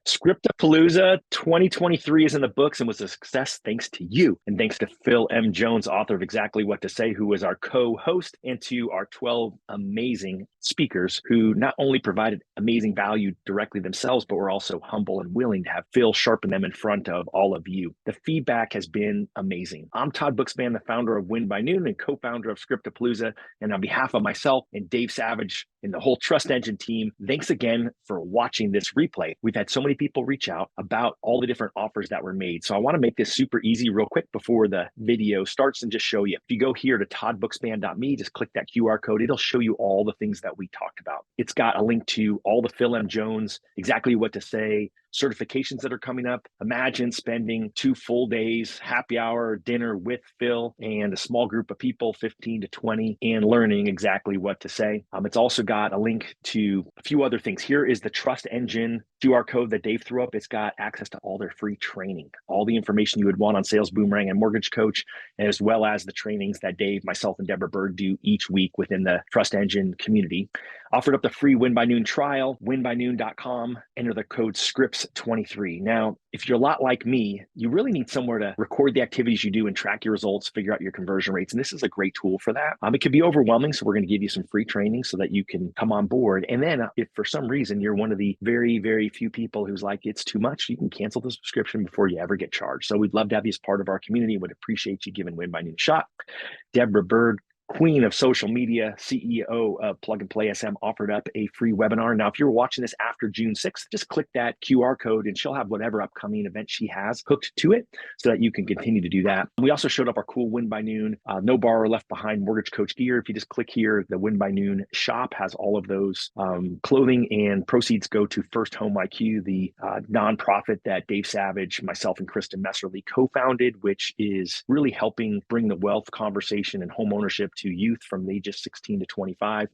Script-a-PALOOZA 2023 is in the books and was a success thanks to you. And thanks to Phil M. Jones, author of Exactly What to Say, who was our co-host, and to our 12 amazing speakers who not only provided amazing value directly themselves, but were also humble and willing to have Phil sharpen them in front of all of you. The feedback has been amazing. I'm Todd Bookspan, the founder of Win by Noon and co-founder of Script-a-PALOOZA. And on behalf of myself and Dave Savage and the whole Trust Engine team, thanks again for watching this replay. We've had so many people reach out about all the different offers that were made. So I want to make this super easy real quick before the video starts and just show you. If you go here to toddbookspan.me, just click that QR code. It'll show you all the things that we talked about. It's got a link to all the Phil M. Jones, Exactly What to Say, certifications that are coming up. Imagine spending 2 full days, happy hour, dinner with Phil and a small group of people, 15 to 20, and learning exactly what to say. It's also got a link to a few other things. Here is the Trust Engine QR code that Dave threw up. It's got access to all their free training, all the information you would want on Sales Boomerang and Mortgage Coach, as well as the trainings that Dave, myself, and Deborah Byrd do each week within the Trust Engine community. Offered up the free Win by Noon trial, winbynoon.com, enter the code SCRIPTS23. Now, if you're a lot like me, you really need somewhere to record the activities you do and track your results, figure out your conversion rates. And this is a great tool for that. It can be overwhelming. So we're going to give you some free training so that you can come on board. And then if for some reason you're one of the very, very few people who's like, it's too much, you can cancel the subscription before you ever get charged. So we'd love to have you as part of our community. Would appreciate you giving Win by Noon a shot. Deborah Byrd, queen of social media, CEO of Plug and Play SM, offered up a free webinar. Now, if you're watching this after June 6th, just click that QR code and she'll have whatever upcoming event she has hooked to it so that you can continue to do that. We also showed up our cool Win by Noon, no borrower left behind mortgage coach gear. If you just click here, the Win by Noon shop has all of those clothing, and proceeds go to First Home IQ, the nonprofit that Dave Savage, myself, and Kristen Messerly co-founded, which is really helping bring the wealth conversation and home ownership to youth from ages 16 to 25.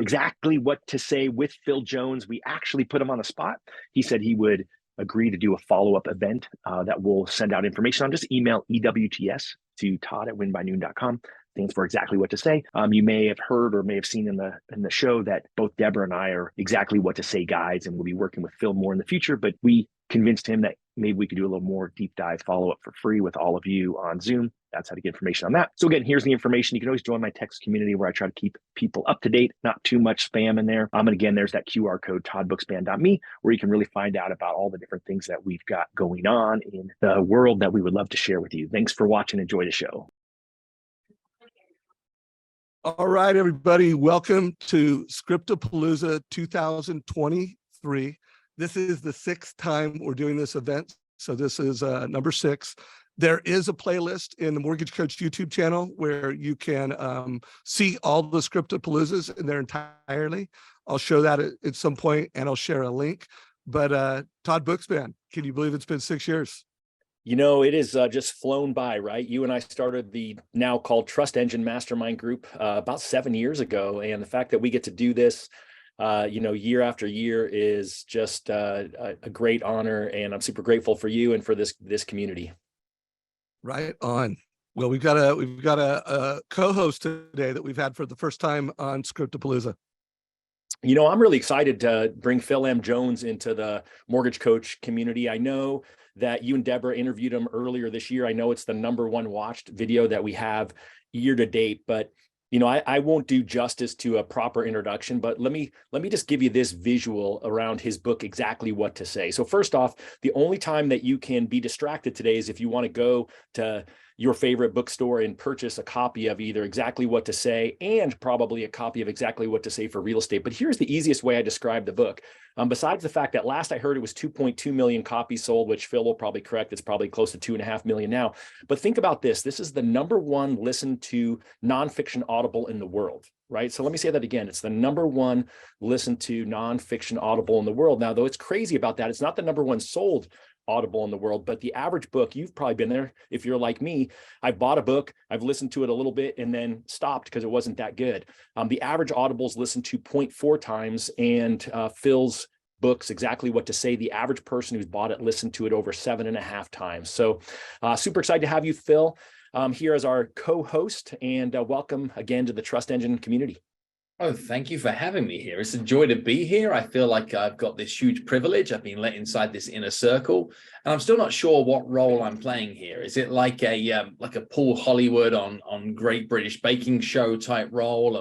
Exactly What to Say with Phil Jones. We actually put him on the spot. He said he would agree to do a follow-up event that we'll send out information on. Just email EWTS to todd@winbynoon.com. Stands for Exactly What to Say. You may have heard or may have seen in the show that both Deborah and I are Exactly What to Say guides, and we'll be working with Phil more in the future, but we convinced him that maybe we could do a little more deep dive follow-up for free with all of you on Zoom. That's how to get information on that. So again, here's the information. You can always join my text community where I try to keep people up to date, not too much spam in there. And again, there's that QR code, toddbookspan.me, where you can really find out about all the different things that we've got going on in the world that we would love to share with you. Thanks for watching. Enjoy the show. All right, everybody. Welcome to Script-a-PALOOZA 2023. This is the 6th time we're doing this event. So this is number 6. There is a playlist in the Mortgage Coach YouTube channel where you can see all the Script-a-PALOOZAs in their entirety. I'll show that at some point, and I'll share a link. But Todd Bookspan, can you believe it's been 6 years? You know, it is just flown by, right? You and I started the now called Trust Engine Mastermind Group about 7 years ago. And the fact that we get to do this, year after year is just a great honor. And I'm super grateful for you and for this community. Right on. Well, we've got a co-host today that we've had for the first time on Script-a-PALOOZA. You know, I'm really excited to bring Phil M. Jones into the Mortgage Coach community. I know that you and Deborah interviewed him earlier this year. I know it's the #1 watched video that we have year to date, but you know, I won't do justice to a proper introduction, but let me just give you this visual around his book, Exactly What to Say. So first off, the only time that you can be distracted today is if you want to go to your favorite bookstore and purchase a copy of either Exactly What to Say and probably a copy of Exactly What to Say for Real Estate. But here's the easiest way I describe the book. Besides the fact that last I heard it was 2.2 million copies sold, which Phil will probably correct, it's probably close to 2.5 million now. But think about this. This is the #1 listened to nonfiction audible in the world, right? So let me say that again. It's the #1 listened to nonfiction audible in the world. Now, though it's crazy about that, it's not the #1 sold audible in the world, but the average book, you've probably been there. If you're like me, I've bought a book, I've listened to it a little bit and then stopped because it wasn't that good. The average audible's listened to 0.4 times, and Phil's books, Exactly What to Say, the average person who's bought it listened to it over 7.5 times. So super excited to have you, Phil, here as our co-host, and welcome again to the Trust Engine community. Oh, thank you for having me here. It's a joy to be here. I feel like I've got this huge privilege. I've been let inside this inner circle, and I'm still not sure what role I'm playing here. Is it like a Paul Hollywood on Great British Baking Show type role?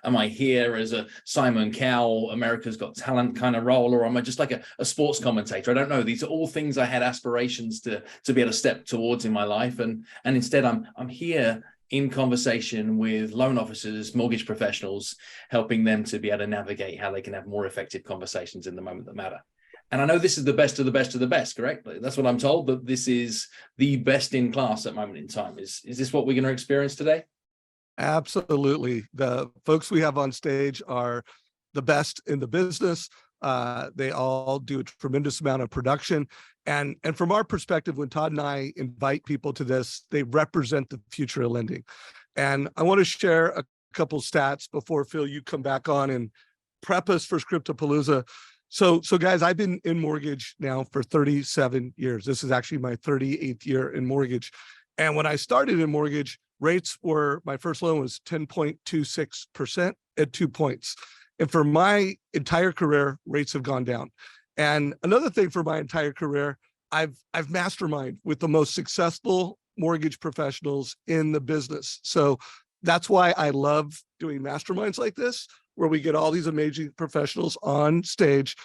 Am I here as a Simon Cowell, America's Got Talent kind of role, or am I just like a sports commentator? I don't know. These are all things I had aspirations to be able to step towards in my life, and instead I'm here in conversation with loan officers, mortgage professionals, helping them to be able to navigate how they can have more effective conversations in the moment that matter. And I know this is the best of the best of the best, correct? That's what I'm told, that this is the best in class at moment in time. Is this what we're going to experience today? Absolutely. The folks we have on stage are the best in the business. They all do a tremendous amount of production. And from our perspective, when Todd and I invite people to this, they represent the future of lending. And I want to share a couple stats before, Phil, you come back on and prep us for Script-a-PALOOZA. So guys, I've been in mortgage now for 37 years. This is actually my 38th year in mortgage. And when I started in mortgage, rates were, my first loan was 10.26% at 2 points. And for my entire career, rates have gone down. And another thing for my entire career, I've masterminded with the most successful mortgage professionals in the business. So that's why I love doing masterminds like this, where we get all these amazing professionals on stage.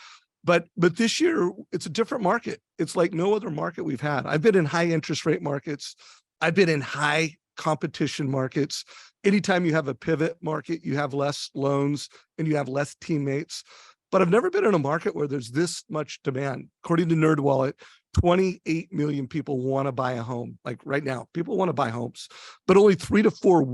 But this year, it's a different market. It's like no other market we've had. I've been in high interest rate markets. I've been in high competition markets. Anytime you have a pivot market, you have less loans and you have less teammates. But I've never been in a market where there's this much demand. According to NerdWallet, 28 million people want to buy a home. Like right now, people want to buy homes, but only 3 to 4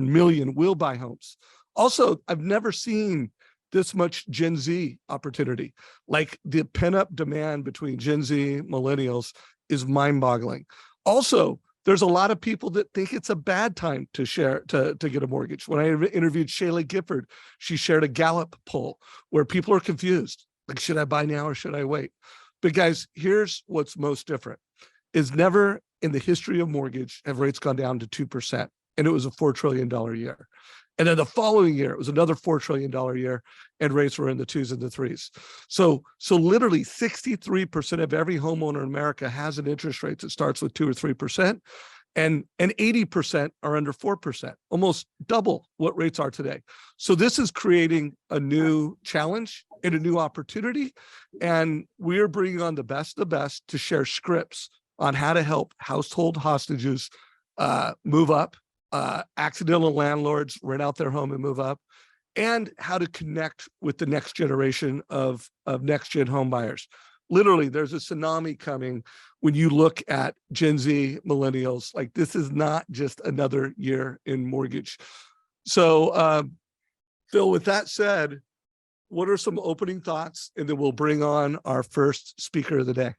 million will buy homes. Also, I've never seen this much Gen Z opportunity. Like the pent-up demand between Gen Z, millennials is mind-boggling. Also, there's a lot of people that think it's a bad time to get a mortgage. When I interviewed Shayla Gifford, she shared a Gallup poll where people are confused. Like, should I buy now or should I wait? But guys, here's what's most different is never in the history of mortgage have rates gone down to 2%. And it was a $4 trillion year. And then the following year, it was another $4 trillion year, and rates were in the 2s and the 3s. So literally 63% of every homeowner in America has an interest rate that starts with 2 or 3%, and 80% are under 4%, almost double what rates are today. So this is creating a new challenge and a new opportunity, and we're bringing on the best of the best to share scripts on how to help household hostages move up, accidental landlords rent out their home and move up, and how to connect with the next generation of next gen home buyers. Literally, there's a tsunami coming when you look at Gen Z, millennials. Like, this is not just another year in mortgage. So, Phil, with that said, what are some opening thoughts? And then we'll bring on our first speaker of the day.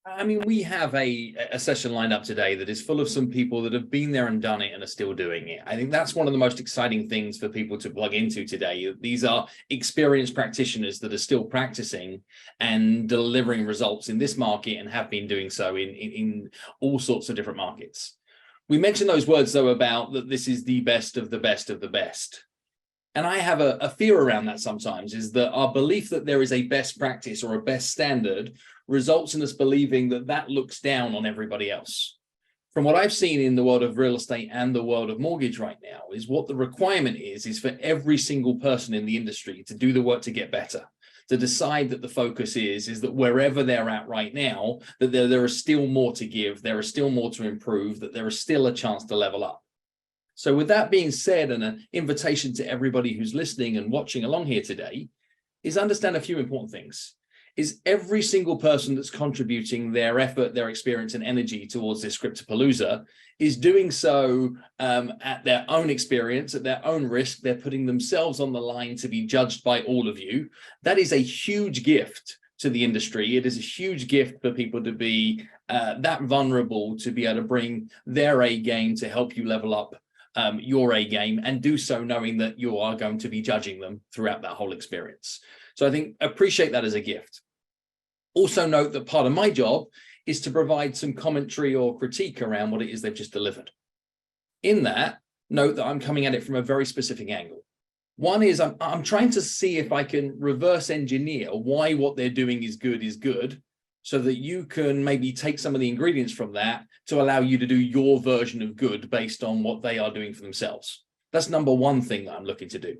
I mean, we have a session lined up today that is full of some people that have been there and done it and are still doing it. I think that's one of the most exciting things for people to plug into today. These are experienced practitioners that are still practicing and delivering results in this market and have been doing so in all sorts of different markets. We mentioned those words, though, about that this is the best of the best of the best. And I have a fear around that sometimes, is that our belief that there is a best practice or a best standard results in us believing that that looks down on everybody else. From what I've seen in the world of real estate and the world of mortgage right now, is what the requirement is for every single person in the industry to do the work to get better, to decide that the focus is that wherever they're at right now, that there is still more to give, there is still more to improve, that there is still a chance to level up. So with that being said, and an invitation to everybody who's listening and watching along here today, is understand a few important things. Is every single person that's contributing their effort, their experience and energy towards this Script-a-PALOOZA is doing so at their own experience, at their own risk. They're putting themselves on the line to be judged by all of you. That is a huge gift to the industry. It is a huge gift for people to be that vulnerable, to be able to bring their A game to help you level up your A game, and do so knowing that you are going to be judging them throughout that whole experience. So I think appreciate that as a gift. Also note that part of my job is to provide some commentary or critique around what it is they've just delivered. In that, note that I'm coming at it from a very specific angle. One is I'm trying to see if I can reverse engineer why what they're doing is good, so that you can maybe take some of the ingredients from that to allow you to do your version of good based on what they are doing for themselves. That's number one thing that I'm looking to do.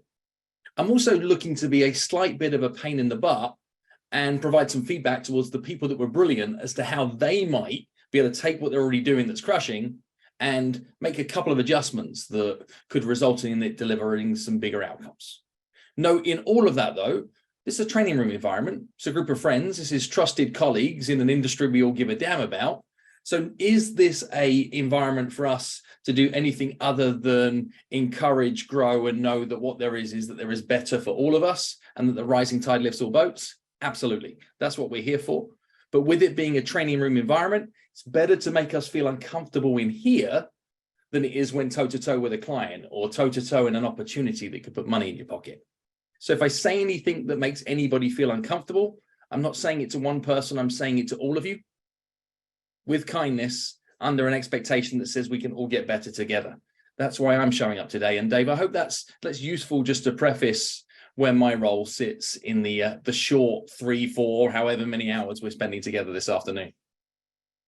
I'm also looking to be a slight bit of a pain in the butt and provide some feedback towards the people that were brilliant as to how they might be able to take what they're already doing that's crushing and make a couple of adjustments that could result in it delivering some bigger outcomes. Note in all of that, though, this is a training room environment. It's a group of friends. This is trusted colleagues in an industry we all give a damn about. So is this a environment for us to do anything other than encourage, grow, and know that what there is that there is better for all of us and that the rising tide lifts all boats? Absolutely. That's what we're here for. But with it being a training room environment, it's better to make us feel uncomfortable in here than it is when toe-to-toe with a client or toe-to-toe in an opportunity that could put money in your pocket. So if I say anything that makes anybody feel uncomfortable, I'm not saying it to one person, I'm saying it to all of you with kindness under an expectation that says we can all get better together. That's why I'm showing up today. And Dave, I hope that's useful just to preface where my role sits in the short 3, 4, however many hours we're spending together this afternoon.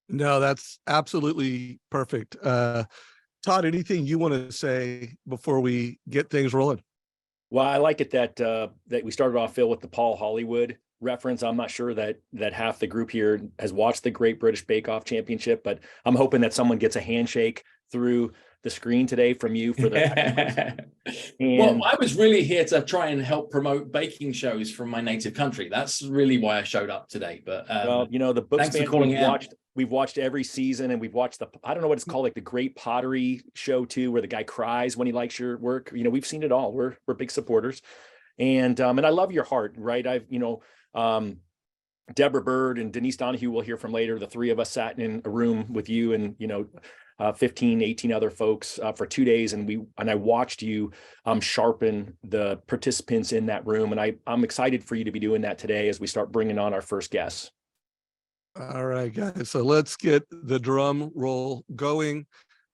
No, that's absolutely perfect. Todd, anything you want to say before we get things rolling? Well, I like it that that we started off, Phil, with the Paul Hollywood reference. I'm not sure that half the group here has watched the Great British Bake Off Championship, but I'm hoping that someone gets a handshake through the screen today from you for the. Well, I was really here to try and help promote baking shows from my native country. That's really why I showed up today. But well, you know, the books thanks for calling out. We've watched every season, and we've watched I don't know what it's called, like the Great Pottery Show too, where the guy cries when he likes your work. You know, we've seen it all. We're big supporters, and I love your heart, right? Deborah Byrd and Denise Donahue we'll hear from later. The three of us sat in a room with you and 15, 18 other folks for 2 days, and I watched you sharpen the participants in that room, and I'm excited for you to be doing that today as we start bringing on our first guests. All right, guys. So let's get the drum roll going.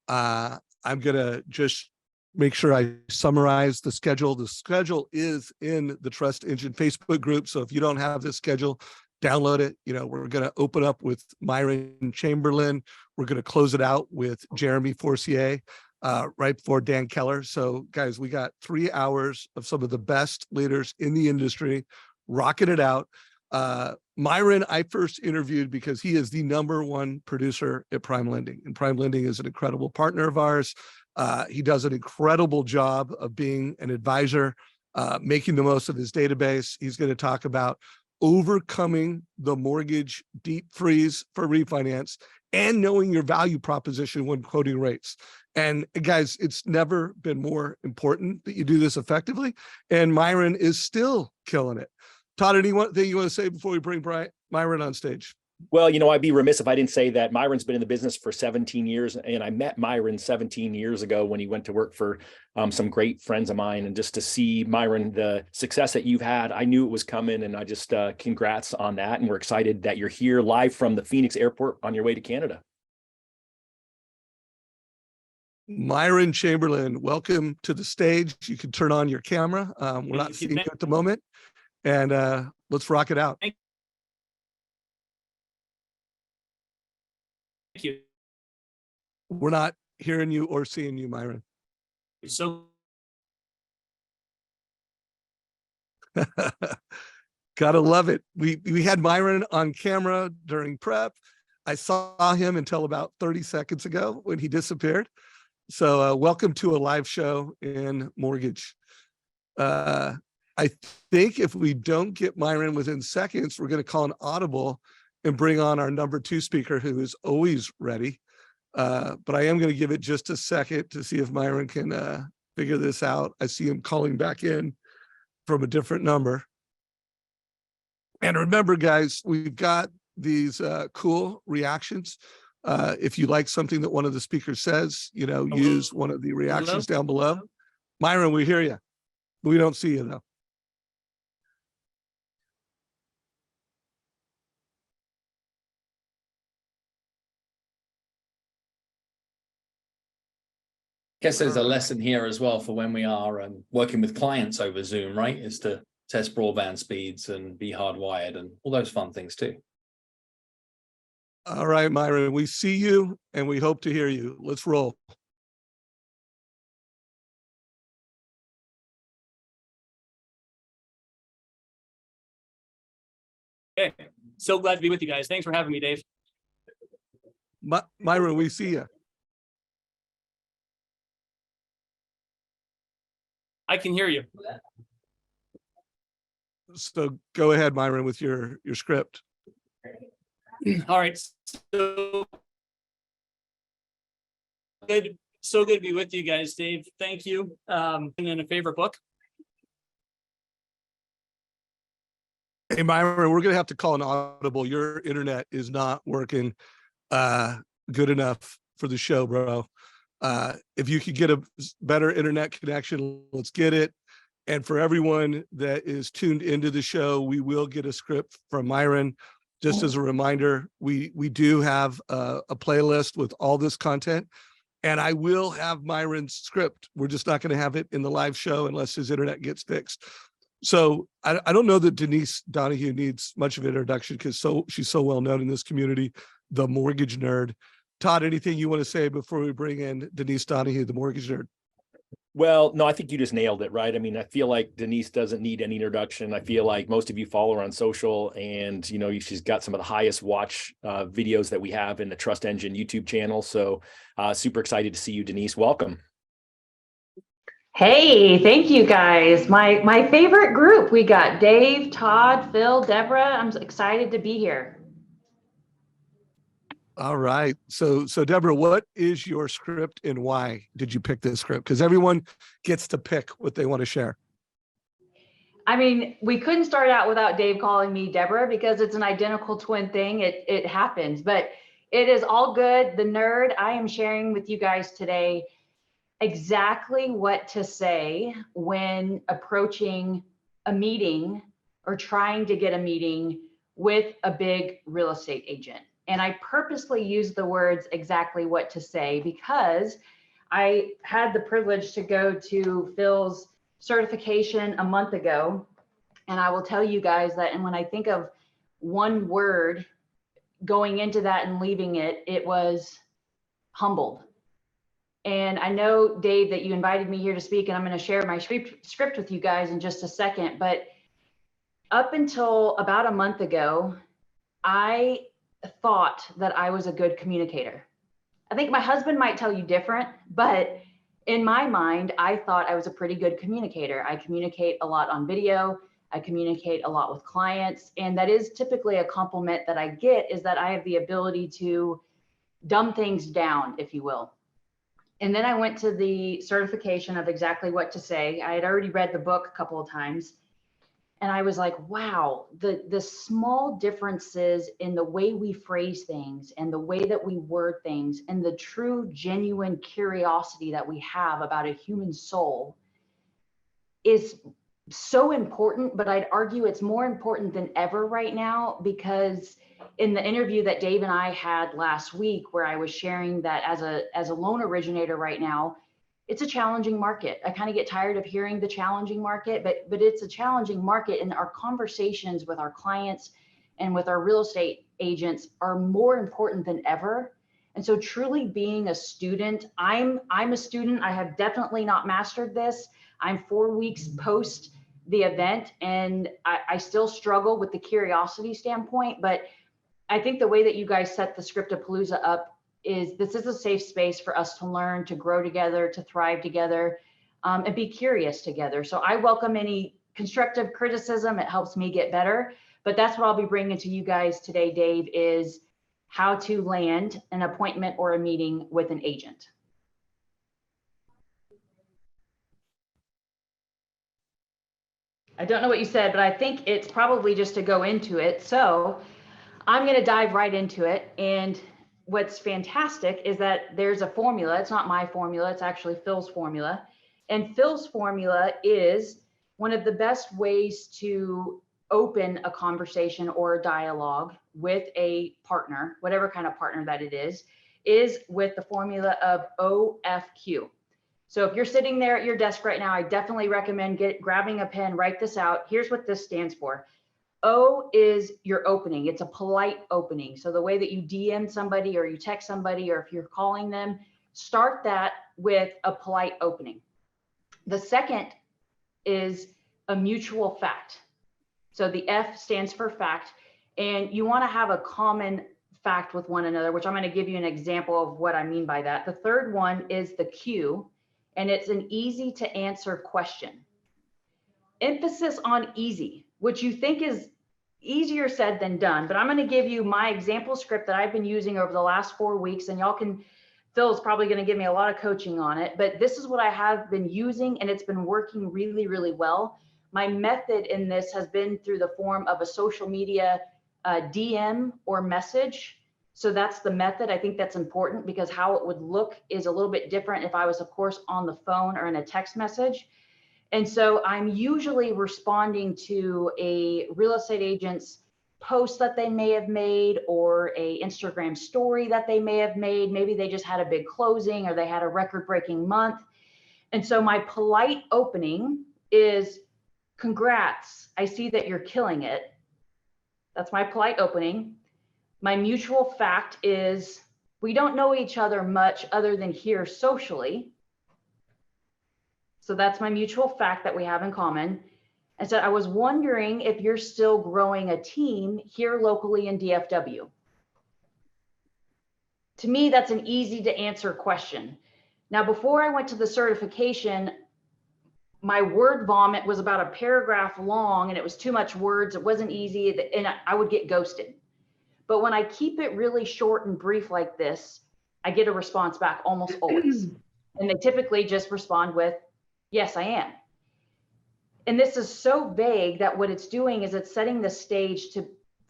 I'm going to just make sure I summarize the schedule. The schedule is in the Trust Engine Facebook group. So if you don't have this schedule, download it. We're going to open up with Myron Chamberlain. We're going to close it out with Jeremy Forcier right before Dan Keller. So guys, we got 3 hours of some of the best leaders in the industry, rocking it out. Myron, I first interviewed because he is the #1 producer at Prime Lending, and Prime Lending is an incredible partner of ours. He does an incredible job of being an advisor, making the most of his database. He's going to talk about overcoming the mortgage deep freeze for refinance and knowing your value proposition when quoting rates. And guys, it's never been more important that you do this effectively. And Myron is still killing it. Todd, anything you want to say before we bring Myron on stage? Well, I'd be remiss if I didn't say that Myron's been in the business for 17 years, and I met Myron 17 years ago when he went to work for some great friends of mine. And just to see, Myron, the success that you've had, I knew it was coming, and I just congrats on that. And we're excited that you're here live from the Phoenix airport on your way to Canada. Myron Chamberlain, welcome to the stage. You can turn on your camera. We're not seeing you at the moment, and let's rock it out. Thank you. We're not hearing you or seeing you, Myron. So gotta love it. We had Myron on camera during prep. I saw him until about 30 seconds ago when he disappeared. So welcome to a live show in mortgage. I think if we don't get Myron within seconds, we're going to call an audible and bring on our #2 speaker, who is always ready. But I am going to give it just a second to see if Myron can figure this out. I see him calling back in from a different number. And remember, guys, we've got these cool reactions. If you like something that one of the speakers says, use one of the reactions down below. Myron, we hear you. We don't see you, though. Guess there's a lesson here as well for when we are working with clients over Zoom, right? Is to test broadband speeds and be hardwired and all those fun things too. All right, Myron, we see you and we hope to hear you. Let's roll. Okay, so glad to be with you guys. Thanks for having me, Dave. Myron, we see you. I can hear you. So go ahead, Myron, with your script. All right. So good to be with you guys, Dave. Thank you. And then a favorite book. Hey, Myron, we're going to have to call an audible. Your internet is not working good enough for the show, bro. If you could get a better internet connection, let's get it. And for everyone that is tuned into the show, we will get a script from Myron. Just as a reminder, we do have a playlist with all this content, and I will have Myron's script. We're just not going to have it in the live show unless his internet gets fixed. So I don't know that Denise Donahue needs much of an introduction because she's so well known in this community, the mortgage nerd. Todd, anything you want to say before we bring in Denise Donahue, the mortgage nerd? Well, no, I think you just nailed it, right? I mean, I feel like Denise doesn't need any introduction. I feel like most of you follow her on social, and you know, she's got some of the highest watch videos that we have in the Trust Engine YouTube channel. So super excited to see you, Denise. Welcome. Hey, thank you guys. My favorite group. We got Dave, Todd, Phil, Deborah. I'm excited to be here. All right. So Deborah, what is your script and why did you pick this script? Because everyone gets to pick what they want to share. I mean, we couldn't start out without Dave calling me Deborah because it's an identical twin thing. It happens, but it is all good. The nerd, I am sharing with you guys today exactly what to say when approaching a meeting or trying to get a meeting with a big real estate agent. And I purposely use the words exactly what to say because I had the privilege to go to Phil's certification a month ago. And I will tell you guys that, and when I think of one word going into that and leaving it, it was humbled. And I know, Dave, that you invited me here to speak, and I'm going to share my script with you guys in just a second. But up until about a month ago, I thought that I was a good communicator. I think my husband might tell you different, but in my mind, I thought I was a pretty good communicator. I communicate a lot on video. I communicate a lot with clients. And that is typically a compliment that I get, is that I have the ability to dumb things down, if you will. And then I went to the certification of exactly what to say. I had already read the book a couple of times. And I was like, wow, the small differences in the way we phrase things and the way that we word things and the true, genuine curiosity that we have about a human soul is so important. But I'd argue it's more important than ever right now, because in the interview that Dave and I had last week, where I was sharing that as a loan originator right now, it's a challenging market. I kind of get tired of hearing the challenging market, but it's a challenging market, and our conversations with our clients and with our real estate agents are more important than ever. And so truly being a student, I'm a student. I have definitely not mastered this. I'm 4 weeks post the event, and I still struggle with the curiosity standpoint, but I think the way that you guys set the Script-a-PALOOZA up is this is a safe space for us to learn, to grow together, to thrive together, and be curious together. So I welcome any constructive criticism. It helps me get better. But that's what I'll be bringing to you guys today, Dave, is how to land an appointment or a meeting with an agent. I don't know what you said, but I think it's probably just to go into it. So I'm going to dive right into it. And what's fantastic is that there's a formula. It's not my formula. It's actually Phil's formula. And Phil's formula is one of the best ways to open a conversation or a dialogue with a partner, whatever kind of partner that it is with the formula of OFQ. So if you're sitting there at your desk right now, I definitely recommend grabbing a pen, write this out. Here's what this stands for. O is your opening. It's a polite opening. So the way that you DM somebody or you text somebody, or if you're calling them, start that with a polite opening. The second is a mutual fact. So the F stands for fact, and you want to have a common fact with one another, which I'm going to give you an example of what I mean by that. The third one is the Q, and it's an easy to answer question. Emphasis on easy, which you think is easier said than done, but I'm going to give you my example script that I've been using over the last 4 weeks, and y'all can, Phil's probably going to give me a lot of coaching on it, but this is what I have been using, and it's been working really, really well. My method in this has been through the form of a social media DM or message. So that's the method. I think that's important because how it would look is a little bit different if I was, of course, on the phone or in a text message. And so I'm usually responding to a real estate agent's post that they may have made, or a Instagram story that they may have made. Maybe they just had a big closing or they had a record-breaking month. And so my polite opening is, congrats, I see that you're killing it. That's my polite opening. My mutual fact is, we don't know each other much other than here socially. So that's my mutual fact that we have in common. And so I was wondering if you're still growing a team here locally in DFW. To me, that's an easy to answer question. Now, before I went to the certification, my word vomit was about a paragraph long, and it was too much words. It wasn't easy, and I would get ghosted. But when I keep it really short and brief like this, I get a response back almost always. And they typically just respond with, yes, I am. And this is so vague that what it's doing is it's setting the stage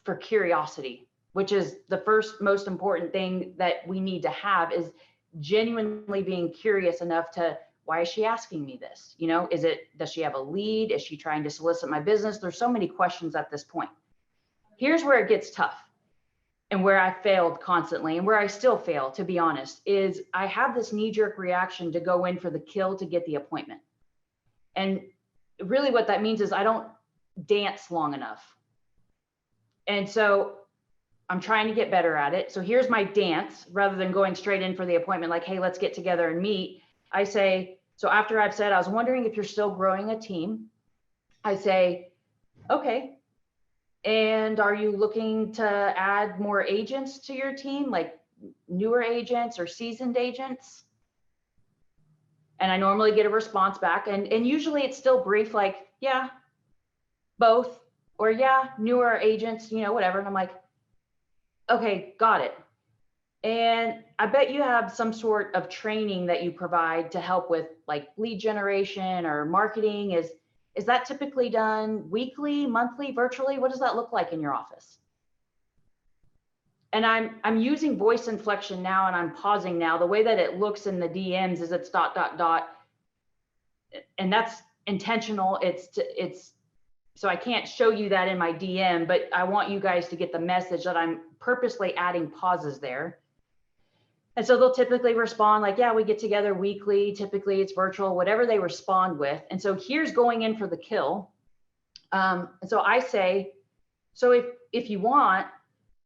for curiosity, which is the first most important thing that we need to have, is genuinely being curious enough to, why is she asking me this? You know, does she have a lead? Is she trying to solicit my business? There's so many questions at this point. Here's where it gets tough, and where I failed constantly, and where I still fail, to be honest, is I have this knee-jerk reaction to go in for the kill to get the appointment. And really what that means is I don't dance long enough. And so I'm trying to get better at it. So here's my dance. Rather than going straight in for the appointment, like, hey, let's get together and meet, I say, so after I've said, I was wondering if you're still growing a team, I say, okay. And are you looking to add more agents to your team, like newer agents or seasoned agents? And I normally get a response back, and usually it's still brief, like, yeah, both, or yeah, newer agents, you know, whatever. And I'm like, okay, got it. And I bet you have some sort of training that you provide to help with like lead generation or marketing. Is that typically done weekly, monthly, virtually? What does that look like in your office? And I'm using voice inflection now, and I'm pausing now. The way that it looks in the DMs is it's ... And that's intentional. It's so I can't show you that in my DM, but I want you guys to get the message that I'm purposely adding pauses there. And so they'll typically respond like, yeah, we get together weekly. Typically it's virtual, whatever they respond with. And so here's going in for the kill. And so I say, so if you want,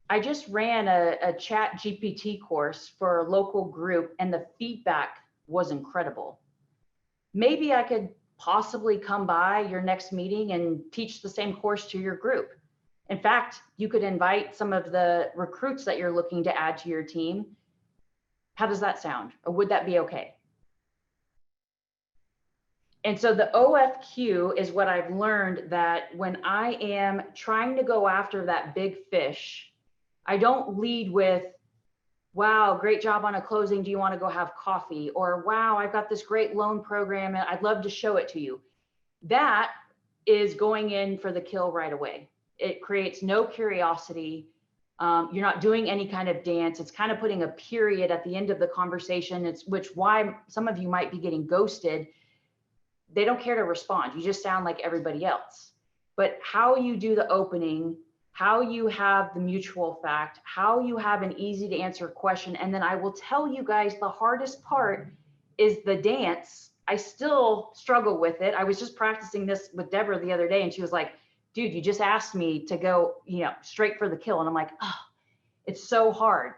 I just ran a chat GPT course for a local group, and the feedback was incredible. Maybe I could possibly come by your next meeting and teach the same course to your group. In fact, you could invite some of the recruits that you're looking to add to your team. How does that sound? Or would that be okay? And so the OFQ is what I've learned, that when I am trying to go after that big fish, I don't lead with, wow, great job on a closing. Do you want to go have coffee? Or, wow, I've got this great loan program and I'd love to show it to you. That is going in for the kill right away. It creates no curiosity. You're not doing any kind of dance. It's kind of putting a period at the end of the conversation. It's why some of you might be getting ghosted. They don't care to respond. You just sound like everybody else. But how you do the opening, how you have the mutual fact, how you have an easy to answer question. And then I will tell you guys, the hardest part is the dance. I still struggle with it. I was just practicing this with Deborah the other day, and she was like, dude, you just asked me to go, straight for the kill. And I'm like, oh, it's so hard.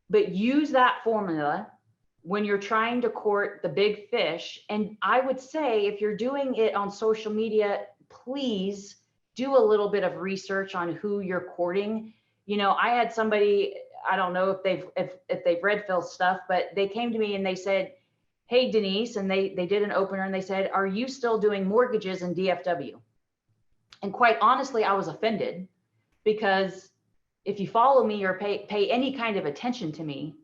But use that formula when you're trying to court the big fish. And I would say, if you're doing it on social media, please do a little bit of research on who you're courting. I had somebody, I don't know if they've read Phil's stuff, but they came to me and they said, hey, Denise, and they did an opener and they said, are you still doing mortgages in DFW? And quite honestly, I was offended, because if you follow me or pay any kind of attention to me,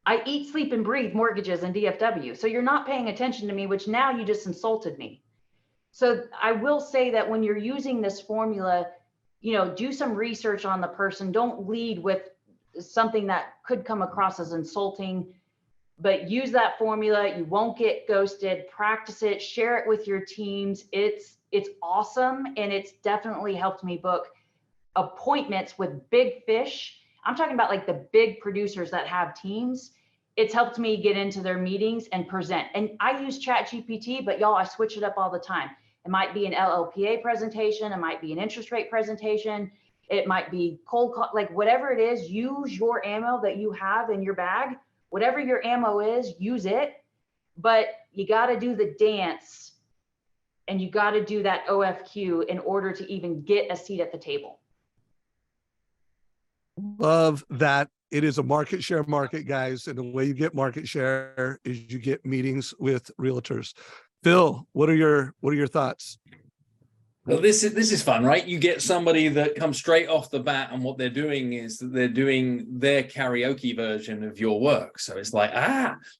I eat, sleep, and breathe mortgages in DFW. So you're not paying attention to me, which now you just insulted me. So I will say that when you're using this formula, do some research on the person. Don't lead with something that could come across as insulting, but use that formula. You won't get ghosted. Practice it, share it with your teams. It's awesome. And it's definitely helped me book appointments with big fish. I'm talking about like the big producers that have teams. It's helped me get into their meetings and present. And I use ChatGPT, but y'all, I switch it up all the time. It might be an LLPA presentation. It might be an interest rate presentation. It might be cold call, like whatever it is, use your ammo that you have in your bag. Whatever your ammo is, use it. But you got to do the dance, and you got to do that OFQ in order to even get a seat at the table. Love that. It is a market share market, guys. And the way you get market share is you get meetings with realtors. Phil, what are your thoughts? Well, this is fun, right? You get somebody that comes straight off the bat, and what they're doing is that they're doing their karaoke version of your work. So it's like,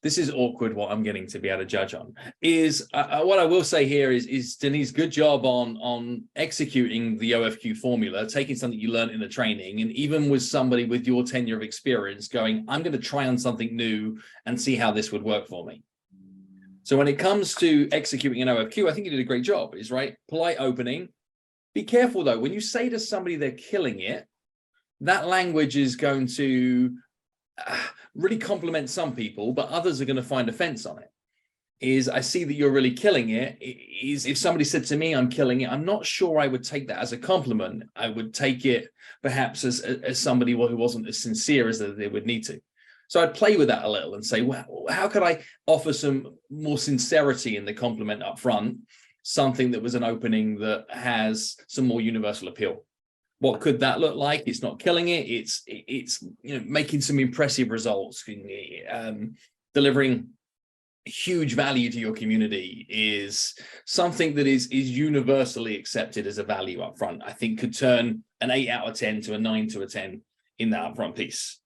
this is awkward. What I'm getting to be able to judge on is what I will say here is Denise, good job on executing the OFQ formula, taking something you learned in the training, and even with somebody with your tenure of experience going, I'm going to try on something new and see how this would work for me. So when it comes to executing an OFQ, I think you did a great job, is right. Polite opening. Be careful though, when you say to somebody they're killing it, that language is going to really compliment some people, but others are going to find offense on it. Is I see that you're really killing it. Is if somebody said to me, I'm killing it, I'm not sure I would take that as a compliment. I would take it perhaps as somebody who wasn't as sincere as they would need to. So I'd play with that a little and say, well, how could I offer some more sincerity in the compliment up front? Something that was an opening that has some more universal appeal. What could that look like? It's not killing it. It's making some impressive results, delivering huge value to your community is something that is universally accepted as a value up front. I think could turn an 8 out of 10 to a 9 to a 10 in that upfront piece.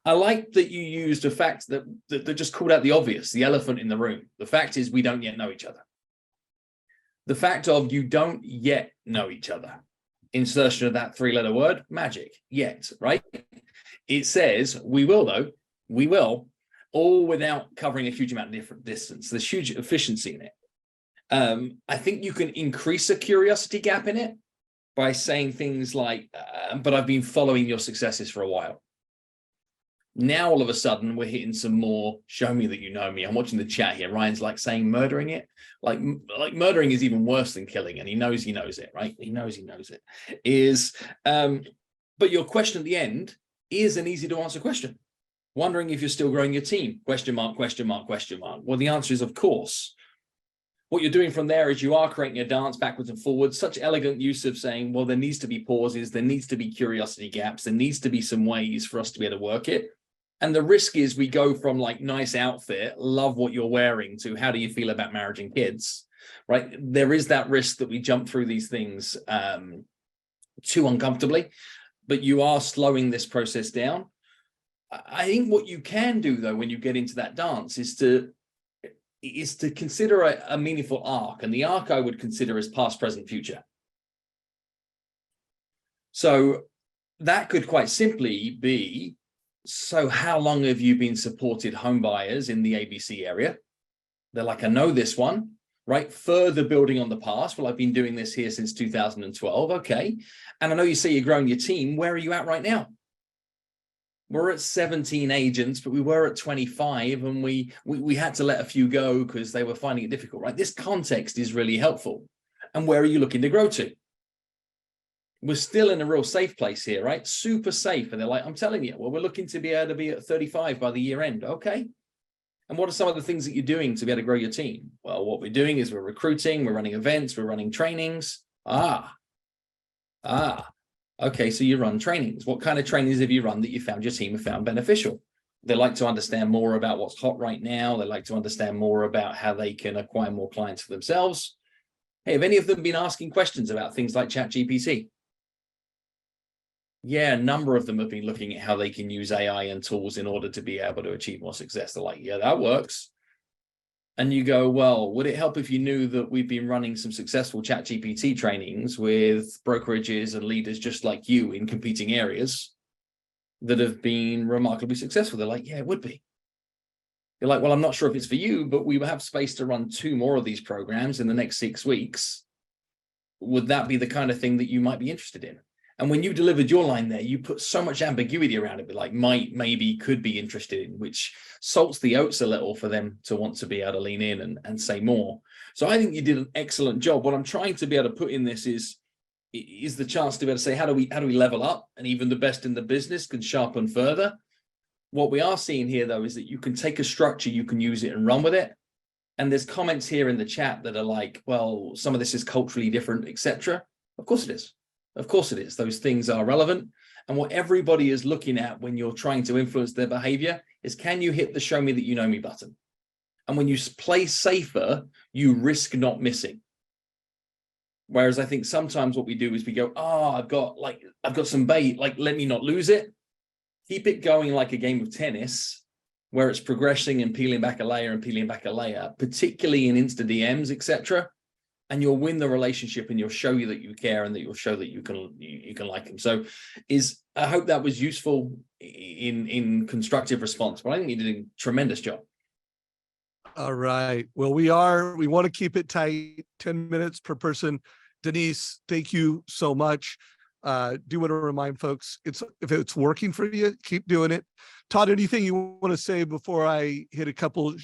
I like that you used a fact that just called out the obvious, the elephant in the room. The fact is we don't yet know each other. The fact of you don't yet know each other. Insertion of that 3-letter word, magic, yet, right? It says we will though, we will, all without covering a huge amount of different distance. There's huge efficiency in it. I think you can increase a curiosity gap in it by saying things like, but I've been following your successes for a while. Now, all of a sudden, we're hitting some more, show me that you know me. I'm watching the chat here. Ryan's like saying murdering it. Like murdering is even worse than killing. And he knows it, right? He knows it. But your question at the end is an easy to answer question. Wondering if you're still growing your team? Question mark, question mark, question mark. Well, the answer is, of course. What you're doing from there is you are creating a dance backwards and forwards, such elegant use of saying, well, there needs to be pauses. There needs to be curiosity gaps. There needs to be some ways for us to be able to work it. And the risk is we go from like nice outfit, love what you're wearing, to how do you feel about marriage and kids, right? There is that risk that we jump through these things too uncomfortably, but you are slowing this process down. I think what you can do though, when you get into that dance is to consider a meaningful arc. And the arc I would consider as past, present, future. So that could quite simply be, so how long have you been supported home buyers in the ABC area? They're like, I know this one, right? Further building on the past. Well, I've been doing this here since 2012. Okay. And I know you say you're growing your team. Where are you at right now? We're at 17 agents, but we were at 25, and we had to let a few go because they were finding it difficult, right? This context is really helpful. And where are you looking to grow to? We're still in a real safe place here, right? Super safe. And they're like, I'm telling you, well, we're looking to be able to be at 35 by the year end. Okay. And what are some of the things that you're doing to be able to grow your team? Well, what we're doing is we're recruiting, we're running events, we're running trainings. Okay, so you run trainings. What kind of trainings have you run that you found your team have found beneficial? They like to understand more about what's hot right now. They like to understand more about how they can acquire more clients for themselves. Hey, have any of them been asking questions about things like ChatGPT? Yeah, a number of them have been looking at how they can use AI and tools in order to be able to achieve more success. They're like, yeah, that works. And you go, well, would it help if you knew that we've been running some successful ChatGPT trainings with brokerages and leaders just like you in competing areas that have been remarkably successful? They're like, yeah, it would be. You're like, well, I'm not sure if it's for you, but we have space to run 2 more of these programs in the next 6 weeks. Would that be the kind of thing that you might be interested in? And when you delivered your line there, you put so much ambiguity around it, but like might, maybe, could be interested in, which salts the oats a little for them to want to be able to lean in and say more. So I think you did an excellent job. What I'm trying to be able to put in this is the chance to be able to say, how do we level up? And even the best in the business can sharpen further. What we are seeing here, though, is that you can take a structure, you can use it and run with it. And there's comments here in the chat that are like, well, some of this is culturally different, etc. Of course it is. Of course it is. Those things are relevant. And what everybody is looking at when you're trying to influence their behavior is, can you hit the show me that you know me button? And when you play safer, you risk not missing. Whereas I think sometimes what we do is we go, I've got some bait, like, let me not lose it. Keep it going like a game of tennis, where it's progressing and peeling back a layer and peeling back a layer, particularly in Insta DMs, etc. And you'll win the relationship, and you'll show you that you care, and that you'll show that you can like them. So I hope that was useful in constructive response, but I think you did a tremendous job. All right. Well, we want to keep it tight, 10 minutes per person. Denise, thank you so much. Do want to remind folks, if it's working for you, keep doing it. Todd, anything you want to say before I hit a couple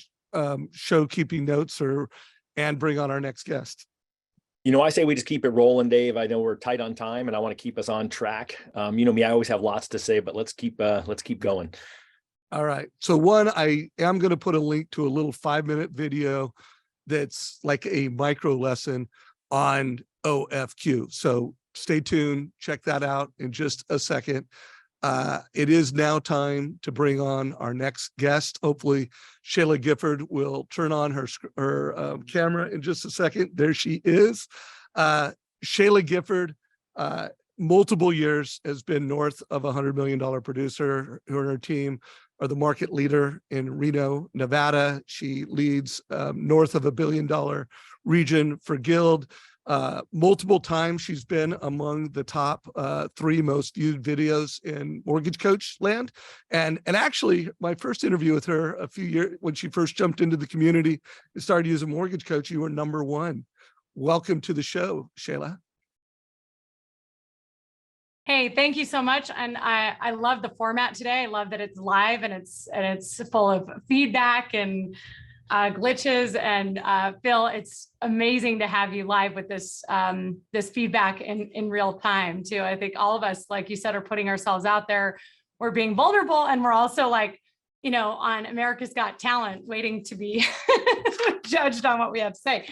show keeping notes and bring on our next guest? You know, I say we just keep it rolling, Dave. I know we're tight on time, and I want to keep us on track. You know me, I always have lots to say, but let's keep going. All right. So one, I am going to put a link to a little 5-minute video that's like a micro lesson on OFQ. So stay tuned. Check that out in just a second. It is now time to bring on our next guest. Hopefully, Shayla Gifford will turn on her camera in just a second. There she is. Shayla Gifford, multiple years, has been north of $100 million producer. Her and her team are the market leader in Reno, Nevada. She leads north of $1 billion region for Guild. Multiple times she's been among the top 3 most viewed videos in mortgage coach land. And actually, my first interview with her a few years, when she first jumped into the community and started using mortgage coach, you were #1. Welcome to the show, Shayla. Hey, thank you so much. And I love the format today. I love that it's live and it's full of feedback and glitches. And Phil, it's amazing to have you live with this feedback in real time too. I think all of us, like you said, are putting ourselves out there. We're being vulnerable, and we're also like, you know, on America's Got Talent, waiting to be judged on what we have to say.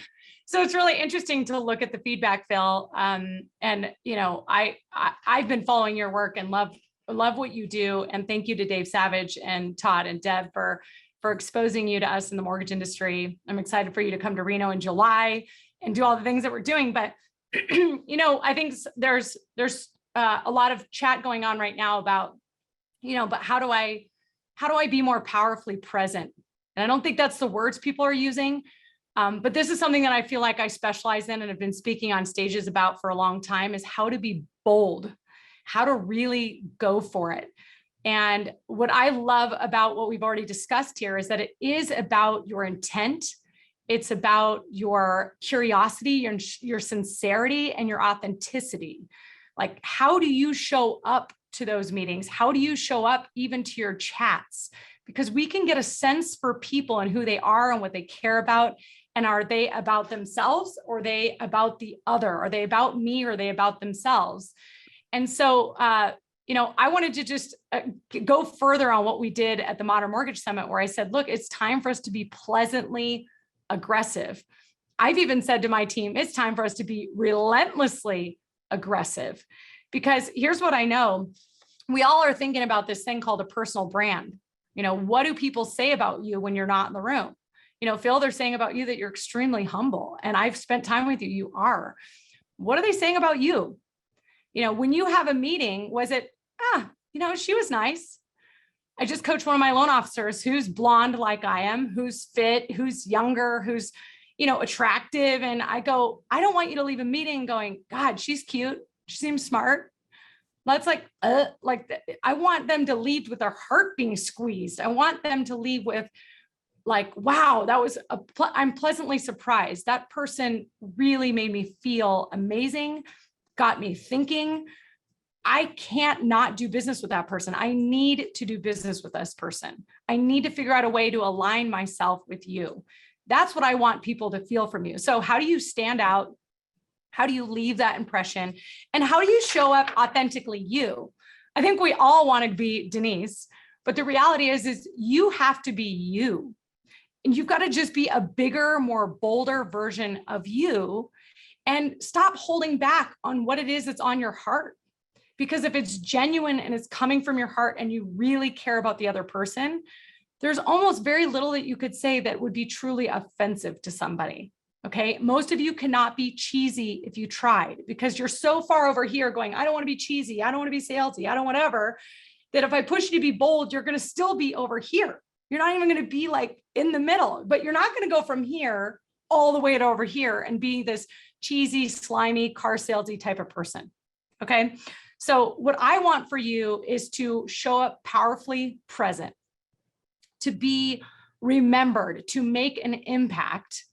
So it's really interesting to look at the feedback, Phil. And you know, I've been following your work and love what you do. And thank you to Dave Savage and Todd and Deb for exposing you to us in the mortgage industry. I'm excited for you to come to Reno in July and do all the things that we're doing. But you know, I think there's a lot of chat going on right now about, you know, but how do I be more powerfully present? And I don't think that's the words people are using. But this is something that I feel like I specialize in and have been speaking on stages about for a long time, is how to be bold, how to really go for it. And what I love about what we've already discussed here is that it is about your intent. It's about your curiosity, your sincerity, and your authenticity. Like, how do you show up to those meetings? How do you show up even to your chats? Because we can get a sense for people and who they are and what they care about. And are they about themselves, or are they about the other? Are they about me, or are they about themselves? And so, I wanted to just go further on what we did at the Modern Mortgage Summit, where I said, look, it's time for us to be pleasantly aggressive. I've even said to my team, it's time for us to be relentlessly aggressive, because here's what I know. We all are thinking about this thing called a personal brand. What do people say about you when you're not in the room? Phil, they're saying about you that you're extremely humble, and I've spent time with you. You are. What are they saying about you? When you have a meeting, was it, she was nice. I just coached one of my loan officers who's blonde like I am, who's fit, who's younger, who's, attractive. And I go, I don't want you to leave a meeting going, God, she's cute. She seems smart. That's I want them to leave with their heart being squeezed. I want them to leave with like, wow, I'm pleasantly surprised. That person really made me feel amazing, got me thinking. I can't not do business with that person. I need to do business with this person. I need to figure out a way to align myself with you. That's what I want people to feel from you. So how do you stand out? How do you leave that impression? And how do you show up authentically you? I think we all want to be Denise, but the reality is you have to be you. And you've got to just be a bigger, more bolder version of you, and stop holding back on what it is that's on your heart. Because if it's genuine and it's coming from your heart and you really care about the other person, there's almost very little that you could say that would be truly offensive to somebody. Okay. Most of you cannot be cheesy if you tried, because you're so far over here going, I don't want to be cheesy. I don't want to be salesy. I don't whatever, that if I push you to be bold, you're going to still be over here. You're not even going to be like in the middle, but you're not going to go from here all the way to over here and being this cheesy, slimy, car salesy type of person. Okay. So what I want for you is to show up powerfully present, to be remembered, to make an impact,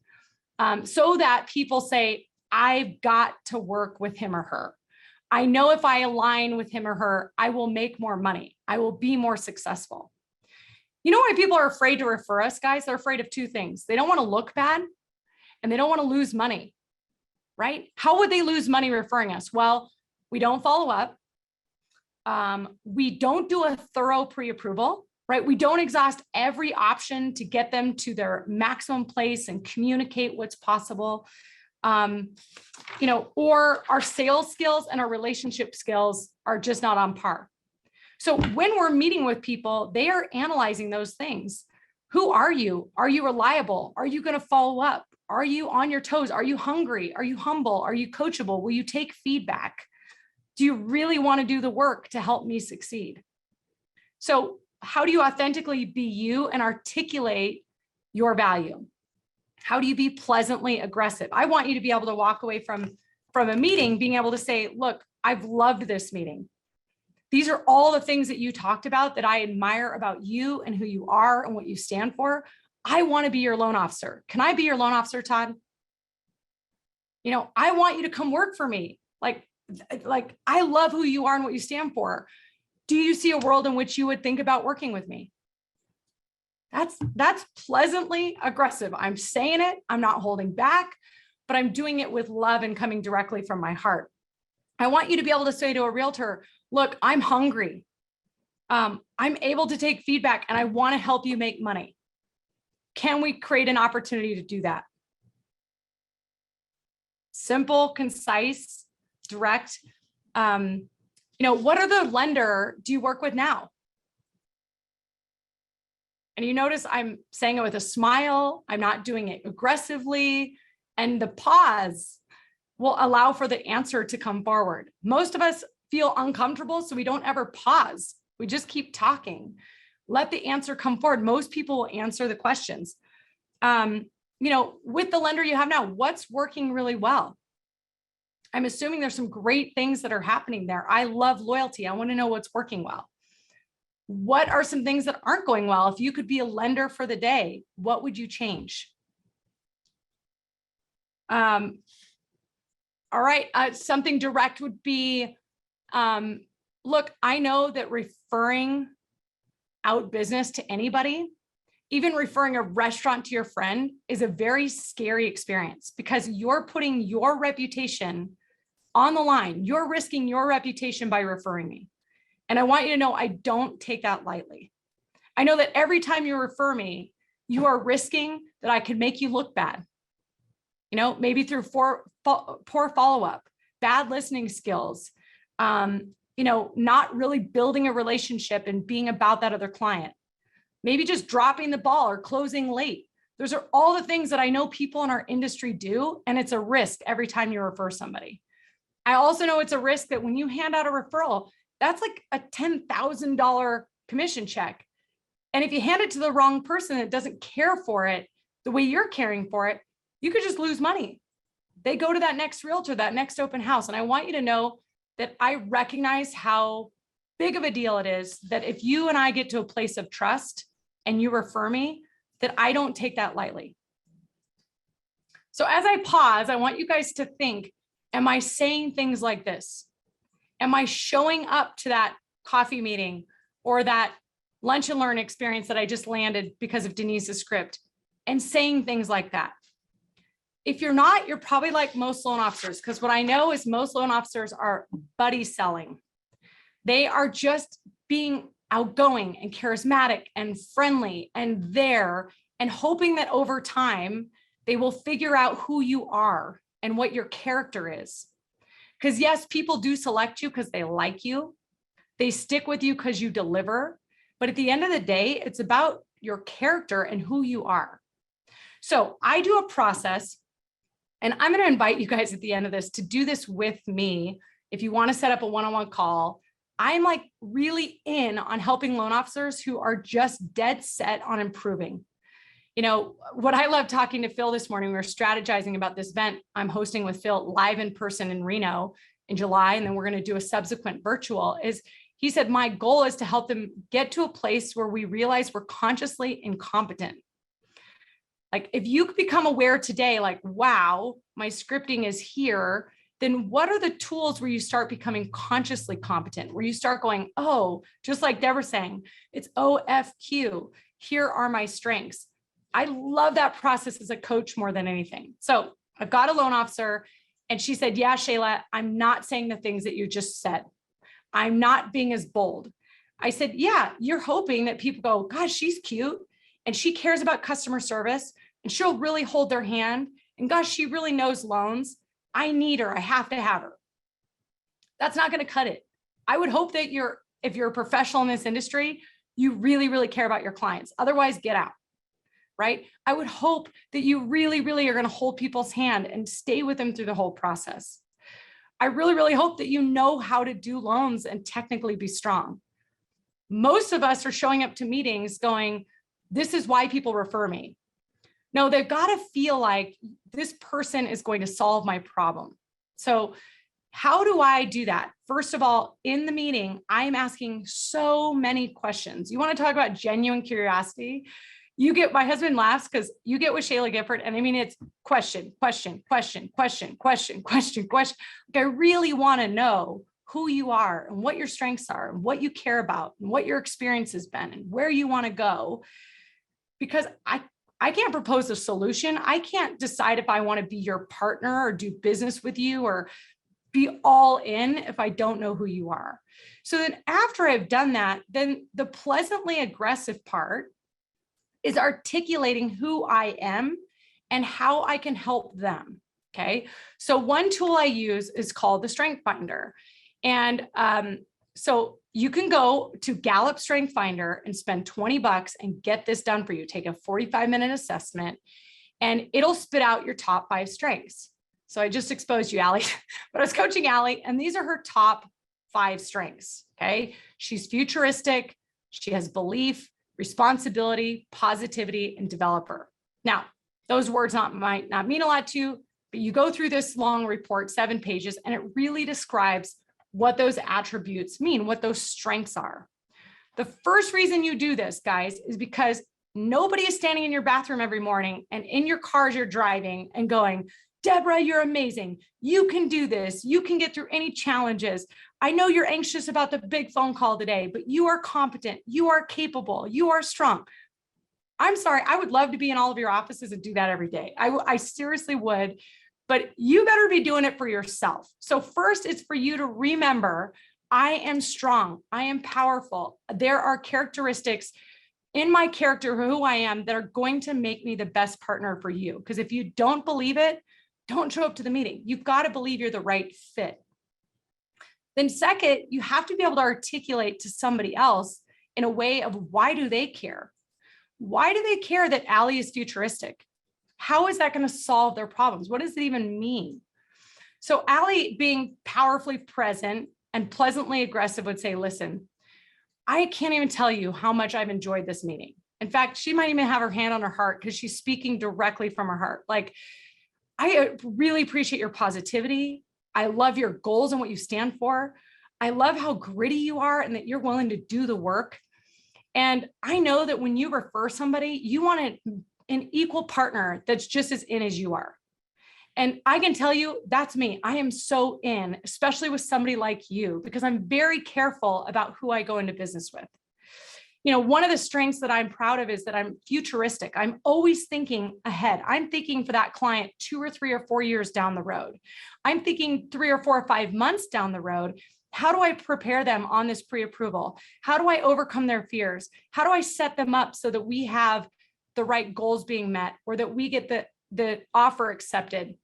so that people say, I've got to work with him or her. I know if I align with him or her, I will make more money. I will be more successful. You know why people are afraid to refer us, guys? They're afraid of two things. They don't want to look bad, and they don't want to lose money, right? How would they lose money referring us? Well, we don't follow up. We don't do a thorough pre-approval, right? We don't exhaust every option to get them to their maximum place and communicate what's possible. Or our sales skills and our relationship skills are just not on par. So when we're meeting with people, they are analyzing those things. Who are you? Are you reliable? Are you going to follow up? Are you on your toes? Are you hungry? Are you humble? Are you coachable? Will you take feedback? Do you really want to do the work to help me succeed? So how do you authentically be you and articulate your value? How do you be pleasantly aggressive? I want you to be able to walk away from a meeting being able to say, look, I've loved this meeting. These are all the things that you talked about that I admire about you and who you are and what you stand for. I want to be your loan officer. Can I be your loan officer, Todd? I want you to come work for me. Like I love who you are and what you stand for. Do you see a world in which you would think about working with me? That's pleasantly aggressive. I'm saying it. I'm not holding back, but I'm doing it with love and coming directly from my heart. I want you to be able to say to a realtor, look, I'm hungry. I'm able to take feedback and I want to help you make money. Can we create an opportunity to do that? Simple, concise, direct. What other lender do you work with now? And you notice I'm saying it with a smile. I'm not doing it aggressively. And the pause will allow for the answer to come forward. Most of us feel uncomfortable, so we don't ever pause. We just keep talking. Let the answer come forward. Most people will answer the questions. With the lender you have now, what's working really well? I'm assuming there's some great things that are happening there. I love loyalty. I want to know what's working well. What are some things that aren't going well? If you could be a lender for the day, what would you change? All right. Something direct would be, look, I know that referring out business to anybody, even referring a restaurant to your friend, is a very scary experience because you're putting your reputation on the line. You're risking your reputation by referring me. And I want you to know I don't take that lightly. I know that every time you refer me, you are risking that I could make you look bad. You know, maybe through poor follow-up, bad listening skills, you know, not really building a relationship and being about that other client. Maybe just dropping the ball or closing late. Those are all the things that I know people in our industry do, and it's a risk every time you refer somebody. I also know it's a risk that when you hand out a referral, that's like a $10,000 commission check. And if you hand it to the wrong person that doesn't care for it the way you're caring for it, you could just lose money. They go to that next realtor, that next open house. And I want you to know that I recognize how big of a deal it is that if you and I get to a place of trust and you refer me, that I don't take that lightly. So as I pause, I want you guys to think, am I saying things like this? Am I showing up to that coffee meeting or that lunch and learn experience that I just landed because of Denise's script and saying things like that? If you're not, you're probably like most loan officers, because what I know is most loan officers are buddy selling. They are just being outgoing and charismatic and friendly and there and hoping that over time, they will figure out who you are and what your character is. Because yes, people do select you because they like you. They stick with you because you deliver. But at the end of the day, it's about your character and who you are. So I do a process, and I'm going to invite you guys at the end of this to do this with me. If you want to set up a one-on-one call, I'm like really in on helping loan officers who are just dead set on improving. You know, what I love talking to Phil this morning, we were strategizing about this event I'm hosting with Phil live in person in Reno in July, and then we're going to do a subsequent virtual, is he said, my goal is to help them get to a place where we realize we're consciously incompetent. Like if you become aware today, like, wow, my scripting is here, then what are the tools where you start becoming consciously competent, where you start going, oh, just like Deborah saying, it's OFQ, here are my strengths. I love that process as a coach more than anything. So I've got a loan officer and she said, yeah, Shayla, I'm not saying the things that you just said. I'm not being as bold. I said, yeah, you're hoping that people go, gosh, she's cute and she cares about customer service and she'll really hold their hand. And gosh, she really knows loans. I need her. I have to have her. That's not going to cut it. I would hope that if you're a professional in this industry, you really, really care about your clients. Otherwise, get out. Right? I would hope that you really, really are going to hold people's hand and stay with them through the whole process. I really, really hope that you know how to do loans and technically be strong. Most of us are showing up to meetings going, this is why people refer me. No, they've got to feel like this person is going to solve my problem. So how do I do that? First of all, in the meeting, I'm asking so many questions. You want to talk about genuine curiosity? You get, my husband laughs because you get with Shayla Gifford. And I mean, it's question. Like I really want to know who you are and what your strengths are and what you care about and what your experience has been and where you want to go. Because I can't propose a solution. I can't decide if I want to be your partner or do business with you or be all in if I don't know who you are. So then after I've done that, then the pleasantly aggressive part is articulating who I am and how I can help them, okay? So one tool I use is called the Strength Finder. And so you can go to Gallup Strength Finder and spend $20 and get this done for you. Take a 45-minute assessment and it'll spit out your top 5 strengths. So I just exposed you, Allie, but I was coaching Allie and these are her top 5 strengths, okay? She's futuristic, she has belief, responsibility, positivity, and developer. Now, those words might not mean a lot to you, but you go through this long report, 7 pages, and it really describes what those attributes mean, what those strengths are. The first reason you do this, guys, is because nobody is standing in your bathroom every morning and in your cars you're driving and going, Deborah, you're amazing. You can do this. You can get through any challenges. I know you're anxious about the big phone call today, but you are competent, you are capable, you are strong. I'm sorry, I would love to be in all of your offices and do that every day. I seriously would, but you better be doing it for yourself. So first, it's for you to remember, I am strong, I am powerful. There are characteristics in my character, who I am, that are going to make me the best partner for you. Because if you don't believe it, don't show up to the meeting. You've got to believe you're the right fit. Then second, you have to be able to articulate to somebody else in a way of why do they care? Why do they care that Allie is futuristic? How is that going to solve their problems? What does it even mean? So Allie, being powerfully present and pleasantly aggressive, would say, listen, I can't even tell you how much I've enjoyed this meeting. In fact, she might even have her hand on her heart because she's speaking directly from her heart. Like, I really appreciate your positivity. I love your goals and what you stand for. I love how gritty you are and that you're willing to do the work. And I know that when you refer somebody, you want an equal partner that's just as in as you are. And I can tell you, that's me. I am so in, especially with somebody like you, because I'm very careful about who I go into business with. You know, one of the strengths that I'm proud of is that I'm futuristic. I'm always thinking ahead. I'm thinking for that client 2 or 3 or 4 years down the road. I'm thinking 3 or 4 or 5 months down the road. How do I prepare them on this pre-approval? How do I overcome their fears? How do I set them up so that we have the right goals being met, or that we get the offer accepted?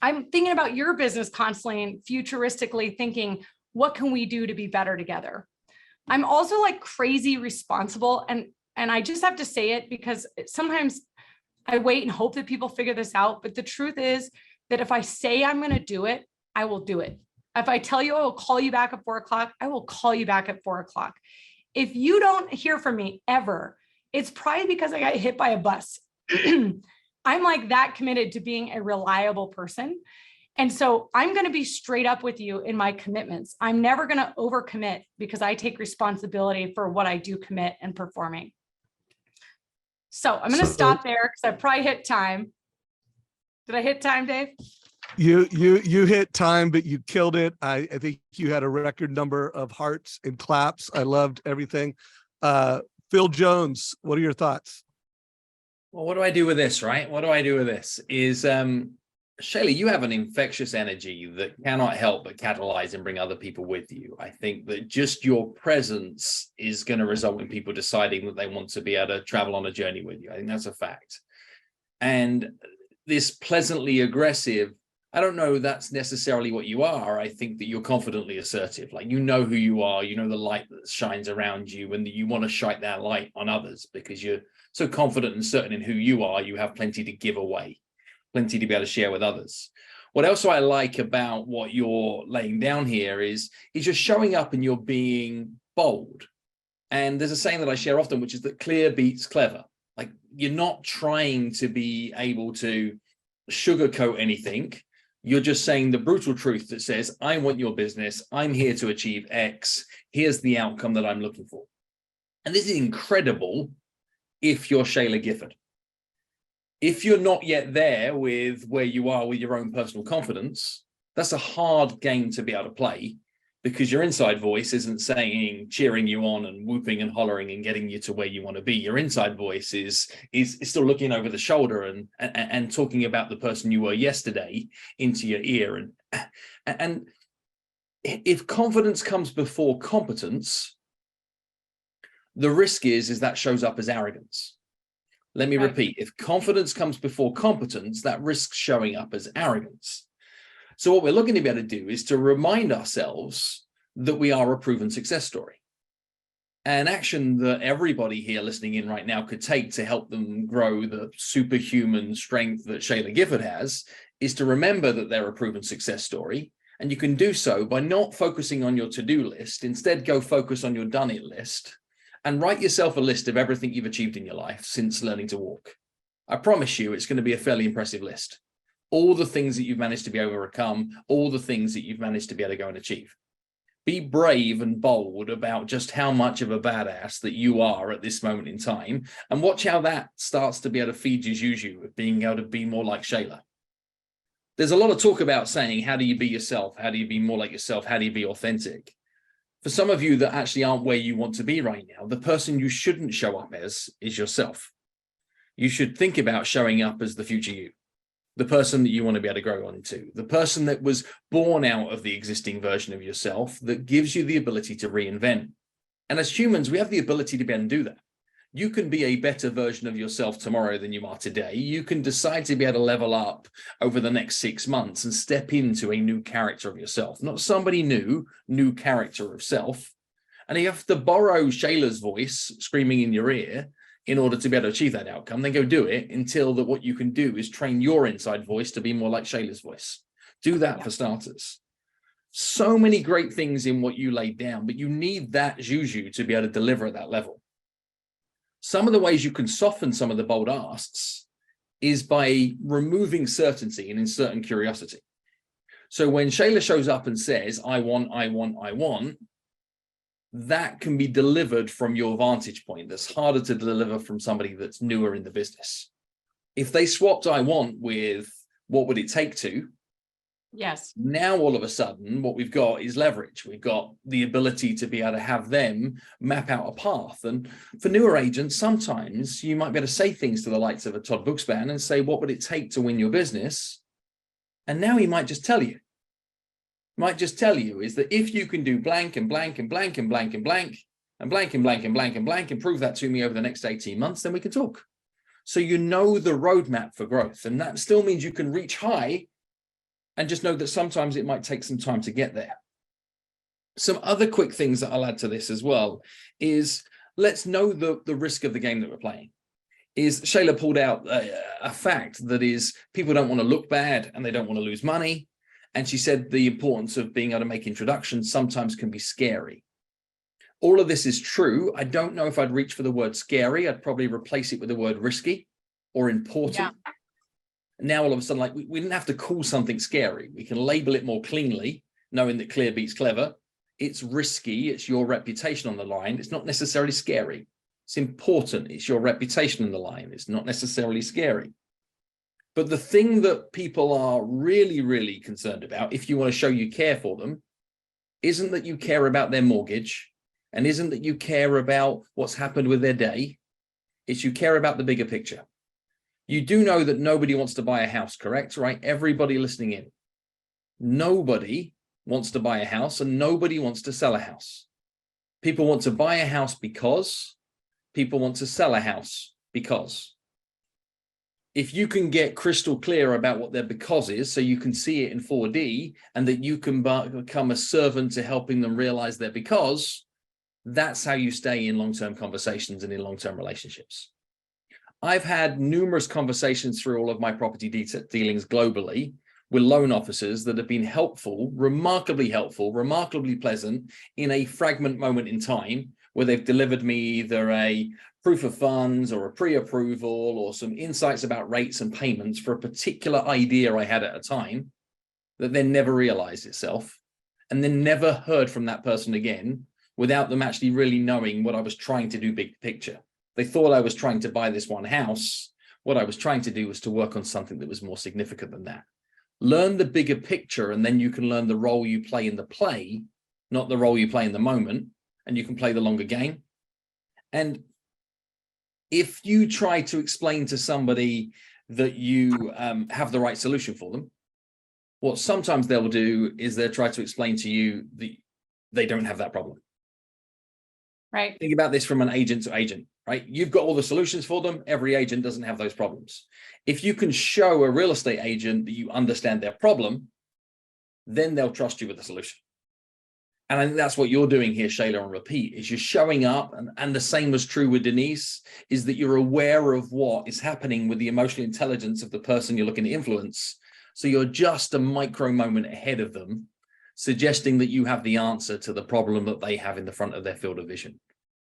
I'm thinking about your business constantly and futuristically thinking, what can we do to be better together? I'm also like crazy responsible. And I just have to say it because sometimes I wait and hope that people figure this out. But the truth is that if I say I'm going to do it, I will do it. If I tell you I will call you back at 4 o'clock, I will call you back at 4 o'clock. If you don't hear from me ever, it's probably because I got hit by a bus. I'm like that committed to being a reliable person. And so I'm going to be straight up with you in my commitments. I'm never going to overcommit because I take responsibility for what I do commit and performing. So I'm going to stop there because I probably hit time. Did I hit time, Dave? You hit time, but you killed it. I think you had a record number of hearts and claps. I loved everything. Phil Jones, what are your thoughts? Well, what do I do with this, right? What do I do with this is, Shayla, you have an infectious energy that cannot help but catalyze and bring other people with you. I think that just your presence is going to result in people deciding that they want to be able to travel on a journey with you. I think that's a fact. And this pleasantly aggressive, I don't know that's necessarily what you are. I think that you're confidently assertive. Like, you know who you are, you know the light that shines around you, and that you want to shine that light on others because you're so confident and certain in who you are. You have plenty to give away, plenty to be able to share with others. What else I like about what you're laying down here is you're showing up and you're being bold. And there's a saying that I share often, which is that clear beats clever. Like, you're not trying to be able to sugarcoat anything. You're just saying the brutal truth that says, I want your business. I'm here to achieve X. Here's the outcome that I'm looking for. And this is incredible if you're Shayla Gifford. If you're not yet there with where you are with your own personal confidence, that's a hard game to be able to play, because your inside voice isn't saying, cheering you on and whooping and hollering and getting you to where you want to be. Your inside voice is still looking over the shoulder and talking about the person you were yesterday into your ear. And if confidence comes before competence, the risk is that shows up as arrogance. Let me repeat, if confidence comes before competence, that risks showing up as arrogance. So what we're looking to be able to do is to remind ourselves that we are a proven success story. An action that everybody here listening in right now could take to help them grow the superhuman strength that Shayla Gifford has is to remember that they're a proven success story. And you can do so by not focusing on your to-do list. Instead, go focus on your done-it list and write yourself a list of everything you've achieved in your life since learning to walk. I promise you it's going to be a fairly impressive list. All the things that you've managed to be overcome, all the things that you've managed to be able to go and achieve. Be brave and bold about just how much of a badass that you are at this moment in time, and watch how that starts to be able to feed you, use you, being able to be more like Shayla. There's a lot of talk about saying, how do you be yourself? How do you be more like yourself? How do you be authentic? For some of you that actually aren't where you want to be right now, the person you shouldn't show up as is yourself. You should think about showing up as the future you, the person that you want to be able to grow into, the person that was born out of the existing version of yourself that gives you the ability to reinvent. And as humans, we have the ability to be able to do that. You can be a better version of yourself tomorrow than you are today. You can decide to be able to level up over the next 6 months and step into a new character of yourself, not somebody new character of self. And you have to borrow Shayla's voice screaming in your ear in order to be able to achieve that outcome. Then go do it until that what you can do is train your inside voice to be more like Shayla's voice. Do that for starters. So many great things in what you laid down, but you need that juju to be able to deliver at that level. Some of the ways you can soften some of the bold asks is by removing certainty and inserting curiosity. So when Shayla shows up and says, I want, that can be delivered from your vantage point. That's harder to deliver from somebody that's newer in the business. If they swapped I want with what would it take to, Yes. now all of a sudden what we've got is leverage. We've got the ability to be able to have them map out a path. And for newer agents, sometimes you might be able to say things to the likes of a Todd Bookspan and say, what would it take to win your business? And now he might just tell you. Might just tell you is that if you can do blank and blank and blank and blank and blank and blank and blank and blank and blank and prove that to me over the next 18 months, then we can talk. So you know the roadmap for growth. And that still means you can reach high and just know that sometimes it might take some time to get there. Some other quick things that I'll add to this as well is let's know the risk of the game that we're playing. Is Shayla pulled out a fact that is people don't want to look bad and they don't want to lose money. And she said the importance of being able to make introductions sometimes can be scary. All of this is true. I don't know if I'd reach for the word scary. I'd probably replace it with the word risky or important. Yeah. Now all of a sudden, like we didn't have to call something scary. We can label it more cleanly, knowing that clear beats clever. It's risky. It's your reputation on the line. It's not necessarily scary. It's important. It's your reputation on the line. It's not necessarily scary. But the thing that people are really, really concerned about, if you want to show you care for them, isn't that you care about their mortgage and isn't that you care about what's happened with their day. It's you care about the bigger picture. You do know that nobody wants to buy a house, correct? Right? Everybody listening in. Nobody wants to buy a house and nobody wants to sell a house. People want to buy a house because people want to sell a house because. If you can get crystal clear about what their because is, so you can see it in 4D and that you can become a servant to helping them realize their because, that's how you stay in long-term conversations and in long-term relationships. I've had numerous conversations through all of my property dealings globally with loan officers that have been helpful, remarkably pleasant in a fragment moment in time where they've delivered me either a proof of funds or a pre-approval or some insights about rates and payments for a particular idea I had at a time that then never realized itself and then never heard from that person again without them actually really knowing what I was trying to do big picture. They thought I was trying to buy this one house. What I was trying to do was to work on something that was more significant than that. Learn the bigger picture, and then you can learn the role you play in the play, not the role you play in the moment, and you can play the longer game. And if you try to explain to somebody that you have the right solution for them, what sometimes they'll do is they'll try to explain to you that they don't have that problem. Right. Think about this from an agent to agent, right? You've got all the solutions for them. Every agent doesn't have those problems. If you can show a real estate agent that you understand their problem, then they'll trust you with the solution. And I think that's what you're doing here, Shayla, on repeat, is you're showing up, and the same was true with Denise, is that you're aware of what is happening with the emotional intelligence of the person you're looking to influence. So you're just a micro moment ahead of them, suggesting that you have the answer to the problem that they have in the front of their field of vision.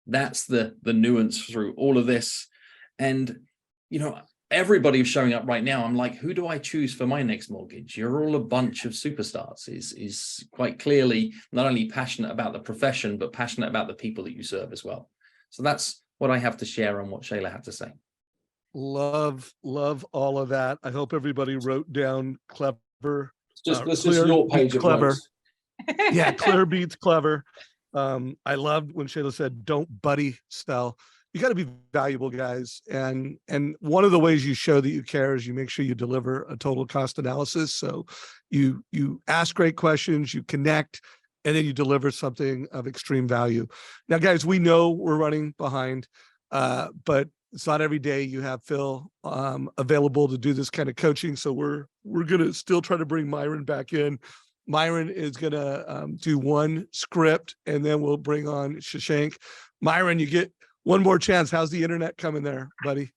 That's the nuance through all of this. And, you know, everybody who's showing up right now, I'm like, who do I choose for my next mortgage? You're all a bunch of superstars. Is quite clearly not only passionate about the profession, but passionate about the people that you serve as well. So that's what I have to share on what Shayla had to say. Love all of that. I hope everybody wrote down clever Let's just clear your beats page of clever. notes. Yeah, clear beats clever. I loved when Shayla said, "Don't buddy sell." You got to be valuable, guys. And one of the ways you show that you care is you make sure you deliver a total cost analysis. So you ask great questions, you connect, and then you deliver something of extreme value. Now, guys, we know we're running behind, but it's not every day you have Phil available to do this kind of coaching. So we're gonna still try to bring Myron back in. Myron is gonna do one script, and then we'll bring on Shashank. Myron, you get one more chance. How's the internet coming there, buddy?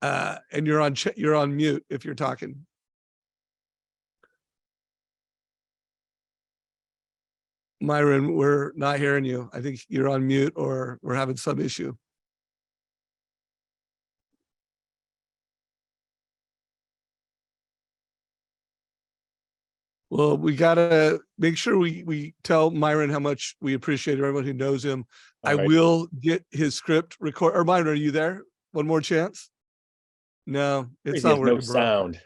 And you're on mute if you're talking. Myron, we're not hearing you. I think you're on mute or we're having some issue. Well, we gotta make sure we tell Myron how much we appreciate everyone who knows him. I will get his script record. Or Myron, are you there? One more chance? No, it's not working. No sound.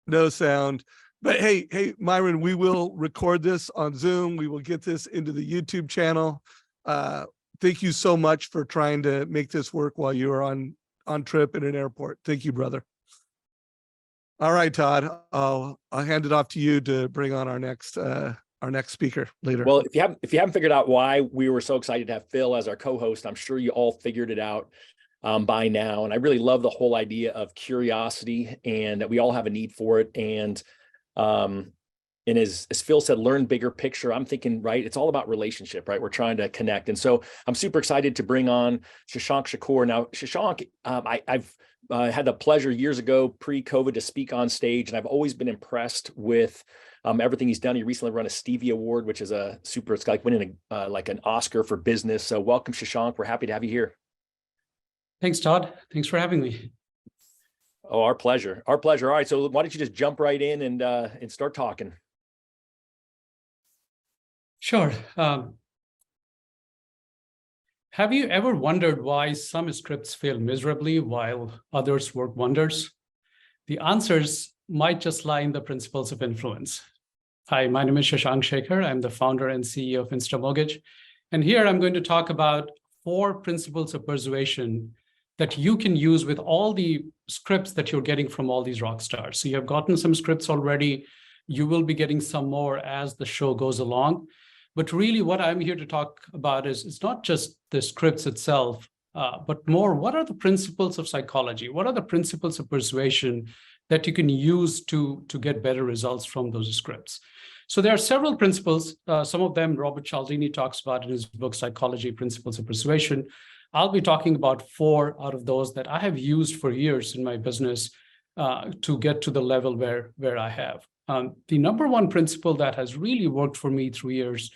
No sound. But hey, Myron, we will record this on Zoom. We will get this into the YouTube channel. Thank you so much for trying to make this work while you are on trip in an airport. Thank you, brother. All right, Todd, I'll hand it off to you to bring on our next speaker later. Well, if you haven't figured out why we were so excited to have Phil as our co-host, I'm sure you all figured it out by now. And I really love the whole idea of curiosity and that we all have a need for it. And as Phil said, learn bigger picture. I'm thinking, right, it's all about relationship, right? We're trying to connect. And so I'm super excited to bring on Shashank Shakur. Now, Shashank, I've had the pleasure years ago, pre-COVID, to speak on stage, and I've always been impressed with everything he's done. He recently won a Stevie Award, which is it's like winning like an Oscar for business. So welcome, Shashank. We're happy to have you here. Thanks, Todd. Thanks for having me. Oh, our pleasure. Our pleasure. All right. So why don't you just jump right in and start talking? Sure. Have you ever wondered why some scripts fail miserably while others work wonders? The answers might just lie in the principles of influence. Hi, my name is Shashank Shekhar. I'm the founder and CEO of InstaMortgage. And here I'm going to talk about 4 principles of persuasion that you can use with all the scripts that you're getting from all these rock stars. So you have gotten some scripts already. You will be getting some more as the show goes along. But really what I'm here to talk about is it's not just the scripts itself, but more, what are the principles of psychology? What are the principles of persuasion that you can use to get better results from those scripts? So there are several principles. Some of them Robert Cialdini talks about in his book, Psychology, Principles of Persuasion. I'll be talking about 4 out of those that I have used for years in my business to get to the level where I have. The number one principle that has really worked for me through years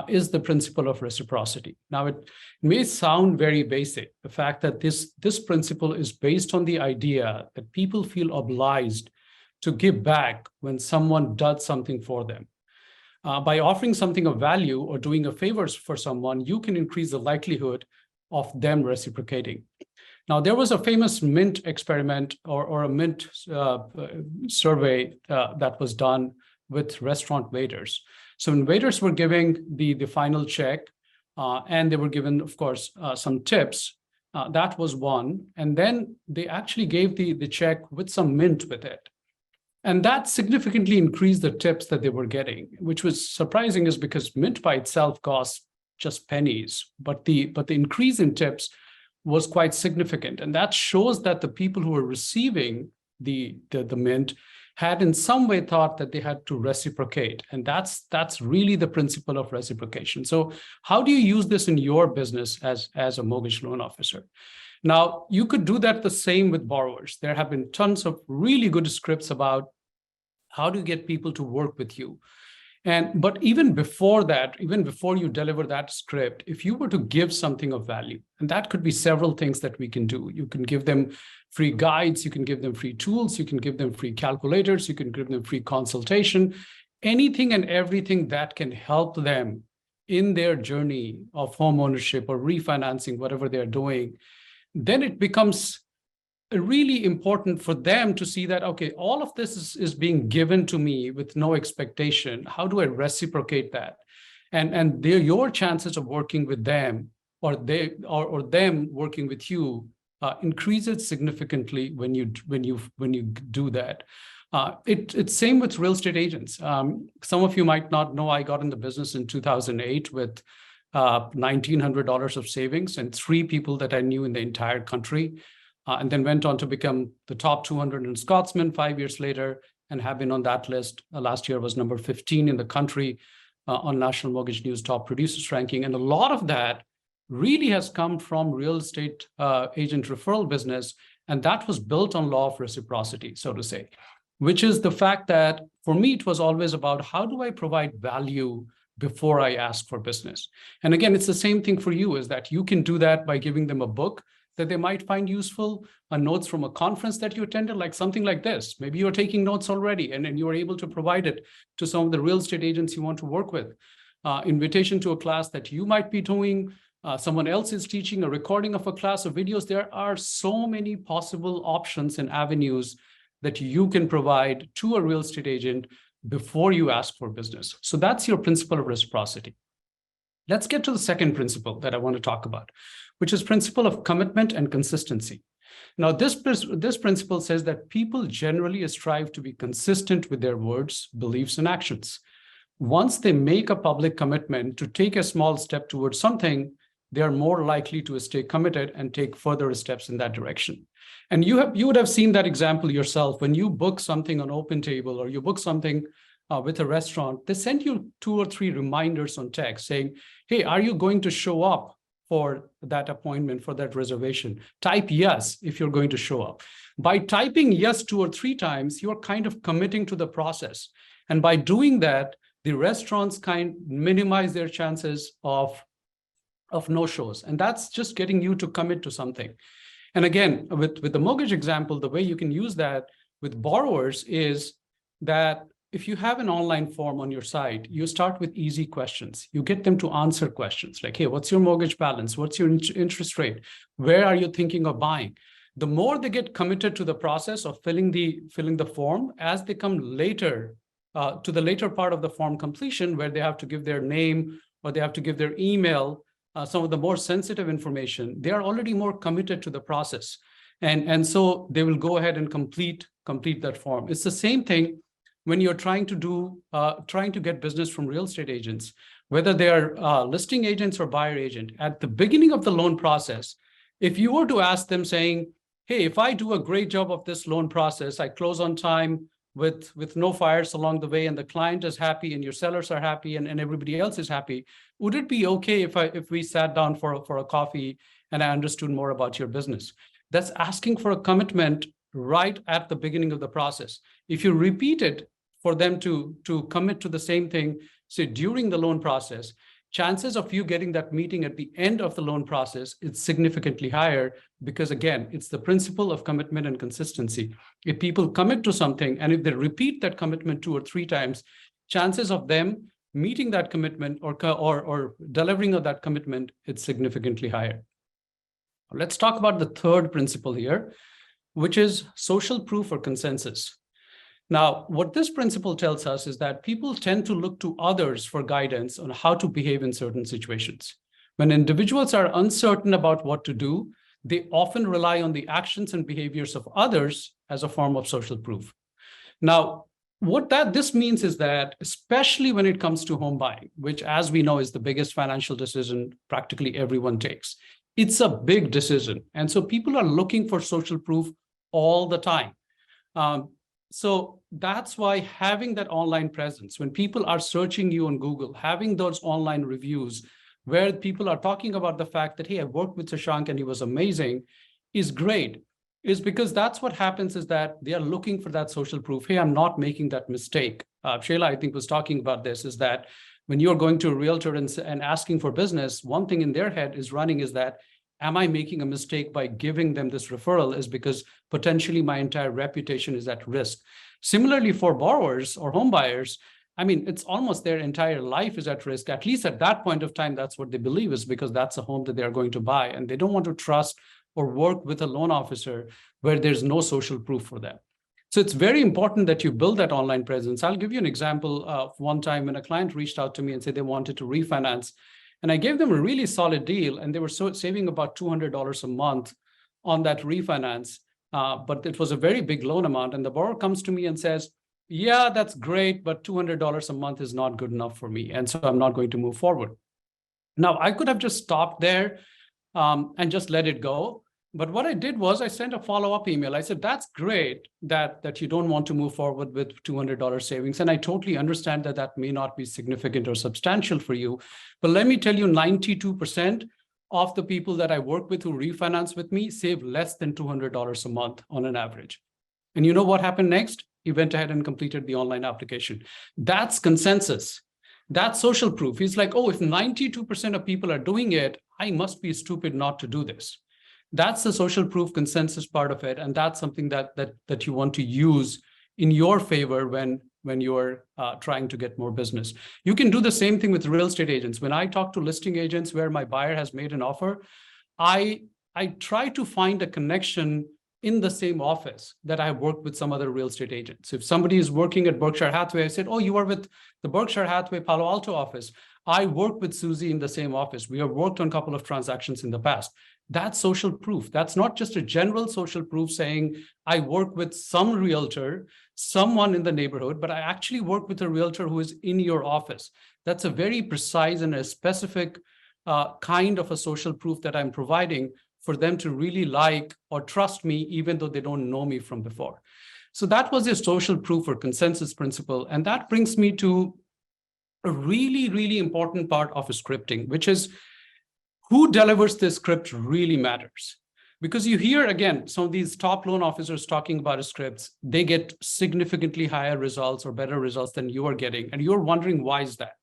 is the principle of reciprocity. Now, it may sound very basic, the fact that this principle is based on the idea that people feel obliged to give back when someone does something for them. By offering something of value or doing a favor for someone, you can increase the likelihood of them reciprocating. Now, there was a famous Mint experiment or a Mint survey that was done with restaurant waiters. So when waiters were giving the final check, and they were given, of course, some tips, that was one. And then they actually gave the check with some mint with it. And that significantly increased the tips that they were getting, which was surprising, is because mint by itself costs just pennies, but the increase in tips was quite significant. And that shows that the people who were receiving the mint had in some way thought that they had to reciprocate. And that's really the principle of reciprocation. So how do you use this in your business as a mortgage loan officer? Now, you could do that the same with borrowers. There have been tons of really good scripts about how to get people to work with you. But even before that, even before you deliver that script, if you were to give something of value, and that could be several things that we can do. You can give them free guides, you can give them free tools, you can give them free calculators, you can give them free consultation, anything and everything that can help them in their journey of home ownership or refinancing, whatever they're doing. Then it becomes really important for them to see that, okay, all of this is being given to me with no expectation. How do I reciprocate that? And your chances of working with them or them working with you increases significantly when you do that. It's same with real estate agents. Some of you might not know I got in the business in 2008 with $1,900 of savings and 3 people that I knew in the entire country, and then went on to become the top 200 in Scotsman 5 years later, and have been on that list. Last year was number 15 in the country on National Mortgage News top producers ranking. And a lot of that really has come from real estate agent referral business. And that was built on law of reciprocity, so to say, which is the fact that for me, it was always about how do I provide value before I ask for business. And again, it's the same thing for you, is that you can do that by giving them a book that they might find useful, notes from a conference that you attended, like something like this. Maybe you're taking notes already and then you are able to provide it to some of the real estate agents you want to work with. Invitation to a class that you might be doing, someone else is teaching, a recording of a class of videos. There are so many possible options and avenues that you can provide to a real estate agent before you ask for business. So that's your principle of reciprocity. Let's get to the second principle that I want to talk about, which is principle of commitment and consistency. Now, this principle says that people generally strive to be consistent with their words, beliefs, and actions. Once they make a public commitment to take a small step towards something, they are more likely to stay committed and take further steps in that direction. And you would have seen that example yourself when you book something on OpenTable or you book something with a restaurant. They send you 2 or 3 reminders on text saying, hey, are you going to show up for that appointment, for that reservation? Type yes if you're going to show up. By typing yes 2 or 3 times, you're kind of committing to the process. And by doing that, the restaurants minimize their chances of no-shows. And that's just getting you to commit to something. And again, with the mortgage example, the way you can use that with borrowers is that if you have an online form on your site, you start with easy questions. You get them to answer questions like, hey, what's your mortgage balance? What's your interest rate? Where are you thinking of buying? The more they get committed to the process of filling the form, as they come later to the later part of the form completion, where they have to give their name or they have to give their email, some of the more sensitive information, they are already more committed to the process. And so they will go ahead and complete that form. It's the same thing when you're trying to get business from real estate agents, whether they are listing agents or buyer agent. At the beginning of the loan process, if you were to ask them saying, hey, if I do a great job of this loan process, I close on time with no fires along the way, and the client is happy and your sellers are happy and everybody else is happy, would it be okay if we sat down for a coffee and I understood more about your business? That's asking for a commitment right at the beginning of the process. If you repeat it for them to commit to the same thing, say during the loan process, chances of you getting that meeting at the end of the loan process is significantly higher, because again, it's the principle of commitment and consistency. If people commit to something and if they repeat that commitment 2 or 3 times, chances of them meeting that commitment or delivering of that commitment, it's significantly higher. Let's talk about the third principle here, which is social proof or consensus. Now, what this principle tells us is that people tend to look to others for guidance on how to behave in certain situations. When individuals are uncertain about what to do, they often rely on the actions and behaviors of others as a form of social proof. Now, what this means is that, especially when it comes to home buying, which, as we know, is the biggest financial decision practically everyone takes, it's a big decision. And so people are looking for social proof all the time. So that's why having that online presence, when people are searching you on Google, having those online reviews where people are talking about the fact that, hey, I worked with Shashank and he was amazing, is great, is because that's what happens, is that they are looking for that social proof. Hey, I'm not making that mistake. Shayla, I think, was talking about this, is that when you're going to a realtor and asking for business, one thing in their head is running is that, am I making a mistake by giving them this referral? Is because potentially my entire reputation is at risk. Similarly, for borrowers or home buyers, I mean, it's almost their entire life is at risk. At least at that point of time, that's what they believe, is because that's a home that they're going to buy. And they don't want to trust or work with a loan officer where there's no social proof for them. So it's very important that you build that online presence. I'll give you an example of one time when a client reached out to me and said they wanted to refinance. And I gave them a really solid deal, and they were saving about $200 a month on that refinance. But it was a very big loan amount. And the borrower comes to me and says, yeah, that's great, but $200 a month is not good enough for me. And so I'm not going to move forward. Now, I could have just stopped there and just let it go. But what I did was I sent a follow-up email. I said, that's great that you don't want to move forward with $200 savings. And I totally understand that that may not be significant or substantial for you. But let me tell you, 92% of the people that I work with who refinance with me save less than $200 a month on an average. And you know what happened next? He went ahead and completed the online application. That's consensus. That's social proof. He's like, oh, if 92% of people are doing it, I must be stupid not to do this. That's the social proof consensus part of it. And that's something that you want to use in your favor when you're trying to get more business. You can do the same thing with real estate agents. When I talk to listing agents where my buyer has made an offer, I try to find a connection in the same office that I worked with some other real estate agents. If somebody is working at Berkshire Hathaway, I said, oh, you are with the Berkshire Hathaway Palo Alto office. I work with Susie in the same office. We have worked on a couple of transactions in the past. That's social proof. That's not just a general social proof saying I work with some realtor, someone in the neighborhood, but I actually work with a realtor who is in your office. That's a very precise and a specific kind of a social proof that I'm providing for them to really like or trust me, even though they don't know me from before. So that was a social proof or consensus principle. And that brings me to a really, really important part of scripting, which is who delivers this script really matters. Because you hear, again, some of these top loan officers talking about scripts, they get significantly higher results or better results than you are getting. And you're wondering, why is that?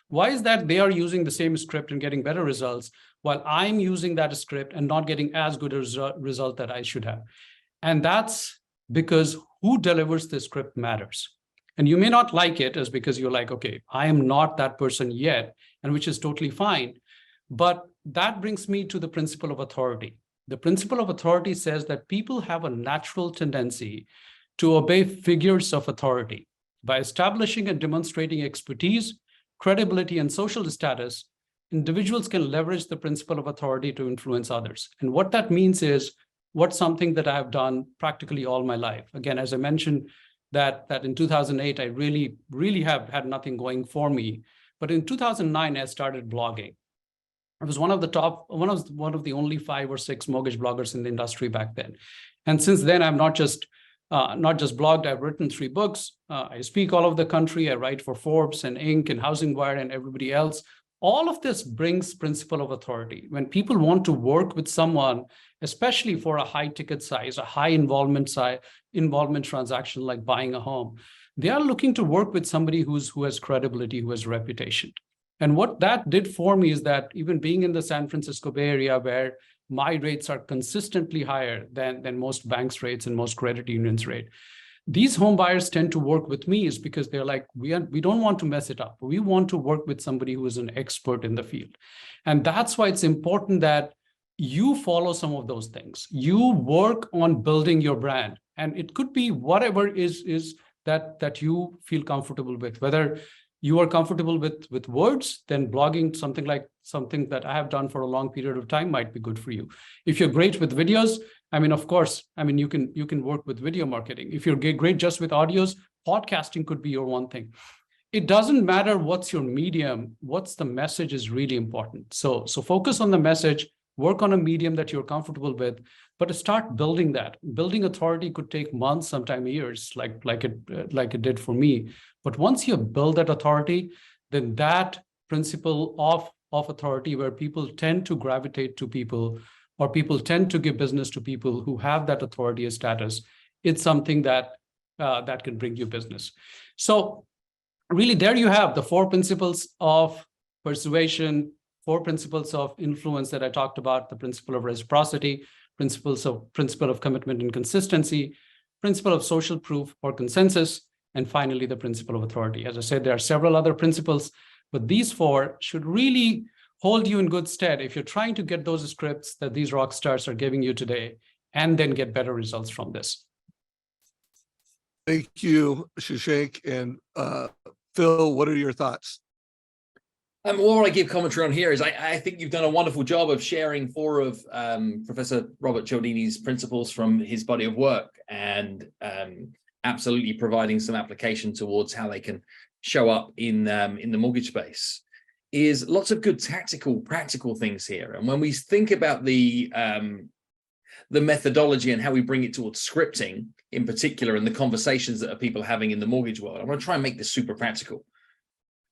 Why is that they are using the same script and getting better results while I'm using that script and not getting as good a result that I should have? And that's because who delivers the script matters. And you may not like it as because you're like, okay, I am not that person yet, and which is totally fine. But that brings me to the principle of authority. The principle of authority says that people have a natural tendency to obey figures of authority. By establishing and demonstrating expertise, credibility, and social status, individuals can leverage the principle of authority to influence others. And what that means is what's something that I have done practically all my life. Again, as I mentioned, that in 2008, I really have had nothing going for me. But in 2009, I started blogging. I was one of the only 5 or 6 mortgage bloggers in the industry back then. And since then, I've not just blogged, I've written 3 books. I speak all over the country. I write for Forbes and Inc. and Housing Wire and everybody else. All of this brings principle of authority. When people want to work with someone, especially for a high ticket size, a high involvement transaction like buying a home, they are looking to work with somebody who has credibility, who has reputation. And what that did for me is that even being in the San Francisco Bay Area, where my rates are consistently higher than most banks' rates and most credit unions' rate, these home buyers tend to work with me is because they're like, we don't want to mess it up. We want to work with somebody who is an expert in the field. And that's why it's important that you follow some of those things. You work on building your brand. And it could be whatever is that you feel comfortable with, whether you are comfortable with words, then blogging, something that I have done for a long period of time might be good for you. If you're great with videos, of course, you can work with video marketing. If you're great just with audios, podcasting could be your one thing. It doesn't matter what's your medium, what's the message is really important. So focus on the message, work on a medium that you're comfortable with, but start building that. Building authority could take months, sometimes years, like it did for me. But once you build that authority, then that principle of authority, where people tend to gravitate to people, or people tend to give business to people who have that authority as status, it's something that can bring you business. So really, there you have the 4 principles of persuasion, 4 principles of influence that I talked about: the principle of reciprocity, principle of commitment and consistency, principle of social proof or consensus, and finally, the principle of authority. As I said, there are several other principles, but these 4 should really hold you in good stead if you're trying to get those scripts that these rock stars are giving you today, and then get better results from this. Thank you, Shashank. And Phil, what are your thoughts? What I give commentary on here is I think you've done a wonderful job of sharing 4 of Professor Robert Cialdini's principles from his body of work, and absolutely providing some application towards how they can show up in the mortgage space. Is lots of good tactical, practical things here. And when we think about the methodology and how we bring it towards scripting in particular, and the conversations that are people having in the mortgage world, I'm going to try and make this super practical.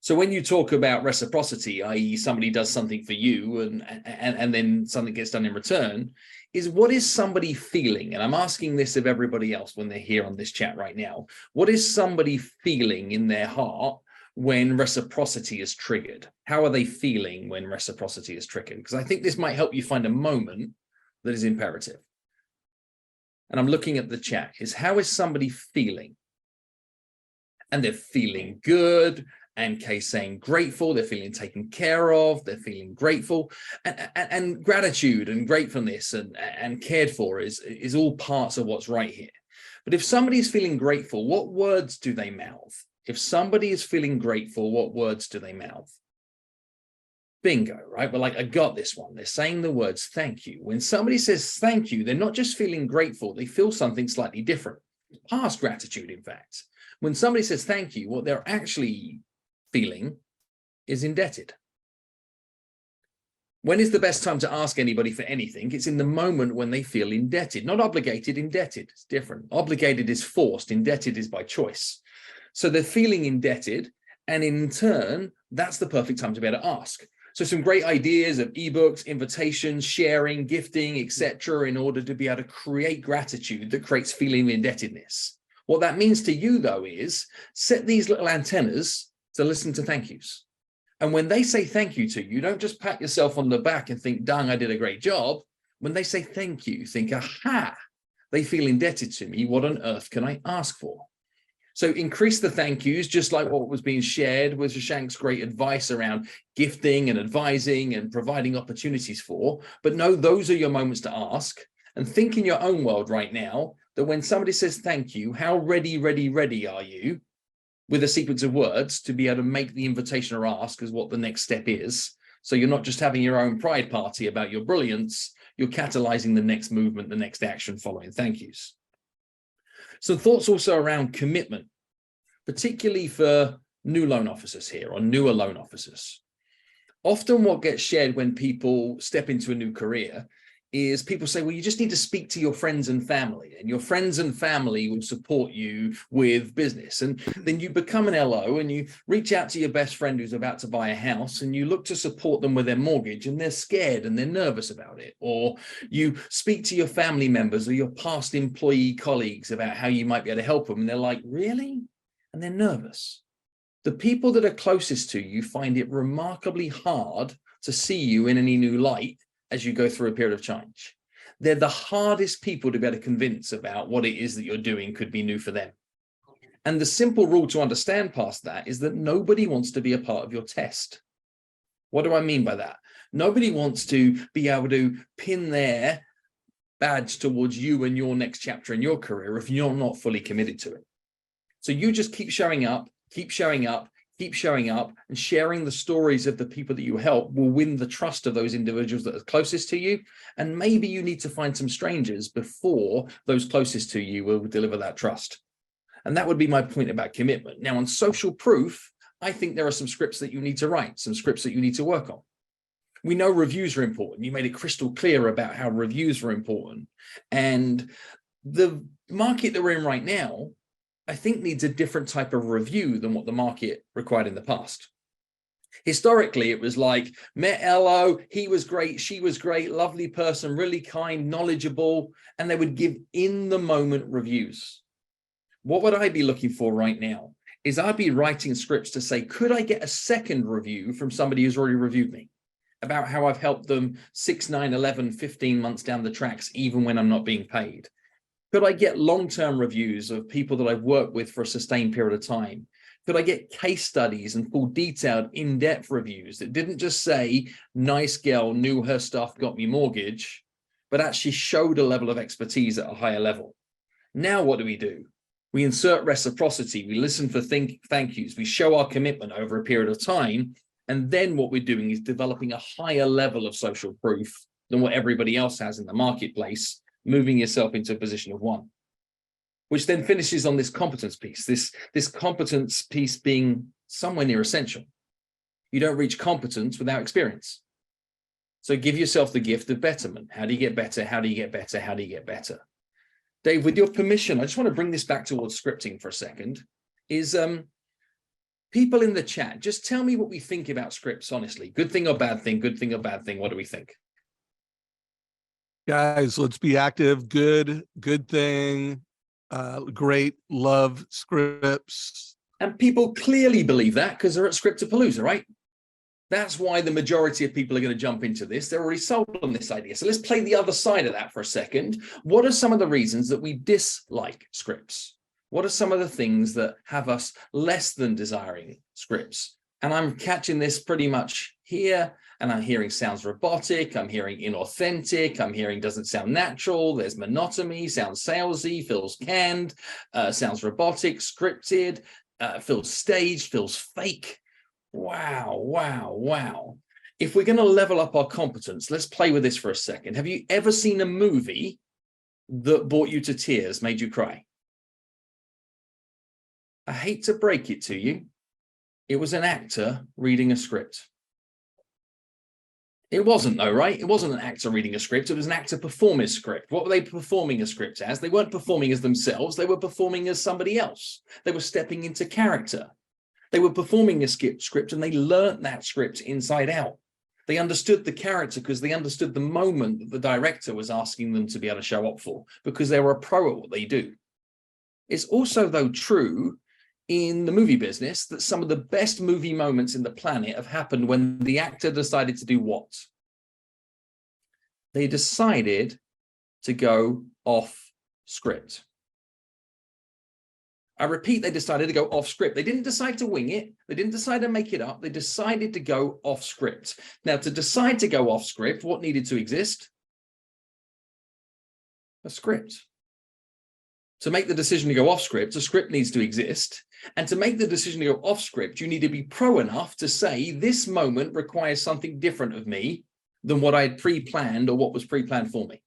So when you talk about reciprocity, i.e. somebody does something for you and then something gets done in return, is what is somebody feeling? And I'm asking this of everybody else when they're here on this chat right now. What is somebody feeling in their heart when reciprocity is triggered? How are they feeling when reciprocity is triggered? Because I think this might help you find a moment that is imperative. And I'm looking at the chat. How is somebody feeling? And they're feeling good. And Kay's saying grateful, they're feeling taken care of, they're feeling grateful, and gratitude and gratefulness and cared for is all parts of what's right here. But if somebody's feeling grateful, what words do they mouth? If somebody is feeling grateful, what words do they mouth? Bingo, right? But like, I got this one. They're saying the words thank you. When somebody says thank you, they're not just feeling grateful, they feel something slightly different. Past gratitude, in fact. When somebody says thank you, what they're actually feeling is indebted. When is the best time to ask anybody for anything? It's in the moment when they feel indebted, not obligated, indebted. It's different. Obligated is forced, indebted is by choice. So they're feeling indebted, and in turn, that's the perfect time to be able to ask. So some great ideas of ebooks, invitations, sharing, gifting, etc., in order to be able to create gratitude that creates feeling of indebtedness. What that means to you, though, is set these little antennas to listen to thank yous. And when they say thank you to you, don't just pat yourself on the back and think, dang, I did a great job. When they say thank you, think, aha, they feel indebted to me. What on earth can I ask for? So increase the thank yous, just like what was being shared with Shashank's great advice around gifting and advising and providing opportunities for. But no, those are your moments to ask. And think in your own world right now that when somebody says thank you, how ready are you with a sequence of words to be able to make the invitation or ask is what the next step is. So you're not just having your own pride party about your brilliance, you're catalyzing the next movement, the next action following thank yous. Some thoughts also around commitment, particularly for new loan officers here or newer loan officers. Often what gets shared when people step into a new career is people say, well, you just need to speak to your friends and family, and your friends and family will support you with business. And then you become an LO and you reach out to your best friend who's about to buy a house and you look to support them with their mortgage, and they're scared and they're nervous about it. Or you speak to your family members or your past employee colleagues about how you might be able to help them, and they're like, really? And they're nervous. The people that are closest to you find it remarkably hard to see you in any new light as you go through a period of change. They're the hardest people to be able to convince about what it is that you're doing could be new for them. And the simple rule to understand past that is that nobody wants to be a part of your test. What do I mean by that? Nobody wants to be able to pin their badge towards you and your next chapter in your career if you're not fully committed to it. So you just keep showing up, keep showing up, keep showing up, and sharing the stories of the people that you help will win the trust of those individuals that are closest to you. And maybe you need to find some strangers before those closest to you will deliver that trust. And that would be my point about commitment. Now, on social proof, I think there are some scripts that you need to write, some scripts that you need to work on. We know reviews are important. You made it crystal clear about how reviews are important. And the market that we're in right now, I think, needs a different type of review than what the market required in the past. Historically, it was like, met LO, he was great, she was great, lovely person, really kind, knowledgeable, and they would give in the moment reviews. What would I be looking for right now is I'd be writing scripts to say, could I get a second review from somebody who's already reviewed me about how I've helped them 6, 9, 11, 15 months down the tracks, even when I'm not being paid? Could I get long-term reviews of people that I've worked with for a sustained period of time? Could I get case studies and full detailed in-depth reviews that didn't just say, nice girl, knew her stuff, got me mortgage, but actually showed a level of expertise at a higher level? Now what do? We insert reciprocity, we listen for thank yous, we show our commitment over a period of time, and then what we're doing is developing a higher level of social proof than what everybody else has in the marketplace, moving yourself into a position of one. Which then finishes on this competence piece, this competence piece being somewhere near essential. You don't reach competence without experience. So give yourself the gift of betterment. How do you get better? How do you get better? How do you get better? Dave, with your permission, I just want to bring this back towards scripting for a second. Is people in the chat, just tell me what we think about scripts, honestly. Good thing or bad thing, good thing or bad thing, what do we think? Guys, let's be active. Good thing. Great, love scripts. And people clearly believe that because they're at Script-a-PALOOZA, right? That's why the majority of people are going to jump into this. They're already sold on this idea. So let's play the other side of that for a second. What are some of the reasons that we dislike scripts? What are some of the things that have us less than desiring scripts? And I'm catching this pretty much here. And I'm hearing sounds robotic, I'm hearing inauthentic, I'm hearing doesn't sound natural, there's monotony, sounds salesy, feels canned, sounds robotic, scripted, feels staged, feels fake. Wow. If we're going to level up our competence, let's play with this for a second. Have you ever seen a movie that brought you to tears, made you cry? I hate to break it to you, it was an actor reading a script. It wasn't though, right? It wasn't an actor reading a script. It was an actor performing a script. What were they performing a script as? They weren't performing as themselves. They were performing as somebody else. They were stepping into character. They were performing a script and they learned that script inside out. They understood the character because they understood the moment that the director was asking them to be able to show up for, because they were a pro at what they do. It's also, though, true in the movie business that some of the best movie moments in the planet have happened when the actor decided to do what? They decided to go off script. I repeat, they decided to go off script. They didn't decide to wing it. They didn't decide to make it up. They decided to go off script. Now, to decide to go off script, what needed to exist? A script. To make the decision to go off script, a script needs to exist. And to make the decision to go off script, you need to be pro enough to say, this moment requires something different of me than what I had pre-planned or what was pre-planned for me.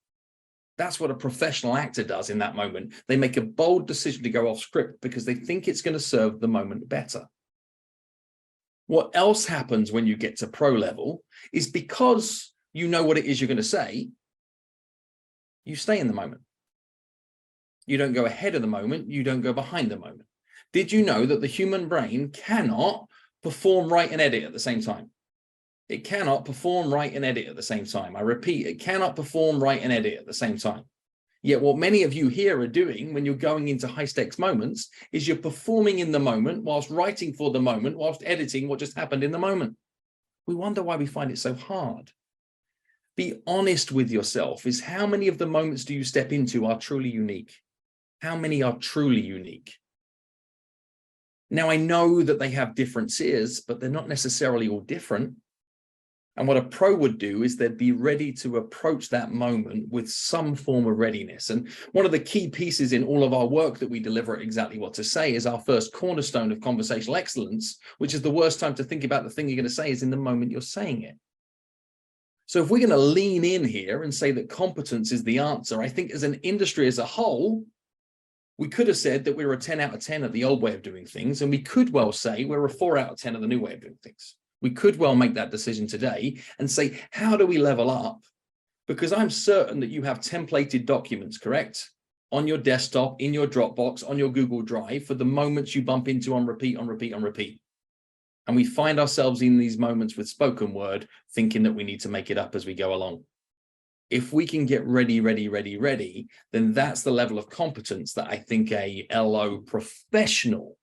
That's what a professional actor does in that moment. They make a bold decision to go off script because they think it's going to serve the moment better. What else happens when you get to pro level is because you know what it is you're going to say, you stay in the moment. You don't go ahead of the moment, you don't go behind the moment. Did you know that the human brain cannot perform, write, and edit at the same time? It cannot perform, write, and edit at the same time. I repeat, it cannot perform, write, and edit at the same time. Yet what many of you here are doing when you're going into high-stakes moments is you're performing in the moment whilst writing for the moment, whilst editing what just happened in the moment. We wonder why we find it so hard. Be honest with yourself. Is how many of the moments do you step into are truly unique? How many are truly unique? Now, I know that they have differences, but they're not necessarily all different. And what a pro would do is they'd be ready to approach that moment with some form of readiness. And one of the key pieces in all of our work that we deliver at Exactly What to Say is our first cornerstone of conversational excellence, which is the worst time to think about the thing you're going to say is in the moment you're saying it. So if we're going to lean in here and say that competence is the answer, I think as an industry as a whole, we could have said that we were a 10 out of 10 at the old way of doing things, and we could well say we're a 4 out of 10 of the new way of doing things. We could well make that decision today and say, how do we level up? Because I'm certain that you have templated documents, correct? On your desktop, in your Dropbox, on your Google Drive for the moments you bump into on repeat, on repeat, on repeat. And we find ourselves in these moments with spoken word, thinking that we need to make it up as we go along. If we can get ready, then that's the level of competence that I think a LO professional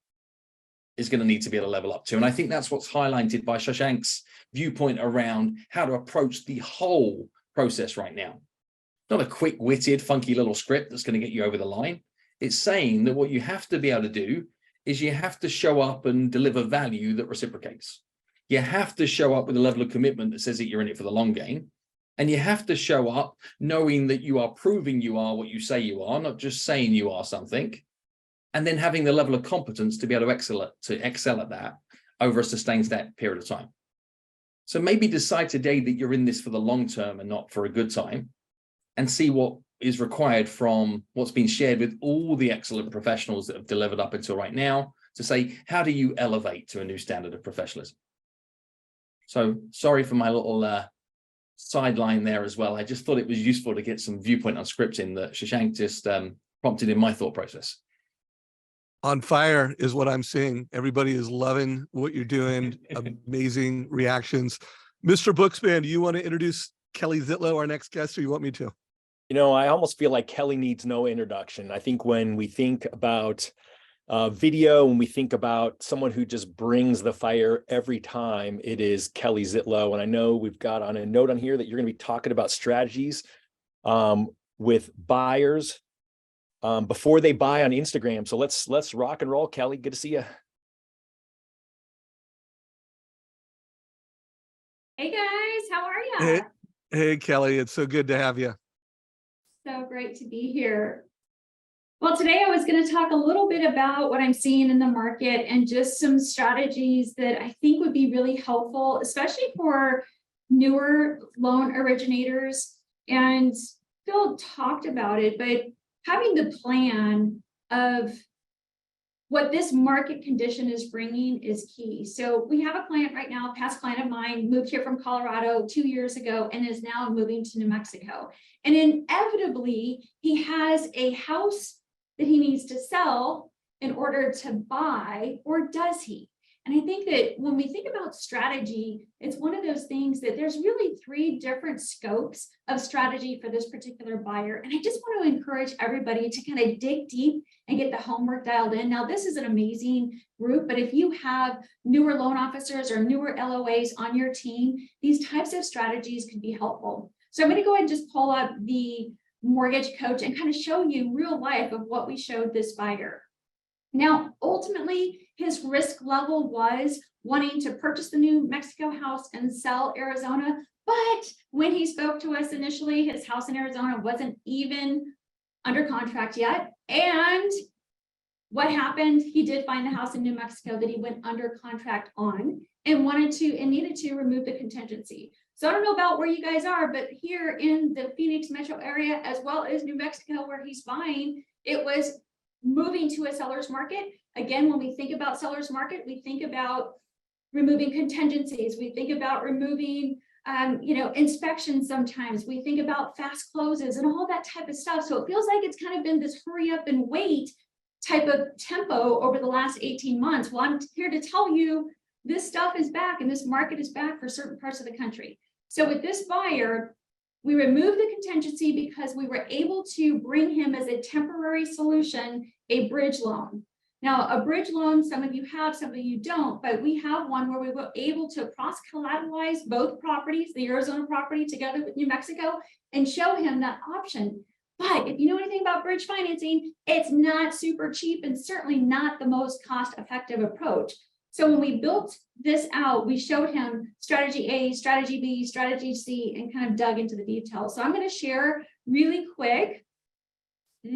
is going to need to be able to level up to. And I think that's what's highlighted by Shashank's viewpoint around how to approach the whole process right now. Not a quick-witted, funky little script that's going to get you over the line. It's saying that what you have to be able to do is you have to show up and deliver value that reciprocates. You have to show up with a level of commitment that says that you're in it for the long game. And you have to show up knowing that you are proving you are what you say you are, not just saying you are something. And then having the level of competence to be able to excel at that over a sustained period of time. So maybe decide today that you're in this for the long term and not for a good time, and see what is required from what's been shared with all the excellent professionals that have delivered up until right now to say, how do you elevate to a new standard of professionalism? So sorry for my little sideline there as well. I just thought it was useful to get some viewpoint on scripting that Shashank just prompted in my thought process. On fire is what I'm seeing. Everybody is loving what you're doing. Amazing reactions. Mr. Bookspan, do you want to introduce Kelly Zitlo, our next guest, or you want me to? You know, I almost feel like Kelly needs no introduction. I think when we think about video, when we think about someone who just brings the fire every time, it is Kelly Zitlo. And I know we've got on a note on here that you're going to be talking about strategies with buyers before they buy on Instagram. So let's rock and roll, Kelly. Good to see you. Hey guys, how are you? Hey Kelly, it's so good to have you. So great to be here. Well, today I was going to talk a little bit about what I'm seeing in the market and just some strategies that I think would be really helpful, especially for newer loan originators. And Phil talked about it, but having the plan of what this market condition is bringing is key. So we have a client right now, a past client of mine, moved here from Colorado 2 years ago and is now moving to New Mexico. And inevitably, he has a house that he needs to sell in order to buy, or does he? And I think that when we think about strategy, it's one of those things that there's really 3 different scopes of strategy for this particular buyer. And I just want to encourage everybody to kind of dig deep and get the homework dialed in. Now, this is an amazing group, but if you have newer loan officers or newer LOAs on your team, these types of strategies could be helpful. So I'm going to go ahead and just pull up the mortgage coach and kind of show you real life of what we showed this buyer. Now, ultimately, his risk level was wanting to purchase the New Mexico house and sell Arizona. But when he spoke to us initially, his house in Arizona wasn't even under contract yet. And what happened? He did find the house in New Mexico that he went under contract on and wanted to and needed to remove the contingency. So I don't know about where you guys are, but here in the Phoenix metro area, as well as New Mexico, where he's buying, it was moving to a seller's market. Again, when we think about seller's market, we think about removing contingencies. We think about removing, inspections sometimes. We think about fast closes and all that type of stuff. So it feels like it's kind of been this hurry up and wait type of tempo over the last 18 months. Well, I'm here to tell you this stuff is back and this market is back for certain parts of the country. So with this buyer, we removed the contingency because we were able to bring him as a temporary solution, a bridge loan. Now, a bridge loan, some of you have, some of you don't, but we have one where we were able to cross-collateralize both properties, the Arizona property together with New Mexico, and show him that option. But if you know anything about bridge financing, it's not super cheap and certainly not the most cost-effective approach. So when we built this out, we showed him strategy A, strategy B, strategy C, and kind of dug into the details. So I'm going to share really quick let's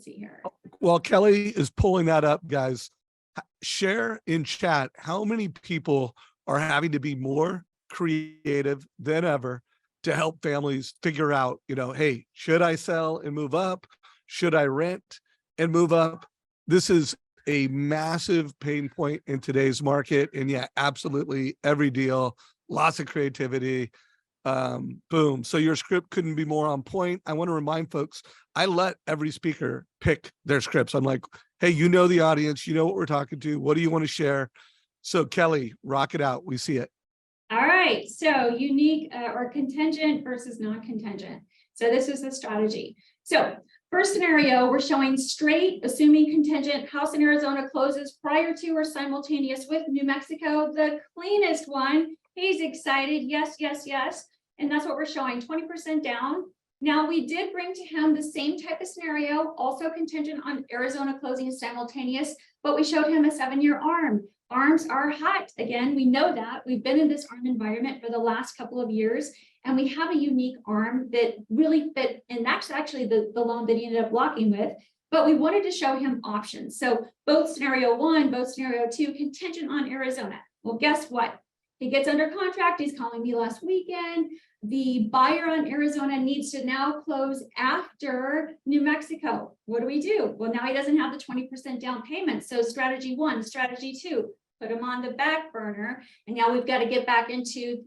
see here. Well, Kelly is pulling that up, guys. Share in chat how many people are having to be more creative than ever to help families figure out, hey, should I sell and move up? Should I rent and move up? This is a massive pain point in today's market. And yeah, absolutely every deal, lots of creativity. Boom. So your script couldn't be more on point. I want to remind folks, I let every speaker pick their scripts. I'm like, hey, you know the audience, you know what we're talking to. What do you want to share? So Kelly, rock it out. We see it. All right. So unique or contingent versus non-contingent. So this is the strategy. So first scenario, we're showing straight, assuming contingent, house in Arizona closes prior to or simultaneous with New Mexico, the cleanest one. He's excited. Yes, yes, yes. And that's what we're showing, 20% down. Now, we did bring to him the same type of scenario, also contingent on Arizona closing simultaneous, but we showed him a 7-year ARM. ARMs are hot. Again, we know that. We've been in this ARM environment for the last couple of years, and we have a unique ARM that really fit, and that's actually the loan that he ended up locking with, but we wanted to show him options. So both scenario 1, both scenario 2, contingent on Arizona. Well, guess what? He gets under contract. He's calling me last weekend. The buyer on Arizona needs to now close after New Mexico. What do? Well, now he doesn't have the 20% down payment. So strategy 1, strategy 2, put him on the back burner. And now we've got to get back into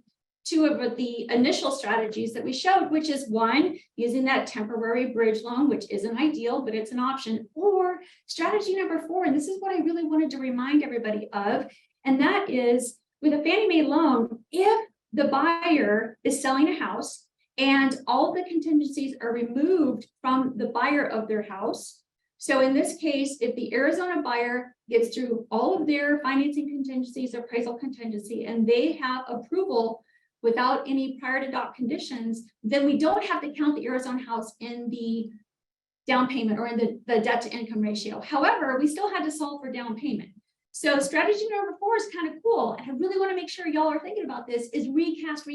2 of the initial strategies that we showed, which is 1, using that temporary bridge loan, which isn't ideal, but it's an option, or strategy number 4. And this is what I really wanted to remind everybody of. And that is with a Fannie Mae loan, if the buyer is selling a house and all the contingencies are removed from the buyer of their house. So in this case, if the Arizona buyer gets through all of their financing contingencies, appraisal contingency, and they have approval without any prior to doc conditions, then we don't have to count the Arizona house in the down payment or in the debt to income ratio. However, we still had to solve for down payment. So strategy number 4 is kind of cool. And I really want to make sure y'all are thinking about this, is recast.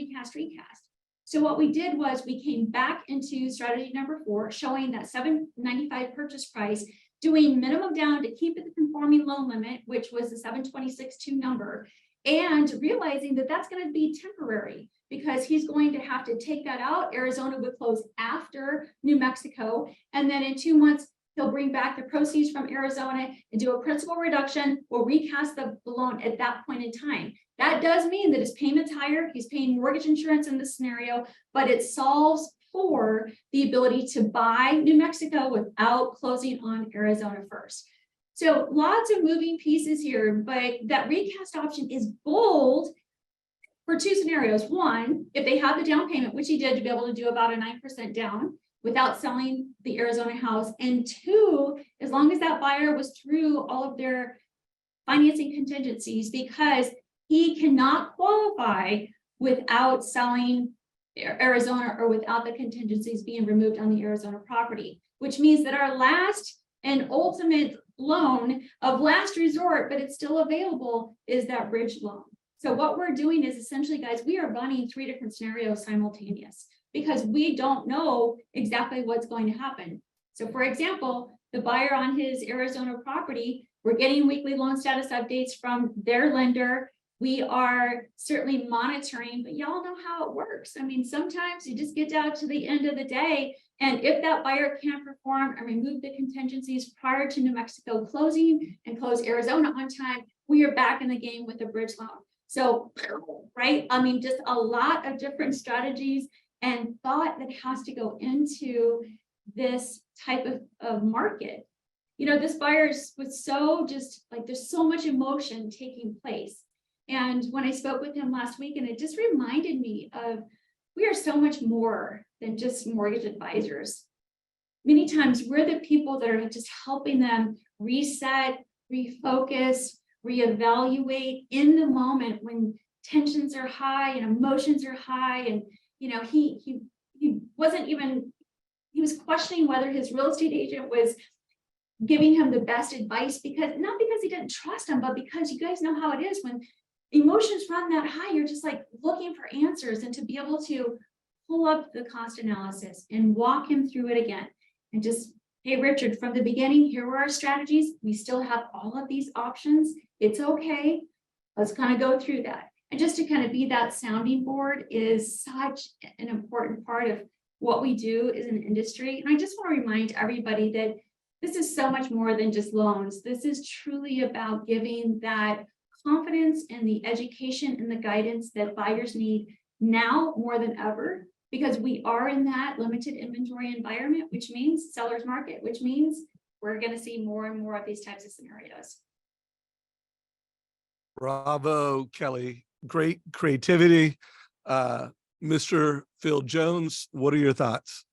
So what we did was we came back into strategy number 4, showing that $795 purchase price, doing minimum down to keep it the conforming loan limit, which was the 726.2 number, and realizing that that's going to be temporary because he's going to have to take that out. Arizona would close after New Mexico. And then in 2 months, he'll bring back the proceeds from Arizona and do a principal reduction. We'll recast the loan at that point in time. That does mean that his payment's higher. He's paying mortgage insurance in this scenario, but it solves for the ability to buy New Mexico without closing on Arizona first. So lots of moving pieces here, but that recast option is bold for 2 scenarios. 1, if they have the down payment, which he did, to be able to do about a 9% down without selling the Arizona house. And 2, as long as that buyer was through all of their financing contingencies, because he cannot qualify without selling Arizona or without the contingencies being removed on the Arizona property, which means that our last and ultimate loan of last resort, but it's still available, is that bridge loan. So what we're doing is essentially, guys, we are running 3 different scenarios simultaneous, because we don't know exactly what's going to happen. So for example, the buyer on his Arizona property, we're getting weekly loan status updates from their lender. We are certainly monitoring, but y'all know how it works. I mean, sometimes you just get down to the end of the day, and if that buyer can't perform and remove the contingencies prior to New Mexico closing and close Arizona on time, we are back in the game with the bridge loan. So, right, I mean, just a lot of different strategies and thought that has to go into this type of market. You know, this buyer was so just like, there's so much emotion taking place. And when I spoke with him last week, and it just reminded me of, we are so much more than just mortgage advisors. Many times we're the people that are just helping them reset, refocus, reevaluate in the moment when tensions are high and emotions are high. And, you know, he wasn't even, he was questioning whether his real estate agent was giving him the best advice, because not because he didn't trust him, but because you guys know how it is when emotions run that high, you're just like looking for answers, and to be able to pull up the cost analysis and walk him through it again and just, hey, Richard, from the beginning, here were our strategies. We still have all of these options. It's okay. Let's kind of go through that. And just to kind of be that sounding board is such an important part of what we do as an industry. And I just want to remind everybody that this is so much more than just loans. This is truly about giving that confidence in the education and the guidance that buyers need now more than ever, because we are in that limited inventory environment, which means seller's market, which means we're going to see more and more of these types of scenarios. Bravo, Kelly. Great creativity. Mr. Phil Jones, what are your thoughts?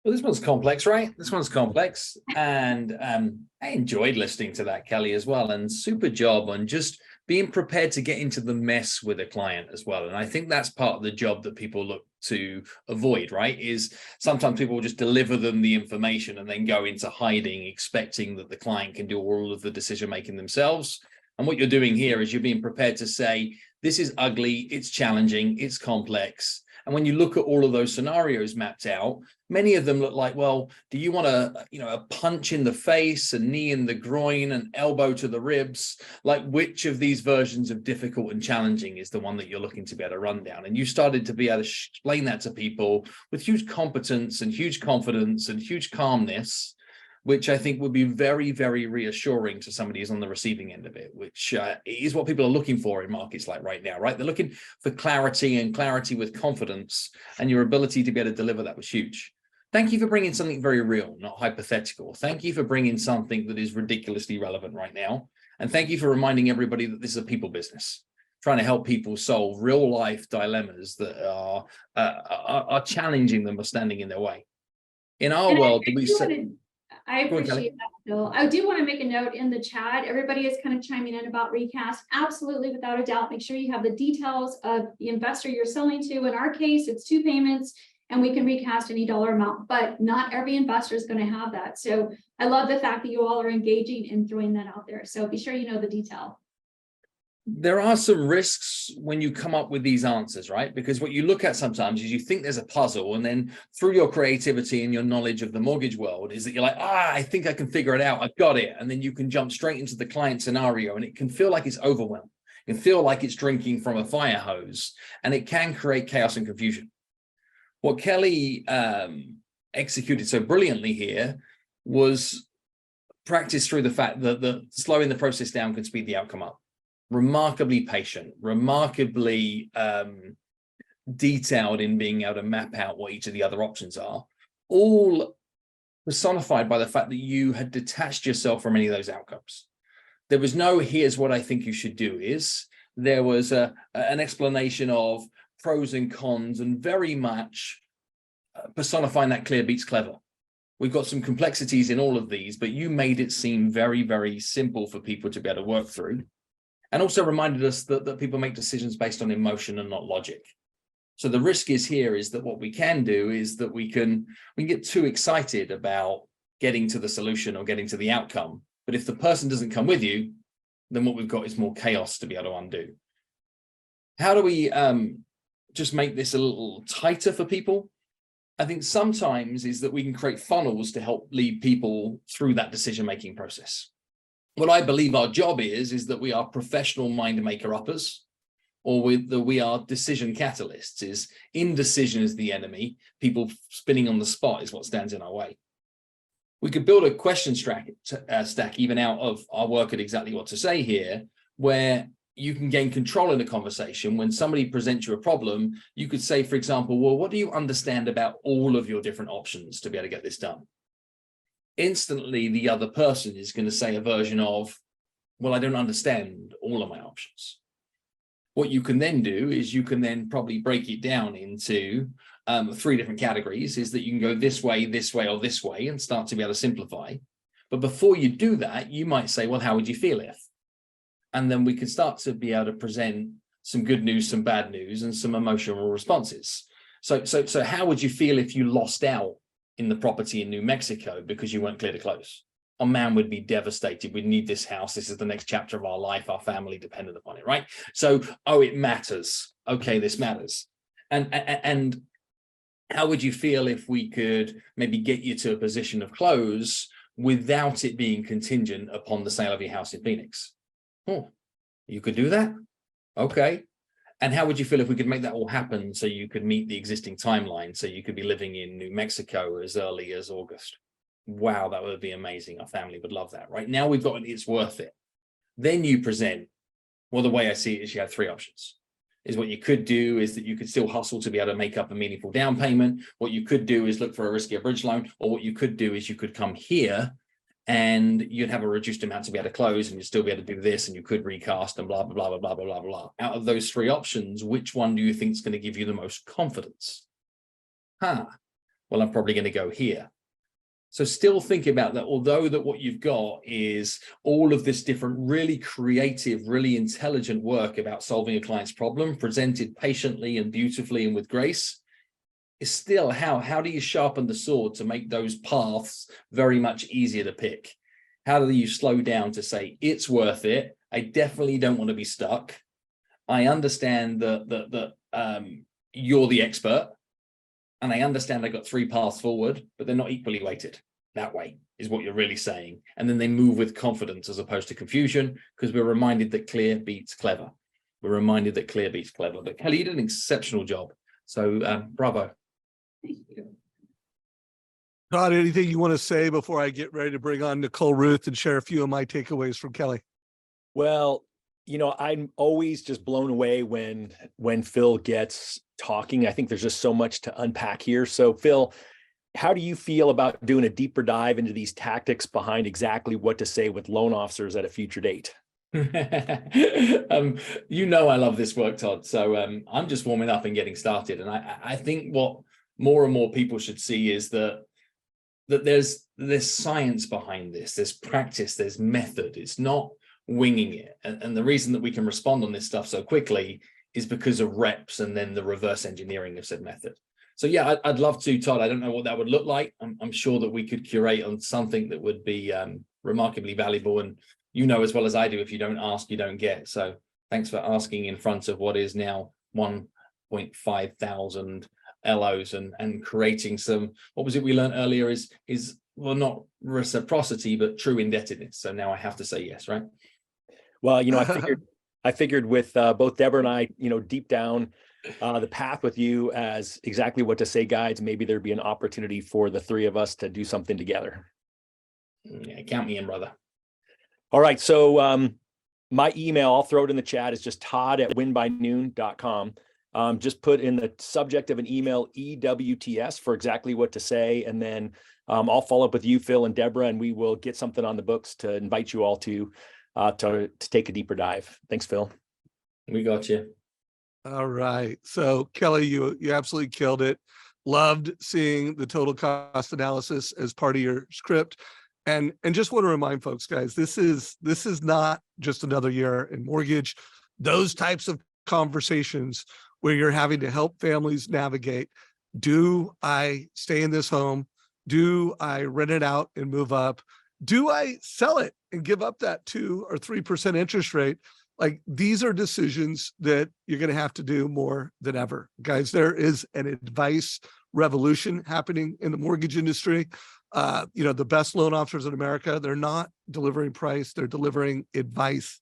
Well, this one's complex, right? This one's complex. And I enjoyed listening to that, Kelly, as well. And super job on just being prepared to get into the mess with a client as well. And I think that's part of the job that people look to avoid, right? Is sometimes people will just deliver them the information and then go into hiding, expecting that the client can do all of the decision making themselves. And what you're doing here is you're being prepared to say, this is ugly, it's challenging, it's complex. And when you look at all of those scenarios mapped out, many of them look like, well, do you want a punch in the face, a knee in the groin, an elbow to the ribs? Like, which of these versions of difficult and challenging is the one that you're looking to be able to run down? And you started to be able to explain that to people with huge competence and huge confidence and huge calmness, which I think would be very, very reassuring to somebody who's on the receiving end of it, which is what people are looking for in markets like right now, right? They're looking for clarity, and clarity with confidence, and your ability to be able to deliver that was huge. Thank you for bringing something very real, not hypothetical. Thank you for bringing something that is ridiculously relevant right now. And thank you for reminding everybody that this is a people business, trying to help people solve real life dilemmas that are challenging them or standing in their way. In our world, I appreciate that, Phil. I do want to make a note in the chat. Everybody is kind of chiming in about recast. Absolutely, without a doubt, make sure you have the details of the investor you're selling to. In our case, it's 2 payments, and we can recast any dollar amount, but not every investor is going to have that. So I love the fact that you all are engaging and throwing that out there. So be sure you know the detail. There are some risks when you come up with these answers, right? Because what you look at sometimes is you think there's a puzzle, and then through your creativity and your knowledge of the mortgage world is that you're like, I think I can figure it out. I've got it. And then you can jump straight into the client scenario, and it can feel like it's overwhelmed. It can feel like it's drinking from a fire hose, and it can create chaos and confusion. What Kelly executed so brilliantly here was practice through the fact that slowing the process down can speed the outcome up. Remarkably patient, remarkably detailed in being able to map out what each of the other options are, all personified by the fact that you had detached yourself from any of those outcomes. There was no, here's what I think you should do is. There was an explanation of pros and cons, and very much personifying that clear beats clever. We've got some complexities in all of these, but you made it seem very, very simple for people to be able to work through. And also reminded us that people make decisions based on emotion and not logic. So the risk is here is that what we can do is that we can get too excited about getting to the solution or getting to the outcome. But if the person doesn't come with you, then what we've got is more chaos to be able to undo. How do we just make this a little tighter for people? I think sometimes is that we can create funnels to help lead people through that decision-making process. What I believe our job is that we are professional mind maker uppers, or that we are decision catalysts. Is indecision is the enemy. People spinning on the spot is what stands in our way. We could build a question stack even out of our work at Exactly What to Say here, where you can gain control in a conversation. When somebody presents you a problem, you could say, for example, well, what do you understand about all of your different options to be able to get this done? Instantly, the other person is going to say a version of, well, I don't understand all of my options. What you can then do is you can then probably break it down into 3 different categories, is that you can go this way, or this way, and start to be able to simplify. But before you do that, you might say, well, how would you feel if? And then we can start to be able to present some good news, some bad news, and some emotional responses. So how would you feel if you lost out in the property in New Mexico because you weren't clear to close? A man would be devastated. We need this house. This is the next chapter of our life. Our family dependent upon it, right? So, it matters. Okay, this matters. And how would you feel if we could maybe get you to a position of close without it being contingent upon the sale of your house in Phoenix? Oh, you could do that? Okay. And how would you feel if we could make that all happen so you could meet the existing timeline, so you could be living in New Mexico as early as August? Wow, that would be amazing. Our family would love that. Right now we've got it's worth it. Then you present, well, the way I see it is you have 3 options. Is what you could do is that you could still hustle to be able to make up a meaningful down payment. What you could do is look for a riskier bridge loan, or what you could do is you could come here and you'd have a reduced amount to be able to close, and you'd still be able to do this, and you could recast and blah, blah, blah, blah, blah, blah, blah. Out of those 3 options, which one do you think is going to give you the most confidence? Well, I'm probably going to go here. So still think about that, although that what you've got is all of this different, really creative, really intelligent work about solving a client's problem, presented patiently and beautifully and with grace, is still how do you sharpen the sword to make those paths very much easier to pick? How do you slow down to say, it's worth it? I definitely don't want to be stuck. I understand that you're the expert. And I understand I got 3 paths forward, but they're not equally weighted. That way is what you're really saying. And then they move with confidence as opposed to confusion, because we're reminded that clear beats clever. We're reminded that clear beats clever. But Kelly, you did an exceptional job. So bravo. Thank you. Todd, anything you want to say before I get ready to bring on Nicole Ruth and share a few of my takeaways from Kelly? Well, I'm always just blown away when Phil gets talking. I think there's just so much to unpack here. So Phil, how do you feel about doing a deeper dive into these tactics behind exactly what to say with loan officers at a future date? I love this work, Todd. So I'm just warming up and getting started. And I think what more and more people should see is that there's science behind this. There's practice, there's method. It's not winging it. And the reason that we can respond on this stuff so quickly is because of reps and then the reverse engineering of said method. So yeah, I'd love to, Todd. I don't know what that would look like. I'm sure that we could curate on something that would be remarkably valuable. And as well as I do, if you don't ask, you don't get. So thanks for asking in front of what is now 1.5 thousand LOs and creating some, what was it we learned earlier is well, not reciprocity, but true indebtedness. So now I have to say yes, right? Well, I figured with both Deborah and I, deep down the path with you as exactly what to say guides, maybe there'd be an opportunity for the 3 of us to do something together. Yeah, count me in, brother. All right. So my email, I'll throw it in the chat, is just todd@winbynoon.com. Just put in the subject of an email, EWTS, for exactly what to say. And then I'll follow up with you, Phil and Deborah, and we will get something on the books to invite you all to take a deeper dive. Thanks, Phil. We got you. All right. So Kelly, you absolutely killed it. Loved seeing the total cost analysis as part of your script. And just want to remind folks, guys, this is not just another year in mortgage. Those types of conversations where you're having to help families navigate, do I stay in this home? Do I rent it out and move up? Do I sell it and give up that 2 or 3% interest rate? Like, these are decisions that you're going to have to do more than ever. Guys, there is an advice revolution happening in the mortgage industry. The best loan officers in America, they're not delivering price, they're delivering advice.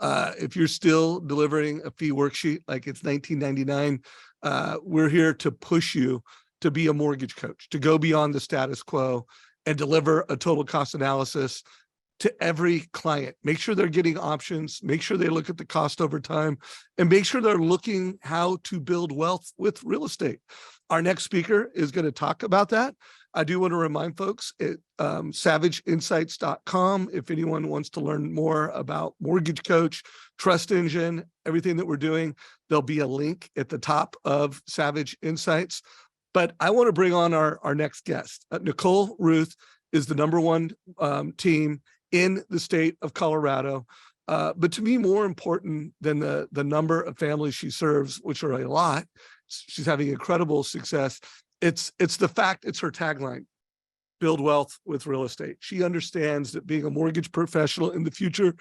If you're still delivering a fee worksheet like it's 1999, we're here to push you to be a mortgage coach, to go beyond the status quo and deliver a total cost analysis to every client. Make sure they're getting options, make sure they look at the cost over time, and make sure they're looking how to build wealth with real estate. Our next speaker is going to talk about that. I do want to remind folks at savageinsights.com, if anyone wants to learn more about Mortgage Coach, Trust Engine, everything that we're doing, there'll be a link at the top of Savage Insights. But I want to bring on our next guest. Nicole Ruth is the #1 team in the state of Colorado. But to me, more important than the number of families she serves, which are a lot, she's having incredible success. It's the fact, it's her tagline, build wealth with real estate. She understands that being a mortgage professional in the future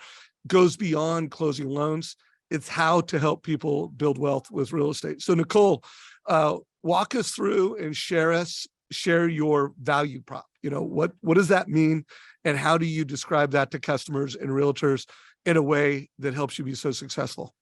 goes beyond closing loans. It's how to help people build wealth with real estate. So Nicole, walk us through and share your value prop. What does that mean? And how do you describe that to customers and realtors in a way that helps you be so successful?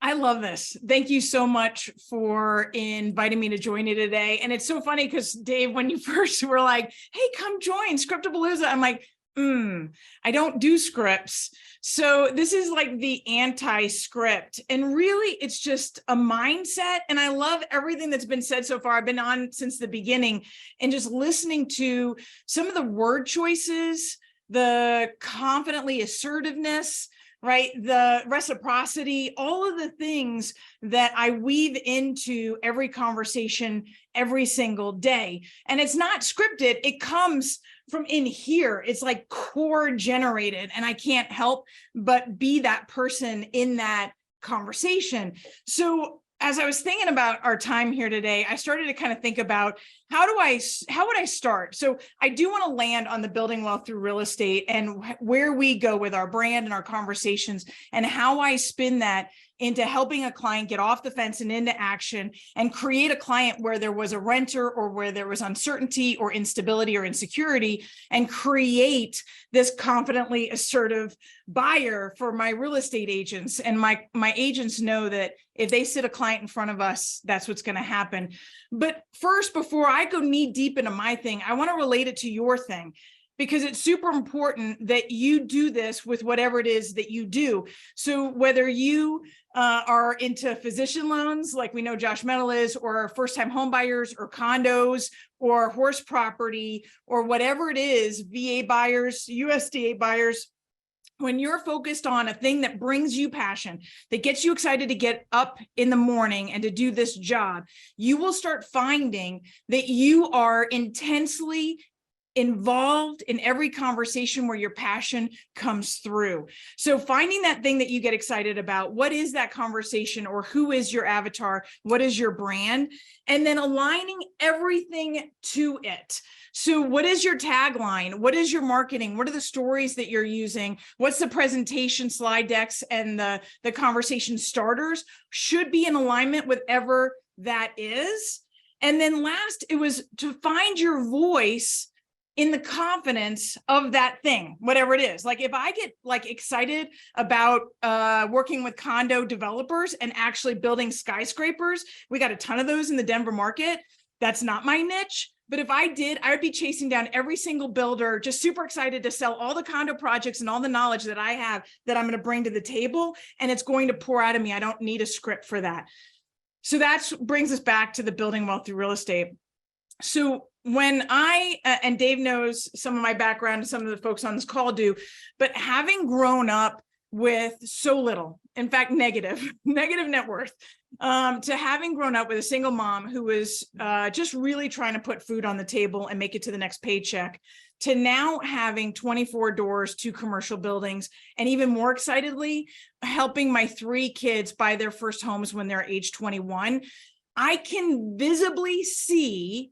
I love this. Thank you so much for inviting me to join you today. And it's so funny because Dave, when you first were like, hey, come join Script-a-PALOOZA, I'm like, I don't do scripts. So this is like the anti-script. And really, it's just a mindset. And I love everything that's been said so far. I've been on since the beginning and just listening to some of the word choices, the confidently assertiveness, right? The reciprocity, all of the things that I weave into every conversation every single day. And it's not scripted. It comes from in here. It's like core generated, and I can't help but be that person in that conversation. So as I was thinking about our time here today, I started to kind of think about how would I start? So I do want to land on the building wealth through real estate and where we go with our brand and our conversations, and how I spin that into helping a client get off the fence and into action and create a client where there was a renter or where there was uncertainty or instability or insecurity, and create this confidently assertive buyer for my real estate agents. And my agents know that if they sit a client in front of us, that's what's going to happen. But first, before I go knee deep into my thing, I want to relate it to your thing, because it's super important that you do this with whatever it is that you do. So whether you are into physician loans, like we know Josh Metal is, or first-time home buyers, or condos, or horse property, or whatever it is, VA buyers, USDA buyers, when you're focused on a thing that brings you passion, that gets you excited to get up in the morning and to do this job, you will start finding that you are intensely involved in every conversation where your passion comes through. So finding that thing that you get excited about, what is that conversation, or who is your avatar? What is your brand? And then aligning everything to it. So what is your tagline? What is your marketing? What are the stories that you're using? What's the presentation slide decks and the conversation starters should be in alignment with whatever that is. And then last, it was to find your voice in the confidence of that thing, whatever it is. Like if I get like excited about working with condo developers and actually building skyscrapers, we got a ton of those in the Denver market. That's not my niche. But if I did, I would be chasing down every single builder, just super excited to sell all the condo projects and all the knowledge that I have that I'm going to bring to the table. And it's going to pour out of me. I don't need a script for that. So that brings us back to the building wealth through real estate. So when and Dave knows some of my background and some of the folks on this call do, but having grown up with so little, in fact, negative net worth, to having grown up with a single mom who was just really trying to put food on the table and make it to the next paycheck, to now having 24 doors, 2 commercial buildings, and even more excitedly, helping my 3 kids buy their first homes when they're age 21, I can visibly see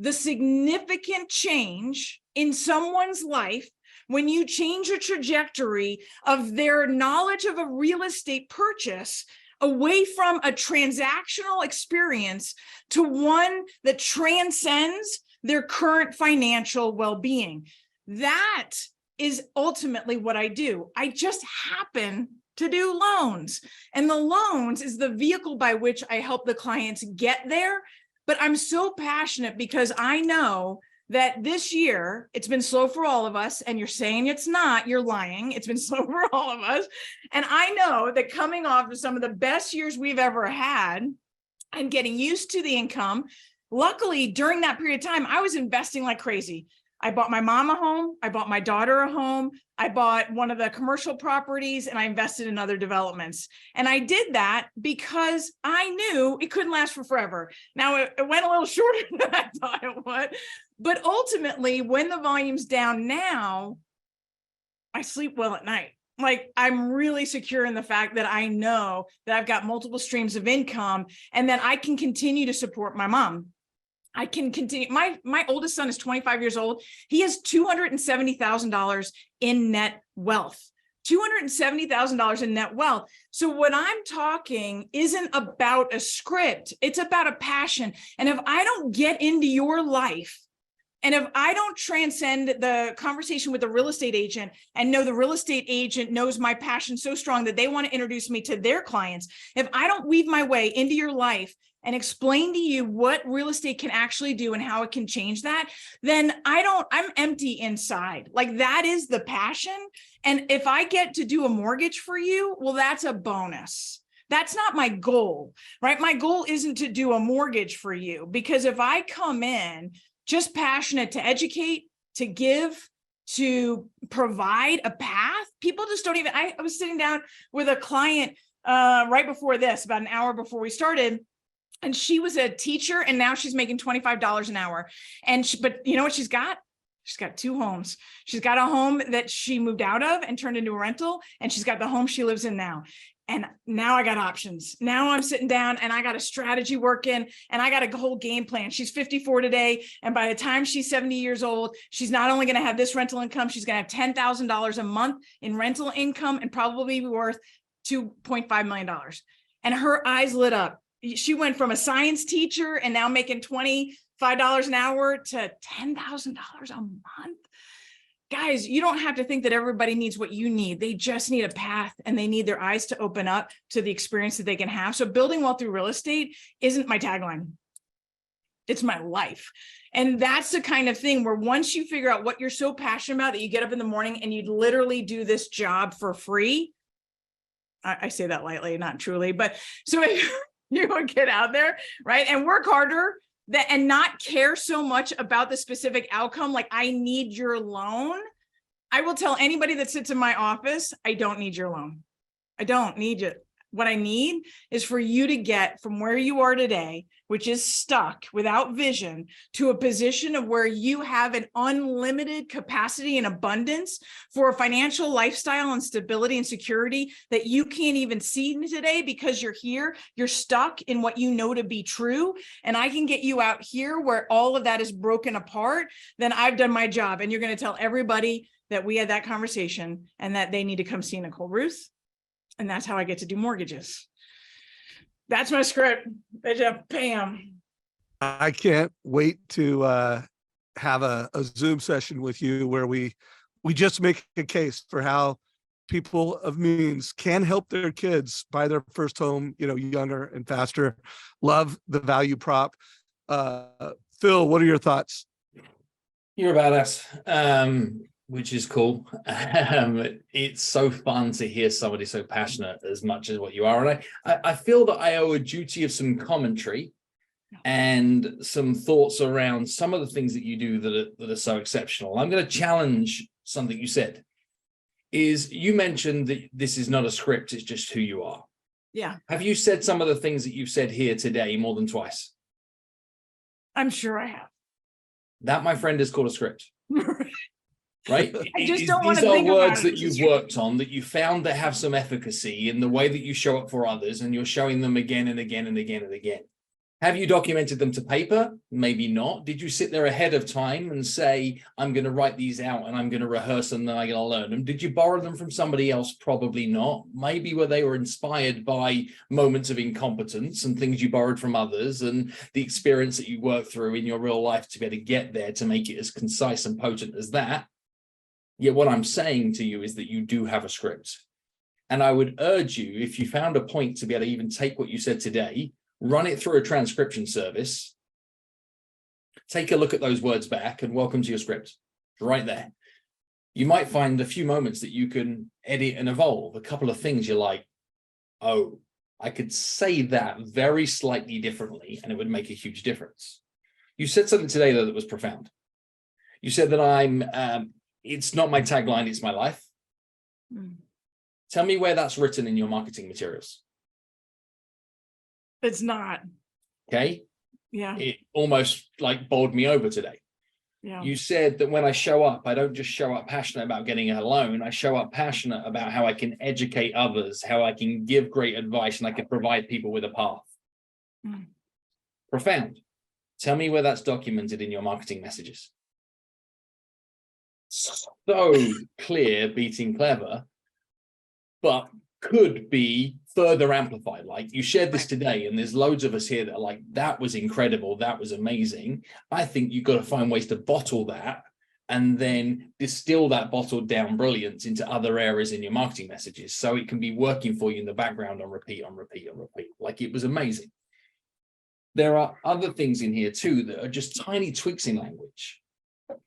the significant change in someone's life when you change a trajectory of their knowledge of a real estate purchase away from a transactional experience to one that transcends their current financial well-being. That is ultimately what I do. I just happen to do loans, and the loans is the vehicle by which I help the clients get there. But I'm so passionate because I know that this year, it's been slow for all of us, and you're saying it's not, you're lying. It's been slow for all of us. And I know that coming off of some of the best years we've ever had and getting used to the income, luckily during that period of time, I was investing like crazy. I bought my mom a home. I bought my daughter a home. I bought one of the commercial properties, and I invested in other developments. And I did that because I knew it couldn't last for forever. Now, it went a little shorter than I thought it would. But ultimately, when the volume's down now, I sleep well at night. Like, I'm really secure in the fact that I know that I've got multiple streams of income and that I can continue to support my mom. I can continue. My oldest son is 25 years old. He has $270,000 in net wealth. $270,000 in net wealth. So what I'm talking isn't about a script. It's about a passion. And if I don't get into your life, and if I don't transcend the conversation with the real estate agent and know the real estate agent knows my passion so strong that they want to introduce me to their clients, if I don't weave my way into your life and explain to you what real estate can actually do and how it can change that, then I'm empty inside. Like, that is the passion. And if I get to do a mortgage for you, well, that's a bonus. That's not my goal, right? My goal isn't to do a mortgage for you, because if I come in just passionate to educate, to give, to provide a path. People just don't even, I was sitting down with a client right before this, about an hour before we started, and she was a teacher and now she's making $25 an hour. And but you know what she's got? She's got 2 homes. She's got a home that she moved out of and turned into a rental, and she's got the home she lives in now. And now I got options. Now I'm sitting down and I got a strategy working and I got a whole game plan. She's 54 today. And by the time she's 70 years old, she's not only going to have this rental income, she's going to have $10,000 a month in rental income and probably be worth $2.5 million. And her eyes lit up. She went from a science teacher and now making $25 an hour to $10,000 a month. Guys, you don't have to think that everybody needs what you need. They just need a path, and they need their eyes to open up to the experience that they can have. So building wealth through real estate isn't my tagline. It's my life. And that's the kind of thing where once you figure out what you're so passionate about that you get up in the morning and you literally do this job for free. I say that lightly, not truly, but so if you would get out there, right, and work harder and not care so much about the specific outcome, like I need your loan. I will tell anybody that sits in my office, I don't need your loan. I don't need it. What I need is for you to get from where you are today, which is stuck without vision, to a position of where you have an unlimited capacity and abundance for a financial lifestyle and stability and security that you can't even see today because you're here. You're stuck in what you know to be true. And I can get you out here where all of that is broken apart. Then I've done my job. And you're going to tell everybody that we had that conversation and that they need to come see Nicole Ruth. And that's how I get to do mortgages. That's my script. Bam. I can't wait to have a Zoom session with you where we just make a case for how people of means can help their kids buy their first home, younger and faster. Love the value prop. Phil, what are your thoughts? You're a badass. Which is cool. It's so fun to hear somebody so passionate as much as what you are. And I feel that I owe a duty of some commentary and some thoughts around some of the things that you do that are so exceptional. I'm going to challenge something you said. Is you mentioned that this is not a script, it's just who you are. Yeah. Have you said some of the things that you've said here today more than twice? I'm sure I have. That, my friend, is called a script. Right? I just don't want to think think about words that you've worked on, that you found that have some efficacy in the way that you show up for others, and you're showing them again and again and again and again. Have you documented them to paper? Maybe not. Did you sit there ahead of time and say, I'm going to write these out and I'm going to rehearse them and then I'm going to learn them? Did you borrow them from somebody else? Probably not. Maybe where they were inspired by moments of incompetence and things you borrowed from others and the experience that you worked through in your real life to be able to get there to make it as concise and potent as that. Yet what I'm saying to you is that you do have a script. And I would urge you, if you found a point to be able to even take what you said today, run it through a transcription service, take a look at those words back, and welcome to your script right there. You might find a few moments that you can edit and evolve, a couple of things you're like, oh, I could say that very slightly differently and it would make a huge difference. You said something today, though, that was profound. You said that it's not my tagline, it's my life. Tell me where that's written in your marketing materials. It's not. Okay. Yeah. It almost like bowled me over today. Yeah. You said that when I show up, I don't just show up passionate about getting a loan. I show up passionate about how I can educate others, how I can give great advice, and I can provide people with a path. Profound. Tell me where that's documented in your marketing messages. So clear, beating clever, but could be further amplified. Like you shared this today, and there's loads of us here that are like, that was incredible, that was amazing. I think you've got to find ways to bottle that and then distill that bottled down brilliance into other areas in your marketing messages so it can be working for you in the background on repeat, on repeat, on repeat. Like it was amazing. There are other things in here too that are just tiny tweaks in language.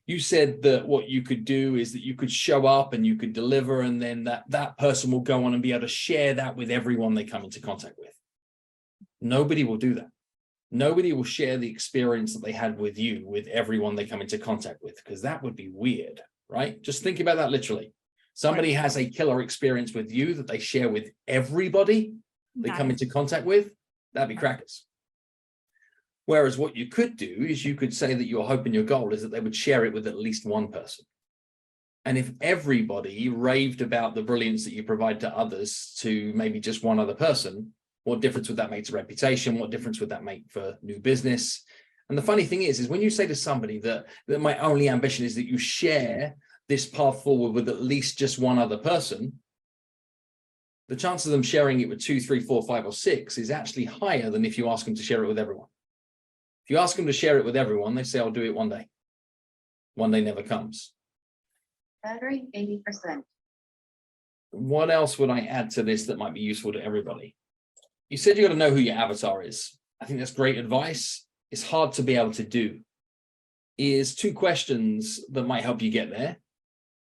You said that what you could do is that you could show up and you could deliver, and then that person will go on and be able to share that with everyone they come into contact with. Nobody will do that. Nobody will share the experience that they had with you with everyone they come into contact with, because that would be weird. right? Just think about that literally. Somebody has a killer experience with you that they share with everybody they come into contact with, that'd be crackers. Whereas what you could do is you could say that your hope and your goal is that they would share it with at least one person. And if everybody raved about the brilliance that you provide to others to maybe just one other person, what difference would that make to reputation? What difference would that make for new business? And the funny thing is when you say to somebody that my only ambition is that you share this path forward with at least just one other person, the chance of them sharing it with 2, 3, 4, 5, or 6 is actually higher than if you ask them to share it with everyone. If you ask them to share it with everyone, they say, I'll do it one day. One day never comes. Battery, 80%. What else would I add to this that might be useful to everybody? You said you got to know who your avatar is. I think that's great advice. It's hard to be able to do. Is 2 questions that might help you get there.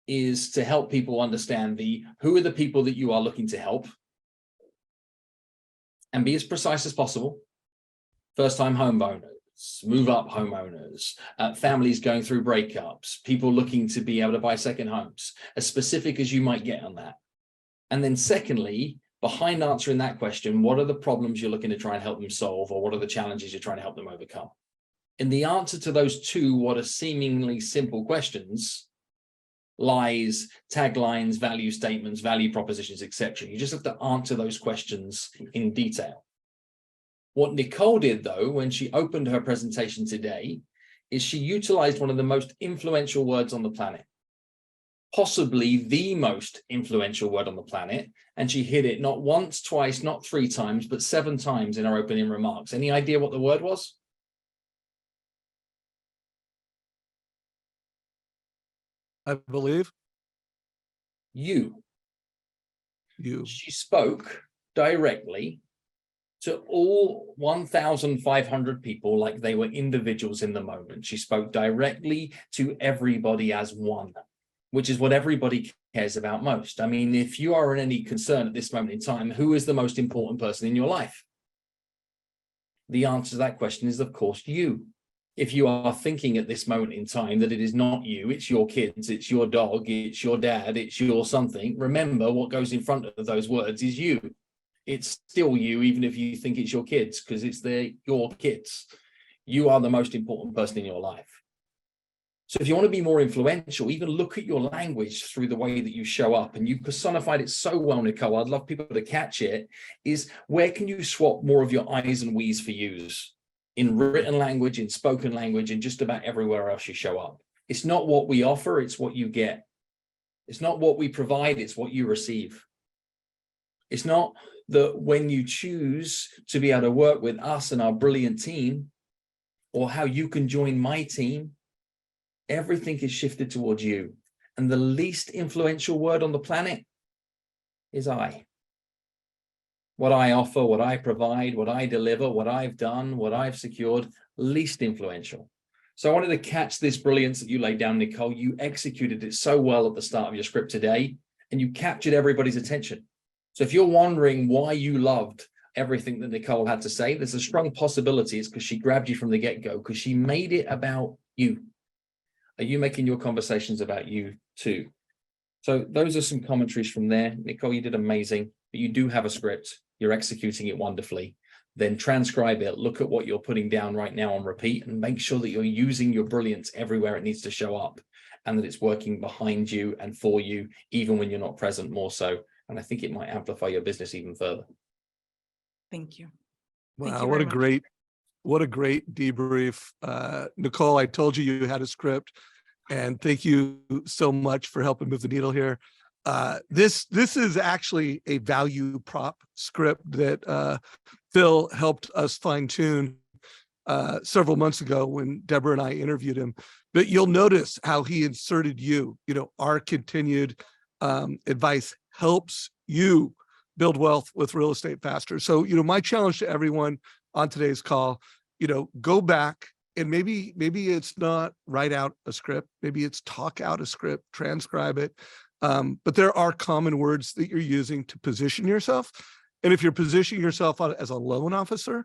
Is to help people understand who are the people that you are looking to help, and be as precise as possible. First-time homeowners, move-up homeowners, families going through breakups, people looking to be able to buy second homes, as specific as you might get on that. And then secondly, behind answering that question, what are the problems you're looking to try and help them solve, or what are the challenges you're trying to help them overcome? In the answer to those 2 what are seemingly simple questions lies taglines, value statements, value propositions, etc. You just have to answer those questions in detail. What Nicole did, though, when she opened her presentation today, is she utilized one of the most influential words on the planet, possibly the most influential word on the planet, and she hit it not once, twice, not 3 times, but 7 times in her opening remarks. Any idea what the word was? I believe. You. You. She spoke directly to all 1,500 people like they were individuals in the moment. She spoke directly to everybody as one, which is what everybody cares about most. I mean, if you are in any concern at this moment in time, who is the most important person in your life? The answer to that question is, of course, you. If you are thinking at this moment in time that it is not you, it's your kids, it's your dog, it's your dad, it's your something, remember what goes in front of those words is you. It's still you, even if you think it's your kids, because it's your kids. You are the most important person in your life. So if you want to be more influential, even look at your language through the way that you show up. And you personified it so well, Nicole. I'd love people to catch it. Is where can you swap more of your I's and we's for you's? In written language, in spoken language, and just about everywhere else you show up. It's not what we offer, it's what you get. It's not what we provide, it's what you receive. It's not that when you choose to be able to work with us and our brilliant team, or how you can join my team, everything is shifted towards you. And the least influential word on the planet is I. What I offer, what I provide, what I deliver, what I've done, what I've secured, least influential. So I wanted to catch this brilliance that you laid down, Nicole. You executed it so well at the start of your script today, and you captured everybody's attention. So if you're wondering why you loved everything that Nicole had to say, there's a strong possibility it's because she grabbed you from the get-go, because she made it about you. Are you making your conversations about you too? So those are some commentaries from there. Nicole, you did amazing, but you do have a script. You're executing it wonderfully. Then transcribe it, look at what you're putting down right now on repeat, and make sure that you're using your brilliance everywhere it needs to show up, and that it's working behind you and for you, even when you're not present, more so. And I think it might amplify your business even further. Thank you. Wow, what a great debrief. Nicole, I told you you had a script, and thank you so much for helping move the needle here. This is actually a value prop script that Phil helped us fine tune several months ago when Deborah and I interviewed him. But you'll notice how he inserted you. You know, our continued advice helps you build wealth with real estate faster. So, you know, my challenge to everyone on today's call, you know, go back and maybe it's not write out a script, maybe it's talk out a script, transcribe it. But there are common words that you're using to position yourself. And if you're positioning yourself as a loan officer,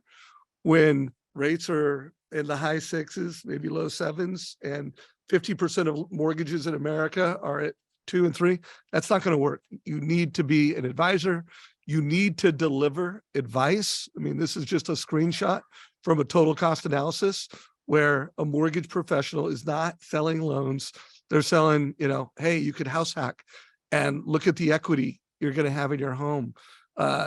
when rates are in the high 6s, maybe low 7s, and 50% of mortgages in America are at 2 and 3. That's not going to work. You need to be an advisor. You need to deliver advice. I mean, this is just a screenshot from a total cost analysis where a mortgage professional is not selling loans. They're selling, hey, you could house hack and look at the equity you're going to have in your home.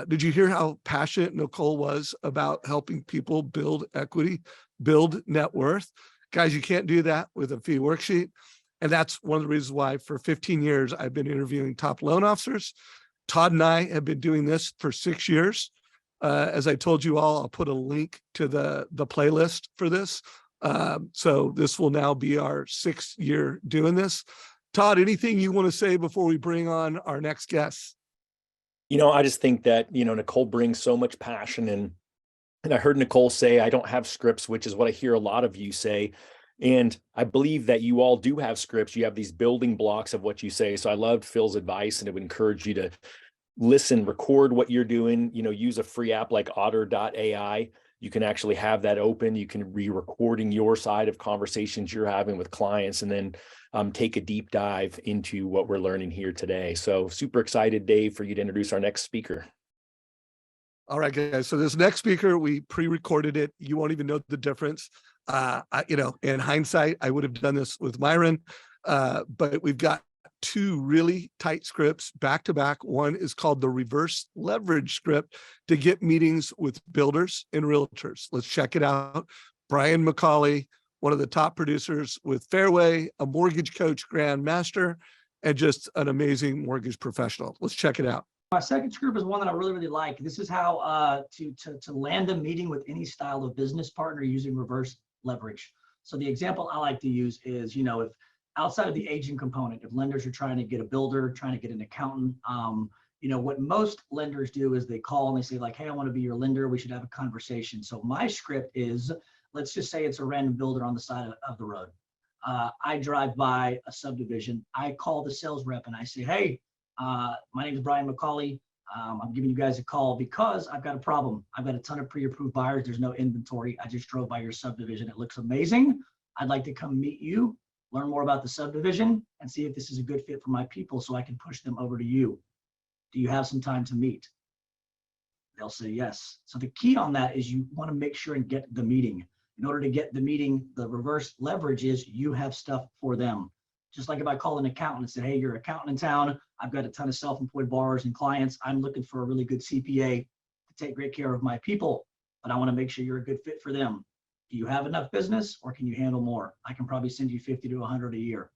Did you hear how passionate Nicole was about helping people build equity, build net worth? Guys, you can't do that with a fee worksheet. And that's one of the reasons why for 15 years, I've been interviewing top loan officers. Todd and I have been doing this for 6 years. As I told you all, I'll put a link to the playlist for this. So this will now be our 6th year doing this. Todd, anything you want to say before we bring on our next guest? I just think that, Nicole brings so much passion, and I heard Nicole say, I don't have scripts, which is what I hear a lot of you say. And I believe that you all do have scripts. You have these building blocks of what you say. So I loved Phil's advice, and it would encourage you to listen, record what you're doing, use a free app like otter.ai. You can actually have that open. You can be recording your side of conversations you're having with clients, and then take a deep dive into what we're learning here today. So super excited, Dave, for you to introduce our next speaker. All right, guys. So this next speaker, we pre-recorded it. You won't even know the difference. In hindsight, I would have done this with Myron, but we've got 2 really tight scripts back to back. One is called the reverse leverage script to get meetings with builders and realtors. Let's check it out. Brian McCauley, one of the top producers with Fairway, a mortgage coach, grandmaster, and just an amazing mortgage professional. Let's check it out. My second script is one that I really, really like. This is how to land a meeting with any style of business partner using reverse leverage. So the example I like to use is, if outside of the agent component, if lenders are trying to get a builder, trying to get an accountant, what most lenders do is they call and they say like, hey, I want to be your lender. We should have a conversation. So my script is, let's just say it's a random builder on the side of the road. I drive by a subdivision. I call the sales rep and I say, hey, my name is Brian McCauley. I'm giving you guys a call because I've got a problem. I've got a ton of pre-approved buyers. There's no inventory. I just drove by your subdivision. It looks amazing. I'd like to come meet you, learn more about the subdivision, and see if this is a good fit for my people so I can push them over to you. Do you have some time to meet? They'll say yes. So the key on that is you want to make sure and get the meeting. In order to get the meeting, the reverse leverage is you have stuff for them. Just like if I call an accountant and say, hey, you're an accountant in town. I've got a ton of self-employed borrowers and clients. I'm looking for a really good CPA to take great care of my people, but I want to make sure you're a good fit for them. Do you have enough business or can you handle more? I can probably send you 50 to 100 a year.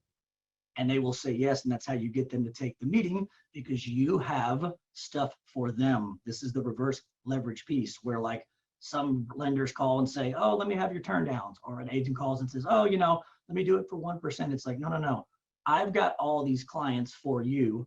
And they will say yes. And that's how you get them to take the meeting, because you have stuff for them. This is the reverse leverage piece where like some lenders call and say, oh, let me have your turn downs. Or an agent calls and says, oh, let me do it for 1%. It's like, no. I've got all these clients for you.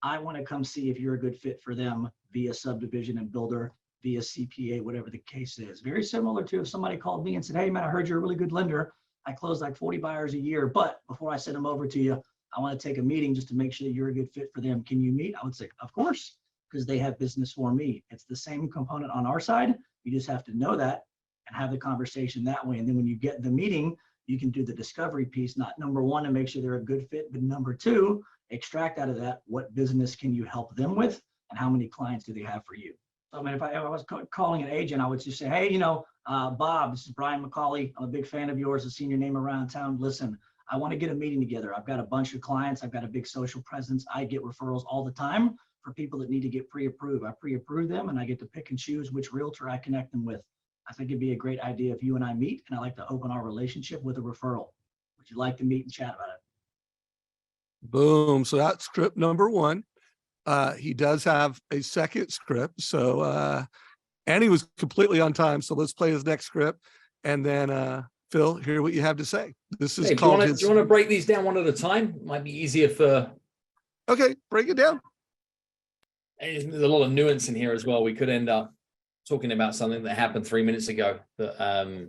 I want to come see if you're a good fit for them via subdivision and builder, via CPA, whatever the case is. Very similar to if somebody called me and said, hey, man, I heard you're a really good lender. I close like 40 buyers a year, but before I send them over to you, I want to take a meeting just to make sure that you're a good fit for them. Can you meet? I would say, of course, because they have business for me. It's the same component on our side. You just have to know that and have the conversation that way. And then when you get the meeting, you can do the discovery piece, not number one, to make sure they're a good fit, but number two, extract out of that, what business can you help them with and how many clients do they have for you? So I mean, if I was calling an agent, I would just say, hey, Bob, this is Brian McCauley. I'm a big fan of yours. I've seen your name around town. Listen, I want to get a meeting together. I've got a bunch of clients. I've got a big social presence. I get referrals all the time for people that need to get pre-approved. I pre-approve them and I get to pick and choose which realtor I connect them with. I think it'd be a great idea if you and I meet, and I like to open our relationship with a referral. Would you like to meet and chat about it? Boom. So that's script number one. He does have a second script. So, and he was completely on time. So let's play his next script. And then, Phil, hear what you have to say. This is called do you want to break these down one at a time? Might be easier for. Okay, break it down. There's a lot of nuance in here as well. We could end up talking about something that happened 3 minutes ago that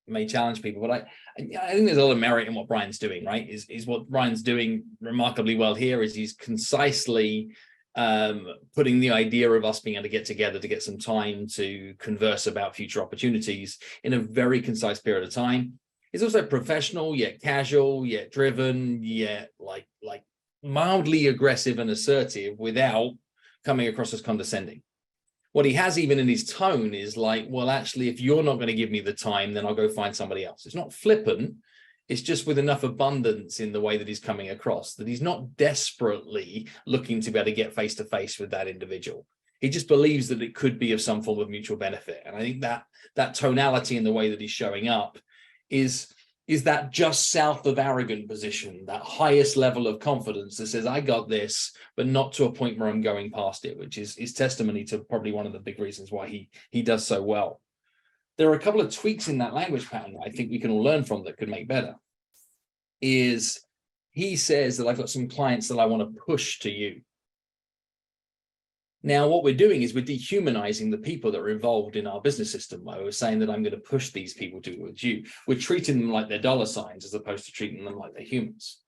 may challenge people. But I think there's a lot of merit in what Brian's doing, right? Is what Brian's doing remarkably well here is he's concisely putting the idea of us being able to get together to get some time to converse about future opportunities in a very concise period of time. He's also professional, yet casual, yet driven, yet like mildly aggressive and assertive without coming across as condescending. What he has even in his tone is like, well, actually, if you're not going to give me the time, then I'll go find somebody else. It's not flippant. It's just with enough abundance in the way that he's coming across that he's not desperately looking to be able to get face to face with that individual. He just believes that it could be of some form of mutual benefit. And I think that tonality in the way that he's showing up is that just south of arrogant position, that highest level of confidence that says, I got this, but not to a point where I'm going past it, which is testimony to probably one of the big reasons why he does so well. There are a couple of tweaks in that language pattern that I think we can all learn from that could make better. Is he says that I've got some clients that I want to push to you. Now, what we're doing is we're dehumanizing the people that are involved in our business system. We're saying that I'm going to push these people towards you. We're treating them like they're dollar signs as opposed to treating them like they're humans.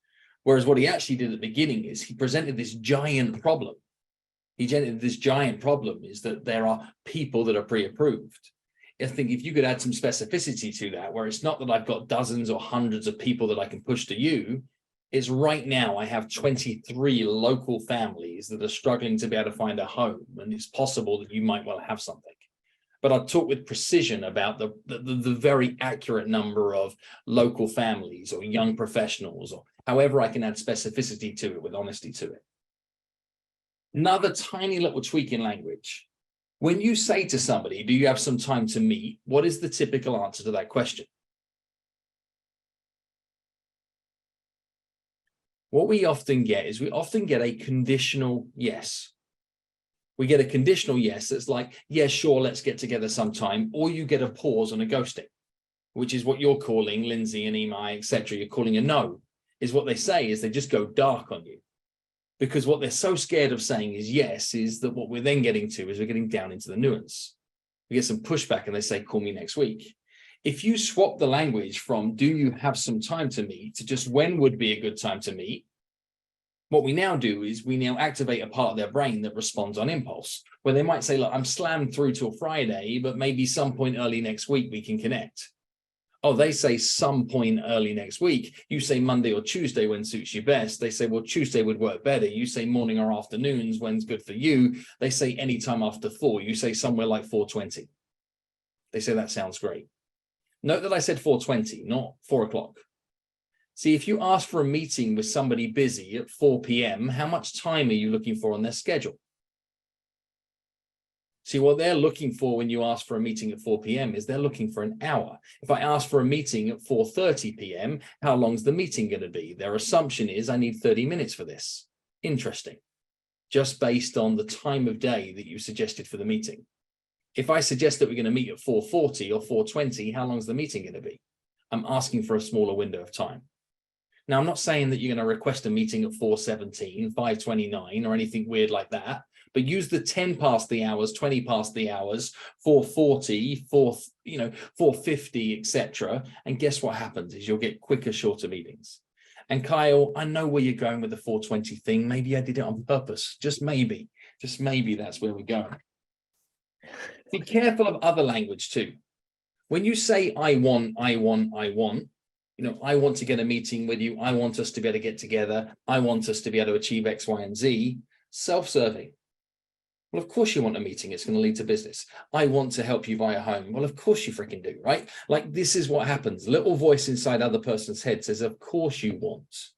Whereas what he actually did at the beginning is he presented this giant problem. Is that there are people that are pre-approved. I think if you could add some specificity to that, where it's not that I've got dozens or hundreds of people that I can push to you, it's right now I have 23 local families that are struggling to be able to find a home, and it's possible that you might well have something. But I'll talk with precision about the very accurate number of local families or young professionals, or however I can add specificity to it with honesty to it. Another tiny little tweak in language. When you say to somebody, do you have some time to meet? What is the typical answer to that question? What we often get is a conditional yes. We get a conditional yes that's like, yeah, sure, let's get together sometime. Or you get a pause and a ghosting, which is what you're calling, Lindsay and Imai, etc. You're calling a no, is what they say is they just go dark on you. Because what they're so scared of saying is yes, is that what we're then getting to is we're getting down into the nuance. We get some pushback and they say, call me next week. If you swap the language from do you have some time to meet to just when would be a good time to meet, what we now do is we now activate a part of their brain that responds on impulse, where they might say, look, I'm slammed through till Friday, but maybe some point early next week we can connect. Oh, they say some point early next week. You say Monday or Tuesday when suits you best. They say, well, Tuesday would work better. You say morning or afternoons when's good for you. They say anytime after 4. You say somewhere like 4:20. They say that sounds great. Note that I said 4:20, not 4 o'clock. See, if you ask for a meeting with somebody busy at 4 p.m., how much time are you looking for on their schedule? See, what they're looking for when you ask for a meeting at 4 p.m. is they're looking for an hour. If I ask for a meeting at 4:30 p.m., how long's the meeting going to be? Their assumption is I need 30 minutes for this. Interesting. Just based on the time of day that you suggested for the meeting. If I suggest that we're going to meet at 4:40 or 4:20, how long's the meeting going to be? I'm asking for a smaller window of time. Now, I'm not saying that you're going to request a meeting at 4:17, 5:29 or anything weird like that. But use the 10 past the hours, 20 past the hours, 4:40, 4:50, etc. And guess what happens is you'll get quicker, shorter meetings. And Kyle, I know where you're going with the 4:20 thing. Maybe I did it on purpose. Just maybe that's where we're going. Be careful of other language too. When you say I want, I want to get a meeting with you. I want us to be able to get together. I want us to be able to achieve X, Y, and Z. Self-serving. Well, of course you want a meeting. It's going to lead to business. I want to help you buy a home. Well, of course you freaking do, right? Like this is what happens. Little voice inside other person's head says, of course you want.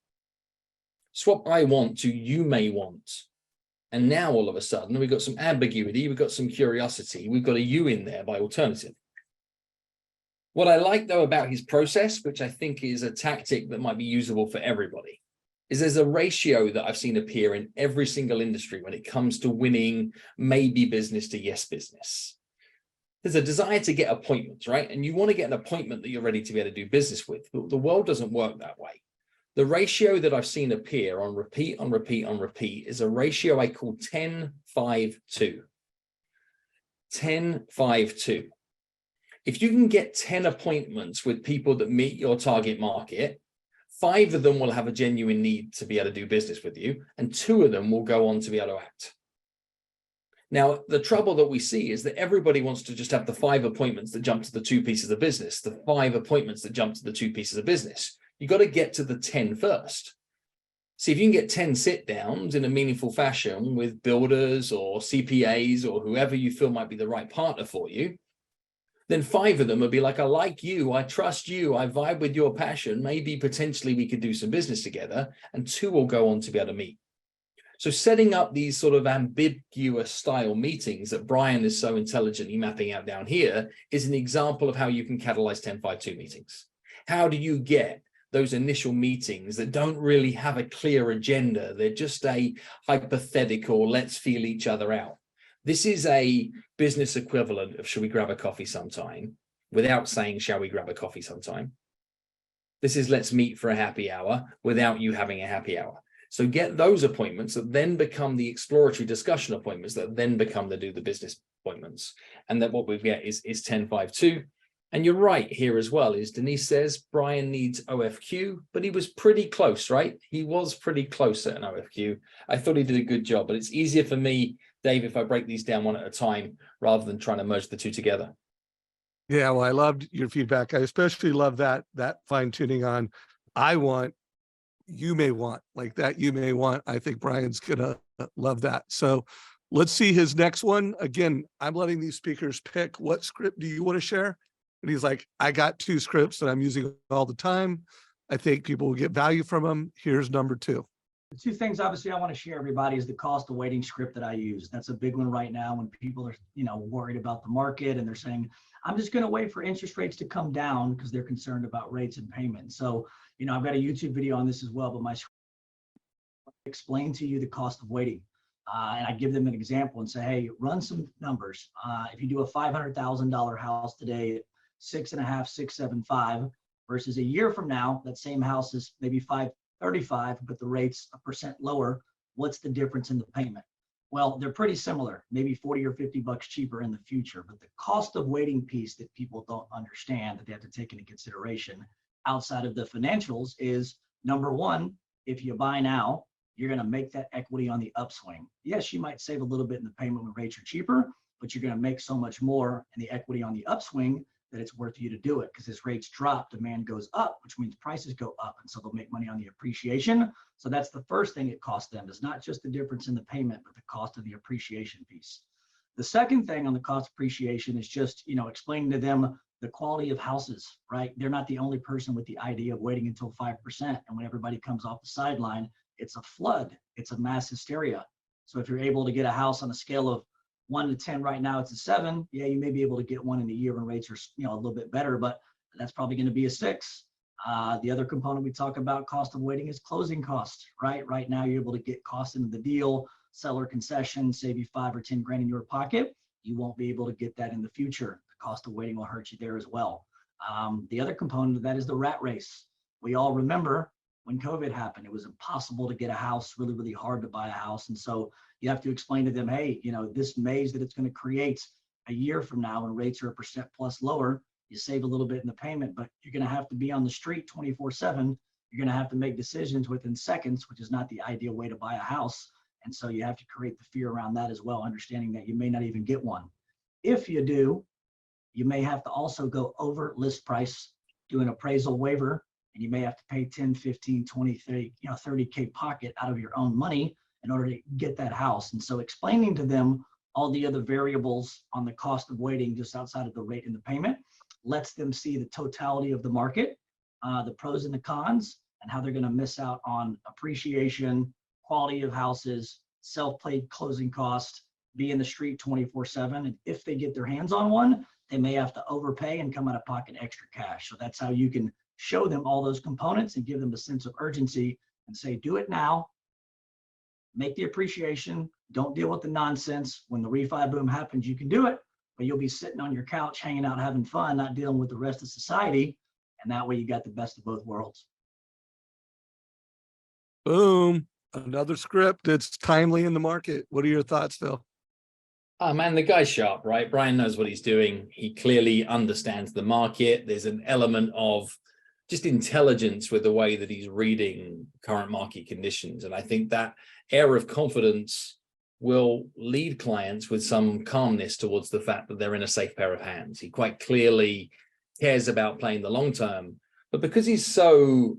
Swap I want to you may want. And now all of a sudden we've got some ambiguity. We've got some curiosity. We've got a you in there by alternative. What I like though about his process, which I think is a tactic that might be usable for everybody, is there's a ratio that I've seen appear in every single industry when it comes to winning maybe business to yes business. There's a desire to get appointments, right? And you want to get an appointment that you're ready to be able to do business with. But the world doesn't work that way. The ratio that I've seen appear on repeat, on repeat, on repeat is a ratio I call 10-5-2. 10-5-2. If you can get 10 appointments with people that meet your target market, 5 of them will have a genuine need to be able to do business with you, and 2 of them will go on to be able to act. Now, the trouble that we see is that everybody wants to just have the 5 appointments that jump to the 2 pieces of business, the 5 appointments that jump to the 2 pieces of business. You got to get to the 10 first. See, if you can get 10 sit downs in a meaningful fashion with builders or CPAs or whoever you feel might be the right partner for you, then 5 of them will be like, I like you, I trust you, I vibe with your passion, maybe potentially we could do some business together, and 2 will go on to be able to meet. So setting up these sort of ambiguous style meetings that Brian is so intelligently mapping out down here is an example of how you can catalyze 10-5-2 meetings. How do you get those initial meetings that don't really have a clear agenda? They're just a hypothetical, let's feel each other out. This is a business equivalent of should we grab a coffee sometime without saying, shall we grab a coffee sometime? This is let's meet for a happy hour without you having a happy hour. So get those appointments that then become the exploratory discussion appointments that then become the do the business appointments. And then what we get is 10-5-2. And you're right here as well, is Denise says Brian needs OFQ, but he was pretty close, right? He was pretty close at an OFQ. I thought he did a good job, but it's easier for me, Dave, if I break these down one at a time rather than trying to merge the 2 together. Yeah, well, I loved your feedback. I especially love that fine tuning on I want, you may want, like that you may want. I think Brian's gonna love that. So let's see his next one. Again, I'm letting these speakers pick what script do you want to share? And he's like, I got 2 scripts that I'm using all the time. I think people will get value from them. Here's number 2. The 2 things obviously I want to share everybody is the cost of waiting script that I use. That's a big one right now when people are, worried about the market and they're saying, I'm just going to wait for interest rates to come down because they're concerned about rates and payments. So, I've got a YouTube video on this as well, but my explain to you the cost of waiting. And I give them an example and say, hey, run some numbers. If you do a $500,000 house today at 6.5, 675 versus a year from now, that same house is maybe 535, but the rate's 1% lower. What's the difference in the payment? Well, they're pretty similar, maybe 40 or 50 bucks cheaper in the future. But the cost of waiting piece that people don't understand that they have to take into consideration outside of the financials is number 1, if you buy now, you're going to make that equity on the upswing. Yes, you might save a little bit in the payment when rates are cheaper, but you're going to make so much more in the equity on the upswing that it's worth you to do it, because as rates drop, demand goes up, which means prices go up. And so they'll make money on the appreciation. So that's the first thing it costs them. It's not just the difference in the payment, but the cost of the appreciation piece. The second thing on the cost appreciation is just, explaining to them the quality of houses, right? They're not the only person with the idea of waiting until 5%. And when everybody comes off the sideline, it's a flood. It's a mass hysteria. So if you're able to get a house on a scale of 1 to 10 right now, it's a 7. Yeah, you may be able to get one in a year when rates are, a little bit better, but that's probably going to be a 6. The other component we talk about cost of waiting is closing costs, right? Right now, you're able to get costs into the deal, seller concession, save you 5 or 10 grand in your pocket. You won't be able to get that in the future. The cost of waiting will hurt you there as well. The other component of that is the rat race. We all remember when COVID happened, it was impossible to get a house, really, really hard to buy a house. And so you have to explain to them, hey, this maze that it's going to create a year from now when rates are 1% plus lower, you save a little bit in the payment, but you're going to have to be on the street 24/7. You're going to have to make decisions within seconds, which is not the ideal way to buy a house. And so you have to create the fear around that as well, understanding that you may not even get one. If you do, you may have to also go over list price, do an appraisal waiver, and you may have to pay 10, 15, 20, 30, 30K pocket out of your own money in order to get that house. And so explaining to them all the other variables on the cost of waiting just outside of the rate and the payment lets them see the totality of the market, the pros and the cons, and how they're going to miss out on appreciation, quality of houses, self-paid closing cost, be in the street 24/7. And if they get their hands on one, they may have to overpay and come out of pocket extra cash. So that's how you can show them all those components and give them a sense of urgency and say, do it now, make the appreciation, don't deal with the nonsense. When the refi boom happens, you can do it, but you'll be sitting on your couch, hanging out, having fun, not dealing with the rest of society. And that way you got the best of both worlds. Boom. Another script that's timely in the market. What are your thoughts, Phil? Oh man, the guy's sharp, right? Brian knows what he's doing. He clearly understands the market. There's an element of just intelligence with the way that he's reading current market conditions. And I think that air of confidence will lead clients with some calmness towards the fact that they're in a safe pair of hands. He quite clearly cares about playing the long term, but because he's so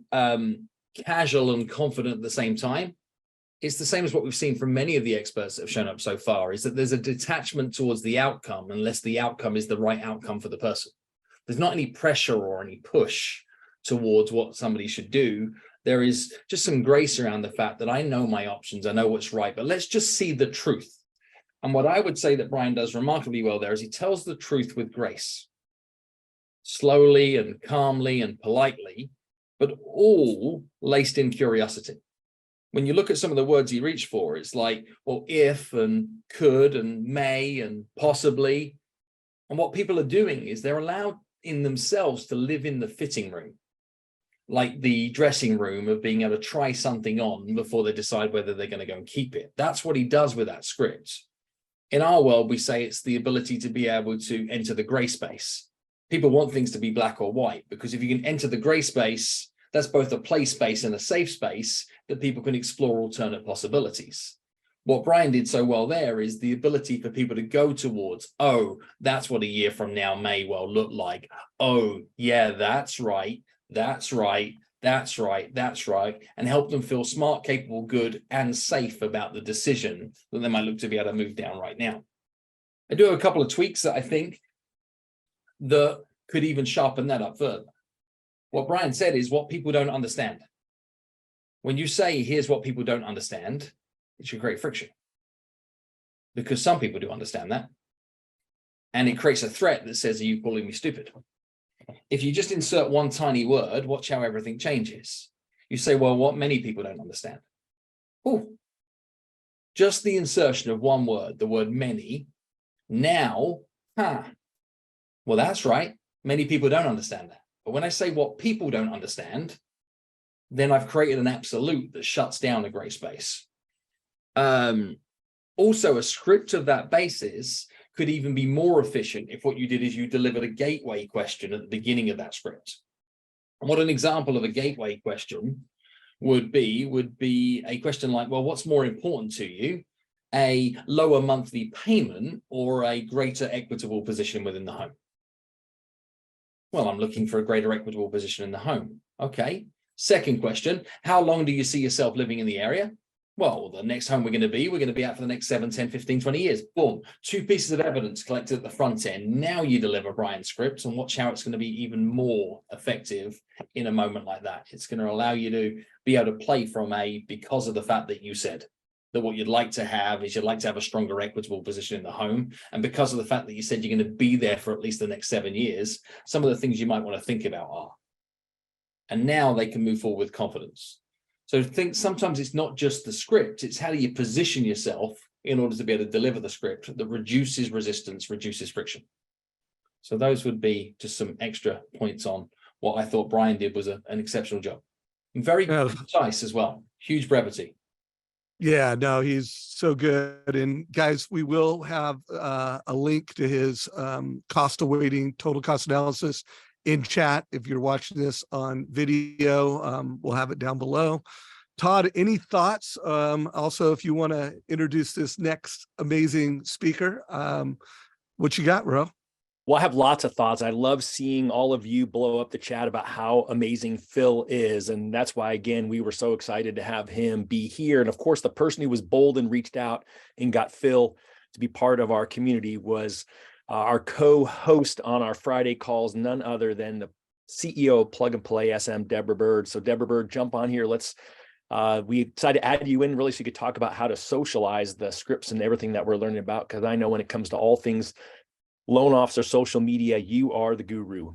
casual and confident at the same time, it's the same as what we've seen from many of the experts that have shown up so far, is that there's a detachment towards the outcome unless the outcome is the right outcome for the person. There's not any pressure or any push towards what somebody should do. There is just some grace around the fact that I know my options, I know what's right, but let's just see the truth. And what I would say that Brian does remarkably well there is he tells the truth with grace, slowly and calmly and politely, but all laced in curiosity. When you look at some of the words he reached for, it's like, well, if and could and may and possibly. And what people are doing is they're allowed in themselves to live in the fitting room, like the dressing room of being able to try something on before they decide whether they're going to go and keep it. That's what he does with that script. In our world, we say it's the ability to be able to enter the gray space. People want things to be black or white, because if you can enter the gray space, that's both a play space and a safe space that people can explore alternate possibilities. What Brian did so well there is the ability for people to go towards, oh, that's what a year from now may well look like. Oh, yeah, that's right. That's right. That's right. That's right. And help them feel smart, capable, good, and safe about the decision that they might look to be able to move down right now. I do have a couple of tweaks that I think that could even sharpen that up further. What Brian said is what people don't understand. When you say, here's what people don't understand, it should create friction, because some people do understand that. And it creates a threat that says, are you calling me stupid? If you just insert one tiny word, watch how everything changes. You say, well, what many people don't understand. Oh, just the insertion of one word, the word many. Now, well, that's right. Many people don't understand that. But when I say what people don't understand, then I've created an absolute that shuts down a gray space. Also, a script of that basis could even be more efficient if what you did is you delivered a gateway question at the beginning of that script. And what an example of a gateway question would be a question like, well, what's more important to you? A lower monthly payment or a greater equitable position within the home? Well, I'm looking for a greater equitable position in the home. Okay. Second question, how long do you see yourself living in the area? Well, the next home we're going to be out for the next 7, 10, 15, 20 years. Boom. 2 pieces of evidence collected at the front end. Now you deliver Brian's script and watch how it's going to be even more effective in a moment like that. It's going to allow you to be able to play from because of the fact that you said that what you'd like to have is you'd like to have a stronger equitable position in the home. And because of the fact that you said you're going to be there for at least the next 7 years, some of the things you might want to think about are. And now they can move forward with confidence. So think sometimes it's not just the script, it's how do you position yourself in order to be able to deliver the script that reduces resistance, reduces friction. So those would be just some extra points on what I thought Brian did was an exceptional job. And very precise as well, huge brevity. Yeah, no, he's so good. And guys, we will have a link to his cost awaiting total cost analysis in chat. If you're watching this on video, we'll have it down below. Todd, any thoughts? Also, if you want to introduce this next amazing speaker, what you got, bro? Well, I have lots of thoughts. I love seeing all of you blow up the chat about how amazing Phil is. And that's why, again, we were so excited to have him be here. And of course, the person who was bold and reached out and got Phil to be part of our community was our co-host on our Friday calls, none other than the CEO of Plug and Play SM, Deborah Byrd. So Deborah Byrd, jump on here. We decided to add you in really so you could talk about how to socialize the scripts and everything that we're learning about. Because I know when it comes to all things loan officer, social media, you are the guru.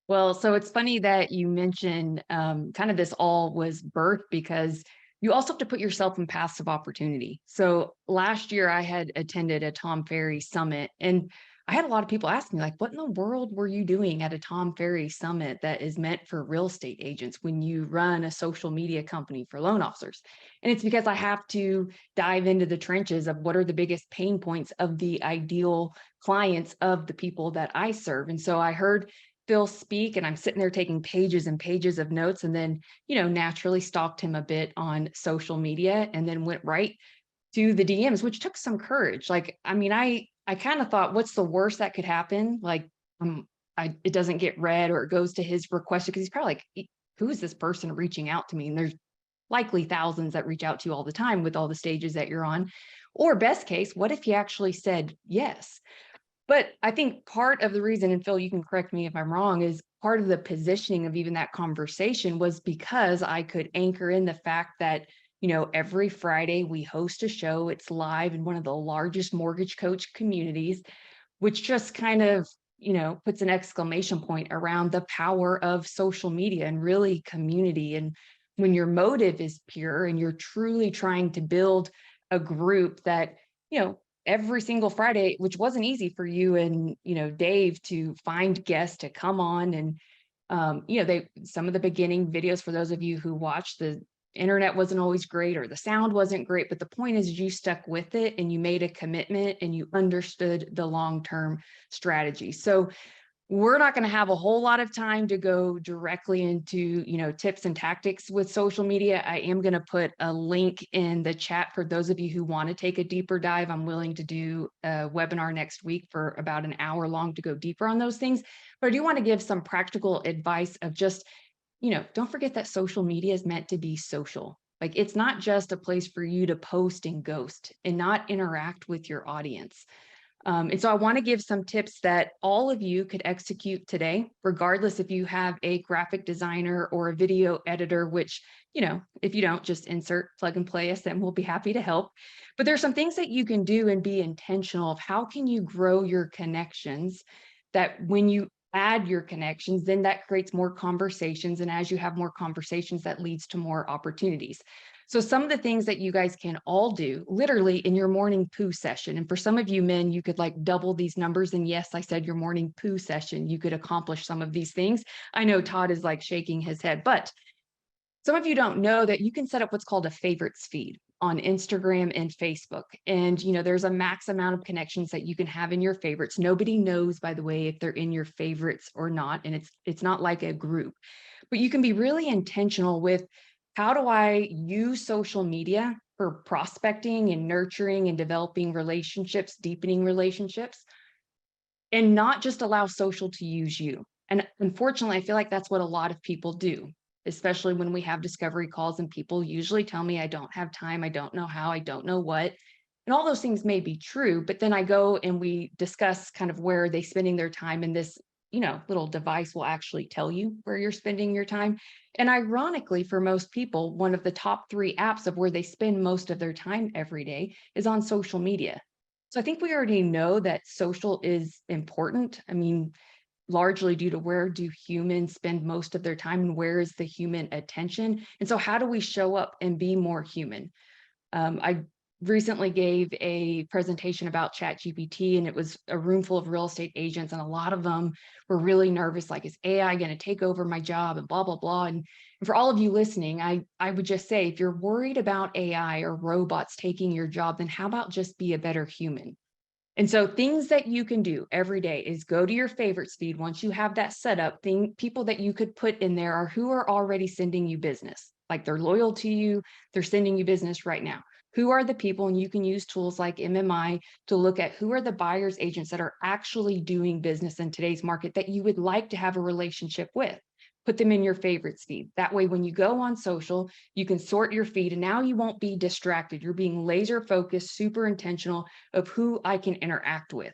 Well, so it's funny that you mentioned kind of this all was birth, because you also have to put yourself in paths of opportunity. So last year I had attended a Tom Ferry summit, and I had a lot of people ask me, like, what in the world were you doing at a Tom Ferry summit that is meant for real estate agents when you run a social media company for loan officers? And it's because I have to dive into the trenches of what are the biggest pain points of the ideal clients of the people that I serve. And so I heard Phil speak, and I'm sitting there taking pages and pages of notes, and then, naturally stalked him a bit on social media, and then went right to the DMs, which took some courage. Like, I mean, I kind of thought, what's the worst that could happen? Like, it doesn't get read or it goes to his request, because he's probably like, who is this person reaching out to me? And there's likely thousands that reach out to you all the time with all the stages that you're on. Or best case, what if he actually said yes? But I think part of the reason, and Phil, you can correct me if I'm wrong, is part of the positioning of even that conversation was because I could anchor in the fact that, you know, every Friday we host a show. It's live in one of the largest mortgage coach communities, which just kind of, you know, puts an exclamation point around the power of social media and really community. And when your motive is pure and you're truly trying to build a group that, you know, every single Friday, which wasn't easy for you and, you know, Dave to find guests to come on. And, you know, some of the beginning videos, for those of you who watched, the internet wasn't always great or the sound wasn't great, but the point is you stuck with it and you made a commitment and you understood the long-term strategy. So we're not going to have a whole lot of time to go directly into, you know, tips and tactics with social media. I am going to put a link in the chat for those of you who want to take a deeper dive. I'm willing to do a webinar next week for about an hour long to go deeper on those things. But I do want to give some practical advice of just, you know, don't forget that social media is meant to be social. Like, it's not just a place for you to post and ghost and not interact with your audience. And so I want to give some tips that all of you could execute today, regardless if you have a graphic designer or a video editor, which, you know, if you don't, just insert plug and play us and we'll be happy to help. But there's some things that you can do and be intentional of how can you grow your connections, that when you add your connections, then that creates more conversations. And as you have more conversations, that leads to more opportunities. So some of the things that you guys can all do literally in your morning poo session. And for some of you men, you could like double these numbers. And yes, I said your morning poo session, you could accomplish some of these things. I know Todd is like shaking his head, but some of you don't know that you can set up what's called a favorites feed on Instagram and Facebook. And, you know, there's a max amount of connections that you can have in your favorites. Nobody knows, by the way, if they're in your favorites or not. And it's not like a group, but you can be really intentional with, how do I use social media for prospecting and nurturing and developing relationships, deepening relationships, and not just allow social to use you? And unfortunately, I feel like that's what a lot of people do, especially when we have discovery calls and people usually tell me, I don't have time, I don't know how, I don't know what. And all those things may be true, but then I go and we discuss kind of where are they spending their time, and this, you know, little device will actually tell you where you're spending your time. And ironically, for most people, one of the top 3 apps of where they spend most of their time every day is on social media. So I think we already know that social is important. I mean, largely due to where do humans spend most of their time and where is the human attention? And so how do we show up and be more human? I recently gave a presentation about ChatGPT, and it was a room full of real estate agents, and a lot of them were really nervous, like, is AI going to take over my job and blah, blah, blah. And for all of you listening, I would just say, if you're worried about AI or robots taking your job, then how about just be a better human? And so things that you can do every day is go to your favorites feed. Once you have that set up, people that you could put in there are who are already sending you business, like they're loyal to you, they're sending you business right now. Who are the people? And you can use tools like MMI to look at who are the buyers agents that are actually doing business in today's market that you would like to have a relationship with. Put them in your favorites feed. That way, when you go on social, you can sort your feed, and now you won't be distracted. You're being laser focused, super intentional of who I can interact with.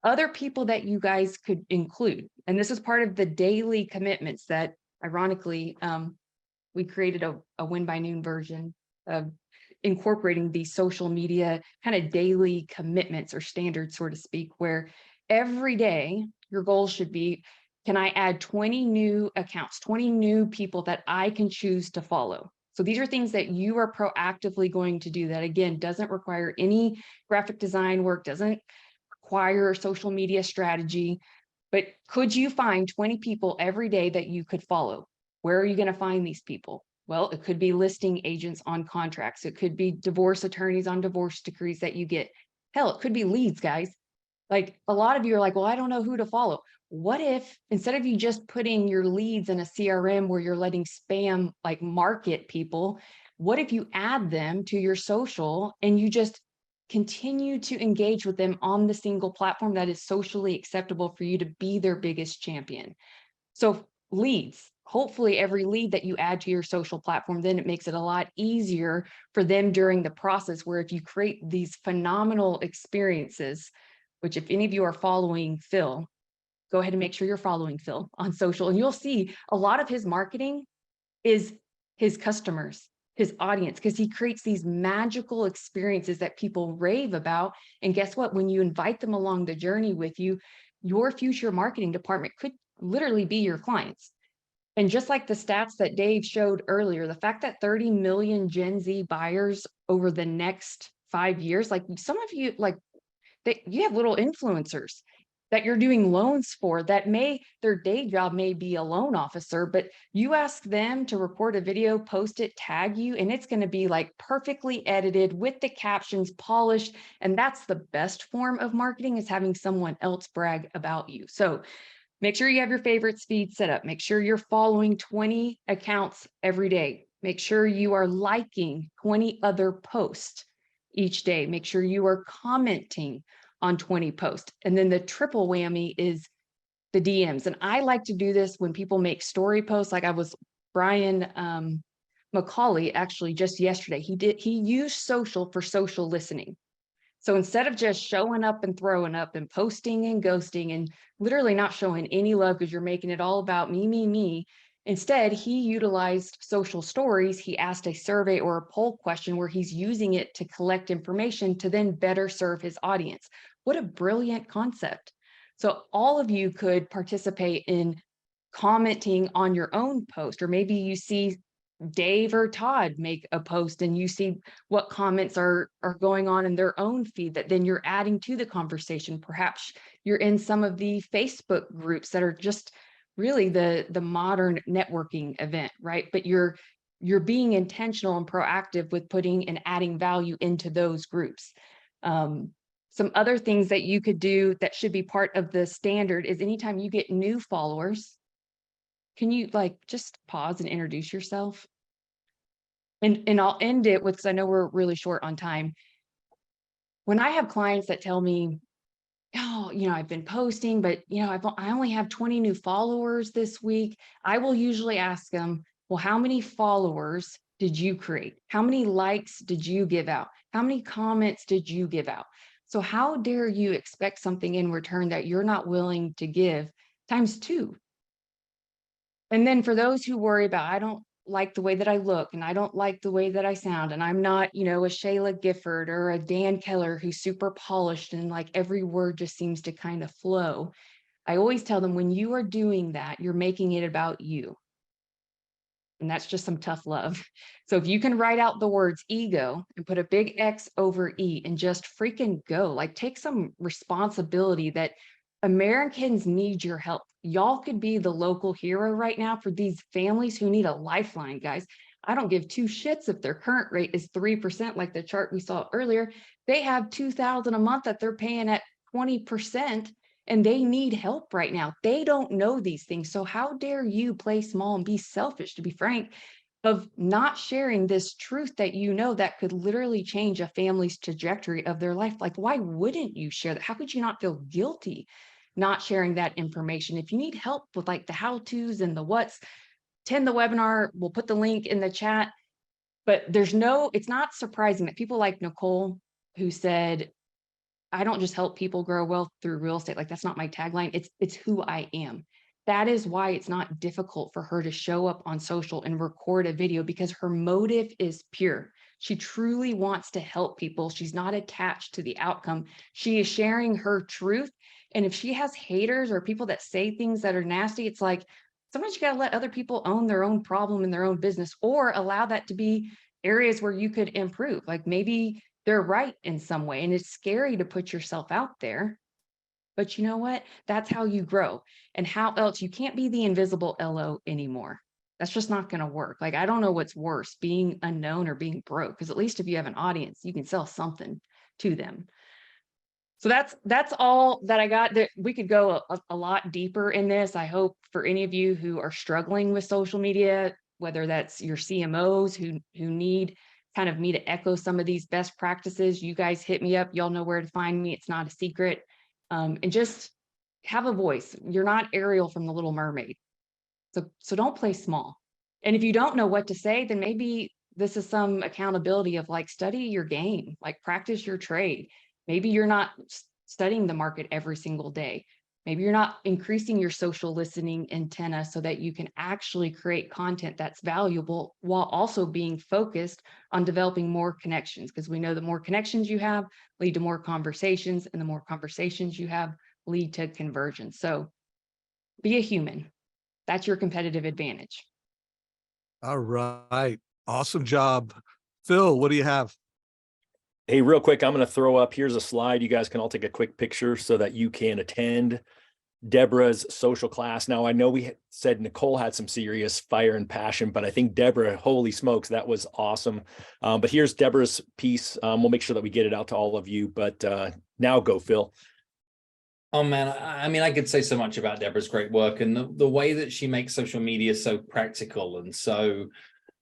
Other people that you guys could include, and this is part of the daily commitments that, ironically, we created a win by noon version of incorporating these social media kind of daily commitments or standards, so to speak, where every day your goal should be, can I add 20 new accounts, 20 new people that I can choose to follow? So these are things that you are proactively going to do that, again, doesn't require any graphic design work, doesn't require social media strategy, but could you find 20 people every day that you could follow? Where are you going to find these people? Well, it could be listing agents on contracts. It could be divorce attorneys on divorce decrees that you get. Hell, it could be leads, guys. Like, a lot of you are like, well, I don't know who to follow. What if instead of you just putting your leads in a CRM where you're letting spam like market people, What if you add them to your social and you just continue to engage with them on the single platform that is socially acceptable for you to be their biggest champion? So leads, hopefully every lead that you add to your social platform, then it makes it a lot easier for them during the process, where if you create these phenomenal experiences, which if any of you are following Phil, go ahead and make sure you're following Phil on social, and you'll see a lot of his marketing is his customers, his audience, because he creates these magical experiences that people rave about. And guess what? When you invite them along the journey with you, your future marketing department could literally be your clients. And just like the stats that Dave showed earlier, the fact that 30 million Gen Z buyers over the next 5 years, like some of you, like you have little influencers that you're doing loans for that their day job may be a loan officer, but you ask them to record a video, post it, tag you, and it's going to be like perfectly edited with the captions polished. And that's the best form of marketing, is having someone else brag about you. So make sure you have your favorites feed set up. Make sure you're following 20 accounts every day. Make sure you are liking 20 other posts each day. Make sure you are commenting on 20 posts. And then the triple whammy is the DMs. And I like to do this when people make story posts. Like Brian McCauley, actually just yesterday, he used social for social listening. So instead of just showing up and throwing up and posting and ghosting and literally not showing any love because you're making it all about me, instead, he utilized social stories. He asked a survey or a poll question where he's using it to collect information to then better serve his audience. What a brilliant concept. So all of you could participate in commenting on your own post, or maybe you see Dave or Todd make a post and you see what comments are going on in their own feed that then you're adding to the conversation. Perhaps you're in some of the Facebook groups that are just really the modern networking event, right? But you're being intentional and proactive with putting and adding value into those groups. Some other things that you could do that should be part of the standard is anytime you get new followers, can you just pause and introduce yourself? And I'll end it with, because I know we're really short on time. When I have clients that tell me, oh, I've been posting, but I only have 20 new followers this week, I will usually ask them, well, how many followers did you create? How many likes did you give out? How many comments did you give out? So how dare you expect something in return that you're not willing to give times 2? And then for those who worry about, I don't like the way that I look and I don't like the way that I sound, and I'm not, a Shayla Gifford or a Dan Keller who's super polished and like every word just seems to kind of flow. I always tell them, when you are doing that, you're making it about you. And that's just some tough love. So if you can write out the words ego and put a big X over E and just freaking go, like take some responsibility that Americans need your help. Y'all could be the local hero right now for these families who need a lifeline, guys. I don't give 2 shits if their current rate is 3%, like the chart we saw earlier. They have $2,000 a month that they're paying at 20%. And they need help right now. They don't know these things. So how dare you play small and be selfish, to be frank, of not sharing this truth that that could literally change a family's trajectory of their life? Like, why wouldn't you share that? How could you not feel guilty not sharing that information? If you need help with like the how-tos and the what's, attend the webinar. We'll put the link in the chat. But it's not surprising that people like Nicole, who said, I don't just help people grow wealth through real estate. Like, that's not my tagline. It's who I am. That is why it's not difficult for her to show up on social and record a video, because her motive is pure. She truly wants to help people. She's not attached to the outcome. She is sharing her truth. And if she has haters or people that say things that are nasty, it's like, sometimes you got to let other people own their own problem in their own business, or allow that to be areas where you could improve. Like, maybe they're right in some way, and it's scary to put yourself out there. But you know what? That's how you grow. And how else? You can't be the invisible LO anymore. That's just not going to work. Like, I don't know what's worse, being unknown or being broke, because at least if you have an audience, you can sell something to them. So that's all that I got. That we could go a lot deeper in this. I hope for any of you who are struggling with social media, whether that's your CMOs who need kind of me to echo some of these best practices. You guys hit me up. Y'all know where to find me. It's not a secret. And just have a voice. You're not Ariel from The Little Mermaid. So don't play small. And if you don't know what to say, then maybe this is some accountability of like, study your game, like practice your trade. Maybe you're not studying the market every single day. Maybe you're not increasing your social listening antenna so that you can actually create content that's valuable while also being focused on developing more connections, because we know the more connections you have lead to more conversations, and the more conversations you have lead to conversion. So be a human. That's your competitive advantage. All right. Awesome job. Phil, what do you have? Hey, real quick, I'm going to throw up, here's a slide. You guys can all take a quick picture so that you can attend Deborah's social class. Now, I know we said Nicole had some serious fire and passion, but I think Deborah, holy smokes, that was awesome. But here's Deborah's piece. We'll make sure that we get it out to all of you, but now go, Phil. Oh man, I mean, I could say so much about Deborah's great work and the way that she makes social media so practical and so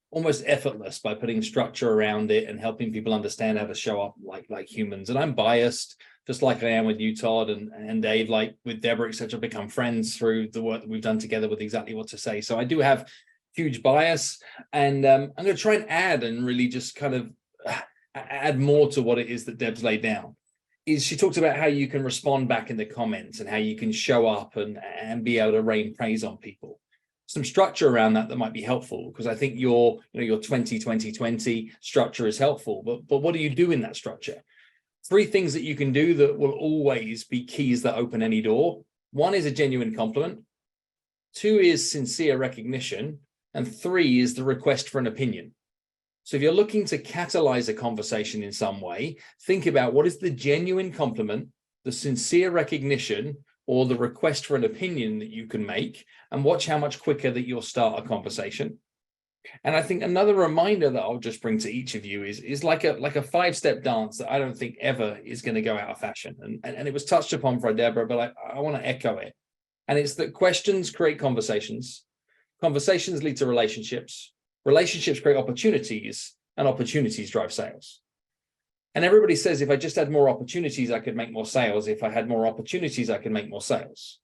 almost effortless by putting structure around it and helping people understand how to show up like humans. And I'm biased, just like I am with you, Todd, and Dave, like with Deborah, etc. Become friends through the work that we've done together with Exactly What to Say. So I do have huge bias, and I'm going to try and add and really just kind of add more to what it is that Deb's laid down. She talks about how you can respond back in the comments and how you can show up and be able to rain praise on people. Some structure around that might be helpful, because I think your 20-20-20 structure is helpful. But what do you do in that structure? 3 things that you can do that will always be keys that open any door. 1 is a genuine compliment. 2 is sincere recognition. And 3 is the request for an opinion. So if you're looking to catalyze a conversation in some way, think about what is the genuine compliment, the sincere recognition, or the request for an opinion that you can make, and watch how much quicker that you'll start a conversation. And I think another reminder that I'll just bring to each of you is like a 5-step dance that I don't think ever is going to go out of fashion. And it was touched upon by Deborah, but I want to echo it. And it's that questions create conversations. Conversations lead to relationships. Relationships create opportunities, and opportunities drive sales. And everybody says, if I just had more opportunities, I could make more sales. If I had more opportunities, I could make more sales.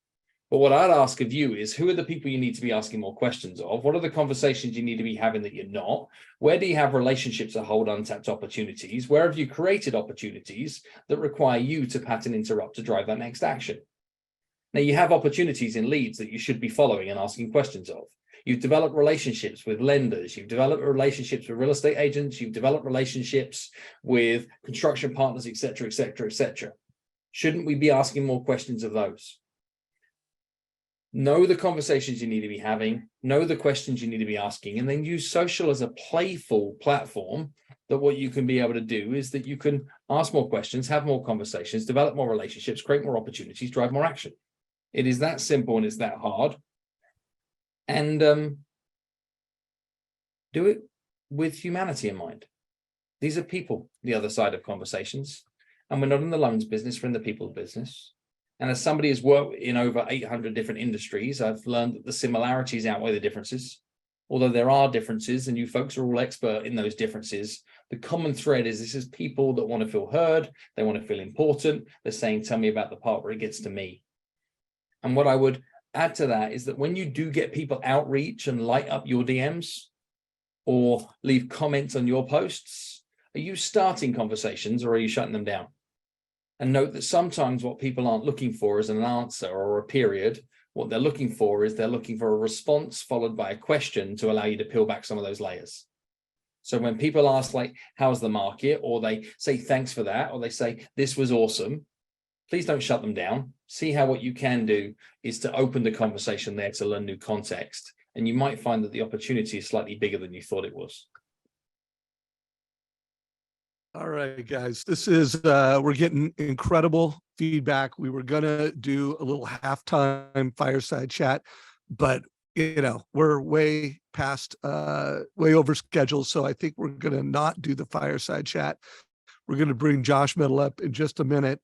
But what I'd ask of you is, who are the people you need to be asking more questions of? What are the conversations you need to be having that you're not? Where do you have relationships that hold untapped opportunities? Where have you created opportunities that require you to pattern interrupt to drive that next action? Now, you have opportunities in leads that you should be following and asking questions of. You've developed relationships with lenders. You've developed relationships with real estate agents. You've developed relationships with construction partners, et cetera, et cetera, et cetera. Shouldn't we be asking more questions of those? Know the conversations you need to be having, know the questions you need to be asking, and then use social as a playful platform that what you can be able to do is that you can ask more questions, have more conversations, develop more relationships, create more opportunities, drive more action. It is that simple and it's that hard. And do it with humanity in mind. These are people, the other side of conversations. And we're not in the loans business, we're in the people business. And as somebody who's worked in over 800 different industries, I've learned that the similarities outweigh the differences. Although there are differences, and you folks are all expert in those differences, the common thread is this is people that want to feel heard, they want to feel important. They're saying, tell me about the part where it gets to me. And what I would add to that is that when you do get people outreach and light up your DMs or leave comments on your posts, are you starting conversations or are you shutting them down? And note that sometimes what people aren't looking for is an answer or a period. What they're looking for is they're looking for a response followed by a question to allow you to peel back some of those layers. So when people ask, like, how's the market? Or they say, thanks for that. Or they say, this was awesome. Please don't shut them down. See how what you can do is to open the conversation there to learn new context. And you might find that the opportunity is slightly bigger than you thought it was. All right, guys, this is, we're getting incredible feedback. We were gonna do a little halftime fireside chat, but we're way past, way over schedule. So I think we're gonna not do the fireside chat. We're gonna bring Josh Metal up in just a minute.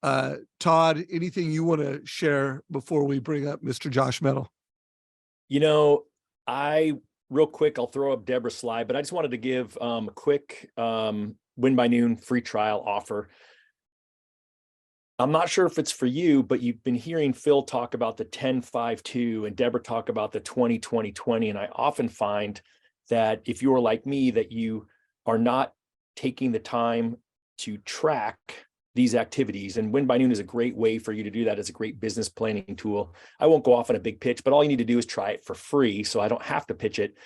Todd, anything you want to share before we bring up Mr. Josh Metal? I real quick, I'll throw up Deborah's slide, but I just wanted to give a quick Win by Noon free trial offer. I'm not sure if it's for you, but you've been hearing Phil talk about the 10-5-2 and Deborah talk about the 20-20-20. And I often find that if you're like me, that you are not taking the time to track these activities. And Win by Noon is a great way for you to do that. It's a great business planning tool. I won't go off on a big pitch, but all you need to do is try it for free. So I don't have to pitch it.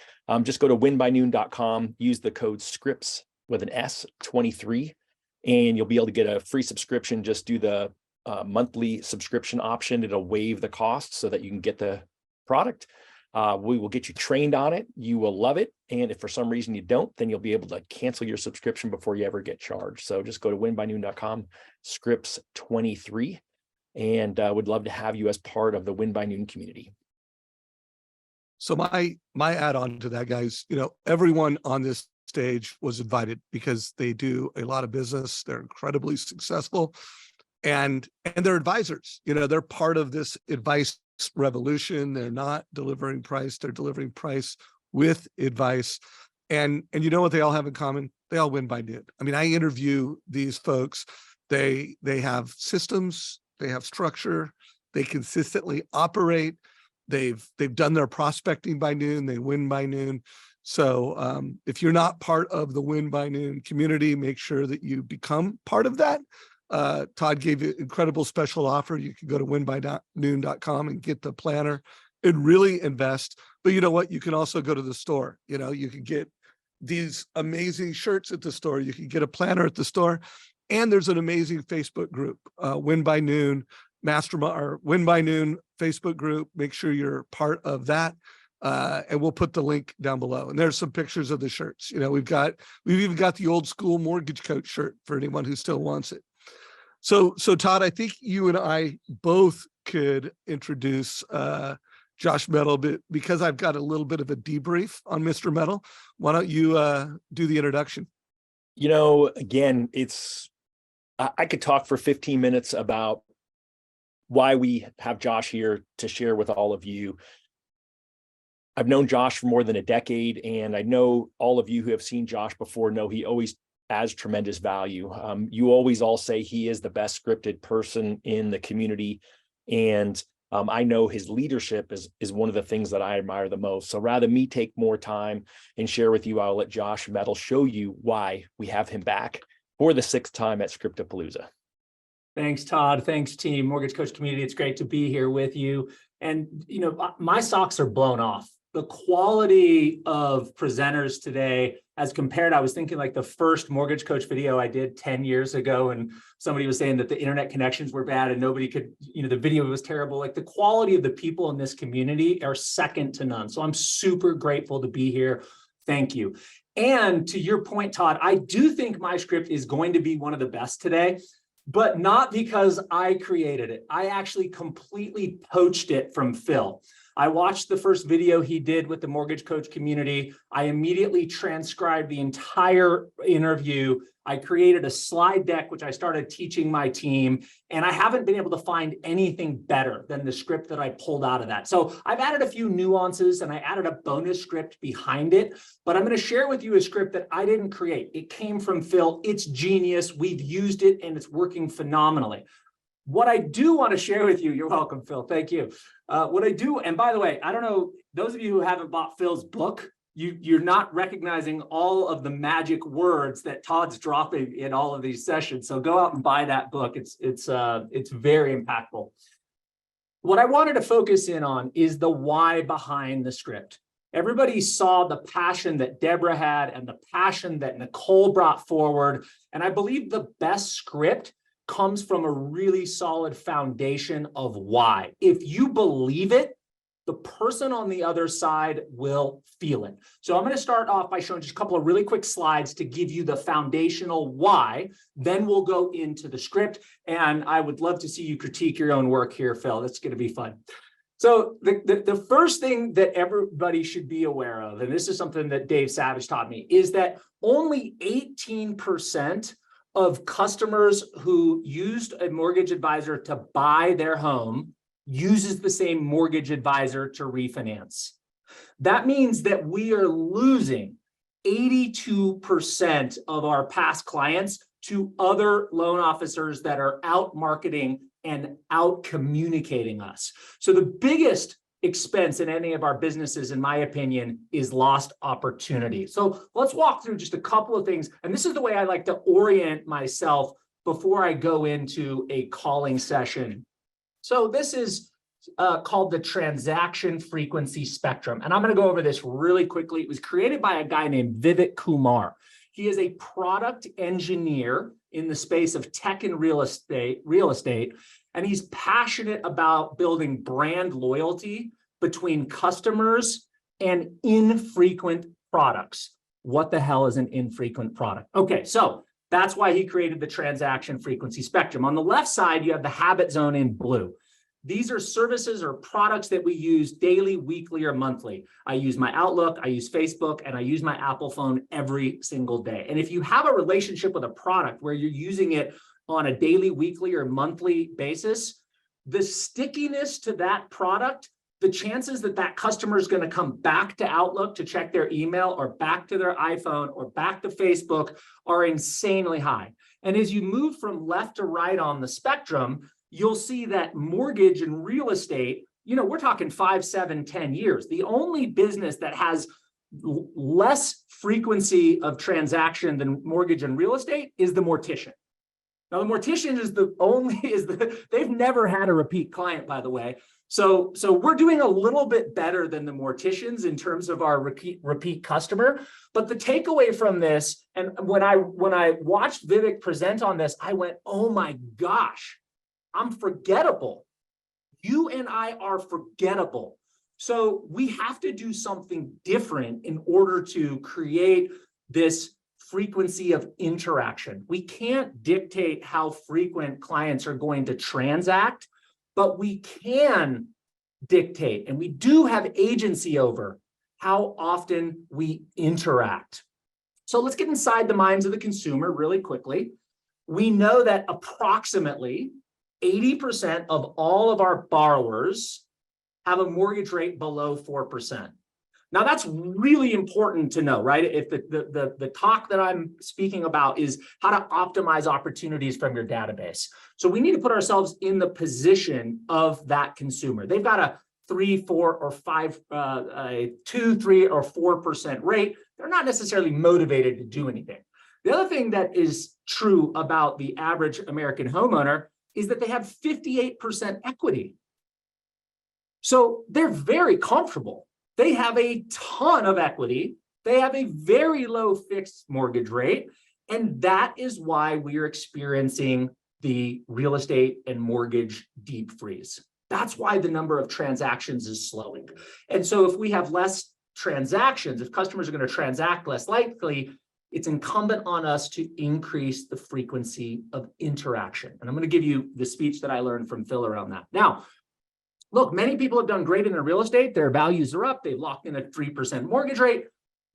Just go to winbynoon.com, use the code SCRIPTS with an S 23. And you'll be able to get a free subscription. Just do the monthly subscription option. It'll waive the cost so that you can get the product. We will get you trained on it. You will love it. And if for some reason you don't, then you'll be able to cancel your subscription before you ever get charged. So just go to winbynoon.com, scripts 23, and would love to have you as part of the Win by Noon community. So my add-on to that, guys, everyone on this stage was invited because they do a lot of business. They're incredibly successful, and they're advisors. They're part of this advice revolution. They're not delivering price, they're delivering price with advice. And you know what they all have in common? They all win by noon. I mean, I interview these folks. They have systems, they have structure, they consistently operate. They've done their prospecting by noon, they win by noon. So if you're not part of the Win by Noon community, make sure that you become part of that. Todd gave you an incredible special offer. You can go to winbynoon.com and get the planner and really invest. But you know what? You can also go to the store. You can get these amazing shirts at the store. You can get a planner at the store. And there's an amazing Facebook group, Win by Noon Mastermind or Win by Noon Facebook group. Make sure you're part of that. And we'll put the link down below. And there's some pictures of the shirts. We've even got the old school mortgage coach shirt for anyone who still wants it. So Todd, I think you and I both could introduce Josh Metal, but because I've got a little bit of a debrief on Mr. Metal, why don't you do the introduction? Again, I could talk for 15 minutes about why we have Josh here to share with all of you. I've known Josh for more than a decade, and I know all of you who have seen Josh before know he always adds tremendous value. You always all say he is the best scripted person in the community, and I know his leadership is one of the things that I admire the most. So rather me take more time and share with you, I'll let Josh Metal show you why we have him back for the 6th time at Script-a-PALOOZA. Thanks, Todd. Thanks, team Mortgage Coach community. It's great to be here with you. And, my socks are blown off. The quality of presenters today, as compared, I was thinking like the first Mortgage Coach video I did 10 years ago, and somebody was saying that the internet connections were bad and nobody could, the video was terrible. Like the quality of the people in this community are second to none. So I'm super grateful to be here. Thank you. And to your point, Todd, I do think my script is going to be one of the best today, but not because I created it. I actually completely poached it from Phil. I watched the first video he did with the Mortgage Coach community. I immediately transcribed the entire interview. I created a slide deck, which I started teaching my team, and I haven't been able to find anything better than the script that I pulled out of that. So I've added a few nuances and I added a bonus script behind it, but I'm going to share with you a script that I didn't create. It came from Phil. It's genius. We've used it and it's working phenomenally. What I do want to share with you, you're welcome, Phil. Thank you. What I do, and by the way, I don't know, those of you who haven't bought Phil's book, you're not recognizing all of the magic words that Todd's dropping in all of these sessions. So go out and buy that book. It's very impactful. What I wanted to focus in on is the why behind the script. Everybody saw the passion that Deborah had and the passion that Nicole brought forward. And I believe the best script comes from a really solid foundation of why. If you believe it, the person on the other side will feel it. So I'm going to start off by showing just a couple of really quick slides to give you the foundational why. Then we'll go into the script. And I would love to see you critique your own work here, Phil. That's going to be fun. So the first thing that everybody should be aware of, and this is something that Dave Savage taught me, is that only 18% of customers who used a mortgage advisor to buy their home uses the same mortgage advisor to refinance. That means that we are losing 82% of our past clients to other loan officers that are out marketing and out communicating us. So the biggest expense in any of our businesses, in my opinion, is lost opportunity. So let's walk through just a couple of things. And this is the way I like to orient myself before I go into a calling session. So this is called the transaction frequency spectrum. And I'm going to go over this really quickly. It was created by a guy named Vivek Kumar. He is a product engineer in the space of tech and real estate, and he's passionate about building brand loyalty between customers and infrequent products. What the hell is an infrequent product? Okay, so that's why he created the transaction frequency spectrum. On the left side, you have the habit zone in blue. These are services or products that we use daily, weekly, or monthly. I use my Outlook, I use Facebook, and I use my Apple phone every single day. And if you have a relationship with a product where you're using it on a daily, weekly, or monthly basis, the stickiness to that product, the chances that that customer is going to come back to Outlook to check their email or back to their iPhone or back to Facebook are insanely high. And as you move from left to right on the spectrum, you'll see that mortgage and real estate, we're talking 5, 7, 10 years. The only business that has less frequency of transaction than mortgage and real estate is the mortician. Now, the mortician they've never had a repeat client, by the way. So we're doing a little bit better than the morticians in terms of our repeat customer. But the takeaway from this, and when I watched Vivek present on this, I went, oh my gosh, I'm forgettable. You and I are forgettable. So we have to do something different in order to create this frequency of interaction. We can't dictate how frequent clients are going to transact, but we can dictate, and we do have agency over how often we interact. So let's get inside the minds of the consumer really quickly. We know that approximately 80% of all of our borrowers have a mortgage rate below 4%. Now, that's really important to know, right? If the talk that I'm speaking about is how to optimize opportunities from your database. So we need to put ourselves in the position of that consumer. They've got a 3, 4, or 5, 2, 3, or 4% rate. They're not necessarily motivated to do anything. The other thing that is true about the average American homeowner is that they have 58% equity. So they're very comfortable. They have a ton of equity. They have a very low fixed mortgage rate. And that is why we are experiencing the real estate and mortgage deep freeze. That's why the number of transactions is slowing. And so if we have less transactions, if customers are going to transact less likely, it's incumbent on us to increase the frequency of interaction. And I'm going to give you the speech that I learned from Phil around that. Now, look, many people have done great in their real estate. Their values are up. They've locked in a 3% mortgage rate,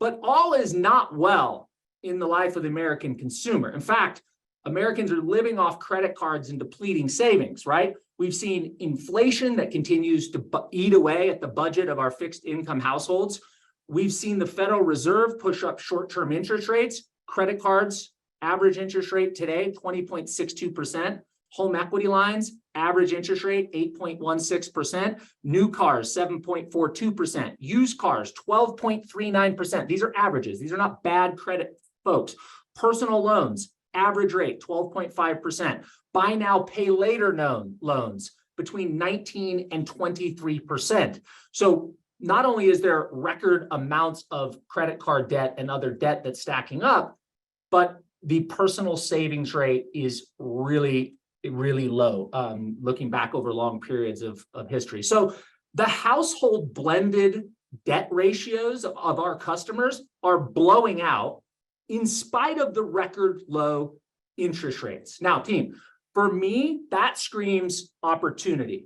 but all is not well in the life of the American consumer. In fact, Americans are living off credit cards and depleting savings, right? We've seen inflation that continues to eat away at the budget of our fixed income households. We've seen the Federal Reserve push up short-term interest rates. Credit cards, average interest rate today, 20.62%. Home equity lines, average interest rate, 8.16%. New cars, 7.42%. Used cars, 12.39%. These are averages. These are not bad credit, folks. Personal loans, average rate, 12.5%. Buy now, pay later loans, between 19 and 23%. So not only is there record amounts of credit card debt and other debt that's stacking up, but the personal savings rate is really low, looking back over long periods of history. So the household blended debt ratios of our customers are blowing out in spite of the record low interest rates. Now, team, for me, that screams opportunity.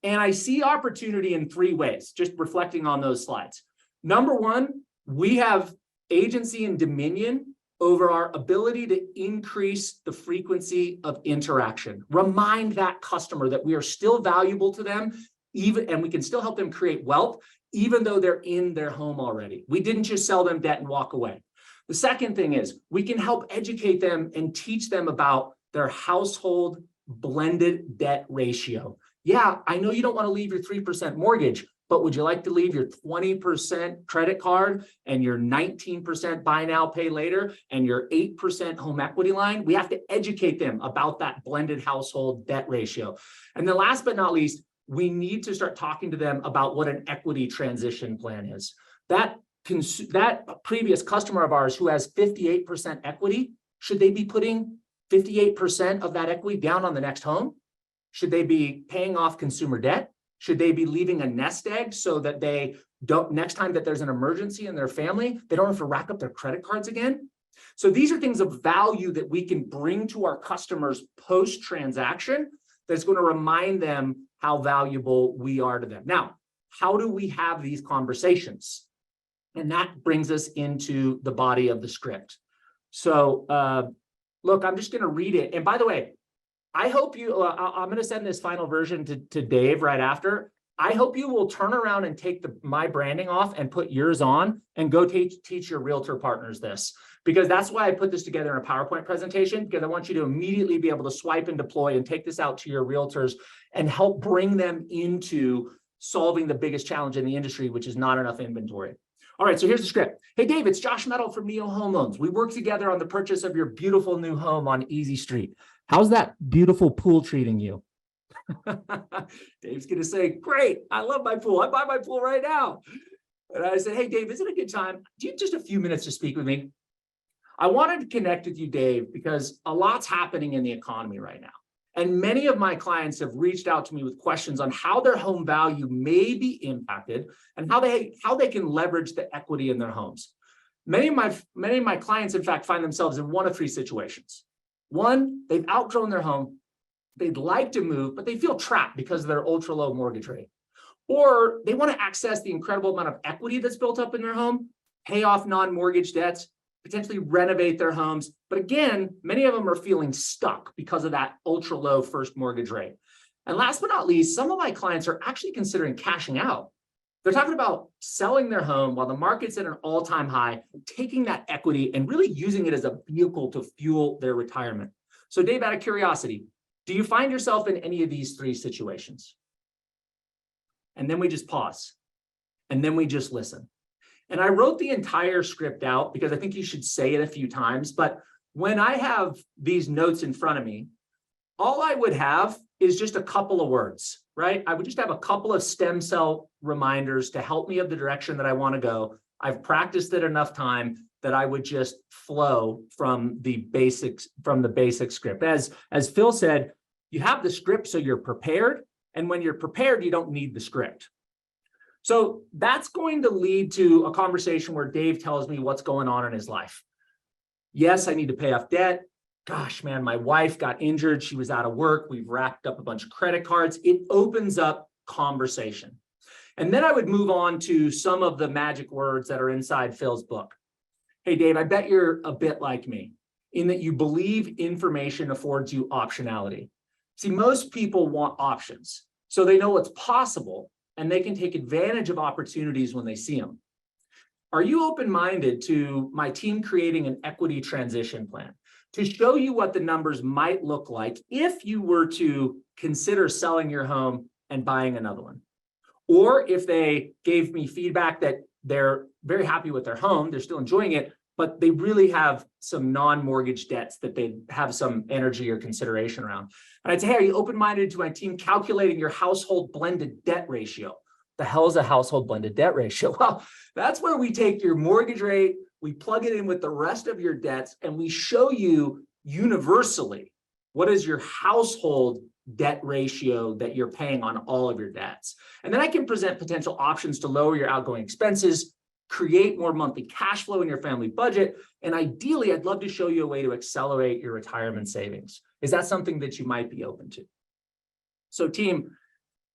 And I see opportunity in 3 ways, just reflecting on those slides. Number one, we have agency and dominion over our ability to increase the frequency of interaction. Remind that customer that we are still valuable to them and we can still help them create wealth, even though they're in their home already. We didn't just sell them debt and walk away. The second thing is we can help educate them and teach them about their household blended debt ratio. Yeah, I know you don't want to leave your 3% mortgage, but would you like to leave your 20% credit card and your 19% buy now, pay later, and your 8% home equity line? We have to educate them about that blended household debt ratio. And then last but not least, we need to start talking to them about what an equity transition plan is. That previous customer of ours who has 58% equity, should they be putting 58% of that equity down on the next home? Should they be paying off consumer debt? Should they be leaving a nest egg so that they don't, next time that there's an emergency in their family, they don't have to rack up their credit cards again? So these are things of value that we can bring to our customers post-transaction that's going to remind them how valuable we are to them. Now, how do we have these conversations? And that brings us into the body of the script. So look, I'm just going to read it. And by the way, I hope you, I'm going to send this final version to Dave right after. I hope you will turn around and take my branding off and put yours on and go teach your realtor partners this, because that's why I put this together in a PowerPoint presentation, because I want you to immediately be able to swipe and deploy and take this out to your realtors and help bring them into solving the biggest challenge in the industry, which is not enough inventory. All right, so here's the script. Hey, Dave, it's Josh Metal from Neo Home Loans. We work together on the purchase of your beautiful new home on Easy Street. How's that beautiful pool treating you? Dave's going to say, great, I love my pool. I buy my pool right now. And I said, hey, Dave, is it a good time? Do you have just a few minutes to speak with me? I wanted to connect with you, Dave, because a lot's happening in the economy right now. And many of my clients have reached out to me with questions on how their home value may be impacted and how they can leverage the equity in their homes. Many of my clients, in fact, find themselves in one of three situations. One, they've outgrown their home. They'd like to move, but they feel trapped because of their ultra low mortgage rate. Or they want to access the incredible amount of equity that's built up in their home, pay off non-mortgage debts, potentially renovate their homes. But again, many of them are feeling stuck because of that ultra low first mortgage rate. And last but not least, some of my clients are actually considering cashing out. They're talking about selling their home while the market's at an all-time high, taking that equity and really using it as a vehicle to fuel their retirement. So Dave, out of curiosity, do you find yourself in any of these three situations? And then we just pause. And then we just listen. And I wrote the entire script out because I think you should say it a few times. But when I have these notes in front of me, all I would have is just a couple of words, right? I would just have a couple of stem cell reminders to help me of the direction that I want to go. I've practiced it enough time that I would just flow from the basic script. As Phil said, you have the script so you're prepared. And when you're prepared, you don't need the script. So that's going to lead to a conversation where Dave tells me what's going on in his life. Yes, I need to pay off debt. Gosh, man, my wife got injured. She was out of work. We've racked up a bunch of credit cards. It opens up conversation. And then I would move on to some of the magic words that are inside Phil's book. Hey, Dave, I bet you're a bit like me in that you believe information affords you optionality. See, most people want options, so they know what's possible and they can take advantage of opportunities when they see them. Are you open-minded to my team creating an equity transition plan to show you what the numbers might look like if you were to consider selling your home and buying another one? Or if they gave me feedback that they're very happy with their home, they're still enjoying it, but they really have some non-mortgage debts that they have some energy or consideration around. And I'd say, hey, are you open-minded to my team calculating your household blended debt ratio? The hell is a household blended debt ratio? Well, that's where we take your mortgage rate, we plug it in with the rest of your debts, and we show you universally what is your household debt ratio that you're paying on all of your debts. And then I can present potential options to lower your outgoing expenses, create more monthly cash flow in your family budget. And ideally, I'd love to show you a way to accelerate your retirement savings. Is that something that you might be open to? So team,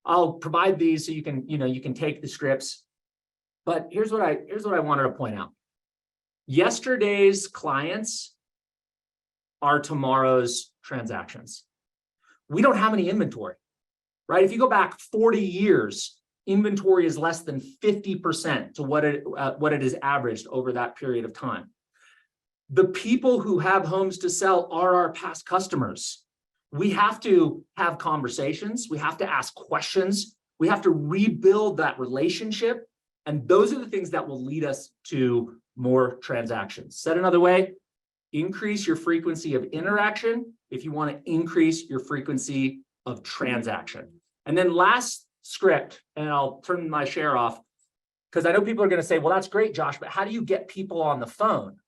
I'll provide these so you can take the scripts. But here's what I wanted to point out. Yesterday's clients are tomorrow's transactions. We don't have any inventory, right? If you go back 40 years, inventory is less than 50% to what it is averaged over that period of time. The people who have homes to sell are our past customers. We have to have conversations. We have to ask questions. We have to rebuild that relationship. And those are the things that will lead us to more transactions. Said another way, increase your frequency of interaction if you want to increase your frequency of transaction. And then last script, and I'll turn my share off, because I know people are going to say, well, that's great, Josh, but how do you get people on the phone?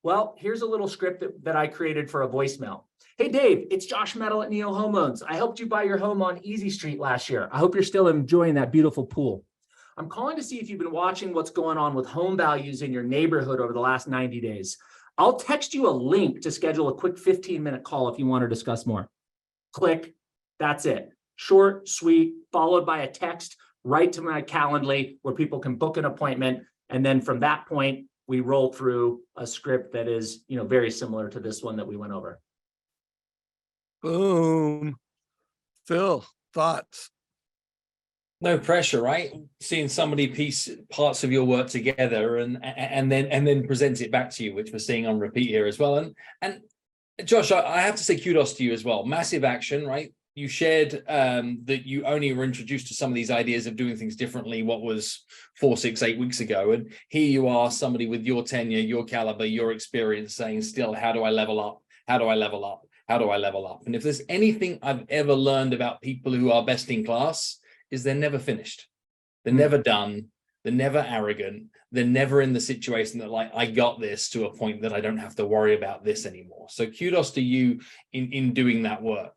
Well, here's a little script that I created for a voicemail. Hey, Dave, it's Josh Metal at Neo Home Loans. I helped you buy your home on Easy Street last year. I hope you're still enjoying that beautiful pool. I'm calling to see if you've been watching what's going on with home values in your neighborhood over the last 90 days. I'll text you a link to schedule a quick 15-minute call if you want to discuss more. Click. That's it. Short, sweet, followed by a text right to my Calendly where people can book an appointment. And then from that point, we roll through a script that is, very similar to this one that we went over. Boom. Phil, thoughts? No pressure, right? Seeing somebody piece parts of your work together and then present it back to you, which we're seeing on repeat here as well. And Josh, I have to say kudos to you as well. Massive action, right? You shared that you only were introduced to some of these ideas of doing things differently, what was 4, 6, 8 weeks ago. And here you are, somebody with your tenure, your caliber, your experience saying still, how do I level up? How do I level up? How do I level up? And if there's anything I've ever learned about people who are best in class, is they're never finished. They're never done. They're never arrogant. They're never in the situation that like, I got this to a point that I don't have to worry about this anymore. So kudos to you in doing that work.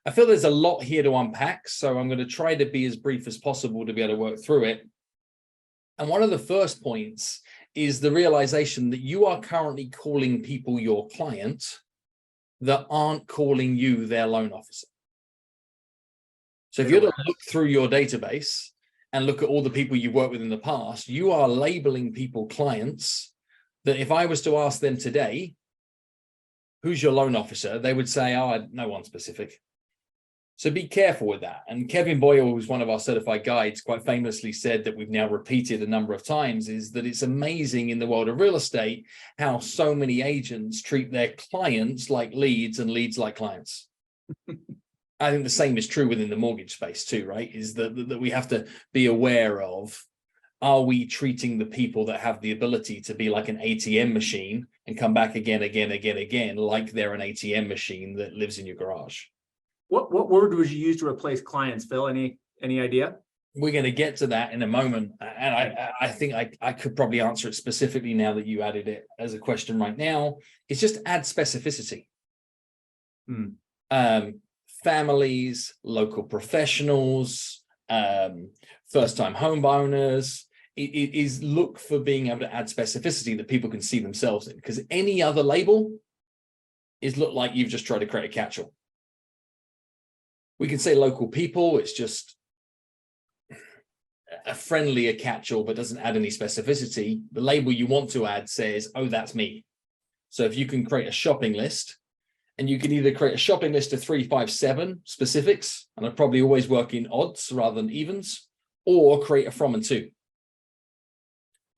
I feel there's a lot here to unpack, so I'm going to try to be as brief as possible to be able to work through it. And one of the first points is the realization that you are currently calling people your client that aren't calling you their loan officer. So if you're to look through your database and look at all the people you've worked with in the past, you are labeling people clients that if I was to ask them today, who's your loan officer? They would say, oh, no one specific. So be careful with that. And Kevin Boyle, who's one of our certified guides, quite famously said that we've now repeated a number of times, is that it's amazing in the world of real estate how so many agents treat their clients like leads and leads like clients. I think the same is true within the mortgage space too, right? Is that we have to be aware of, are we treating the people that have the ability to be like an ATM machine and come back again, like they're an ATM machine that lives in your garage? What word would you use to replace clients, Phil? Any idea? We're going to get to that in a moment. And I think I could probably answer it specifically now that you added it as a question right now. It's just add specificity. Families, local professionals, first-time home owners, it is look for being able to add specificity that people can see themselves in, because any other label is look like you've just tried to create a catch-all. We can say local people, it's just a friendlier catch-all, but doesn't add any specificity. The label you want to add says, oh, that's me. So if you can create a shopping list, and you can either create a shopping list of 3, 5, 7 specifics, and I probably always work in odds rather than evens, or create a from and to.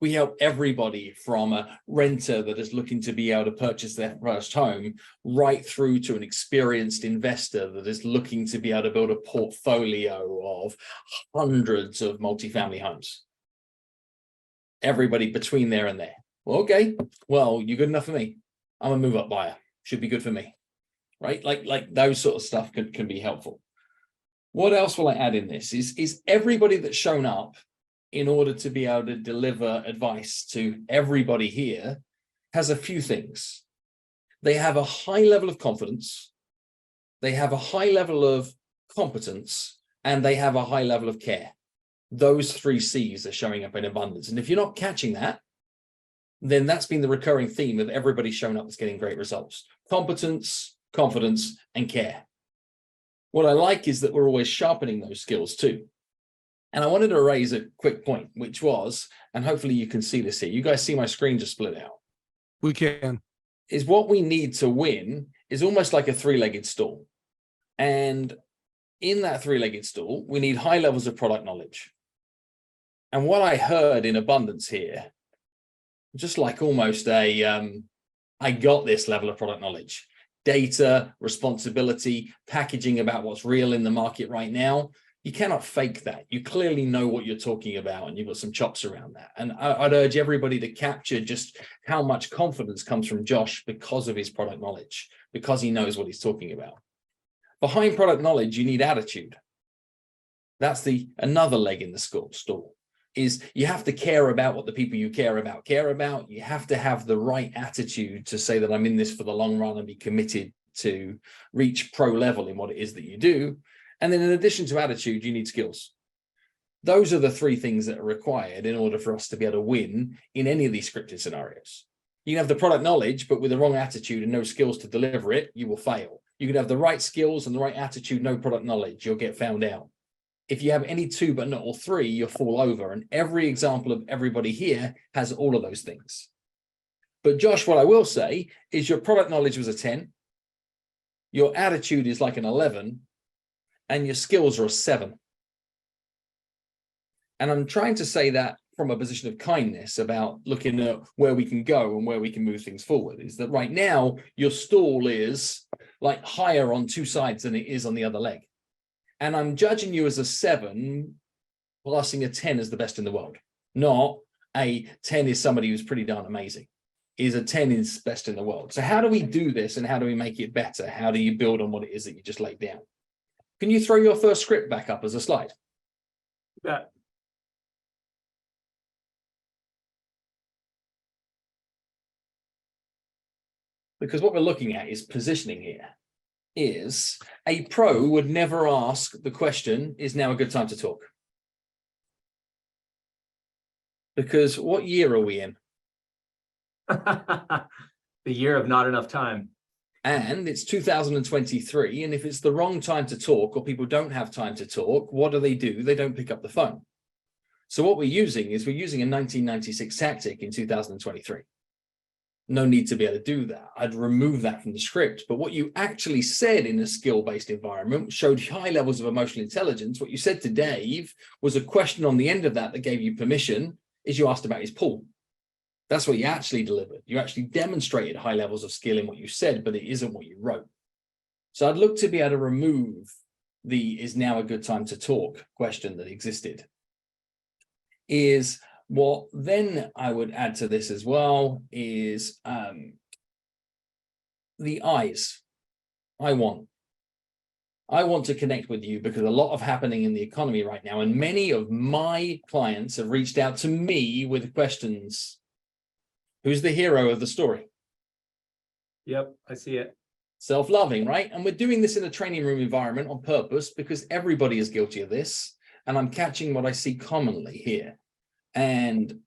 We help everybody from a renter that is looking to be able to purchase their first home right through to an experienced investor that is looking to be able to build a portfolio of hundreds of multifamily homes. Everybody between there and there. Well, okay, well, you're good enough for me. I'm a move-up buyer. Should be good for me. Right? Like those sort of stuff can be helpful. What else will I add in this? Is everybody that's shown up in order to be able to deliver advice to everybody here has a few things. They have a high level of confidence, they have a high level of competence, and they have a high level of care. Those 3 C's are showing up in abundance. And if you're not catching that, then that's been the recurring theme of everybody showing up that's getting great results. Competence, confidence, and care. What I like is that we're always sharpening those skills too. And I wanted to raise a quick point, which was, and hopefully you can see this here. You guys see my screen just split out? We can. Is what we need to win is almost like a 3-legged stool. And in that three-legged stool, we need high levels of product knowledge. And what I heard in abundance here, just like almost I got this level of product knowledge, data, responsibility, packaging about what's real in the market right now. You cannot fake that. You clearly know what you're talking about and you've got some chops around that. And I'd urge everybody to capture just how much confidence comes from Josh because of his product knowledge, because he knows what he's talking about. Behind product knowledge, you need attitude. That's another leg in the stool, is you have to care about what the people you care about. You have to have the right attitude to say that I'm in this for the long run and be committed to reach pro level in what it is that you do. And then in addition to attitude, you need skills. Those are the three things that are required in order for us to be able to win in any of these scripted scenarios. You can have the product knowledge, but with the wrong attitude and no skills to deliver it, you will fail. You can have the right skills and the right attitude, no product knowledge, you'll get found out. If you have any two, but not all three, you'll fall over. And every example of everybody here has all of those things. But Josh, what I will say is your product knowledge was a 10. Your attitude is like an 11. And your skills are a 7. And I'm trying to say that from a position of kindness about looking at where we can go and where we can move things forward, is that right now your stool is like higher on two sides than it is on the other leg. And I'm judging you as a 7, passing a 10 as the best in the world. Not a 10 is somebody who's pretty darn amazing. Is a 10 is best in the world. So how do we do this and how do we make it better? How do you build on what it is that you just laid down? Can you throw your first script back up as a slide? Yeah. Because what we're looking at is positioning here. Is a pro would never ask the question, is now a good time to talk? Because what year are we in? The year of not enough time. And it's 2023. And if it's the wrong time to talk or people don't have time to talk, what do? They don't pick up the phone. So what we're using a 1996 tactic in 2023. No need to be able to do that. I'd remove that from the script. But what you actually said in a skill-based environment showed high levels of emotional intelligence. What you said to Dave was a question on the end of that gave you permission, is you asked about his pool. That's what you actually delivered. You actually demonstrated high levels of skill in what you said, but it isn't what you wrote. So I'd look to be able to remove the is now a good time to talk question that existed. Is what then I would add to this as well is the eyes. I want to connect with you because a lot of happening in the economy right now, and many of my clients have reached out to me with questions. Who's the hero of the story? Yep, I see it. Self-loving, right? And we're doing this in a training room environment on purpose because everybody is guilty of this. And I'm catching what I see commonly here and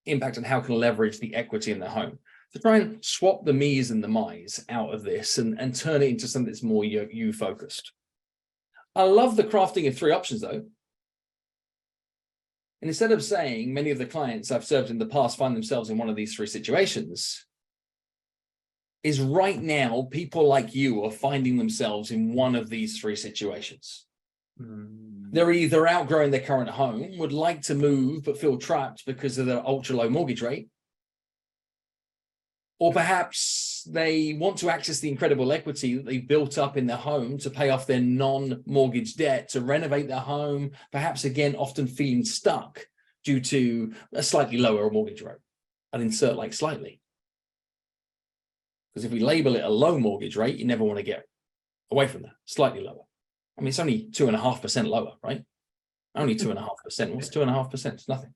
impact on how can leverage the equity in the home. To try and swap the me's and the my's out of this and turn it into something that's more you focused. I love the crafting of 3 options though. And instead of saying many of the clients I've served in the past find themselves in one of these 3 situations, is right now people like you are finding themselves in one of these 3 situations. They're either outgrowing their current home, would like to move, but feel trapped because of their ultra low mortgage rate. Or perhaps they want to access the incredible equity that they've built up in their home to pay off their non-mortgage debt, to renovate their home, perhaps again, often feeling stuck due to a slightly lower mortgage rate. I'd insert like slightly. Because if we label it a low mortgage rate, you never want to get away from that, slightly lower. I mean, it's only 2.5% lower, right? Only 2.5%. What's 2.5%? It's nothing.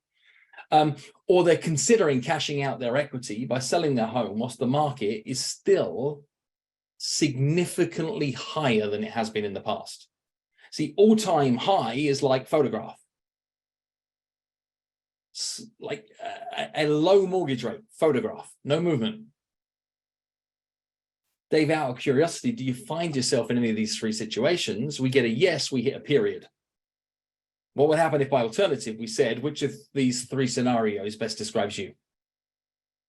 Or they're considering cashing out their equity by selling their home whilst the market is still significantly higher than it has been in the past. See, all-time high is like photograph. Like a low mortgage rate, photograph, no movement. Dave, out of curiosity, do you find yourself in any of these 3 situations? We get a yes, we hit a period. What would happen if by alternative we said, which of these 3 scenarios best describes you?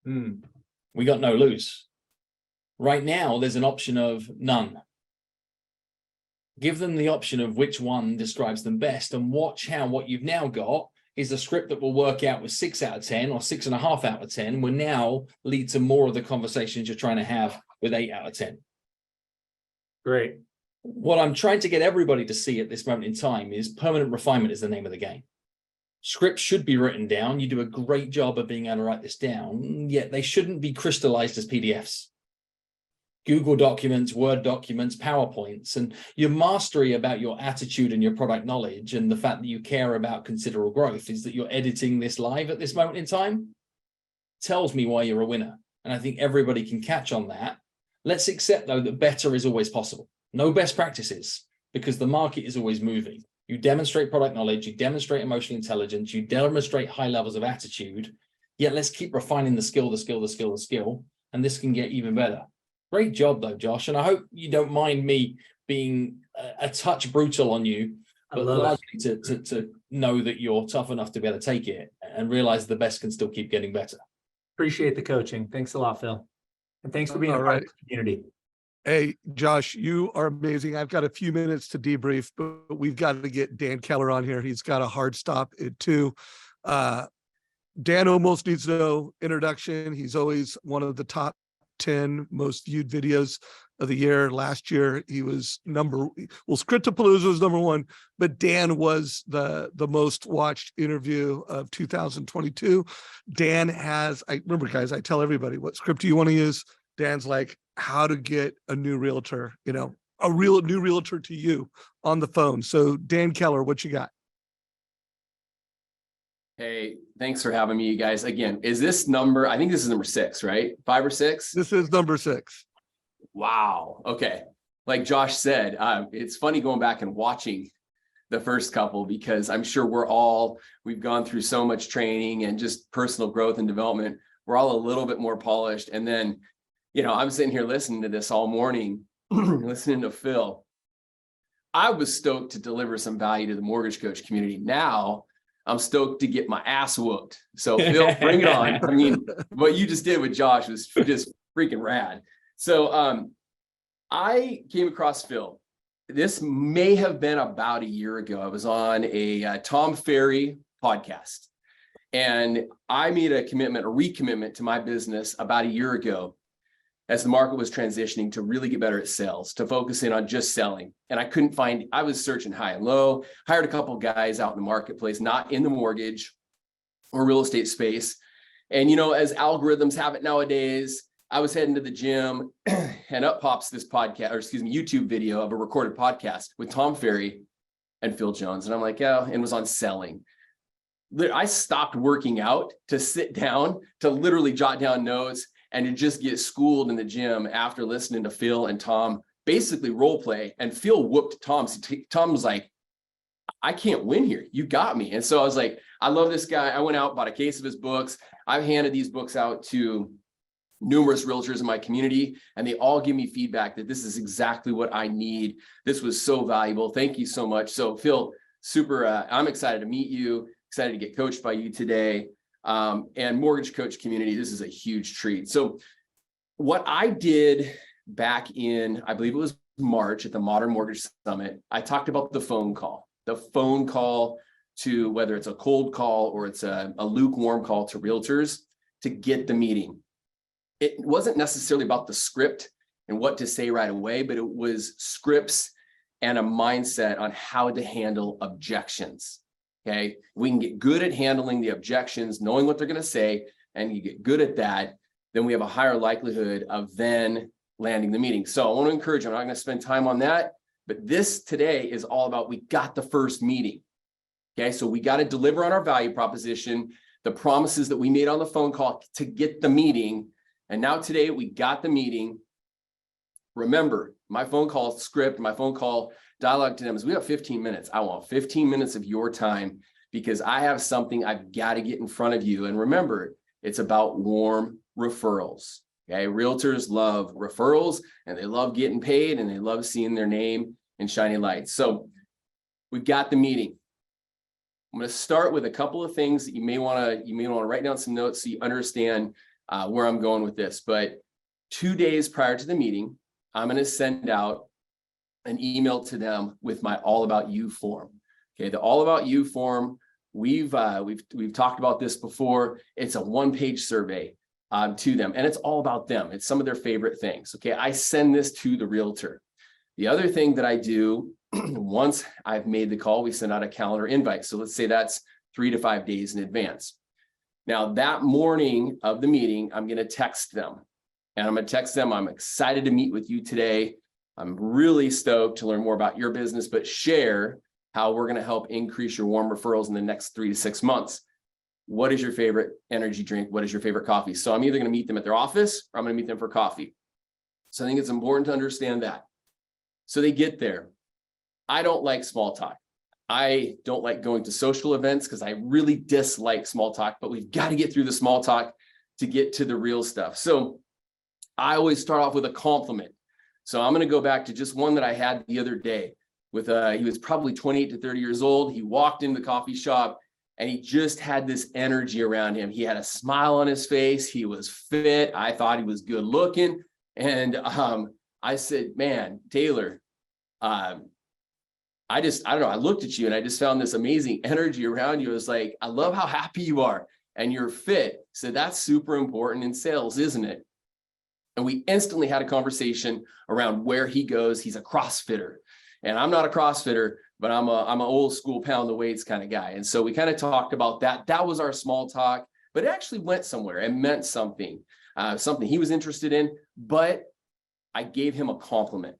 We got no lose. Right now, there's an option of none. Give them the option of which one describes them best, and watch how what you've now got is a script that will work out with 6 out of 10 or 6.5 out of 10 will now lead to more of the conversations you're trying to have with 8 out of 10. Great. What I'm trying to get everybody to see at this moment in time is permanent refinement is the name of the game. Scripts should be written down. You do a great job of being able to write this down, yet they shouldn't be crystallized as PDFs. Google documents, Word documents, PowerPoints, and your mastery about your attitude and your product knowledge and the fact that you care about considerable growth is that you're editing this live at this moment in time tells me why you're a winner. And I think everybody can catch on that. Let's accept, though, that better is always possible. No best practices, because the market is always moving. You demonstrate product knowledge, you demonstrate emotional intelligence, you demonstrate high levels of attitude, yet let's keep refining the skill, and this can get even better. Great job, though, Josh, and I hope you don't mind me being a touch brutal on you, but largely to know that you're tough enough to be able to take it and realize the best can still keep getting better. Appreciate the coaching. Thanks a lot, Phil. And thanks for being a part of the community. Hey, Josh, you are amazing. I've got a few minutes to debrief, but we've got to get Dan Keller on here. He's got a hard stop at 2. Dan almost needs no introduction. He's always one of the top 10 most viewed videos of the year. Last year, he was Script-a-PALOOZA was number 1, but Dan was the most watched interview of 2022. Dan has, I remember, guys, I tell everybody, what script do you want to use? Dan's like, how to get a new realtor, a new realtor to you on the phone. So Dan Keller, what you got? Hey, thanks for having me, you guys. Again, is this number, I think this is number 6, right? 5 or 6? This is number 6. Wow. Okay. Like Josh said, it's funny going back and watching the first couple, because I'm sure we've gone through so much training and just personal growth and development. We're all a little bit more polished. And then, I'm sitting here listening to this all morning, listening to Phil. I was stoked to deliver some value to the mortgage coach community. Now I'm stoked to get my ass whooped. So Phil, bring it on. I mean, what you just did with Josh was just freaking rad. So I came across Phil. This may have been about a year ago. I was on a Tom Ferry podcast, and I made a recommitment to my business about a year ago, as the market was transitioning to really get better at sales, to focus in on just selling. And I was searching high and low, hired a couple of guys out in the marketplace, not in the mortgage or real estate space. And, as algorithms have it nowadays, I was heading to the gym and up pops this YouTube video of a recorded podcast with Tom Ferry and Phil Jones. And I'm like, yeah, and it was on selling. I stopped working out to sit down, to literally jot down notes, and to just get schooled in the gym after listening to Phil and Tom basically role play. And Phil whooped Tom. So Tom was like, I can't win here. You got me. And so I was like, I love this guy. I went out, bought a case of his books. I've handed these books out to numerous realtors in my community, and they all give me feedback that this is exactly what I need. This was so valuable. Thank you so much. So Phil, I'm excited to meet you, excited to get coached by you today. And mortgage coach community, this is a huge treat. So what I did back in, I believe it was March at the Modern Mortgage Summit, I talked about the phone call to whether it's a cold call or it's a lukewarm call to realtors to get the meeting. It wasn't necessarily about the script and what to say right away, but it was scripts and a mindset on how to handle objections. Okay, we can get good at handling the objections, knowing what they're going to say, and you get good at that, then we have a higher likelihood of then landing the meeting. So I want to encourage you, I'm not going to spend time on that, but this today is all about, we got the first meeting. Okay, so we got to deliver on our value proposition, the promises that we made on the phone call to get the meeting. And now today we got the meeting. Remember, my phone call script, my phone call dialogue to them is, we have 15 minutes. I want 15 minutes of your time because I have something I've got to get in front of you. And remember, it's about warm referrals. Okay, realtors love referrals and they love getting paid and they love seeing their name in shiny lights. So we've got the meeting. I'm going to start with a couple of things that you may want to write down some notes so you understand where I'm going with this. But 2 days prior to the meeting, I'm going to send out an email to them with my All About You form. Okay, the All About You form, we've talked about this before. It's a one-page survey to them, and it's all about them. It's some of their favorite things. Okay, I send this to the realtor. The other thing that I do, once I've made the call, we send out a calendar invite. So let's say that's 3 to 5 days in advance. Now, that morning of the meeting, I'm going to text them. And I'm going to text them, I'm excited to meet with you today. I'm really stoked to learn more about your business, but share how we're going to help increase your warm referrals in the next 3 to 6 months. What is your favorite energy drink? What is your favorite coffee? So I'm either going to meet them at their office or I'm going to meet them for coffee. So I think it's important to understand that. So they get there. I don't like small talk. I don't like going to social events because I really dislike small talk, but we've got to get through the small talk to get to the real stuff. So I always start off with a compliment. So I'm going to go back to just one that I had the other day with he was probably 28 to 30 years old. He walked into the coffee shop and he just had this energy around him. He had a smile on his face. He was fit. I thought he was good looking. And I said, man, Taylor, I don't know. I looked at you and I just found this amazing energy around you. It was like, I love how happy you are and you're fit. So that's super important in sales, isn't it? And we instantly had a conversation around where he goes. He's a CrossFitter and I'm not a CrossFitter, but I'm an old school pound the weights kind of guy. And so we kind of talked about that. That was our small talk, but it actually went somewhere. It meant something, something he was interested in, but I gave him a compliment.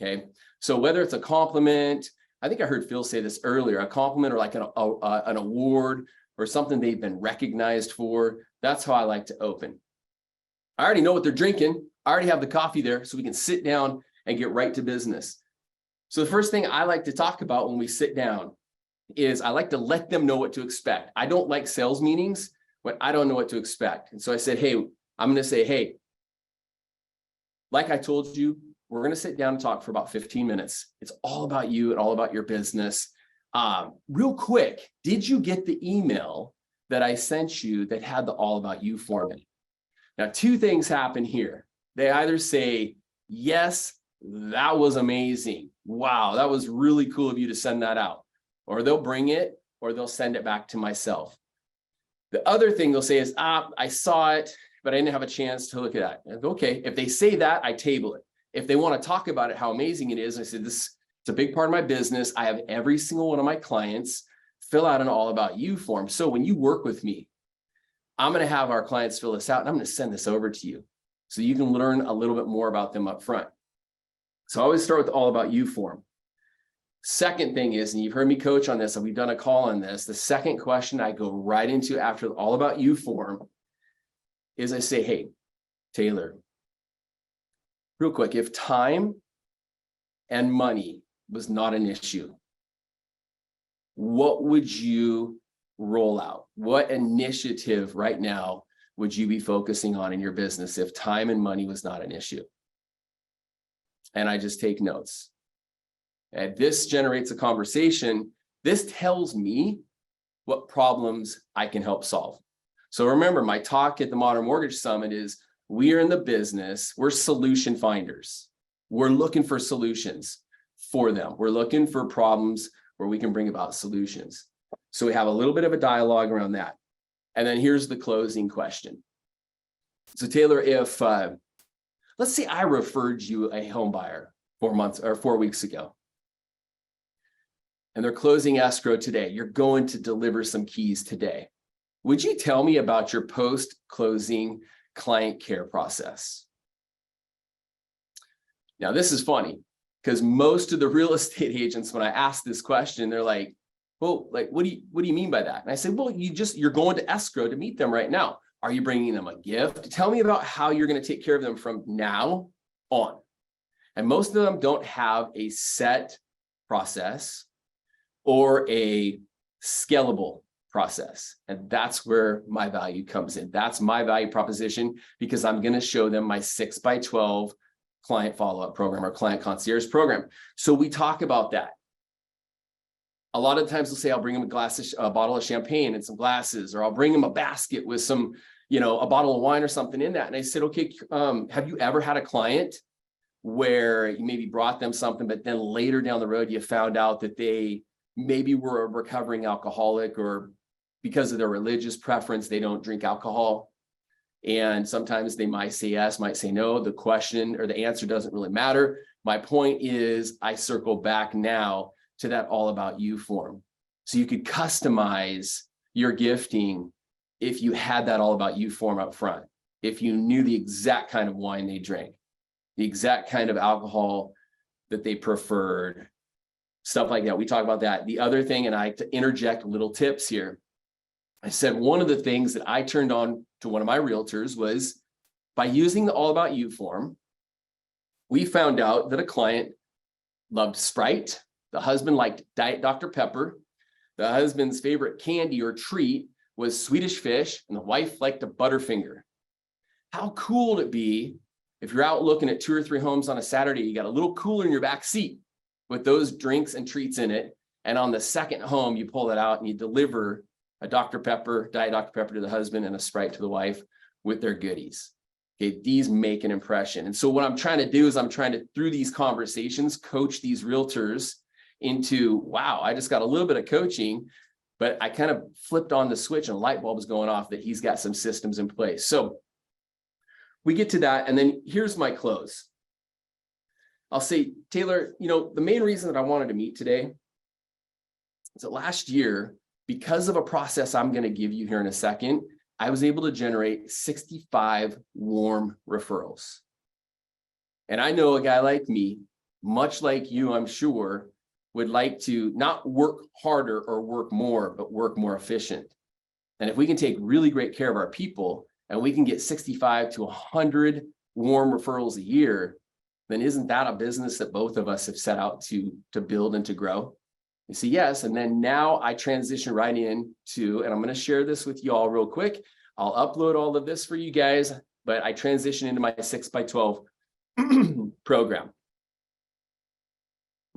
Okay. So whether it's a compliment, I think I heard Phil say this earlier, a compliment or like an award or something they've been recognized for. That's how I like to open. I already know what they're drinking. I already have the coffee there so we can sit down and get right to business. So the first thing I like to talk about when we sit down is I like to let them know what to expect. I don't like sales meetings when I don't know what to expect. And so I said, hey, I'm going to say, hey, like I told you, we're going to sit down and talk for about 15 minutes. It's all about you and all about your business. Real quick, did you get the email that I sent you that had the All About You form in it? Now, 2 things happen here. They either say, yes, that was amazing. Wow, that was really cool of you to send that out. Or they'll bring it or they'll send it back to myself. The other thing they'll say is, I saw it, but I didn't have a chance to look at that. Okay, if they say that, I table it. If they want to talk about it, how amazing it is, I said, it's a big part of my business. I have every single one of my clients fill out an All About You form. So when you work with me, I'm going to have our clients fill this out and I'm going to send this over to you so you can learn a little bit more about them up front. So I always start with the All About You form. Second thing is, and you've heard me coach on this, and we've done a call on this, the second question I go right into after the All About You form is I say, hey, Taylor, real quick, if time and money was not an issue, what would you roll out? What initiative right now would you be focusing on in your business if time and money was not an issue? And I just take notes. And this generates a conversation. This tells me what problems I can help solve. So remember, my talk at the Modern Mortgage Summit is we are in the business, we're solution finders. We're looking for solutions for them. We're looking for problems where we can bring about solutions. So we have a little bit of a dialogue around that. And then here's the closing question. So Taylor, if let's say I referred you a home buyer 4 weeks ago, and they're closing escrow today, you're going to deliver some keys today. Would you tell me about your post-closing client care process? Now, this is funny because most of the real estate agents, when I ask this question, they're like, well, like, what do you mean by that? And I say, well, you're going to escrow to meet them right now. Are you bringing them a gift? Tell me about how you're going to take care of them from now on. And most of them don't have a set process or a scalable process. And that's where my value comes in. That's my value proposition because I'm going to show them my 6x12 client follow-up program or client concierge program. So we talk about that. A lot of times they'll say, I'll bring them a bottle of champagne and some glasses, or I'll bring them a basket with some, a bottle of wine or something in that. And I said, okay, have you ever had a client where you maybe brought them something, but then later down the road, you found out that they maybe were a recovering alcoholic, or because of their religious preference, they don't drink alcohol. And sometimes they might say yes, might say no. The question or the answer doesn't really matter. My point is, I circle back now to that all about you form. So you could customize your gifting if you had that all about you form up front, if you knew the exact kind of wine they drank, the exact kind of alcohol that they preferred, stuff like that. We talk about that. The other thing, and I like to interject little tips here. I said one of the things that I turned on to one of my realtors was by using the all about you form, we found out that a client loved Sprite. The husband liked Diet Dr. Pepper. The husband's favorite candy or treat was Swedish fish, and the wife liked a Butterfinger. How cool would it be if you're out looking at 2 or 3 homes on a Saturday, you got a little cooler in your back seat with those drinks and treats in it, and on the second home, you pull that out and you deliver a Dr. Pepper, Diet Dr. Pepper to the husband and a Sprite to the wife with their goodies. Okay, these make an impression. And so what I'm trying to do is I'm trying to, through these conversations, coach these realtors into, wow, I just got a little bit of coaching, but I kind of flipped on the switch and a light bulb is going off that he's got some systems in place. So we get to that. And then here's my close. I'll say, Taylor, you know, the main reason that I wanted to meet today is that last year, because of a process I'm going to give you here in a second, I was able to generate 65 warm referrals. And I know a guy like me, much like you, I'm sure, would like to not work harder or work more, but work more efficient. And if we can take really great care of our people and we can get 65 to 100 warm referrals a year, then isn't that a business that both of us have set out to build and to grow? You see, yes. And then now I transition right into, and I'm going to share this with you all real quick. I'll upload all of this for you guys, but I transition into my 6x12 program.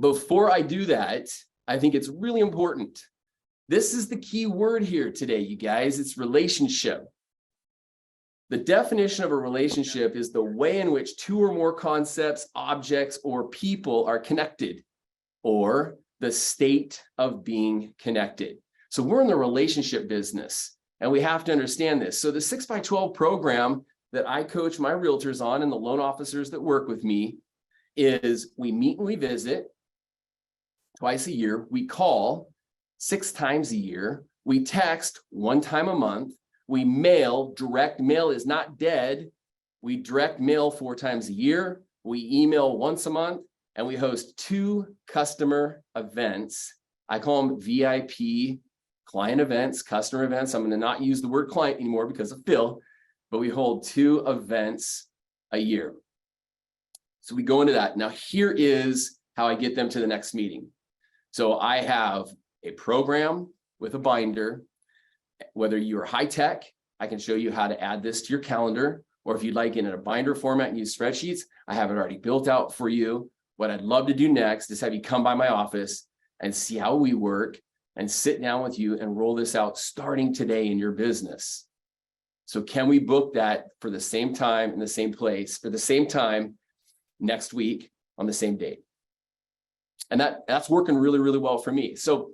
Before I do that, I think it's really important. This is the key word here today, you guys. It's relationship. The definition of a relationship is the way in which 2 or more concepts, objects, or people are connected, or the state of being connected. So we're in the relationship business, and we have to understand this. So the 6x12 program that I coach my realtors on and the loan officers that work with me is we meet and we visit twice a year. We call 6 times a year. We text 1 time a month. We mail. Direct mail is not dead. We direct mail 4 times a year. We email once a month. And we host 2 customer events. I call them VIP client events, customer events. I'm going to not use the word client anymore because of Phil, but we hold 2 events a year. So we go into that. Now, here is how I get them to the next meeting. So I have a program with a binder. Whether you're high tech, I can show you how to add this to your calendar, or if you'd like it in a binder format and use spreadsheets, I have it already built out for you. What I'd love to do next is have you come by my office and see how we work and sit down with you and roll this out starting today in your business. So can we book that for the same time in the same place for the same time next week on the same date? And that's working really, really well for me. So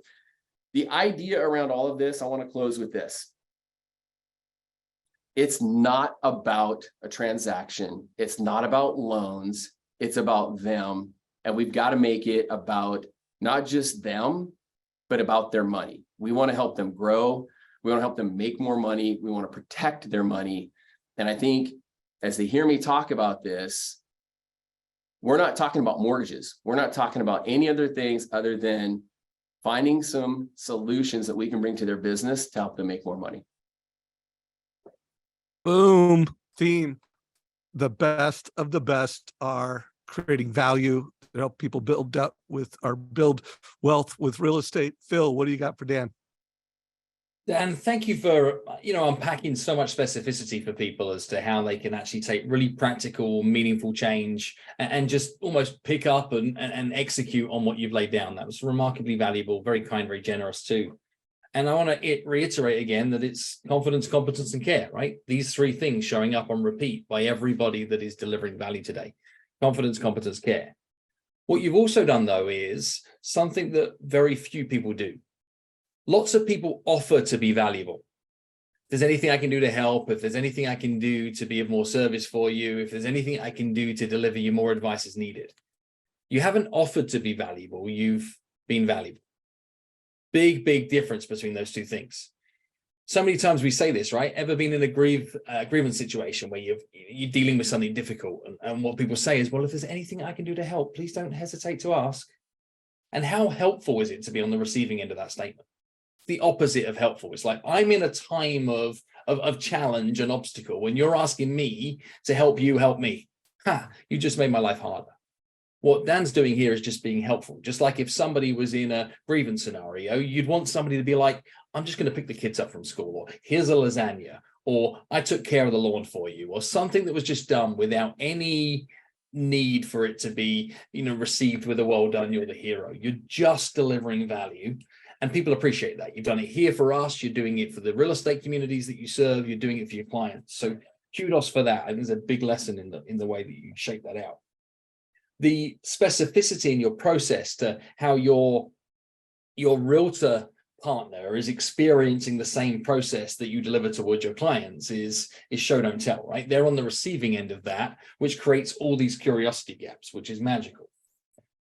the idea around all of this, I want to close with this. It's not about a transaction. It's not about loans. It's about them. And we've got to make it about not just them, but about their money. We want to help them grow. We want to help them make more money. We want to protect their money. And I think as they hear me talk about this, we're not talking about mortgages. We're not talking about any other things other than finding some solutions that we can bring to their business to help them make more money. Boom. Theme. The best of the best are creating value to help people build wealth with real estate. Phil, what do you got for Dan? Dan, thank you for, unpacking so much specificity for people as to how they can actually take really practical, meaningful change and just almost pick up and execute on what you've laid down. That was remarkably valuable, very kind, very generous too. And I want to reiterate again that it's confidence, competence, and care, right? These 3 things showing up on repeat by everybody that is delivering value today. Confidence, competence, care. What you've also done, though, is something that very few people do. Lots of people offer to be valuable. If there's anything I can do to help, if there's anything I can do to be of more service for you, if there's anything I can do to deliver you more advice as needed. You haven't offered to be valuable, you've been valuable. Big, big difference between those two things. So many times we say this, right? Ever been in a grievance situation where you're dealing with something difficult, and what people say is, well, if there's anything I can do to help, please don't hesitate to ask. And how helpful is it to be on the receiving end of that statement? The opposite of helpful. It's like, I'm in a time of challenge and obstacle. When you're asking me to help you help me, you just made my life harder. What Dan's doing here is just being helpful. Just like if somebody was in a grievance scenario, you'd want somebody to be like, I'm just going to pick the kids up from school, or here's a lasagna, or I took care of the lawn for you, or something that was just done without any need for it to be, received with a well done, you're the hero. You're just delivering value. And people appreciate that. You've done it here for us. You're doing it for the real estate communities that you serve. You're doing it for your clients. So kudos for that. And there's a big lesson in the way that you shape that out. The specificity in your process to how your realtor partner is experiencing the same process that you deliver towards your clients is show, don't tell, right? They're on the receiving end of that, which creates all these curiosity gaps, which is magical.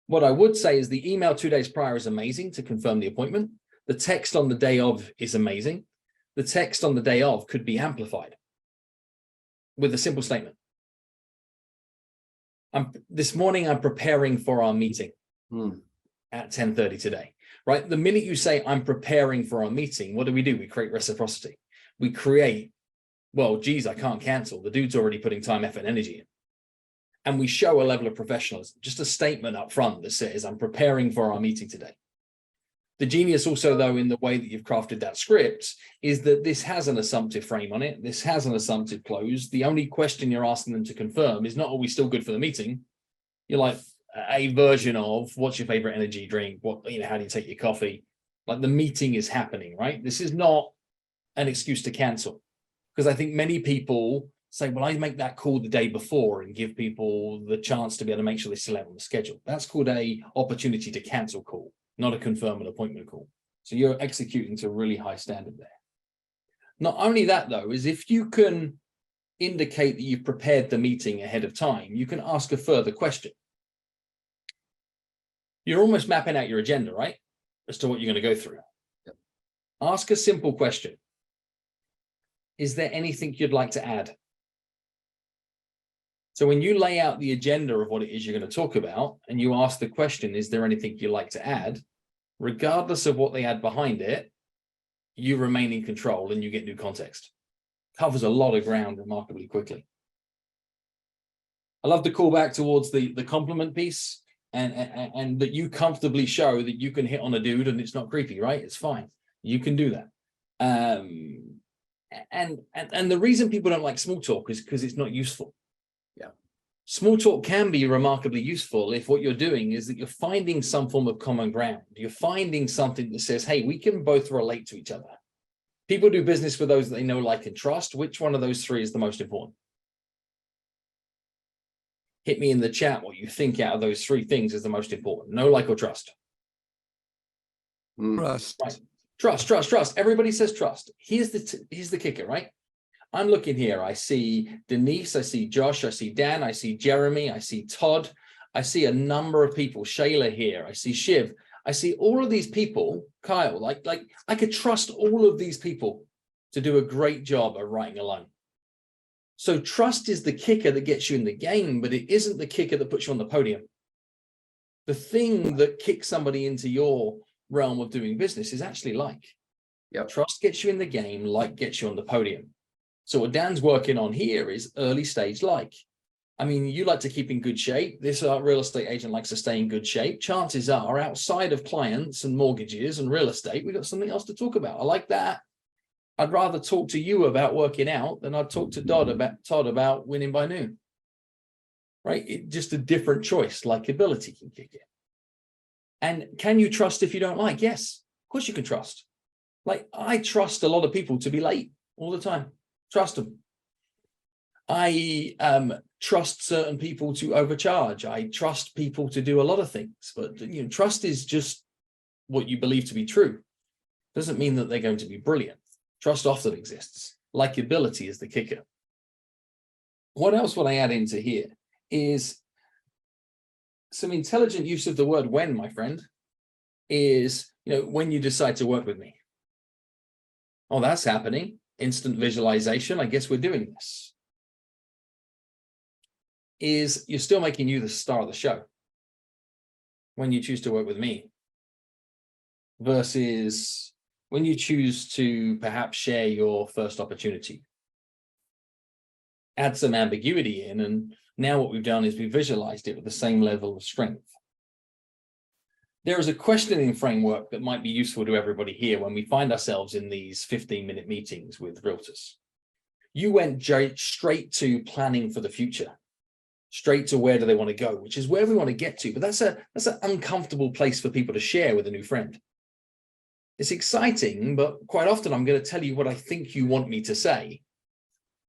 What I would say is the email 2 days prior is amazing to confirm the appointment. The text on the day of is amazing. The text on the day of could be amplified with a simple statement. This morning, I'm preparing for our meeting at 10:30 today, right? The minute you say, I'm preparing for our meeting, what do? We create reciprocity. We create, well, geez, I can't cancel. The dude's already putting time, effort, and energy in. And we show a level of professionalism, just a statement up front that says, I'm preparing for our meeting today. The genius also, though, in the way that you've crafted that script is that this has an assumptive frame on it. This has an assumptive close. The only question you're asking them to confirm is not, are we still good for the meeting? You're like a version of, what's your favorite energy drink? How do you take your coffee? Like the meeting is happening, right? This is not an excuse to cancel. Because I think many people say, well, I make that call the day before and give people the chance to be able to make sure they still have on the schedule. That's called a opportunity to cancel call, not a confirm an appointment call. So you're executing to a really high standard there. Not only that, though, is if you can indicate that you've prepared the meeting ahead of time, you can ask a further question. You're almost mapping out your agenda, right? As to what you're going to go through. Yep. Ask a simple question. Is there anything you'd like to add? So when you lay out the agenda of what it is you're going to talk about, and you ask the question, is there anything you'd like to add? Regardless of what they add behind it, you remain in control and you get new context. Covers a lot of ground remarkably quickly. I love the callback towards the compliment piece, and that you comfortably show that you can hit on a dude and it's not creepy, right? It's fine. You can do that. And the reason people don't like small talk is because it's not useful. Yeah. Small talk can be remarkably useful if what you're doing is that you're finding some form of common ground. You're finding something that says, hey, we can both relate to each other. People do business with those that they know, like, and trust. Which one of those three is the most important? Hit me in the chat what you think out of those three things is the most important. Know, like, or trust. Trust. Right. Trust. Everybody says trust. Here's the kicker, right? I'm looking here. I see Denise, I see Josh, I see Dan, I see Jeremy, I see Todd, I see a number of people, Shayla here, I see Shiv, I see all of these people, Kyle, like I could trust all of these people to do a great job of writing a loan. So trust is the kicker that gets you in the game, but it isn't the kicker that puts you on the podium. The thing that kicks somebody into your realm of doing business is actually like. Yep. Trust gets you in the game, like gets you on the podium. So what Dan's working on here is early stage like. I mean, you like to keep in good shape. This real estate agent likes to stay in good shape. Chances are, outside of clients and mortgages and real estate, we've got something else to talk about. I like that. I'd rather talk to you about working out than I'd talk to Todd about winning by noon. Right? Just a different choice, likability can kick in. And can you trust if you don't like? Yes, of course you can trust. Like, I trust a lot of people to be late all the time. Trust them. I trust certain people to overcharge. I trust people to do a lot of things, but trust is just what you believe to be true. Doesn't mean that they're going to be brilliant. Trust often exists. Likability is the kicker. What else would I add into here is some intelligent use of the word when, my friend, is, when you decide to work with me. Oh, that's happening. Instant visualization. I guess we're doing this. Is you're still making you the star of the show when you choose to work with me versus when you choose to perhaps share your first opportunity. Add some ambiguity in, and now what we've done is we visualized it with the same level of strength. There is a questioning framework that might be useful to everybody here when we find ourselves in these 15-minute meetings with realtors. You went straight to planning for the future, straight to where do they want to go, which is where we want to get to. But that's an uncomfortable place for people to share with a new friend. It's exciting, but quite often I'm going to tell you what I think you want me to say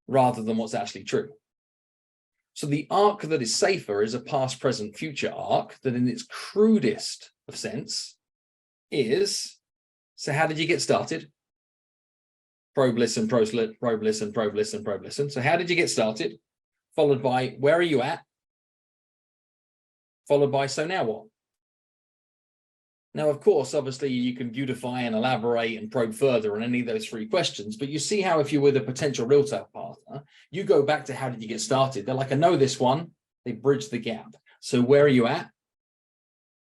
rather than what's actually true. So the arc that is safer is a past, present, future arc that in its crudest of sense is, so how did you get started? Probe, listen, probe, listen, probe, listen, probe, listen. So how did you get started? Followed by, where are you at? Followed by, so now what? Now, of course, obviously you can beautify and elaborate and probe further on any of those three questions, but you see how if you're with a potential realtor partner, you go back to how did you get started? They're like, I know this one. They bridge the gap. So where are you at?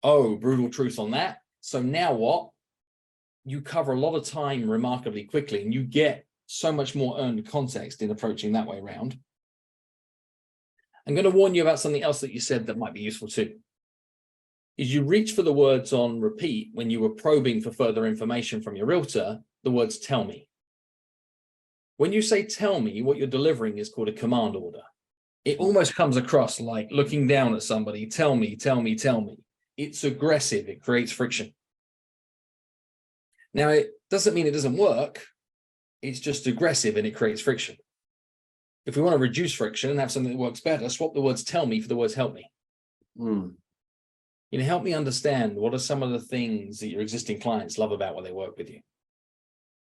Oh, brutal truth on that. So now what? You cover a lot of time remarkably quickly, and you get so much more earned context in approaching that way around. I'm going to warn you about something else that you said that might be useful too. Is you reach for the words on repeat when you were probing for further information from your realtor, the words tell me. When you say tell me, what you're delivering is called a command order. It almost comes across like looking down at somebody, tell me, tell me, tell me. It's aggressive, it creates friction. Now, it doesn't mean it doesn't work, it's just aggressive and it creates friction. If we want to reduce friction and have something that works better, swap the words tell me for the words help me. Help me understand what are some of the things that your existing clients love about when they work with you.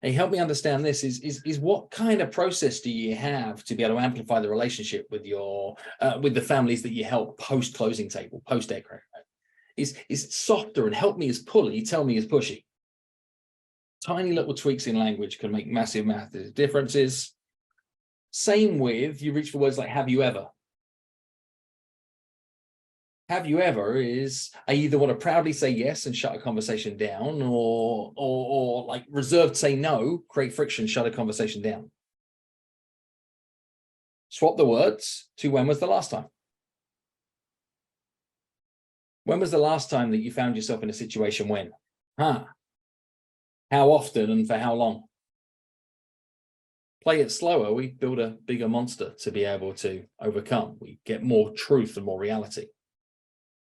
Hey, help me understand this is what kind of process do you have to be able to amplify the relationship with your with the families that you help post closing table, post aircraft? Is softer and help me is pulley, tell me is pushy. Tiny little tweaks in language can make massive differences. Same with you reach for words like have you ever. Have you ever is I either want to proudly say yes and shut a conversation down or like reserved say no, create friction, shut a conversation down. Swap the words to when was the last time? When was the last time that you found yourself in a situation when? How often and for how long? Play it slower, we build a bigger monster to be able to overcome. We get more truth and more reality.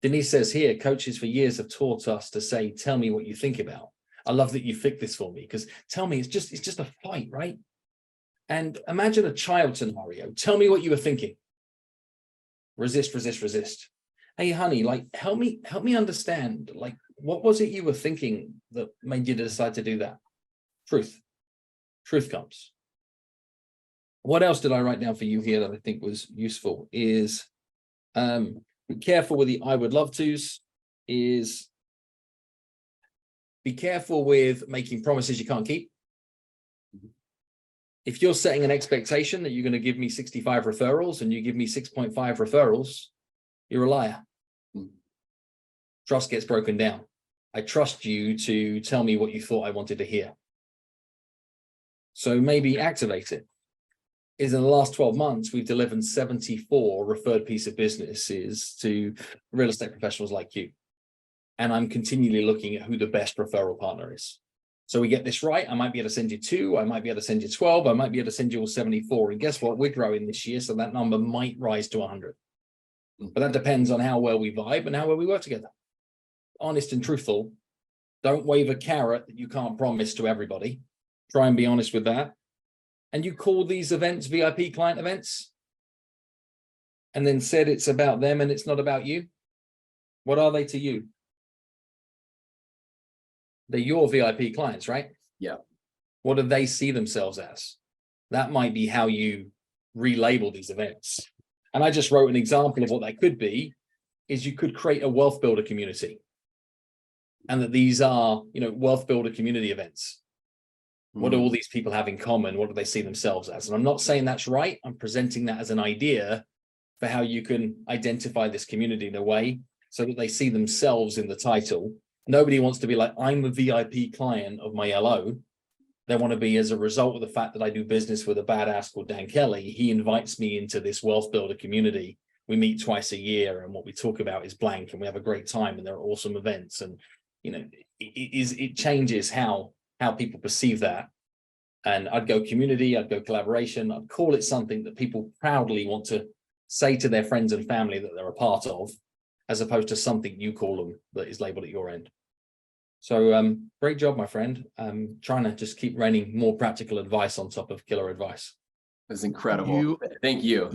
Denise says here, coaches for years have taught us to say, tell me what you think about. I love that you picked this for me because tell me, it's just a fight, right? And imagine a child scenario. Tell me what you were thinking. Resist, resist, resist. Hey, honey, like, help me understand, like, what was it you were thinking that made you decide to do that? Truth. Truth comes. What else did I write down for you here that I think was useful is, be careful with the I would love tos, is be careful with making promises you can't keep. If you're setting an expectation that you're going to give me 65 referrals and you give me 6.5 referrals, you're a liar. Trust gets broken down. I trust you to tell me what you thought I wanted to hear. So maybe activate it. Is in the last 12 months, we've delivered 74 referred piece of businesses to real estate professionals like you. And I'm continually looking at who the best referral partner is. So we get this right, I might be able to send you 2, I might be able to send you 12, I might be able to send you all 74. And guess what? We're growing this year, so that number might rise to 100. But that depends on how well we vibe and how well we work together. Honest and truthful. Don't wave a carrot that you can't promise to everybody. Try and be honest with that. And you call these events VIP client events? and then said it's about them and it's not about you, what are they to you? They're your VIP clients, right? Yeah. What do they see themselves as? That might be how you relabel these events. And I just wrote an example of what that could be, is you could create a wealth builder community. And that these are, wealth builder community events. What do all these people have in common? What do they see themselves as? And I'm not saying that's right. I'm presenting that as an idea for how you can identify this community in a way so that they see themselves in the title. Nobody wants to be like, I'm a VIP client of my LO. They want to be, as a result of the fact that I do business with a badass called Dan Kelly, he invites me into this wealth builder community. We meet twice a year and what we talk about is blank and we have a great time and there are awesome events. And, it changes how people perceive that. And I'd go community, I'd go collaboration, I'd call it something that people proudly want to say to their friends and family that they're a part of, as opposed to something you call them that is labeled at your end. So great job, my friend. Trying to just keep raining more practical advice on top of killer advice. That's incredible. Thank you.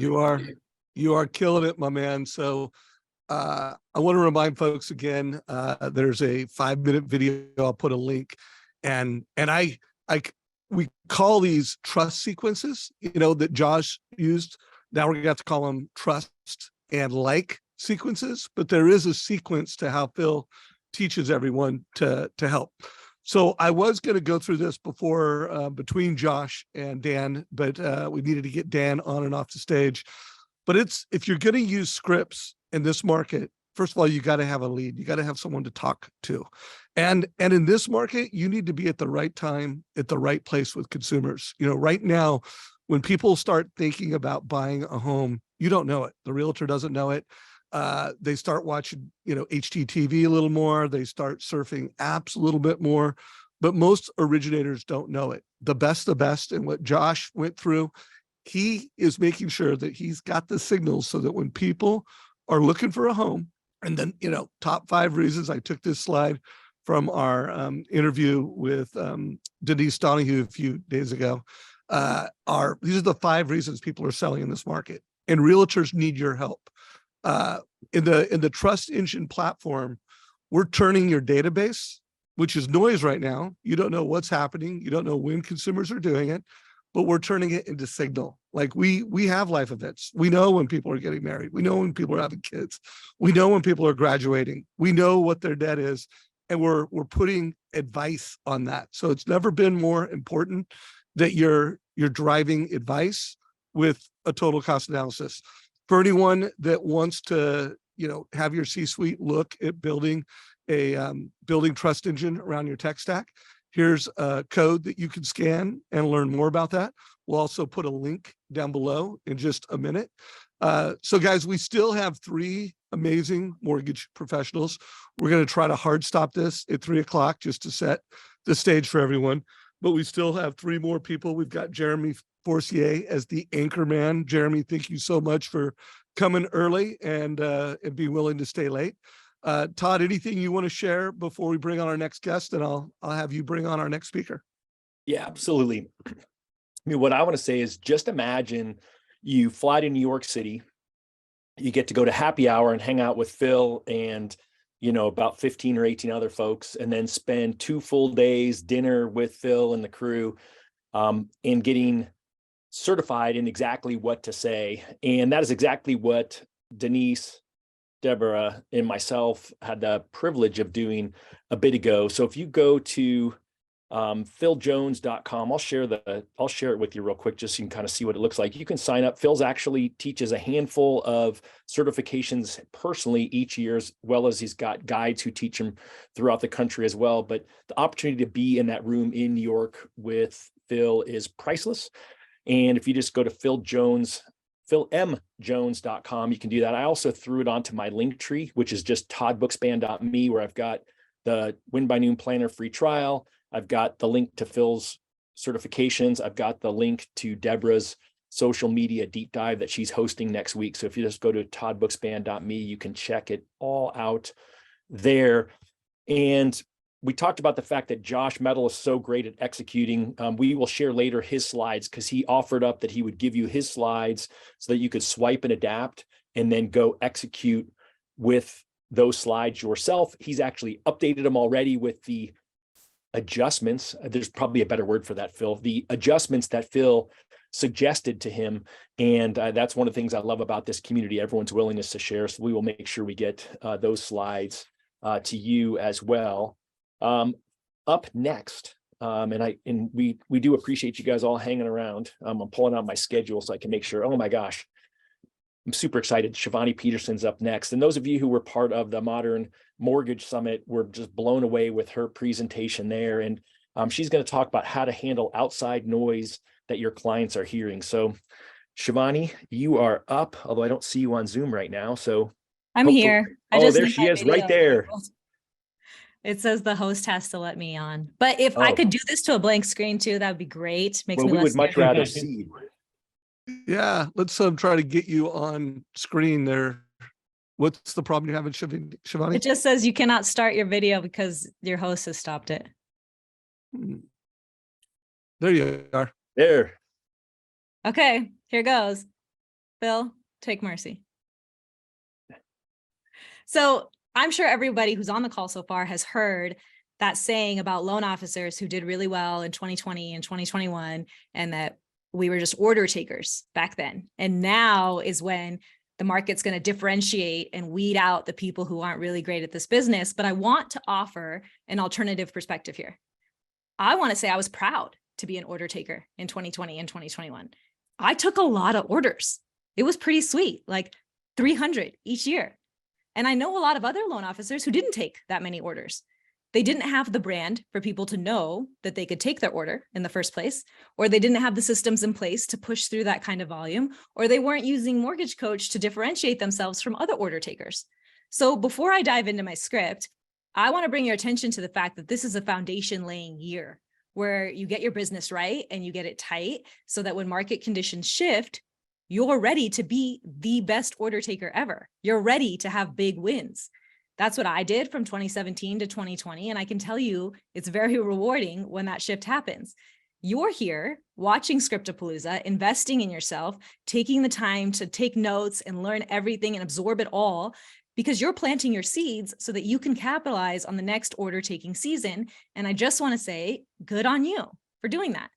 You are killing it, my man. So I want to remind folks again, there's a 5-minute video. I'll put a link, and we call these trust sequences, that Josh used. Now we're gonna have to call them trust and like sequences, but there is a sequence to how Phil teaches everyone to help. So I was going to go through this before between Josh and Dan, but we needed to get Dan on and off the stage. But if you're going to use scripts in this market, first of all, you got to have a lead. You got to have someone to talk to. And in this market, you need to be at the right time, at the right place with consumers. Right now, when people start thinking about buying a home, you don't know it. The realtor doesn't know it. They start watching, HGTV a little more. They start surfing apps a little bit more, but most originators don't know it. The best, and what Josh went through, he is making sure that he's got the signals so that when people are looking for a home, and then, top 5 reasons. I took this slide from our interview with Denise Donahue a few days ago. These are the 5 reasons people are selling in this market, and realtors need your help. In the Trust Engine platform, we're turning your database, which is noise right now. You don't know what's happening. You don't know when consumers are doing it, but we're turning it into signal. Like we have life events. We know when people are getting married. We know when people are having kids. We know when people are graduating. We know what their debt is, and we're putting advice on that. So it's never been more important that you're driving advice with a total cost analysis. For anyone that wants to, have your C-suite look at building a building trust engine around your tech stack, here's a code that you can scan and learn more about that. We'll also put a link down below in just a minute. So guys, we still have 3 amazing mortgage professionals. We're going to try to hard stop this at 3:00 just to set the stage for everyone. But we still have 3 more people. We've got Jeremy Forcier as the anchor man. Jeremy, thank you so much for coming early and be willing to stay late. Todd, anything you want to share before we bring on our next guest? And I'll have you bring on our next speaker. Yeah, absolutely. What I want to say is just imagine you fly to New York City, you get to go to happy hour and hang out with Phil and, about 15 or 18 other folks, and then spend 2 full days dinner with Phil and the crew, and getting certified in exactly what to say. And that is exactly what Denise, Deborah, and myself had the privilege of doing a bit ago. So if you go to philjones.com, I'll share it with you real quick, just so you can kind of see what it looks like. You can sign up. Phil's actually teaches a handful of certifications personally each year, as well as he's got guides who teach him throughout the country as well. But the opportunity to be in that room in New York with Phil is priceless. And if you just go to philmjones.com, you can do that. I also threw it onto my link tree, which is just toddbookspan.me, where I've got the Win by Noon Planner free trial. I've got the link to Phil's certifications. I've got the link to Deborah's social media deep dive that she's hosting next week. So if you just go to toddbookspan.me, you can check it all out there. And we talked about the fact that Josh Metal is so great at executing. We will share later his slides, because he offered up that he would give you his slides so that you could swipe and adapt. and then go execute with those slides yourself. He's actually updated them already with the adjustments. There's probably a better word for that, Phil. The adjustments that Phil suggested to him. And that's one of the things I love about this community, everyone's willingness to share. So we will make sure we get those slides to you as well. Up next, and we do appreciate you guys all hanging around. I'm pulling out my schedule so I can make sure. Oh my gosh, I'm super excited. Shivani Peterson's up next. And those of you who were part of the Modern Mortgage Summit were just blown away with her presentation there. And she's going to talk about how to handle outside noise that your clients are hearing. So Shivani, you are up, although I don't see you on Zoom right now. So I'm here. There she is right there. It says the host has to let me on. But if I could do this to a blank screen too, that would be great. Makes me we less would much rather see. Yeah, let's try to get you on screen there. What's the problem you're having, Shivani? It just says you cannot start your video because your host has stopped it. There you are. There. Okay, here goes. Phil, take mercy. So I'm sure everybody who's on the call so far has heard that saying about loan officers who did really well in 2020 and 2021, and that we were just order takers back then. And now is when the market's going to differentiate and weed out the people who aren't really great at this business. But I want to offer an alternative perspective here. I want to say I was proud to be an order taker in 2020 and 2021. I took a lot of orders. It was pretty sweet, like 300 each year. And I know a lot of other loan officers who didn't take that many orders. They didn't have the brand for people to know that they could take their order in the first place, or they didn't have the systems in place to push through that kind of volume, or they weren't using Mortgage Coach to differentiate themselves from other order takers. So before I dive into my script, I want to bring your attention to the fact that this is a foundation laying year where you get your business right and you get it tight so that when market conditions shift, you're ready to be the best order taker ever. You're ready to have big wins. That's what I did from 2017 to 2020. And I can tell you it's very rewarding when that shift happens. You're here watching Script-a-PALOOZA, investing in yourself, taking the time to take notes and learn everything and absorb it all because you're planting your seeds so that you can capitalize on the next order taking season. And I just want to say, good on you for doing that.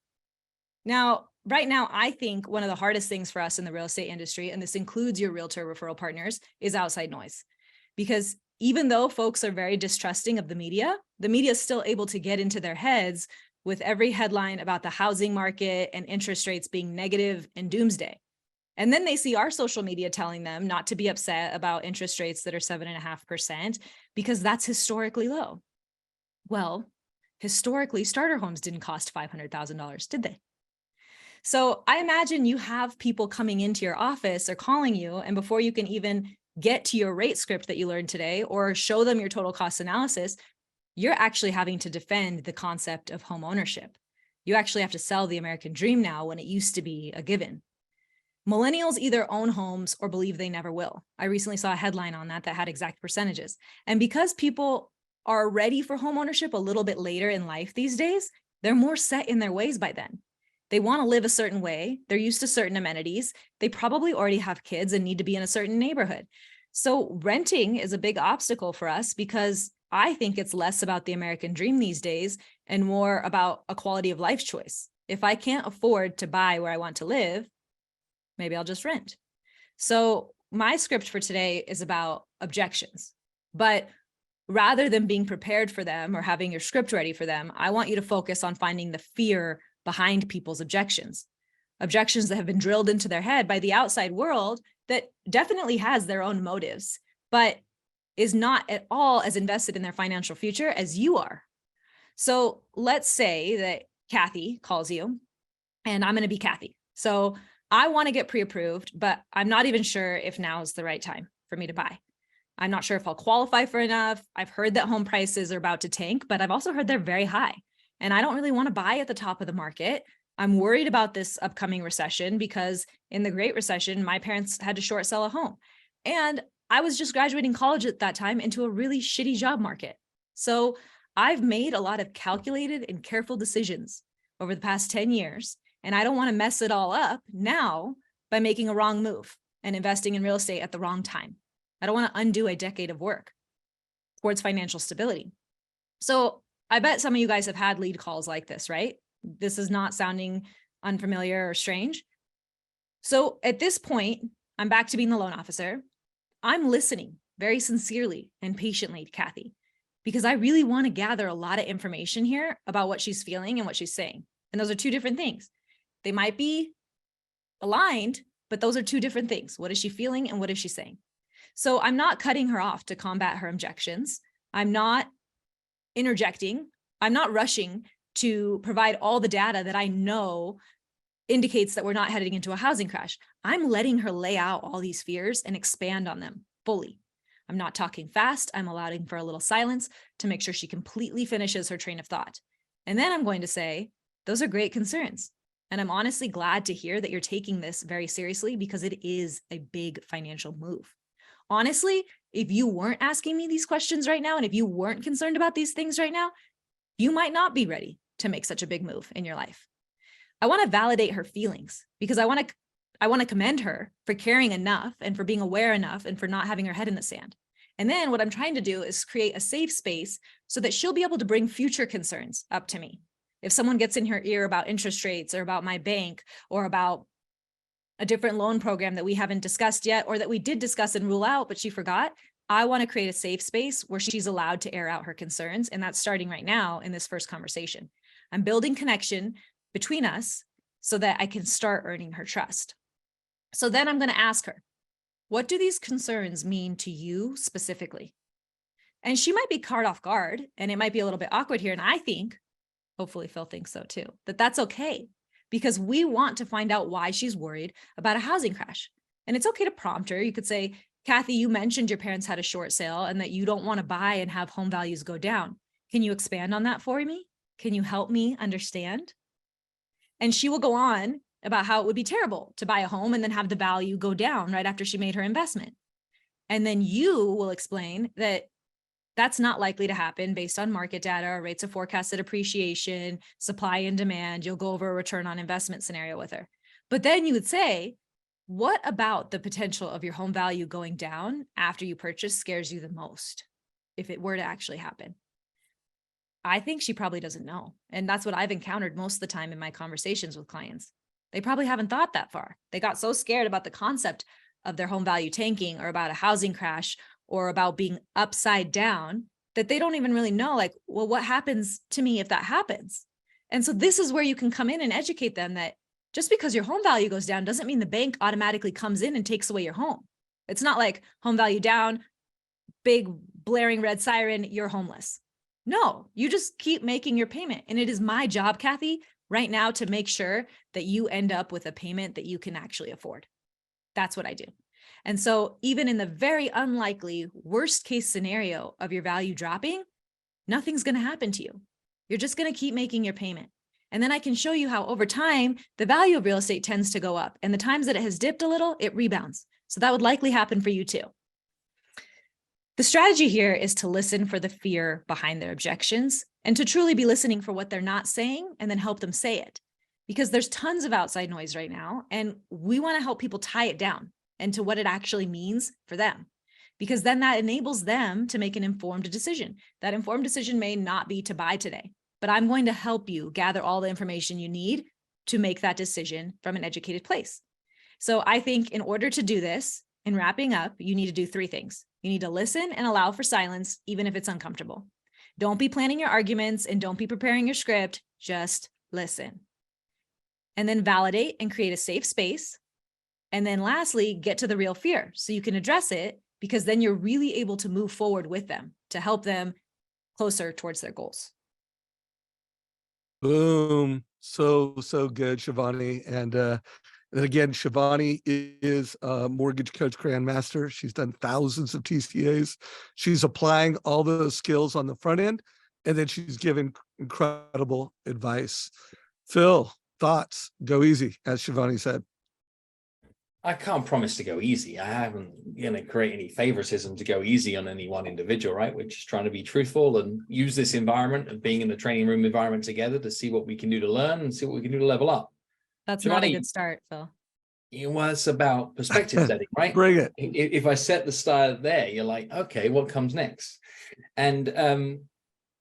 Now, right now, I think one of the hardest things for us in the real estate industry, and this includes your realtor referral partners, is outside noise. Because even though folks are very distrusting of the media is still able to get into their heads with every headline about the housing market and interest rates being negative and doomsday. And then they see our social media telling them not to be upset about interest rates that are 7.5% because that's historically low. Well, historically, starter homes didn't cost $500,000, did they? So I imagine you have people coming into your office or calling you, and before you can even get to your rate script that you learned today or show them your total cost analysis, you're actually having to defend the concept of home ownership. You actually have to sell the American dream now when it used to be a given. Millennials either own homes or believe they never will. I recently saw a headline on that had exact percentages. And because people are ready for home ownership a little bit later in life these days, they're more set in their ways by then. They want to live a certain way. They're used to certain amenities. They probably already have kids and need to be in a certain neighborhood. So renting is a big obstacle for us because I think it's less about the American dream these days and more about a quality of life choice. If I can't afford to buy where I want to live, maybe I'll just rent. So my script for today is about objections, but rather than being prepared for them or having your script ready for them, I want you to focus on finding the fear behind people's objections that have been drilled into their head by the outside world that definitely has their own motives, but is not at all as invested in their financial future as you are. So let's say that Kathy calls you, and I'm going to be Kathy. So I want to get pre-approved, but I'm not even sure if now is the right time for me to buy. I'm not sure if I'll qualify for enough. I've heard that home prices are about to tank, but I've also heard they're very high. And I don't really want to buy at the top of the market. I'm worried about this upcoming recession because in the Great Recession, my parents had to short sell a home. And I was just graduating college at that time into a really shitty job market. So I've made a lot of calculated and careful decisions over the past 10 years. And I don't want to mess it all up now by making a wrong move and investing in real estate at the wrong time. I don't want to undo a decade of work towards financial stability. So I bet some of you guys have had lead calls like this, right? This is not sounding unfamiliar or strange. So at this point, I'm back to being the loan officer. I'm listening very sincerely and patiently to Kathy, because I really want to gather a lot of information here about what she's feeling and what she's saying. And those are two different things. They might be aligned, but those are two different things. What is she feeling and what is she saying? So I'm not cutting her off to combat her objections. I'm not interjecting. I'm not rushing to provide all the data that I know indicates that we're not heading into a housing crash. I'm letting her lay out all these fears and expand on them fully. I'm not talking fast. I'm allowing for a little silence to make sure she completely finishes her train of thought. And then I'm going to say, those are great concerns. And I'm honestly glad to hear that you're taking this very seriously, because it is a big financial move. Honestly, if you weren't asking me these questions right now, and if you weren't concerned about these things right now, you might not be ready to make such a big move in your life. I want to validate her feelings, because I want to commend her for caring enough and for being aware enough and for not having her head in the sand. And then what I'm trying to do is create a safe space so that she'll be able to bring future concerns up to me. If someone gets in her ear about interest rates or about my bank or about a different loan program that we haven't discussed yet, or that we did discuss and rule out, but she forgot, I want to create a safe space where she's allowed to air out her concerns. And that's starting right now in this first conversation. I'm building connection between us so that I can start earning her trust. So then I'm going to ask her, what do these concerns mean to you specifically? And she might be caught off guard, and it might be a little bit awkward here. And I think, hopefully Phil thinks so too, that that's okay, because we want to find out why she's worried about a housing crash. And it's okay to prompt her. You could say, Kathy, you mentioned your parents had a short sale and that you don't want to buy and have home values go down. Can you expand on that for me? Can you help me understand? And she will go on about how it would be terrible to buy a home and then have the value go down right after she made her investment. And then you will explain that that's not likely to happen based on market data or rates of forecasted appreciation, supply and demand. You'll go over a return on investment scenario with her. But then you would say, what about the potential of your home value going down after you purchase scares you the most, if it were to actually happen? I think she probably doesn't know. And that's what I've encountered most of the time in my conversations with clients. They probably haven't thought that far. They got so scared about the concept of their home value tanking or about a housing crash or about being upside down that they don't even really know, like, well, what happens to me if that happens? And so this is where you can come in and educate them that just because your home value goes down doesn't mean the bank automatically comes in and takes away your home. It's not like home value down, big blaring red siren, you're homeless. No, you just keep making your payment. And it is my job, Kathy, right now to make sure that you end up with a payment that you can actually afford. That's what I do. And so even in the very unlikely worst case scenario of your value dropping, nothing's going to happen to you. You're just going to keep making your payment. And then I can show you how over time, the value of real estate tends to go up. And the times that it has dipped a little, it rebounds. So that would likely happen for you too. The strategy here is to listen for the fear behind their objections and to truly be listening for what they're not saying and then help them say it. Because there's tons of outside noise right now, and we want to help people tie it down into what it actually means for them. Because then that enables them to make an informed decision. That informed decision may not be to buy today, but I'm going to help you gather all the information you need to make that decision from an educated place. So I think in order to do this, in wrapping up, you need to do three things. You need to listen and allow for silence, even if it's uncomfortable. Don't be planning your arguments and don't be preparing your script, just listen. And then validate and create a safe space. And then lastly, get to the real fear so you can address it, because then you're really able to move forward with them to help them closer towards their goals. Boom. So good, Shivani. And again, Shivani is a mortgage coach grandmaster. She's done thousands of TCAs. She's applying all those skills on the front end, and then she's giving incredible advice. Phil, thoughts? Go easy, as Shivani said. I can't promise to go easy. I haven't going to create any favoritism to go easy on any one individual, right? We're just trying to be truthful and use this environment of being in the training room environment together to see what we can do to learn and see what we can do to level up. That's Shivani, not a good start, Phil. Well, it's about perspective setting, right? Bring it. If I set the style there, you're like, okay, what comes next? And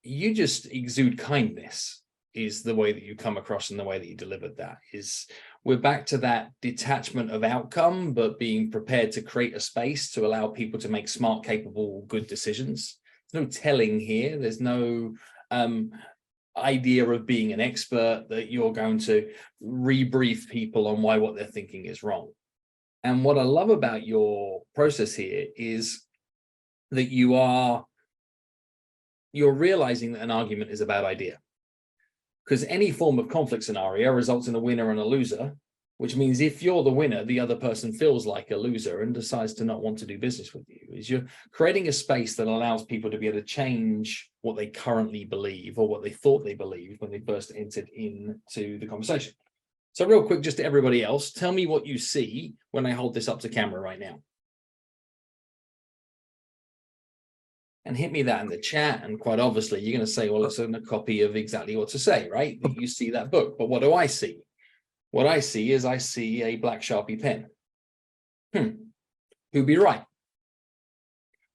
you just exude kindness is the way that you come across, and the way that you delivered that is we're back to that detachment of outcome, but being prepared to create a space to allow people to make smart, capable, good decisions. There's no telling here. There's no idea of being an expert that you're going to rebrief people on why what they're thinking is wrong. And what I love about your process here is that you're realizing that an argument is a bad idea. Because any form of conflict scenario results in a winner and a loser, which means if you're the winner, the other person feels like a loser and decides to not want to do business with you. Is you're creating a space that allows people to be able to change what they currently believe or what they thought they believed when they first entered into the conversation. So real quick, just to everybody else, tell me what you see when I hold this up to camera right now. And hit me that in the chat. And quite obviously, you're going to say, well, it's a copy of exactly what to say, right? That you see that book. But what do I see? What I see is I see a black Sharpie pen. Who'd be right?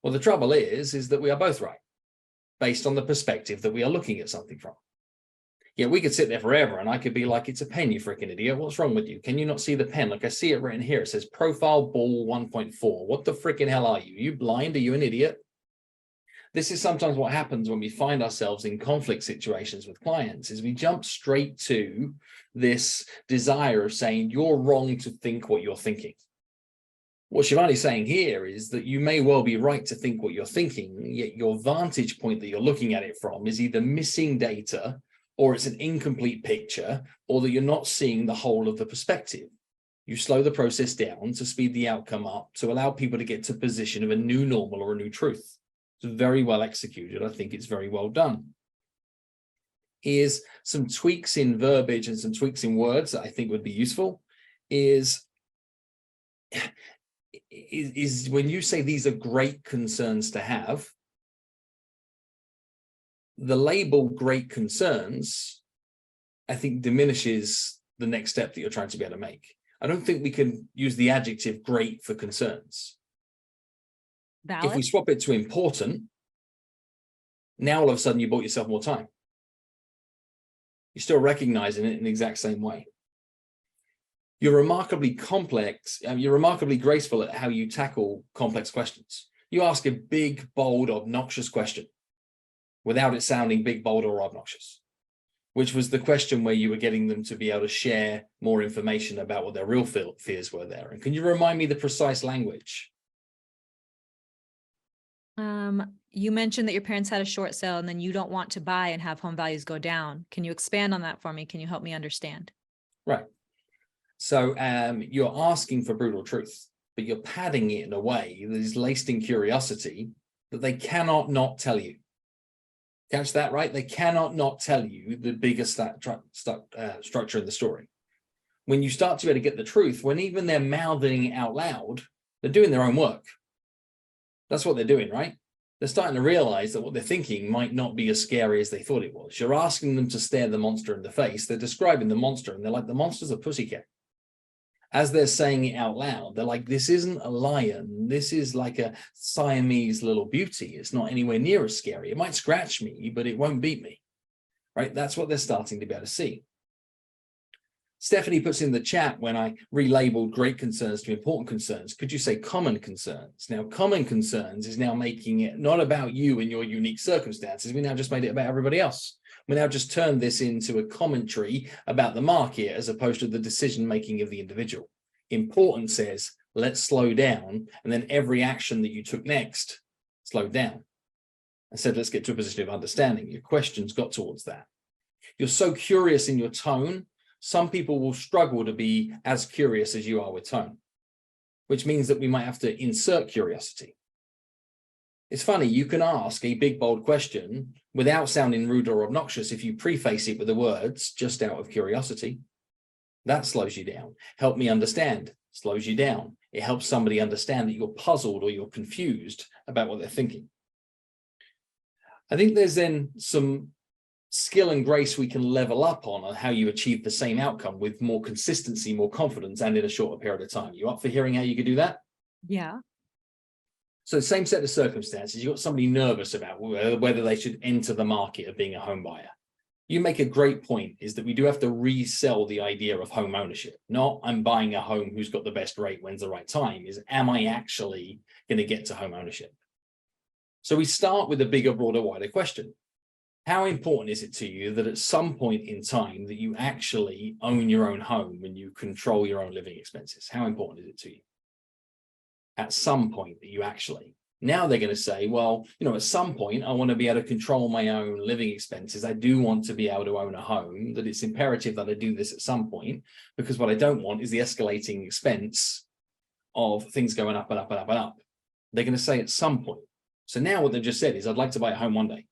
Well, the trouble is that we are both right, based on the perspective that we are looking at something from. Yeah, we could sit there forever and I could be like, it's a pen, you freaking idiot. What's wrong with you? Can you not see the pen? Like I see it written here. It says profile ball 1.4. What the freaking hell are you? Are you blind? Are you an idiot? This is sometimes what happens when we find ourselves in conflict situations with clients, is we jump straight to this desire of saying, you're wrong to think what you're thinking. What Shivani's saying here is that you may well be right to think what you're thinking, yet your vantage point that you're looking at it from is either missing data, or it's an incomplete picture, or that you're not seeing the whole of the perspective. You slow the process down to speed the outcome up, to allow people to get to a position of a new normal or a new truth. It's very well executed. I think it's very well done. Is some tweaks in verbiage and some tweaks in words that I think would be useful is when you say these are great concerns to have, the label great concerns, I think, diminishes the next step that you're trying to be able to make. I don't think we can use the adjective great for concerns. Valid. If we swap it to important, now all of a sudden you bought yourself more time. You're still recognizing it in the exact same way. You're remarkably complex, you're remarkably graceful at how you tackle complex questions. You ask a big, bold, obnoxious question without it sounding big, bold, or obnoxious, which was the question where you were getting them to be able to share more information about what their real fears were there. And can you remind me the precise language? You mentioned that your parents had a short sale and then you don't want to buy and have home values go down. Can you expand on that for me? Can you help me understand? Right. So you're asking for brutal truth, but you're padding it in a way that is laced in curiosity that they cannot not tell you. Catch that, right? They cannot not tell you the bigger structure of the story. When you start to be able to get the truth, when even they're mouthing it out loud, they're doing their own work. That's what they're doing, right? They're starting to realize that what they're thinking might not be as scary as they thought it was. You're asking them to stare the monster in the face. They're describing the monster and they're like, the monster's a pussycat. As they're saying it out loud, they're like, this isn't a lion. This is like a Siamese little beauty. It's not anywhere near as scary. It might scratch me, but it won't beat me, right? That's what they're starting to be able to see. Stephanie puts in the chat, when I relabeled great concerns to important concerns, could you say common concerns? Now, common concerns is now making it not about you and your unique circumstances. We now just made it about everybody else. We now just turned this into a commentary about the market as opposed to the decision-making of the individual. Important says, let's slow down. And then every action that you took next, slowed down. I said, let's get to a position of understanding. Your questions got towards that. You're so curious in your tone. Some people will struggle to be as curious as you are with tone, which means that we might have to insert curiosity. It's funny, you can ask a big, bold question without sounding rude or obnoxious if you preface it with the words, just out of curiosity. That slows you down. Help me understand, slows you down. It helps somebody understand that you're puzzled or you're confused about what they're thinking. I think there's then some skill and grace we can level up on how you achieve the same outcome with more consistency, more confidence, and in a shorter period of time. You up for hearing how you could do that? Yeah. So the same set of circumstances, you've got somebody nervous about whether they should enter the market of being a home buyer. You make a great point, is that we do have to resell the idea of home ownership. Not I'm buying a home who's got the best rate, when's the right time, is am I actually going to get to home ownership? So we start with a bigger, broader, wider question. How important is it to you that at some point in time that you actually own your own home and you control your own living expenses? How important is it to you? At some point that you actually. Now they're going to say, well, at some point, I want to be able to control my own living expenses. I do want to be able to own a home, that it's imperative that I do this at some point, because what I don't want is the escalating expense of things going up and up and up and up. They're going to say at some point. So now what they've just said is, I'd like to buy a home one day.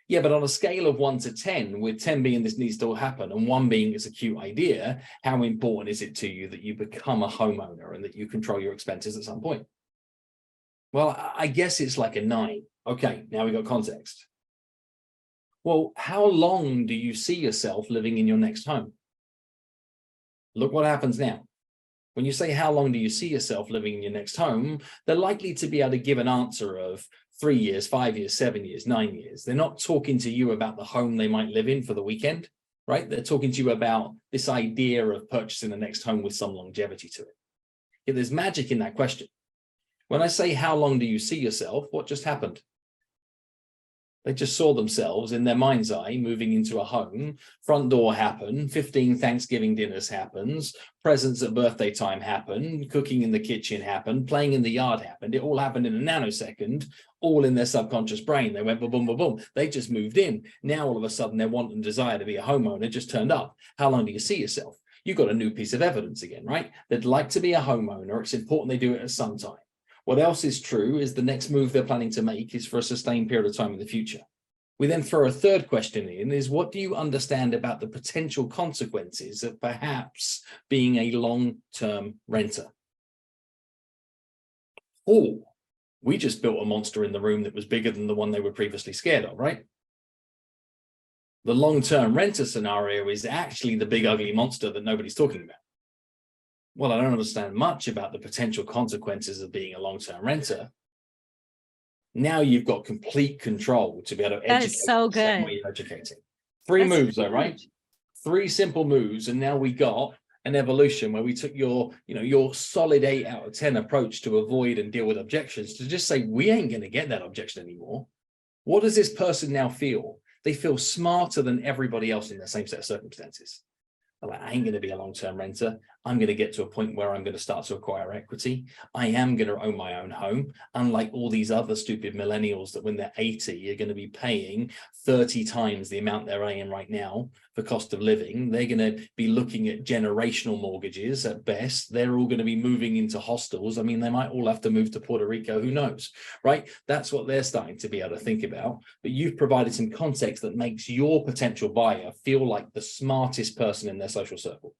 Yeah, but on a scale of 1 to 10, with 10 being this needs to happen and 1 being it's a cute idea, how important is it to you that you become a homeowner and that you control your expenses at some point? Well, I guess it's like a 9. Okay, now we got context. Well, how long do you see yourself living in your next home? Look what happens now. When you say how long do you see yourself living in your next home, they're likely to be able to give an answer of 3 years, 5 years, 7 years, 9 years. They're not talking to you about the home they might live in for the weekend, right? They're talking to you about this idea of purchasing the next home with some longevity to it. Yet there's magic in that question. When I say how long do you see yourself, what just happened? They just saw themselves in their mind's eye moving into a home. Front door happened, 15 Thanksgiving dinners happens, presents at birthday time happened, cooking in the kitchen happened, playing in the yard happened. It all happened in a nanosecond, all in their subconscious brain. They went boom, boom, boom, boom. They just moved in. Now all of a sudden their want and desire to be a homeowner just turned up. How long do you see yourself? You've got a new piece of evidence again, right? They'd like to be a homeowner. It's important they do it at some time. What else is true is the next move they're planning to make is for a sustained period of time in the future. We then throw a third question in, is what do you understand about the potential consequences of perhaps being a long-term renter? Oh, we just built a monster in the room that was bigger than the one they were previously scared of, right? The long-term renter scenario is actually the big ugly monster that nobody's talking about. Well, I don't understand much about the potential consequences of being a long-term renter. Now you've got complete control to be able to educate. That is so good. Way you're educating. 3 moves though, right? 3 simple moves, and now we got an evolution where we took your solid 8 out of 10 approach to avoid and deal with objections to just say we ain't going to get that objection anymore. What does this person now feel? They feel smarter than everybody else in the same set of circumstances. Like, I ain't going to be a long-term renter. I'm going to get to a point where I'm going to start to acquire equity. I am going to own my own home. Unlike all these other stupid millennials that when they're 80, are going to be paying 30 times the amount they're paying right now for cost of living. They're going to be looking at generational mortgages at best. They're all going to be moving into hostels. I mean, they might all have to move to Puerto Rico. Who knows, right? That's what they're starting to be able to think about. But you've provided some context that makes your potential buyer feel like the smartest person in their social circle.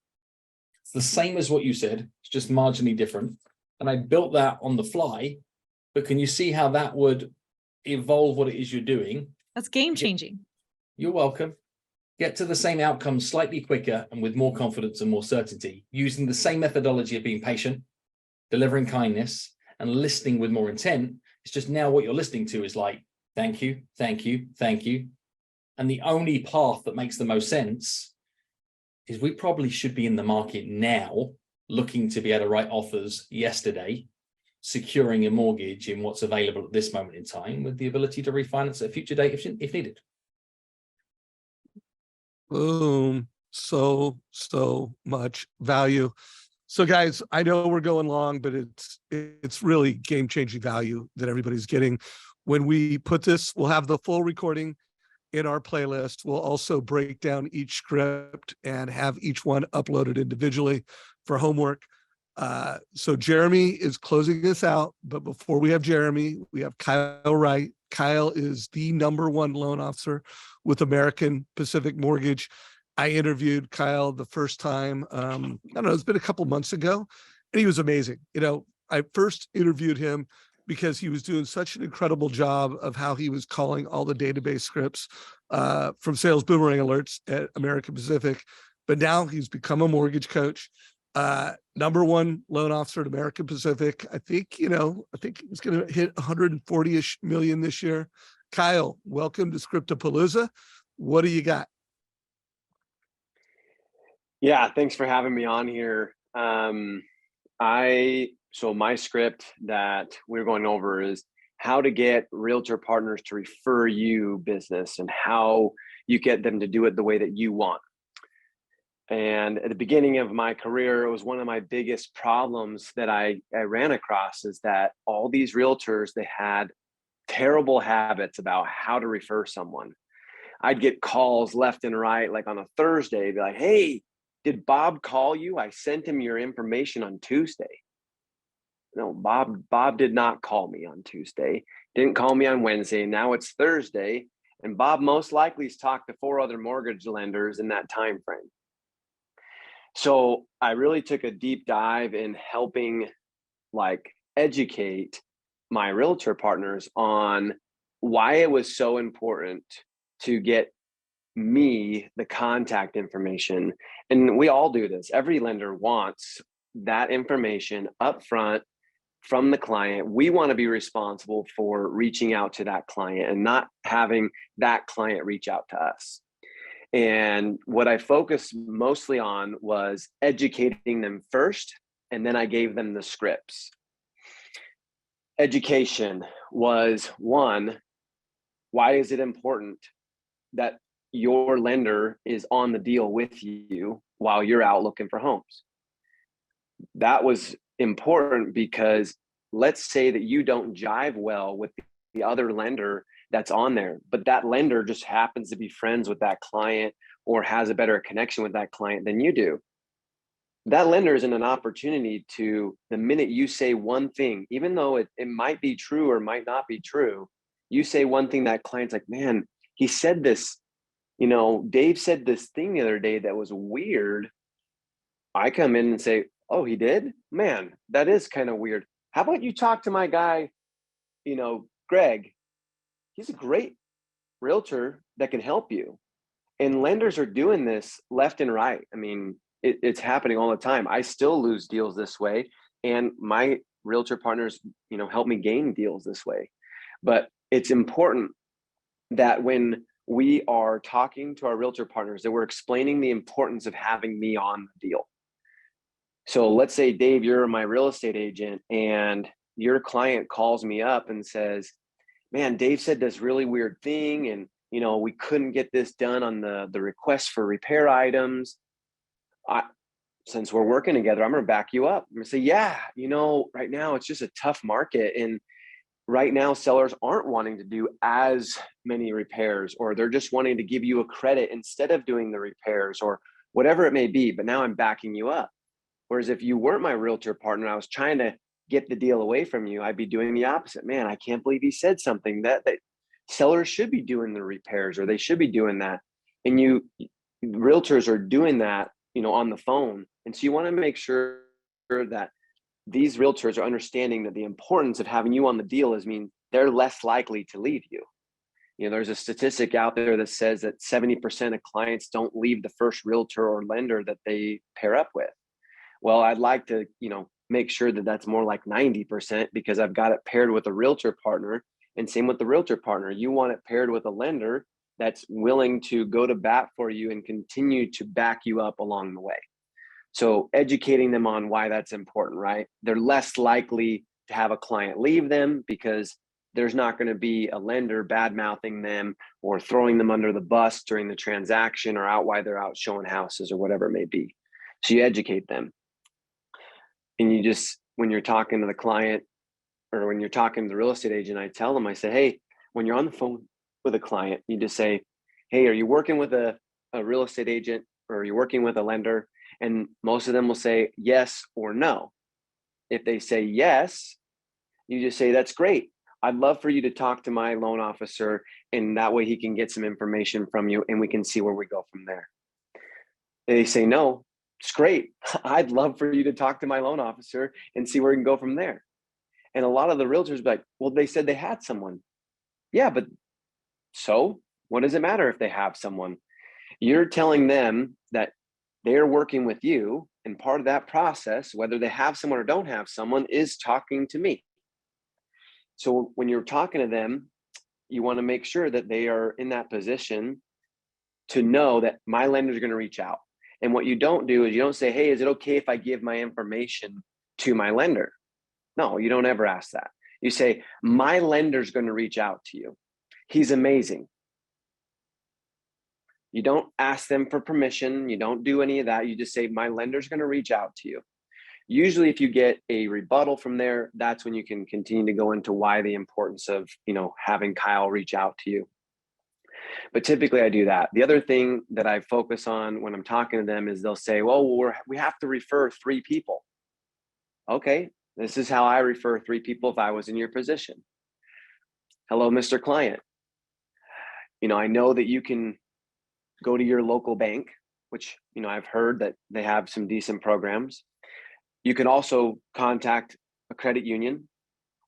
It's the same as what you said, it's just marginally different. And I built that on the fly, but can you see how that would evolve what it is you're doing? That's game changing. You're welcome. Get to the same outcome slightly quicker and with more confidence and more certainty, using the same methodology of being patient, delivering kindness, and listening with more intent. It's just now what you're listening to is like, thank you, thank you, thank you. And the only path that makes the most sense is we probably should be in the market now, looking to be able to write offers yesterday, securing a mortgage in what's available at this moment in time with the ability to refinance at a future date if needed. Boom. So much value. So guys, I know we're going long, but it's really game-changing value that everybody's getting. When we put this, we'll have the full recording in our playlist. We'll also break down each script and have each one uploaded individually for homework. So Jeremy is closing us out, but before we have Jeremy, we have Kyle Wright. Kyle is the #1 loan officer with American Pacific Mortgage. I interviewed Kyle the first time, I don't know, it's been a couple months ago, and he was amazing. I first interviewed him because he was doing such an incredible job of how he was calling all the database scripts from sales boomerang alerts at American Pacific. But now he's become a mortgage coach, #1 loan officer at American Pacific. I think he's going to hit 140-ish million this year. Kyle, welcome to Script-a-PALOOZA. What do you got? Yeah, thanks for having me on here. So my script that we're going over is how to get realtor partners to refer you business and how you get them to do it the way that you want. And at the beginning of my career, it was one of my biggest problems that I ran across is that all these realtors, they had terrible habits about how to refer someone. I'd get calls left and right, like on a Thursday, be like, hey, did Bob call you? I sent him your information on Tuesday. No, Bob did not call me on Tuesday. Didn't call me on Wednesday. Now it's Thursday. And Bob most likely has talked to 4 other mortgage lenders in that time frame. So I really took a deep dive in helping educate my realtor partners on why it was so important to get me the contact information. And we all do this. Every lender wants that information up front from the client. We want to be responsible for reaching out to that client and not having that client reach out to us. And what I focused mostly on was educating them first, and then I gave them the scripts. Education was one, why is it important that your lender is on the deal with you while you're out looking for homes? That was important because let's say that you don't jive well with the other lender that's on there, but that lender just happens to be friends with that client or has a better connection with that client than you do. That lender is in an opportunity to, the minute you say one thing, even though it might be true or might not be true, you say one thing, that client's like, man, he said this, Dave said this thing the other day that was weird. I come in and say, oh, he did? Man, that is kind of weird. How about you talk to my guy, Greg? He's a great realtor that can help you. And lenders are doing this left and right. I mean, it's happening all the time. I still lose deals this way. And my realtor partners, help me gain deals this way. But it's important that when we are talking to our realtor partners, that we're explaining the importance of having me on the deal. So let's say, Dave, you're my real estate agent and your client calls me up and says, man, Dave said this really weird thing. And, we couldn't get this done on the request for repair items. Since we're working together, I'm going to back you up. I'm going to say, yeah, right now it's just a tough market. And right now sellers aren't wanting to do as many repairs, or they're just wanting to give you a credit instead of doing the repairs or whatever it may be. But now I'm backing you up. Whereas if you weren't my realtor partner, I was trying to get the deal away from you, I'd be doing the opposite. Man, I can't believe he said something that sellers should be doing the repairs, or they should be doing that. And realtors are doing that, on the phone. And so you want to make sure that these realtors are understanding that the importance of having you on the deal they're less likely to leave you. There's a statistic out there that says that 70% of clients don't leave the first realtor or lender that they pair up with. Well, I'd like to, make sure that that's more like 90% because I've got it paired with a realtor partner, and same with the realtor partner. You want it paired with a lender that's willing to go to bat for you and continue to back you up along the way. So educating them on why that's important, right? They're less likely to have a client leave them because there's not going to be a lender bad-mouthing them or throwing them under the bus during the transaction or out while they're out showing houses or whatever it may be. So you educate them. And you just, when you're talking to the client or when you're talking to the real estate agent, I tell them, I say, hey, when you're on the phone with a client, you just say, hey, are you working with a real estate agent or are you working with a lender? And most of them will say yes or no. If they say yes, you just say, that's great. I'd love for you to talk to my loan officer, and that way he can get some information from you and we can see where we go from there. They say no. It's great. I'd love for you to talk to my loan officer and see where we can go from there. And a lot of the realtors be like, well, they said they had someone. Yeah, but so what does it matter if they have someone? You're telling them that they're working with you, and part of that process, whether they have someone or don't have someone, is talking to me. So when you're talking to them, you want to make sure that they are in that position to know that my lender is going to reach out. And what you don't do is you don't say, hey, is it okay if I give my information to my lender? No, you don't ever ask that. You say, my lender's going to reach out to you. He's amazing. You don't ask them for permission. You don't do any of that. You just say, my lender's going to reach out to you. Usually if you get a rebuttal from there, that's when you can continue to go into why the importance of, having Kyle reach out to you. But typically I do that. The other thing that I focus on when I'm talking to them is they'll say, well, we have to refer 3 people. Okay, this is how I refer 3 people if I was in your position. Hello, Mr. Client. I know that you can go to your local bank, which, I've heard that they have some decent programs. You can also contact a credit union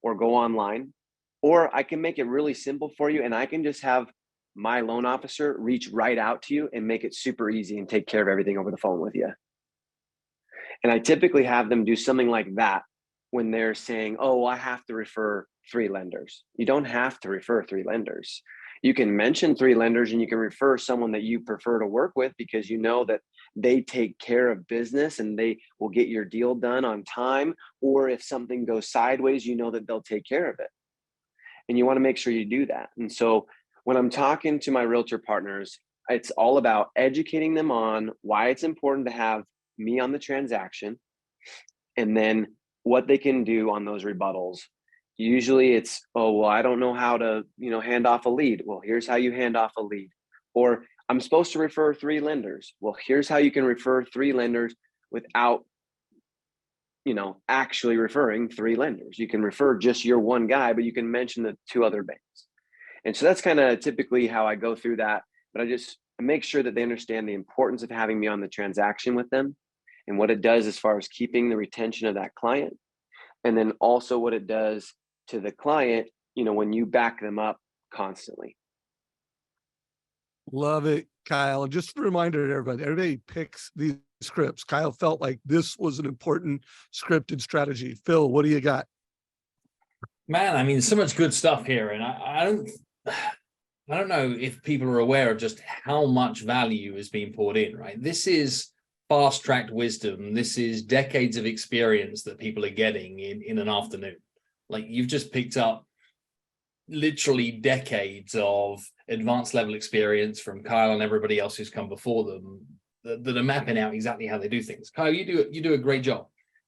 or go online, or I can make it really simple for you and I can just have my loan officer reach right out to you and make it super easy and take care of everything over the phone with you. And I typically have them do something like that when they're saying, oh, I have to refer 3 lenders. You don't have to refer 3 lenders. You can mention 3 lenders and you can refer someone that you prefer to work with because you know that they take care of business and they will get your deal done on time. Or if something goes sideways, you know that they'll take care of it. And you want to make sure you do that. And so when I'm talking to my realtor partners, it's all about educating them on why it's important to have me on the transaction and then what they can do on those rebuttals. Usually it's, oh, well, I don't know how to, hand off a lead. Well, here's how you hand off a lead. Or I'm supposed to refer 3 lenders. Well, here's how you can refer 3 lenders without, actually referring 3 lenders. You can refer just your one guy, but you can mention the 2 other banks. And so that's kind of typically how I go through that. But I make sure that they understand the importance of having me on the transaction with them and what it does as far as keeping the retention of that client. And then also what it does to the client, when you back them up constantly. Love it, Kyle. And just a reminder to everybody picks these scripts. Kyle felt like this was an important scripted strategy. Phil, what do you got? Man, so much good stuff here. And I don't know if people are aware of just how much value is being poured in, right? This is fast-tracked wisdom. This is decades of experience that people are getting in an afternoon. Like, you've just picked up literally decades of advanced level experience from Kyle and everybody else who's come before them that are mapping out exactly how they do things. Kyle, you do a great job.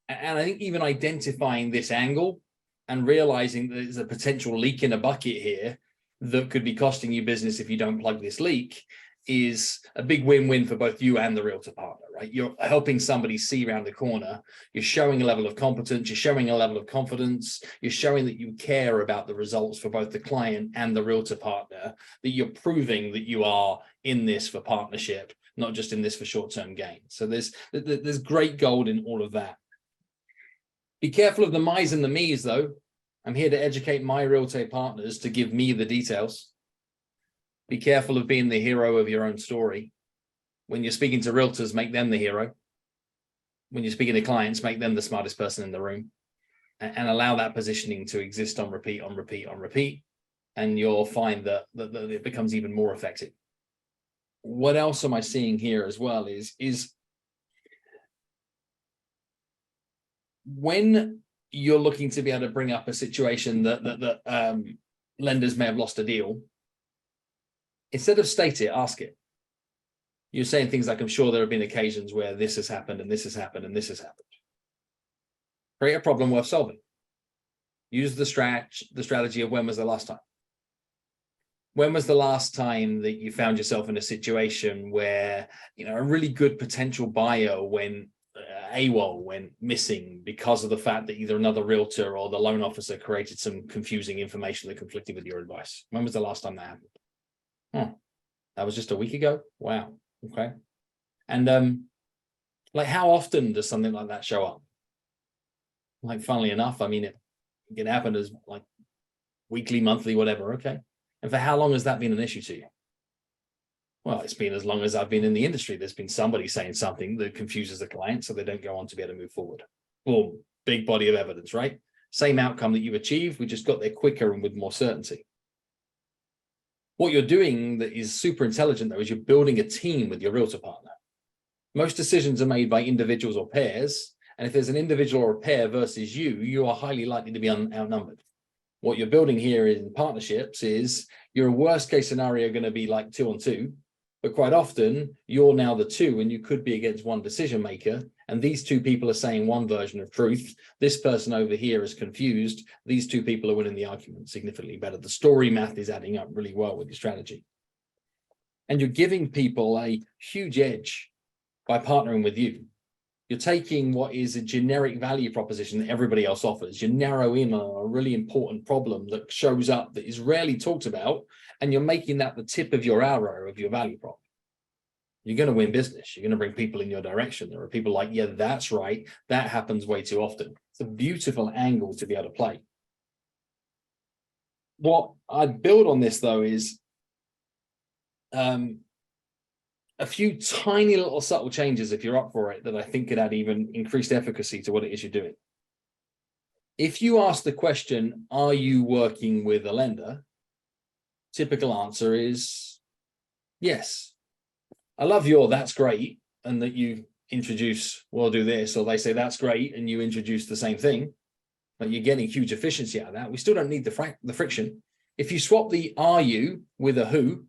And I think even identifying this angle and realizing that there's a potential leak in a bucket here that could be costing you business if you don't plug this leak is a big win-win for both you and the realtor partner, right? You're helping somebody see around the corner. You're showing a level of competence. You're showing a level of confidence. You're showing that you care about the results for both the client and the realtor partner, that you're proving that you are in this for partnership, not just in this for short-term gain. So there's great gold in all of that. Be careful of the my's and the me's, though. I'm here to educate my realtor partners to give me the details. Be careful of being the hero of your own story. When you're speaking to realtors, make them the hero. When you're speaking to clients, make them the smartest person in the room, and allow that positioning to exist on repeat, on repeat, on repeat. And you'll find that it becomes even more effective. What else am I seeing here as well is when you're looking to be able to bring up a situation that lenders may have lost a deal, instead of state it, ask it. You're saying things like, I'm sure there have been occasions where this has happened and this has happened and this has happened. Create a problem worth solving. Use the strategy of when was the last time? When was the last time that you found yourself in a situation where, a really good potential buyer went AWOL, went missing because of the fact that either another realtor or the loan officer created some confusing information that conflicted with your advice? When was the last time that happened? That was just a week ago. Wow. Okay. And how often does something like that show up? Funnily enough, It can happen as like weekly, monthly, whatever. Okay. And for how long has that been an issue to you? Well, it's been as long as I've been in the industry. There's been somebody saying something that confuses the client so they don't go on to be able to move forward. Boom, big body of evidence, right? Same outcome that you've achieved. We just got there quicker and with more certainty. What you're doing that is super intelligent, though, is you're building a team with your realtor partner. Most decisions are made by individuals or pairs. And if there's an individual or a pair versus you are highly likely to be outnumbered. What you're building here in partnerships is your worst case scenario going to be like 2 on 2. But quite often, you're now the 2 and you could be against one decision maker. And these 2 people are saying one version of truth. This person over here is confused. These 2 people are winning the argument significantly better. The story math is adding up really well with your strategy. And you're giving people a huge edge by partnering with you. You're taking what is a generic value proposition that everybody else offers. You narrow in on a really important problem that shows up that is rarely talked about, and you're making that the tip of your arrow of your value prop. You're going to win business. You're going to bring people in your direction. There are people like, yeah, that's right. That happens way too often. It's a beautiful angle to be able to play. What I'd build on this, though, is a few tiny little subtle changes, if you're up for it, that I think could add even increased efficacy to what it is you're doing. If you ask the question, are you working with a lender? Typical answer is yes. I love your that's great, and that you introduce, well, do this, or they say that's great, and you introduce the same thing, but you're getting huge efficiency out of that. We still don't need the friction. If you swap the are you with a who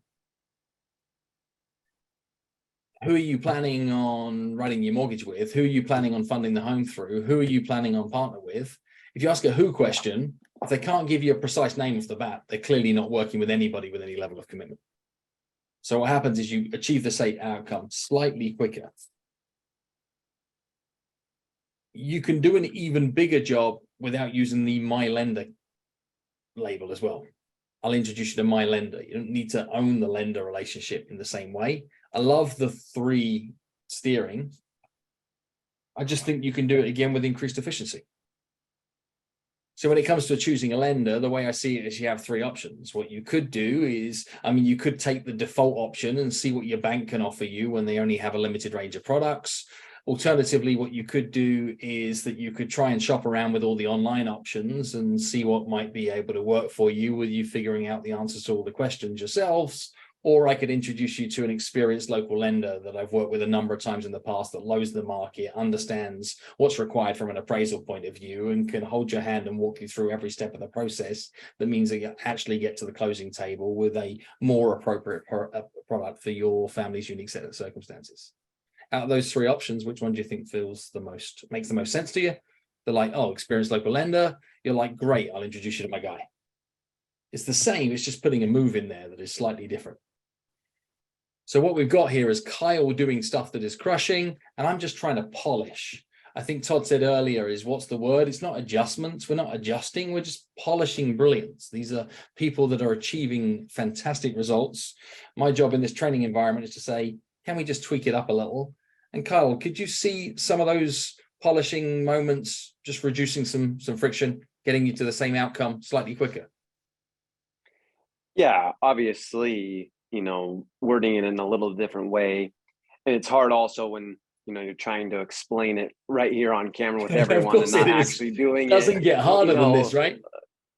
are you planning on writing your mortgage with? Who are you planning on funding the home through? Who are you planning on partner with? If you ask a who question, if they can't give you a precise name off the bat, they're clearly not working with anybody with any level of commitment. So what happens is you achieve the same outcome slightly quicker. You can do an even bigger job without using the My Lender label as well. I'll introduce you to My Lender. You don't need to own the lender relationship in the same way. I love the 3 steering. I just think you can do it again with increased efficiency. So when it comes to choosing a lender, the way I see it is you have 3 options. What you could do is, you could take the default option and see what your bank can offer you when they only have a limited range of products. Alternatively, what you could do is that you could try and shop around with all the online options and see what might be able to work for you with you figuring out the answers to all the questions yourselves. Or I could introduce you to an experienced local lender that I've worked with a number of times in the past that knows the market, understands what's required from an appraisal point of view, and can hold your hand and walk you through every step of the process. That means that you actually get to the closing table with a more appropriate product for your family's unique set of circumstances. Out of those 3 options, which one do you think makes the most sense to you? They're like, oh, experienced local lender. You're like, great, I'll introduce you to my guy. It's the same, it's just putting a move in there that is slightly different. So what we've got here is Kyle doing stuff that is crushing, and I'm just trying to polish. I think Todd said earlier is, what's the word? It's not adjustments. We're not adjusting. We're just polishing brilliance. These are people that are achieving fantastic results. My job in this training environment is to say, can we just tweak it up a little? And Kyle, could you see some of those polishing moments, just reducing some friction, getting you to the same outcome slightly quicker? Yeah, obviously, wording it in a little different way. And it's hard also when, you're trying to explain it right here on camera with everyone and not actually doing it. Doesn't get harder than this, right?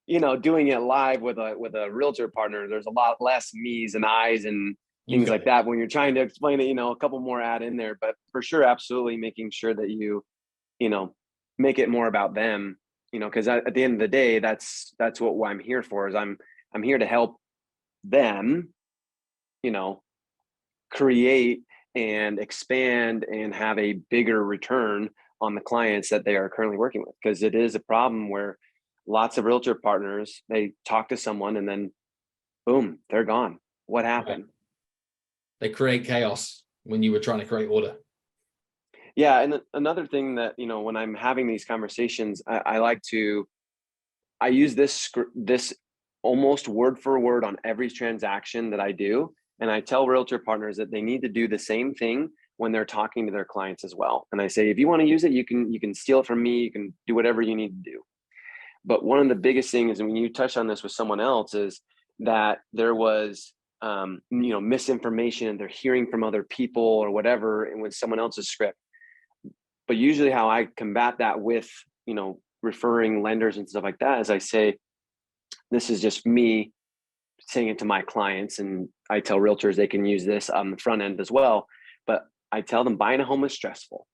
Doing it live with a realtor partner, there's a lot less me's and I's and things like that. When you're trying to explain it, a couple more add in there, but for sure, absolutely making sure that you make it more about them, because at the end of the day, that's what I'm here for, is I'm here to help them, create and expand and have a bigger return on the clients that they are currently working with. Because it is a problem where lots of realtor partners, they talk to someone and then boom, they're gone. What happened? Right. They create chaos when you were trying to create order. Yeah. And another thing that, when I'm having these conversations, I use this almost word for word on every transaction that I do. And I tell realtor partners that they need to do the same thing when they're talking to their clients as well. And I say, if you want to use it, you can steal it from me. You can do whatever you need to do. But one of the biggest things, and when you touched on this with someone else, is that there was, misinformation, and they're hearing from other people or whatever, and with someone else's script. But usually how I combat that with, referring lenders and stuff like that is I say, this is just me saying it to my clients, and I tell realtors they can use this on the front end as well. But I tell them buying a home is stressful.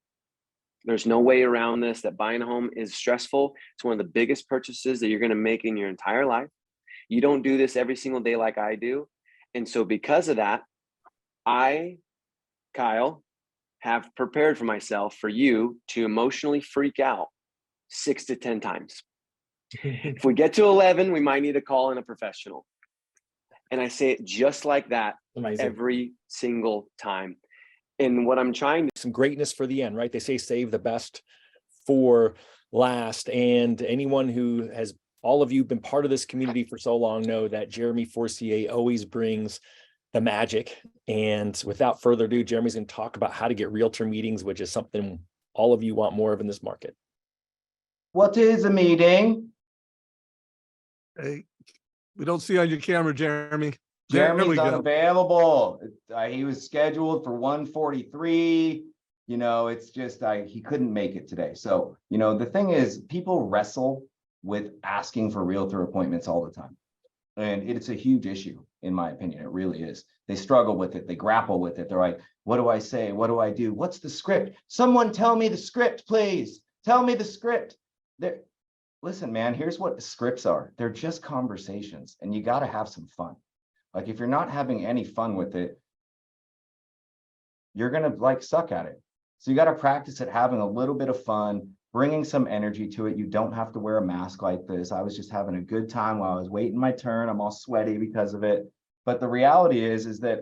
There's no way around this, that buying a home is stressful. It's one of the biggest purchases that you're going to make in your entire life. You don't do this every single day like I do. And so because of that, I, Kyle, have prepared for myself for you to emotionally freak out 6 to 10 times. If we get to 11, we might need to call in a professional. And I say it just like that. Amazing. Every single time. And what I'm trying to— some greatness for the end, right? They say save the best for last. And anyone who has, all of you been part of this community for so long, know that Jeremy Forcier always brings the magic. And without further ado, Jeremy's going to talk about how to get realtor meetings, which is something all of you want more of in this market. What is a meeting? Hey, we don't see on your camera, Jeremy. Jeremy's unavailable. He was scheduled for 1:43. It's just he couldn't make it today. So, the thing is, people wrestle with asking for realtor appointments all the time. And it's a huge issue, in my opinion. It really is. They struggle with it. They grapple with it. They're like, what do I say? What do I do? What's the script? Someone tell me the script, please. Tell me the script. Listen, man, here's what scripts are. They're just conversations, and you got to have some fun. Like, if you're not having any fun with it, you're going to suck at it. So you got to practice at having a little bit of fun, bringing some energy to it. You don't have to wear a mask like this. I was just having a good time while I was waiting my turn. I'm all sweaty because of it. But the reality is that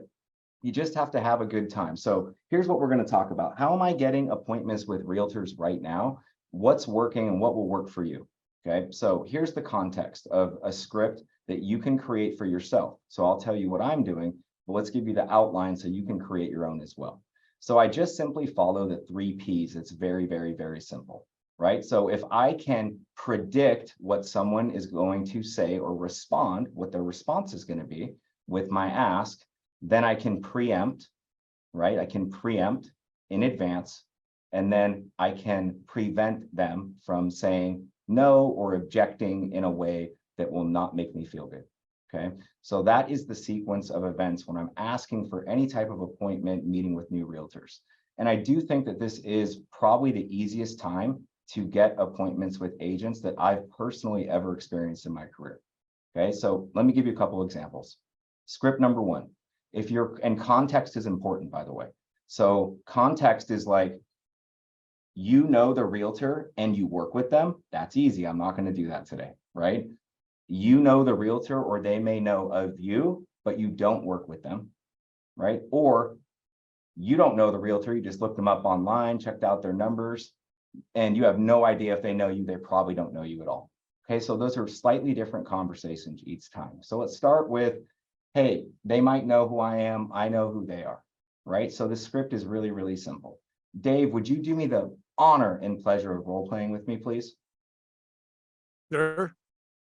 you just have to have a good time. So here's what we're going to talk about. How am I getting appointments with realtors right now? What's working and what will work for you? Okay, so here's the context of a script that you can create for yourself. So I'll tell you what I'm doing, but let's give you the outline so you can create your own as well. So I just simply follow the 3 Ps. It's very, very, very simple, right? So if I can predict what someone is going to say or respond, what their response is going to be with my ask, then I can preempt, right? I can preempt in advance, and then I can prevent them from saying no or objecting in a way that will not make me feel good. Okay, so that is the sequence of events when I'm asking for any type of appointment meeting with new realtors. And I do think that this is probably the easiest time to get appointments with agents that I've personally ever experienced in my career. Okay, so let me give you a couple examples. Script number 1, and context is important, by the way. So context is like, the realtor and you work with them. That's easy. I'm not going to do that today, right? You know the realtor, or they may know of you, but you don't work with them, right? Or you don't know the realtor, you just looked them up online, checked out their numbers, and you have no idea if they know you. They probably don't know you at all. Okay, so those are slightly different conversations each time. So let's start with, hey, they might know who I am, I know who they are, right? So the script is really, really simple. Dave, would you do me the honor and pleasure of role-playing with me, please? Sure.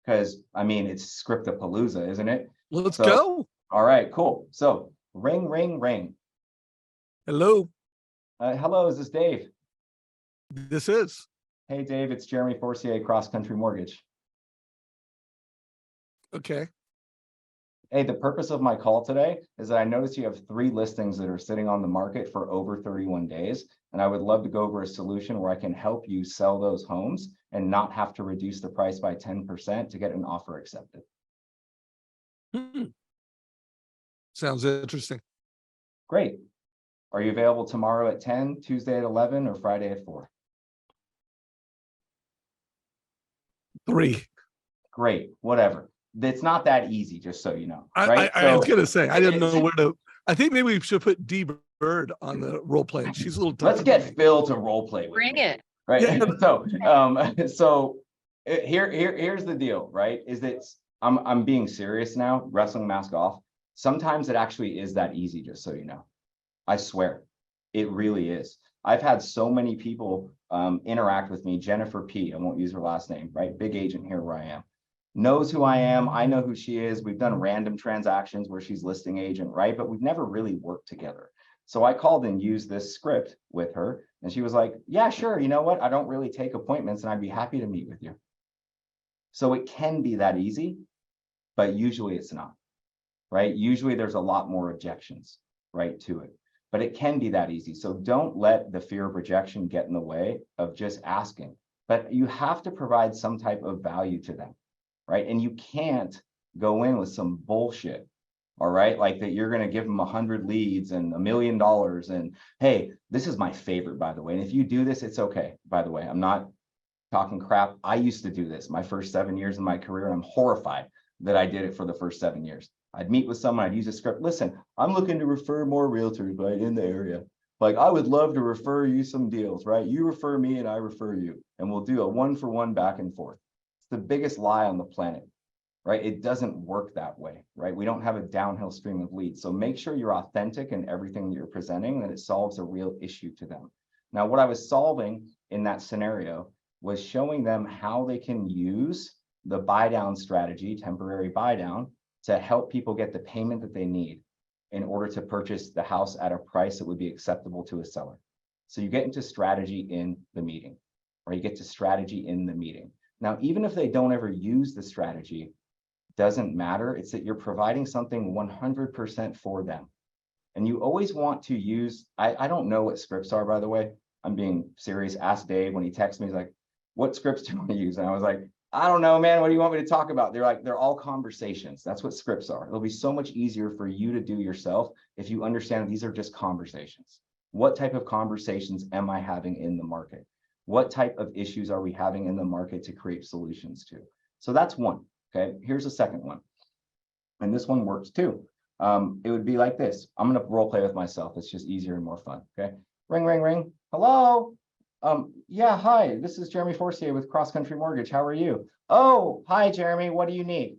Because, it's Script-a-PALOOZA, isn't it? Let's go. All right, cool. So, ring, ring, ring. Hello. Hello, is this Dave? This is. Hey, Dave, it's Jeremy Forcier, Cross Country Mortgage. Okay. Hey, the purpose of my call today is that I noticed you have 3 listings that are sitting on the market for over 31 days. And I would love to go over a solution where I can help you sell those homes and not have to reduce the price by 10% to get an offer accepted. Sounds interesting. Great. Are you available tomorrow at 10, Tuesday at 11, or Friday at 4? 3. Great, whatever. It's not that easy, just so you know. Right? I was going to say, I didn't know where to. I think maybe we should put Deborah Byrd on the role play. She's a little tough. Let's get Phil to role play with Bring me. it. Right. Here's the deal, right? Is that I'm being serious now, wrestling mask off. Sometimes it actually is that easy, just so you know. I swear, it really is. I've had so many people interact with me. Jennifer P, I won't use her last name, right? Big agent here where I am. Knows who I am. I know who she is. We've done random transactions where she's listing agent, right? But we've never really worked together. So I called and used this script with her, and she was like, yeah, sure. You know what? I don't really take appointments, and I'd be happy to meet with you. So it can be that easy, but usually it's not, right? Usually there's a lot more objections, right, to it. But it can be that easy. So don't let the fear of rejection get in the way of just asking. But you have to provide some type of value to them, right? And you can't go in with some bullshit. All right, like that you're going to give them 100 leads and $1 million. And hey, this is my favorite, by the way. And if you do this, it's okay. By the way, I'm not talking crap. I used to do this my first 7 years of my career, and I'm horrified that I did it for the first 7 years. I'd meet with someone, I'd use a script. Listen, I'm looking to refer more realtors, right, in the area. Like, I would love to refer you some deals, right? You refer me and I refer you, and we'll do a 1-for-1 back and forth. It's the biggest lie on the planet. Right? It doesn't work that way, right? We don't have a downhill stream of leads. So make sure you're authentic in everything that you're presenting, that it solves a real issue to them. Now, what I was solving in that scenario was showing them how they can use the buy down strategy, temporary buy down, to help people get the payment that they need in order to purchase the house at a price that would be acceptable to a seller. So you get into strategy in the meeting, or you get to strategy in the meeting. Now, even if they don't ever use the strategy, doesn't matter. It's that you're providing something 100% for them. And you always want to use, I don't know what scripts are, by the way. I'm being serious. Ask Dave when he texts me, he's like, what scripts do you want to use? And I was like, I don't know, man. What do you want me to talk about? They're like, they're all conversations. That's what scripts are. It'll be so much easier for you to do yourself if you understand these are just conversations. What type of conversations am I having in the market? What type of issues are we having in the market to create solutions to? So that's one. Okay, here's a second one. And this one works too. It would be like this. I'm going to role play with myself. It's just easier and more fun. Okay. Ring, ring, ring. Hello. Yeah, hi. This is Jeremy Forcier with Cross Country Mortgage. How are you? Oh, hi, Jeremy. What do you need?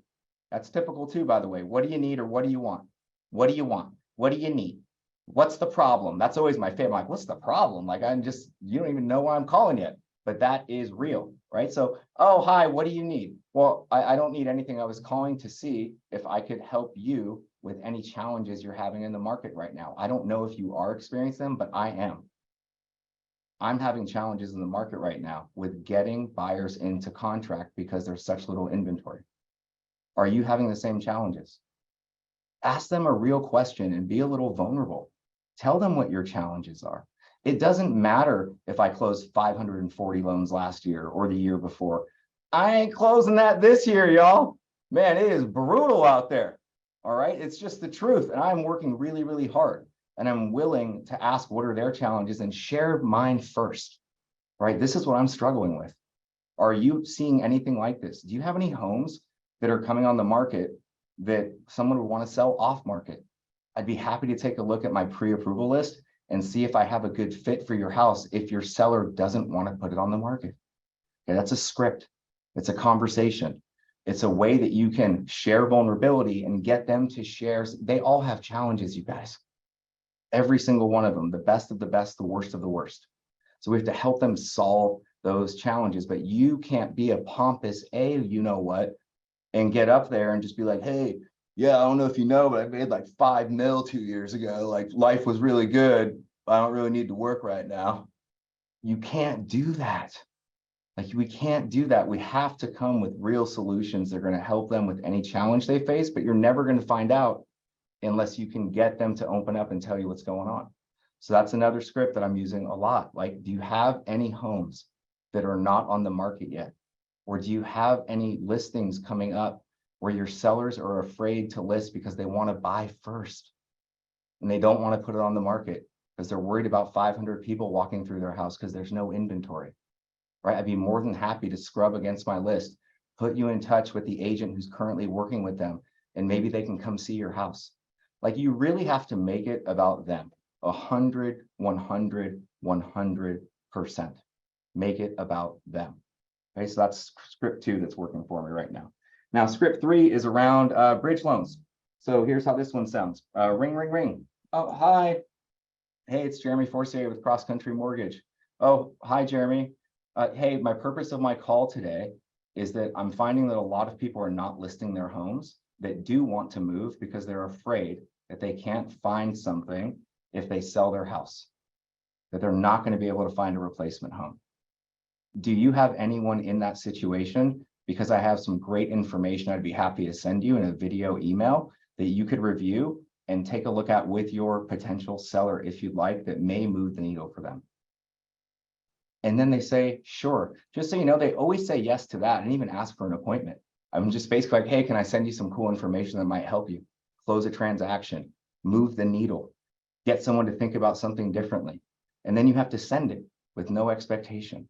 That's typical too, by the way. What do you need, or what do you want? What do you want? What do you need? What's the problem? That's always my favorite. I'm like, what's the problem? Like, you don't even know why I'm calling yet. But that is real, right? So, oh, hi, what do you need? Well, I don't need anything. I was calling to see if I could help you with any challenges you're having in the market right now. I don't know if you are experiencing them, but I am. I'm having challenges in the market right now with getting buyers into contract because there's such little inventory. Are you having the same challenges? Ask them a real question and be a little vulnerable. Tell them what your challenges are. It doesn't matter if I closed 540 loans last year or the year before. I ain't closing that this year, y'all. Man, it is brutal out there. All right. It's just the truth. And I'm working really, really hard. And I'm willing to ask what are their challenges and share mine first. Right. This is what I'm struggling with. Are you seeing anything like this? Do you have any homes that are coming on the market that someone would want to sell off market? I'd be happy to take a look at my pre-approval list and see if I have a good fit for your house if your seller doesn't want to put it on the market. Okay, that's a script. It's a conversation. It's a way that you can share vulnerability and get them to share. They all have challenges, you guys. Every single one of them, the best of the best, the worst of the worst. So we have to help them solve those challenges, but you can't be a pompous you know what, and get up there and just be like, hey, yeah, I don't know if you know, but I made like 5 mil 2 years ago. Like, life was really good, but I don't really need to work right now. You can't do that. Like, we can't do that. We have to come with real solutions that are going to help them with any challenge they face, but you're never going to find out unless you can get them to open up and tell you what's going on. So that's another script that I'm using a lot. Like, do you have any homes that are not on the market yet? Or do you have any listings coming up where your sellers are afraid to list because they want to buy first and they don't want to put it on the market because they're worried about 500 people walking through their house because there's no inventory, right? I'd be more than happy to scrub against my list, put you in touch with the agent who's currently working with them, and maybe they can come see your house. Like, you really have to make it about them. 100, 100, 100%. Make it about them. Okay, so that's script 2 that's working for me right now. Now, script 3 is around bridge loans. So here's how this one sounds. Ring, ring, ring. Oh, hi. Hey, it's Jeremy Forcier with Cross Country Mortgage. Oh, hi, Jeremy. Hey, my purpose of my call today is that I'm finding that a lot of people are not listing their homes that do want to move because they're afraid that they can't find something if they sell their house, that they're not going to be able to find a replacement home. Do you have anyone in that situation? Because I have some great information I'd be happy to send you in a video email that you could review and take a look at with your potential seller if you'd like, that may move the needle for them. And then they say, sure. Just so you know, they always say yes to that and even ask for an appointment. I'm just basically like, hey, can I send you some cool information that might help you close a transaction, move the needle, get someone to think about something differently. And then you have to send it with no expectation.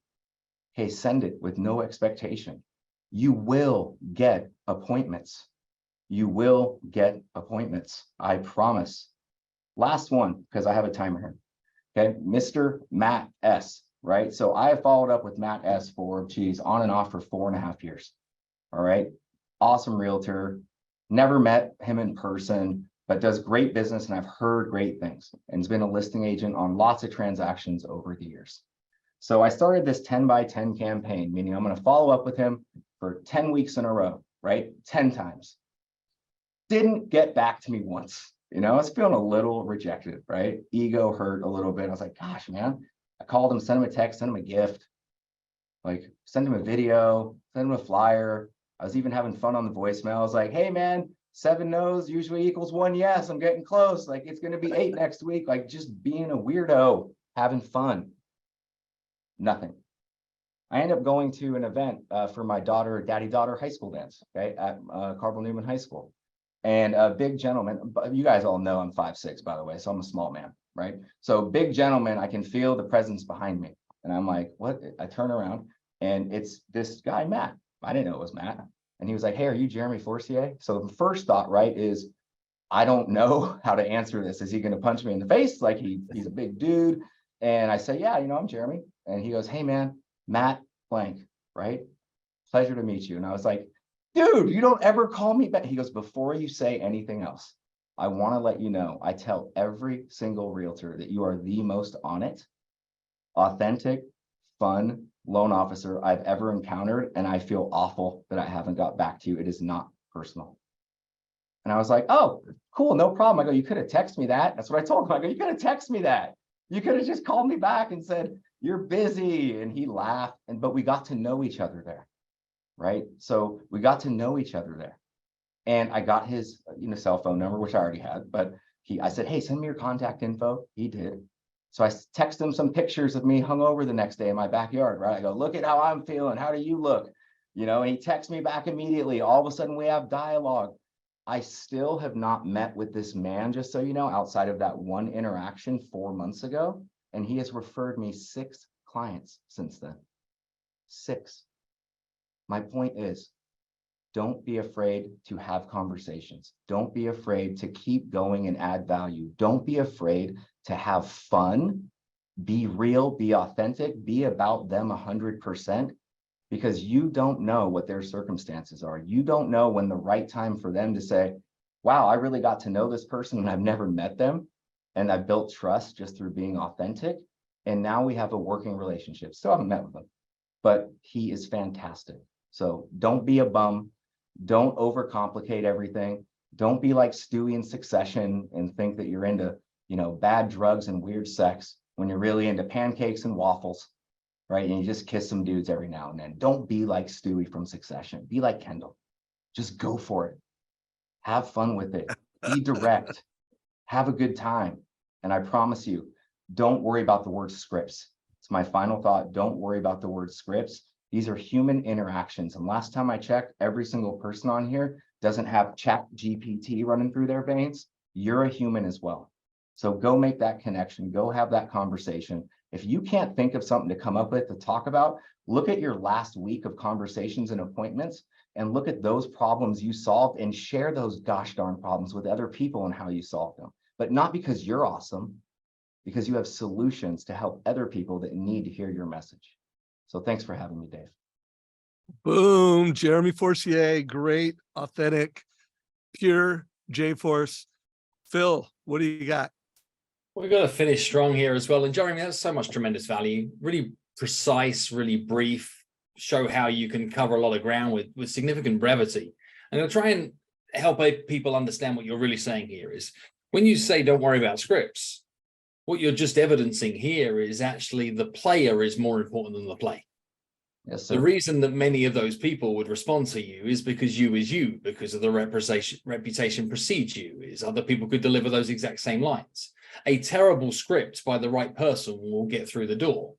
Hey, send it with no expectation. You will get appointments. You will get appointments. I promise. Last one, because I have a timer here. Okay, Mr. Matt S. Right? So I have followed up with Matt S for, geez, on and off for 4.5 years. All right. Awesome realtor. Never met him in person, but does great business. And I've heard great things and has been a listing agent on lots of transactions over the years. So I started this 10 by 10 campaign, meaning I'm going to follow up with him for 10 weeks in a row, right? 10 times. Didn't get back to me once. You know, I was feeling a little rejected, right? Ego hurt a little bit. I was like, gosh, man. I called him, sent him a text, sent him a gift, like send him a video, send him a flyer. I was even having fun on the voicemail. I was like, hey man, 7 no's usually equals 1 yes. I'm getting close. Like it's going to be 8 next week. Like just being a weirdo, having fun. Nothing. I ended up going to an event for my daddy-daughter high school dance, okay, at Carvel Newman High School. And a big gentleman, you guys all know I'm 5'6", by the way, so I'm a small man. Right? So big gentleman, I can feel the presence behind me. And I'm like, what? I turn around and it's this guy, Matt. I didn't know it was Matt. And he was like, hey, are you Jeremy Forcier? So the first thought, right, is I don't know how to answer this. Is he going to punch me in the face? Like he's a big dude. And I say, yeah, you know, I'm Jeremy. And he goes, hey man, Matt blank, right? Pleasure to meet you. And I was like, dude, you don't ever call me back. He goes, before you say anything else, I want to let you know, I tell every single realtor that you are the most on it, authentic, fun loan officer I've ever encountered. And I feel awful that I haven't got back to you. It is not personal. And I was like, oh, cool, no problem. I go, you could have texted me that. That's what I told him. I go, you could have texted me that. You could have just called me back and said, you're busy. And he laughed. But we got to know each other there. Right? So we got to know each other there. And I got his, cell phone number, which I already had, but I said, hey, send me your contact info. He did. So I texted him some pictures of me hungover the next day in my backyard, right? I go, look at how I'm feeling. How do you look? And he texts me back immediately. All of a sudden we have dialogue. I still have not met with this man, just so you know, outside of that one interaction 4 months ago. And he has referred me 6 clients since then. 6. My point is, don't be afraid to have conversations. Don't be afraid to keep going and add value. Don't be afraid to have fun. Be real, be authentic, be about them 100%, because you don't know what their circumstances are. You don't know when the right time for them to say, wow, I really got to know this person and I've never met them. And I built trust just through being authentic. And now we have a working relationship. Still haven't met with him, but he is fantastic. So don't be a bum. Don't overcomplicate everything. Don't be like Stewie in Succession and think that you're into, bad drugs and weird sex when you're really into pancakes and waffles, right? And you just kiss some dudes every now and then. Don't be like Stewie from Succession. Be like Kendall. Just go for it. Have fun with it. Be direct. Have a good time. And I promise you, don't worry about the word scripts. It's my final thought. Don't worry about the word scripts. These are human interactions. And last time I checked, every single person on here doesn't have ChatGPT running through their veins. You're a human as well. So go make that connection. Go have that conversation. If you can't think of something to come up with to talk about, look at your last week of conversations and appointments and look at those problems you solved and share those gosh darn problems with other people and how you solved them. But not because you're awesome, because you have solutions to help other people that need to hear your message. So thanks for having me, Dave. Boom, Jeremy Forcier, great, authentic, pure J-Force. Phil, what do you got? We've got to finish strong here as well. And Jeremy, that's so much tremendous value. Really precise, really brief, show how you can cover a lot of ground with significant brevity. I'm going to try and help people understand what you're really saying here is when you say don't worry about scripts, what you're just evidencing here is actually the player is more important than the play. Yes, sir. The reason that many of those people would respond to you is because you is you, because of the reputation precedes you, is other people could deliver those exact same lines. A terrible script by the right person will get through the door.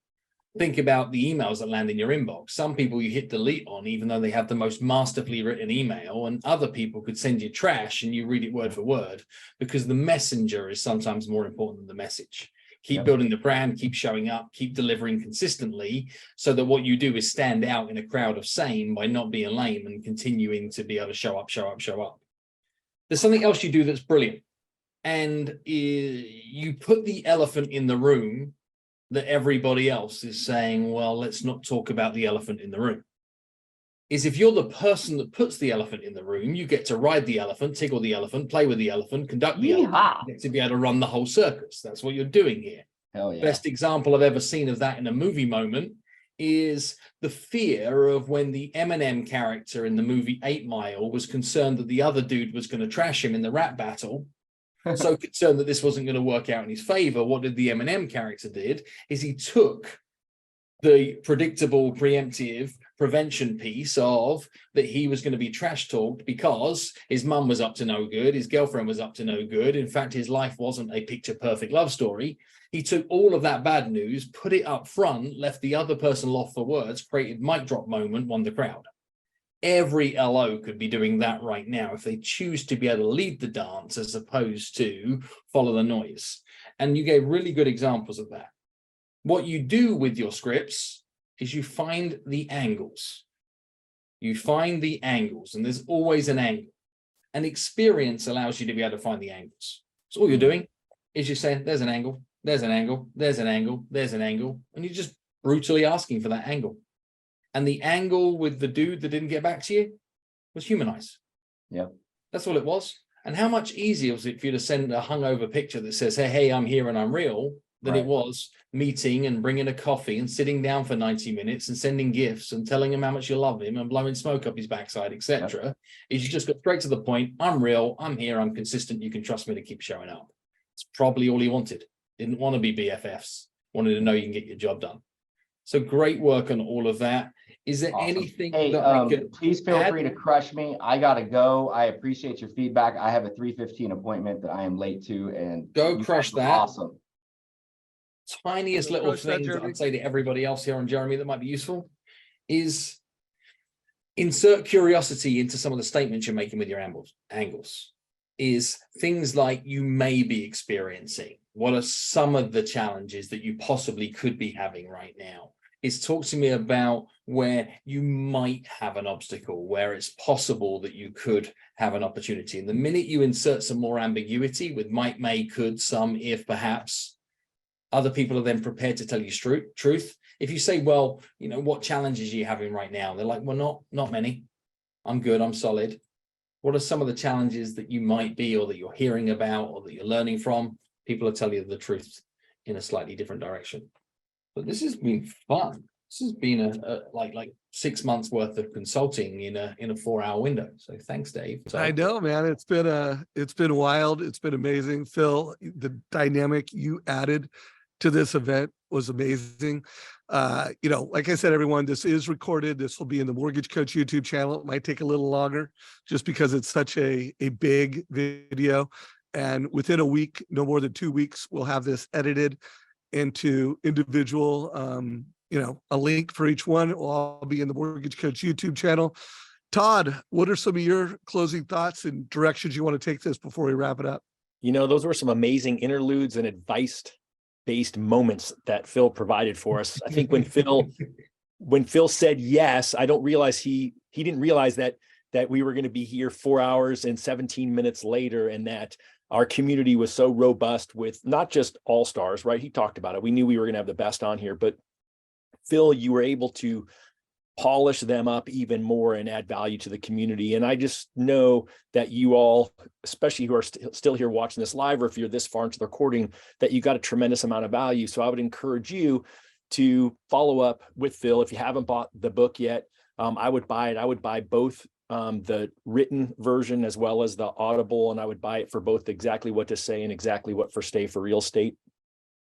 Think about the emails that land in your inbox. Some people you hit delete on, even though they have the most masterfully written email, and other people could send you trash and you read it word for word, because the messenger is sometimes more important than the message. Keep building the brand, keep showing up, keep delivering consistently, so that what you do is stand out in a crowd of sane by not being lame and continuing to be able to show up, show up, show up. There's something else you do that's brilliant. And you put the elephant in the room that everybody else is saying, well, let's not talk about the elephant in the room. Is if you're the person that puts the elephant in the room, you get to ride the elephant, tickle the elephant, play with the elephant, conduct the elephant, you get to be able to run the whole circus. That's what you're doing here. Hell yeah. Best example I've ever seen of that in a movie moment is the fear of when the Eminem character in the movie 8 Mile was concerned that the other dude was going to trash him in the rap battle. So concerned that this wasn't going to work out in his favor. What did the Eminem character did is he took the predictable preemptive prevention piece of that he was going to be trash talked because his mum was up to no good, his girlfriend was up to no good. In fact, his life wasn't a picture perfect love story. He took all of that bad news, put it up front, left the other person lost for words, created mic drop moment, won the crowd. Every LO could be doing that right now if they choose to be able to lead the dance as opposed to follow the noise. And you gave really good examples of that. What you do with your scripts is you find the angles. You find the angles, and there's always an angle. And experience allows you to be able to find the angles. So all you're doing is you're saying, there's an angle, there's an angle, there's an angle, there's an angle, and you're just brutally asking for that angle. And the angle with the dude that didn't get back to you was humanize. Yeah. That's all it was. And how much easier was it for you to send a hungover picture that says, hey, I'm here and I'm real, than it was meeting and bringing a coffee and sitting down for 90 minutes and sending gifts and telling him how much you love him and blowing smoke up his backside, etc. Is you just got straight to the point. I'm real. I'm here. I'm consistent. You can trust me to keep showing up. It's probably all he wanted. Didn't want to be BFFs. Wanted to know you can get your job done. So great work on all of that. Is there anything that I could please feel free to crush me. I gotta go. I appreciate your feedback. I have a 3:15 appointment that I am late to, and go crush that. Awesome. Tiniest little thing that I'd say to everybody else here on Jeremy that might be useful is insert curiosity into some of the statements you're making with your angles. Is things like you may be experiencing. What are some of the challenges that you possibly could be having right now? Is talk to me about where you might have an obstacle, where it's possible that you could have an opportunity. And the minute you insert some more ambiguity with might, may, could, some, if, perhaps, other people are then prepared to tell you truth. If you say, well, you know, what challenges are you having right now? They're like, well, not many. I'm good. I'm solid. What are some of the challenges that you might be, or that you're hearing about, or that you're learning from? People will tell you the truth in a slightly different direction. But this has been fun. This has been a like 6 months worth of consulting in a 4-hour window. So thanks, Dave. So, I know, man. It's been wild. It's been amazing. Phil, the dynamic you added to this event was amazing. You know, like I said, everyone, this is recorded. This will be in the Mortgage Coach YouTube channel. It might take a little longer just because it's such a big video. And within a week, no more than 2 weeks, we'll have this edited into individual, you know, a link for each one. It will all be in the Mortgage Coach YouTube channel. Todd, what are some of your closing thoughts and directions you want to take this before we wrap it up? You know, those were some amazing interludes and advice-based moments that Phil provided for us. I think when Phil said yes, I don't realize he didn't realize that we were going to be here 4 hours and 17 minutes later, and that our community was so robust with not just all-stars, right? He talked about it. We knew we were going to have the best on here, but Phil, you were able to polish them up even more and add value to the community. And I just know that you all, especially who are still here watching this live, or if you're this far into the recording, that you got a tremendous amount of value. So I would encourage you to follow up with Phil. If you haven't bought the book yet, I would buy it. I would buy both the written version as well as the Audible, and I would buy it for both Exactly What to Say and Exactly What for Stay for Real Estate.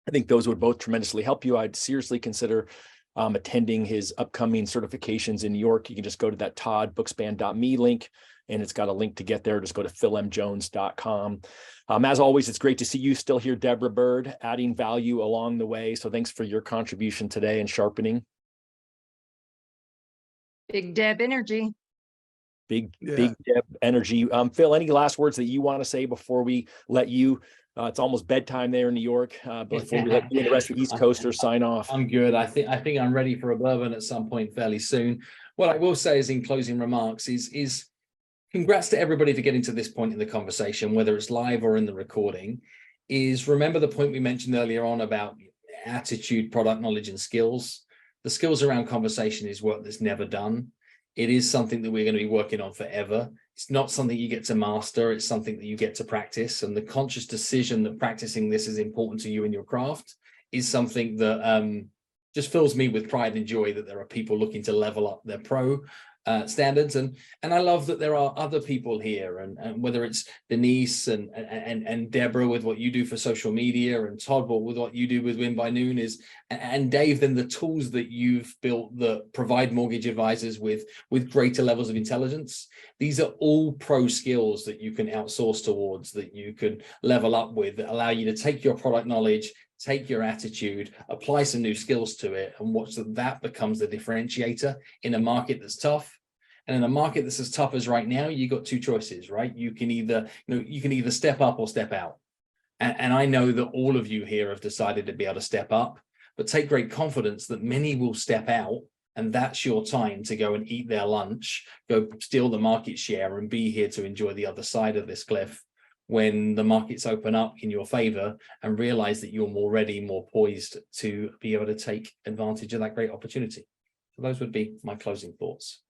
I think those would both tremendously help you. I'd seriously consider attending his upcoming certifications in New York. You can just go to that toddbookspan.me link, and it's got a link to get there. Just go to philmjones.com. As always, it's great to see you still here, Deborah Byrd, adding value along the way. So thanks for your contribution today and sharpening. Big Deb energy. Big Deb energy. Phil, any last words that you want to say before we let you, it's almost bedtime there in New York, before we let you and the rest of the East Coasters sign off? I'm good. I think I'm ready for a bourbon at some point fairly soon. What I will say is, in closing remarks, is congrats to everybody for getting to this point in the conversation, whether it's live or in the recording. Is remember the point we mentioned earlier on about attitude, product knowledge, and skills. The skills around conversation is work that's never done. It is something that we're going to be working on forever. It's not something you get to master. It's something that you get to practice. And the conscious decision that practicing this is important to you in your craft is something that just fills me with pride and joy that there are people looking to level up their pro standards. And I love that there are other people here, and whether it's Denise and Deborah with what you do for social media, and Todd with what you do with Win by Noon, and Dave, then the tools that you've built that provide mortgage advisors with greater levels of intelligence. These are all pro skills that you can outsource towards, that you can level up with, that allow you to take your product knowledge, take your attitude, apply some new skills to it, and watch that becomes the differentiator in a market that's tough. And in a market that's as tough as right now, you got two choices, right? You can either step up or step out. And I know that all of you here have decided to be able to step up, but take great confidence that many will step out, and that's your time to go and eat their lunch, go steal the market share, and be here to enjoy the other side of this cliff when the markets open up in your favor, and realize that you're more ready, more poised to be able to take advantage of that great opportunity. So those would be my closing thoughts.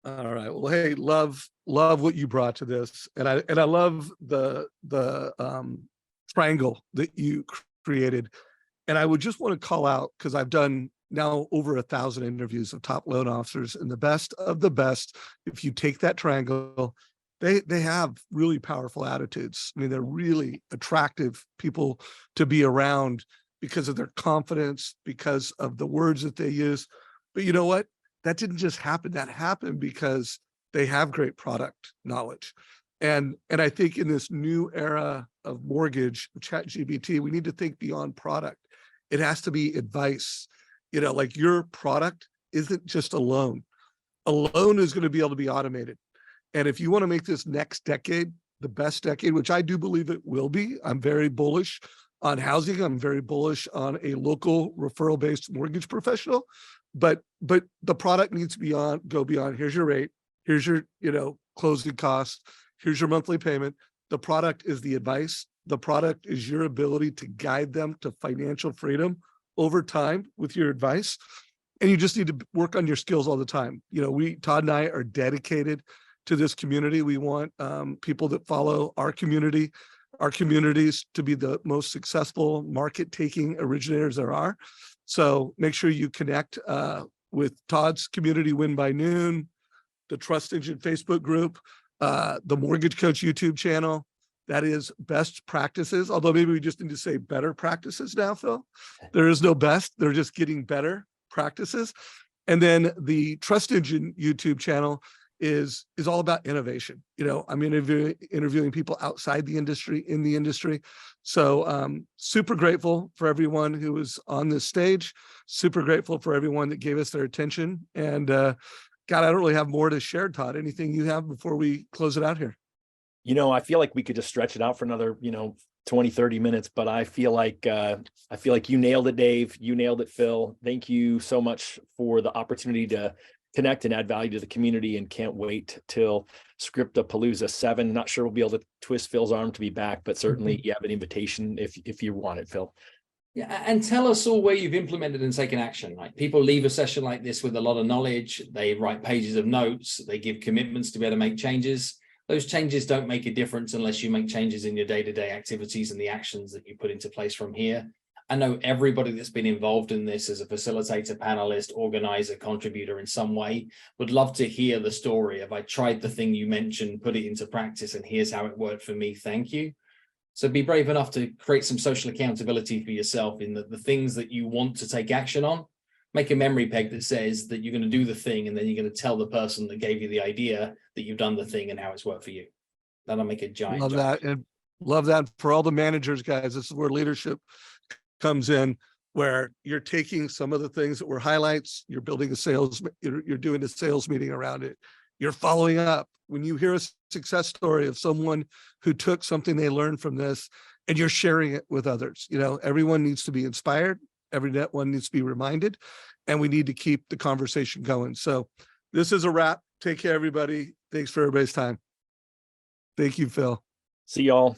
All right. Well, hey, love what you brought to this, and I love the triangle that you created. And I would just want to call out, because I've done now over 1,000 interviews of top loan officers, and the best of the best, if you take that triangle, they have really powerful attitudes. I mean, they're really attractive people to be around because of their confidence, because of the words that they use. But you know what? That didn't just happen. That happened because they have great product knowledge. And I think in this new era of mortgage, ChatGPT, we need to think beyond product. It has to be advice. You know, like, your product isn't just a loan. A loan is going to be able to be automated. And if you want to make this next decade the best decade, which I do believe it will be, I'm very bullish on housing. I'm very bullish on a local referral-based mortgage professional. But the product needs to go beyond, here's your rate, here's your, closing costs, here's your monthly payment. The product is the advice. The product is your ability to guide them to financial freedom over time with your advice. And you just need to work on your skills all the time. Todd and I are dedicated to this community. We want people that follow our communities to be the most successful market-taking originators there are. So make sure you connect with Todd's community, Win by Noon, the Trust Engine Facebook group, the Mortgage Coach YouTube channel. That is best practices. Although maybe we just need to say better practices now, Phil. There is no best. They're just getting better practices. And then the Trust Engine YouTube channel is all about innovation. I'm interviewing people outside the industry, in the industry. So super grateful for everyone who was on this stage, super grateful for everyone that gave us their attention. And God, I don't really have more to share, Todd. Anything you have before we close it out here? I feel like we could just stretch it out for another, 20, 30 minutes, but I feel like you nailed it, Dave. You nailed it, Phil. Thank you so much for the opportunity to connect and add value to the community, and can't wait till Script-a-PALOOZA 7. Not sure we'll be able to twist Phil's arm to be back, but certainly you have an invitation if you want it, Phil. Yeah, and tell us all where you've implemented and taken action. Like, people leave a session like this with a lot of knowledge. They write pages of notes. They give commitments to be able to make changes. Those changes don't make a difference unless you make changes in your day-to-day activities and the actions that you put into place from here. I know everybody that's been involved in this as a facilitator, panelist, organizer, contributor in some way would love to hear the story of, I tried the thing you mentioned, put it into practice, and here's how it worked for me. Thank you. So be brave enough to create some social accountability for yourself in the things that you want to take action on. Make a memory peg that says that you're going to do the thing, and then you're going to tell the person that gave you the idea that you've done the thing and how it's worked for you. That'll make a giant. Love that. And love that for all the managers, guys. This is where leadership comes in, where you're taking some of the things that were highlights, you're building a sales, you're doing a sales meeting around it. You're following up. When you hear a success story of someone who took something they learned from this, and you're sharing it with others, you know, everyone needs to be inspired. Everyone needs to be reminded, and we need to keep the conversation going. So this is a wrap. Take care, everybody. Thanks for everybody's time. Thank you, Phil. See y'all.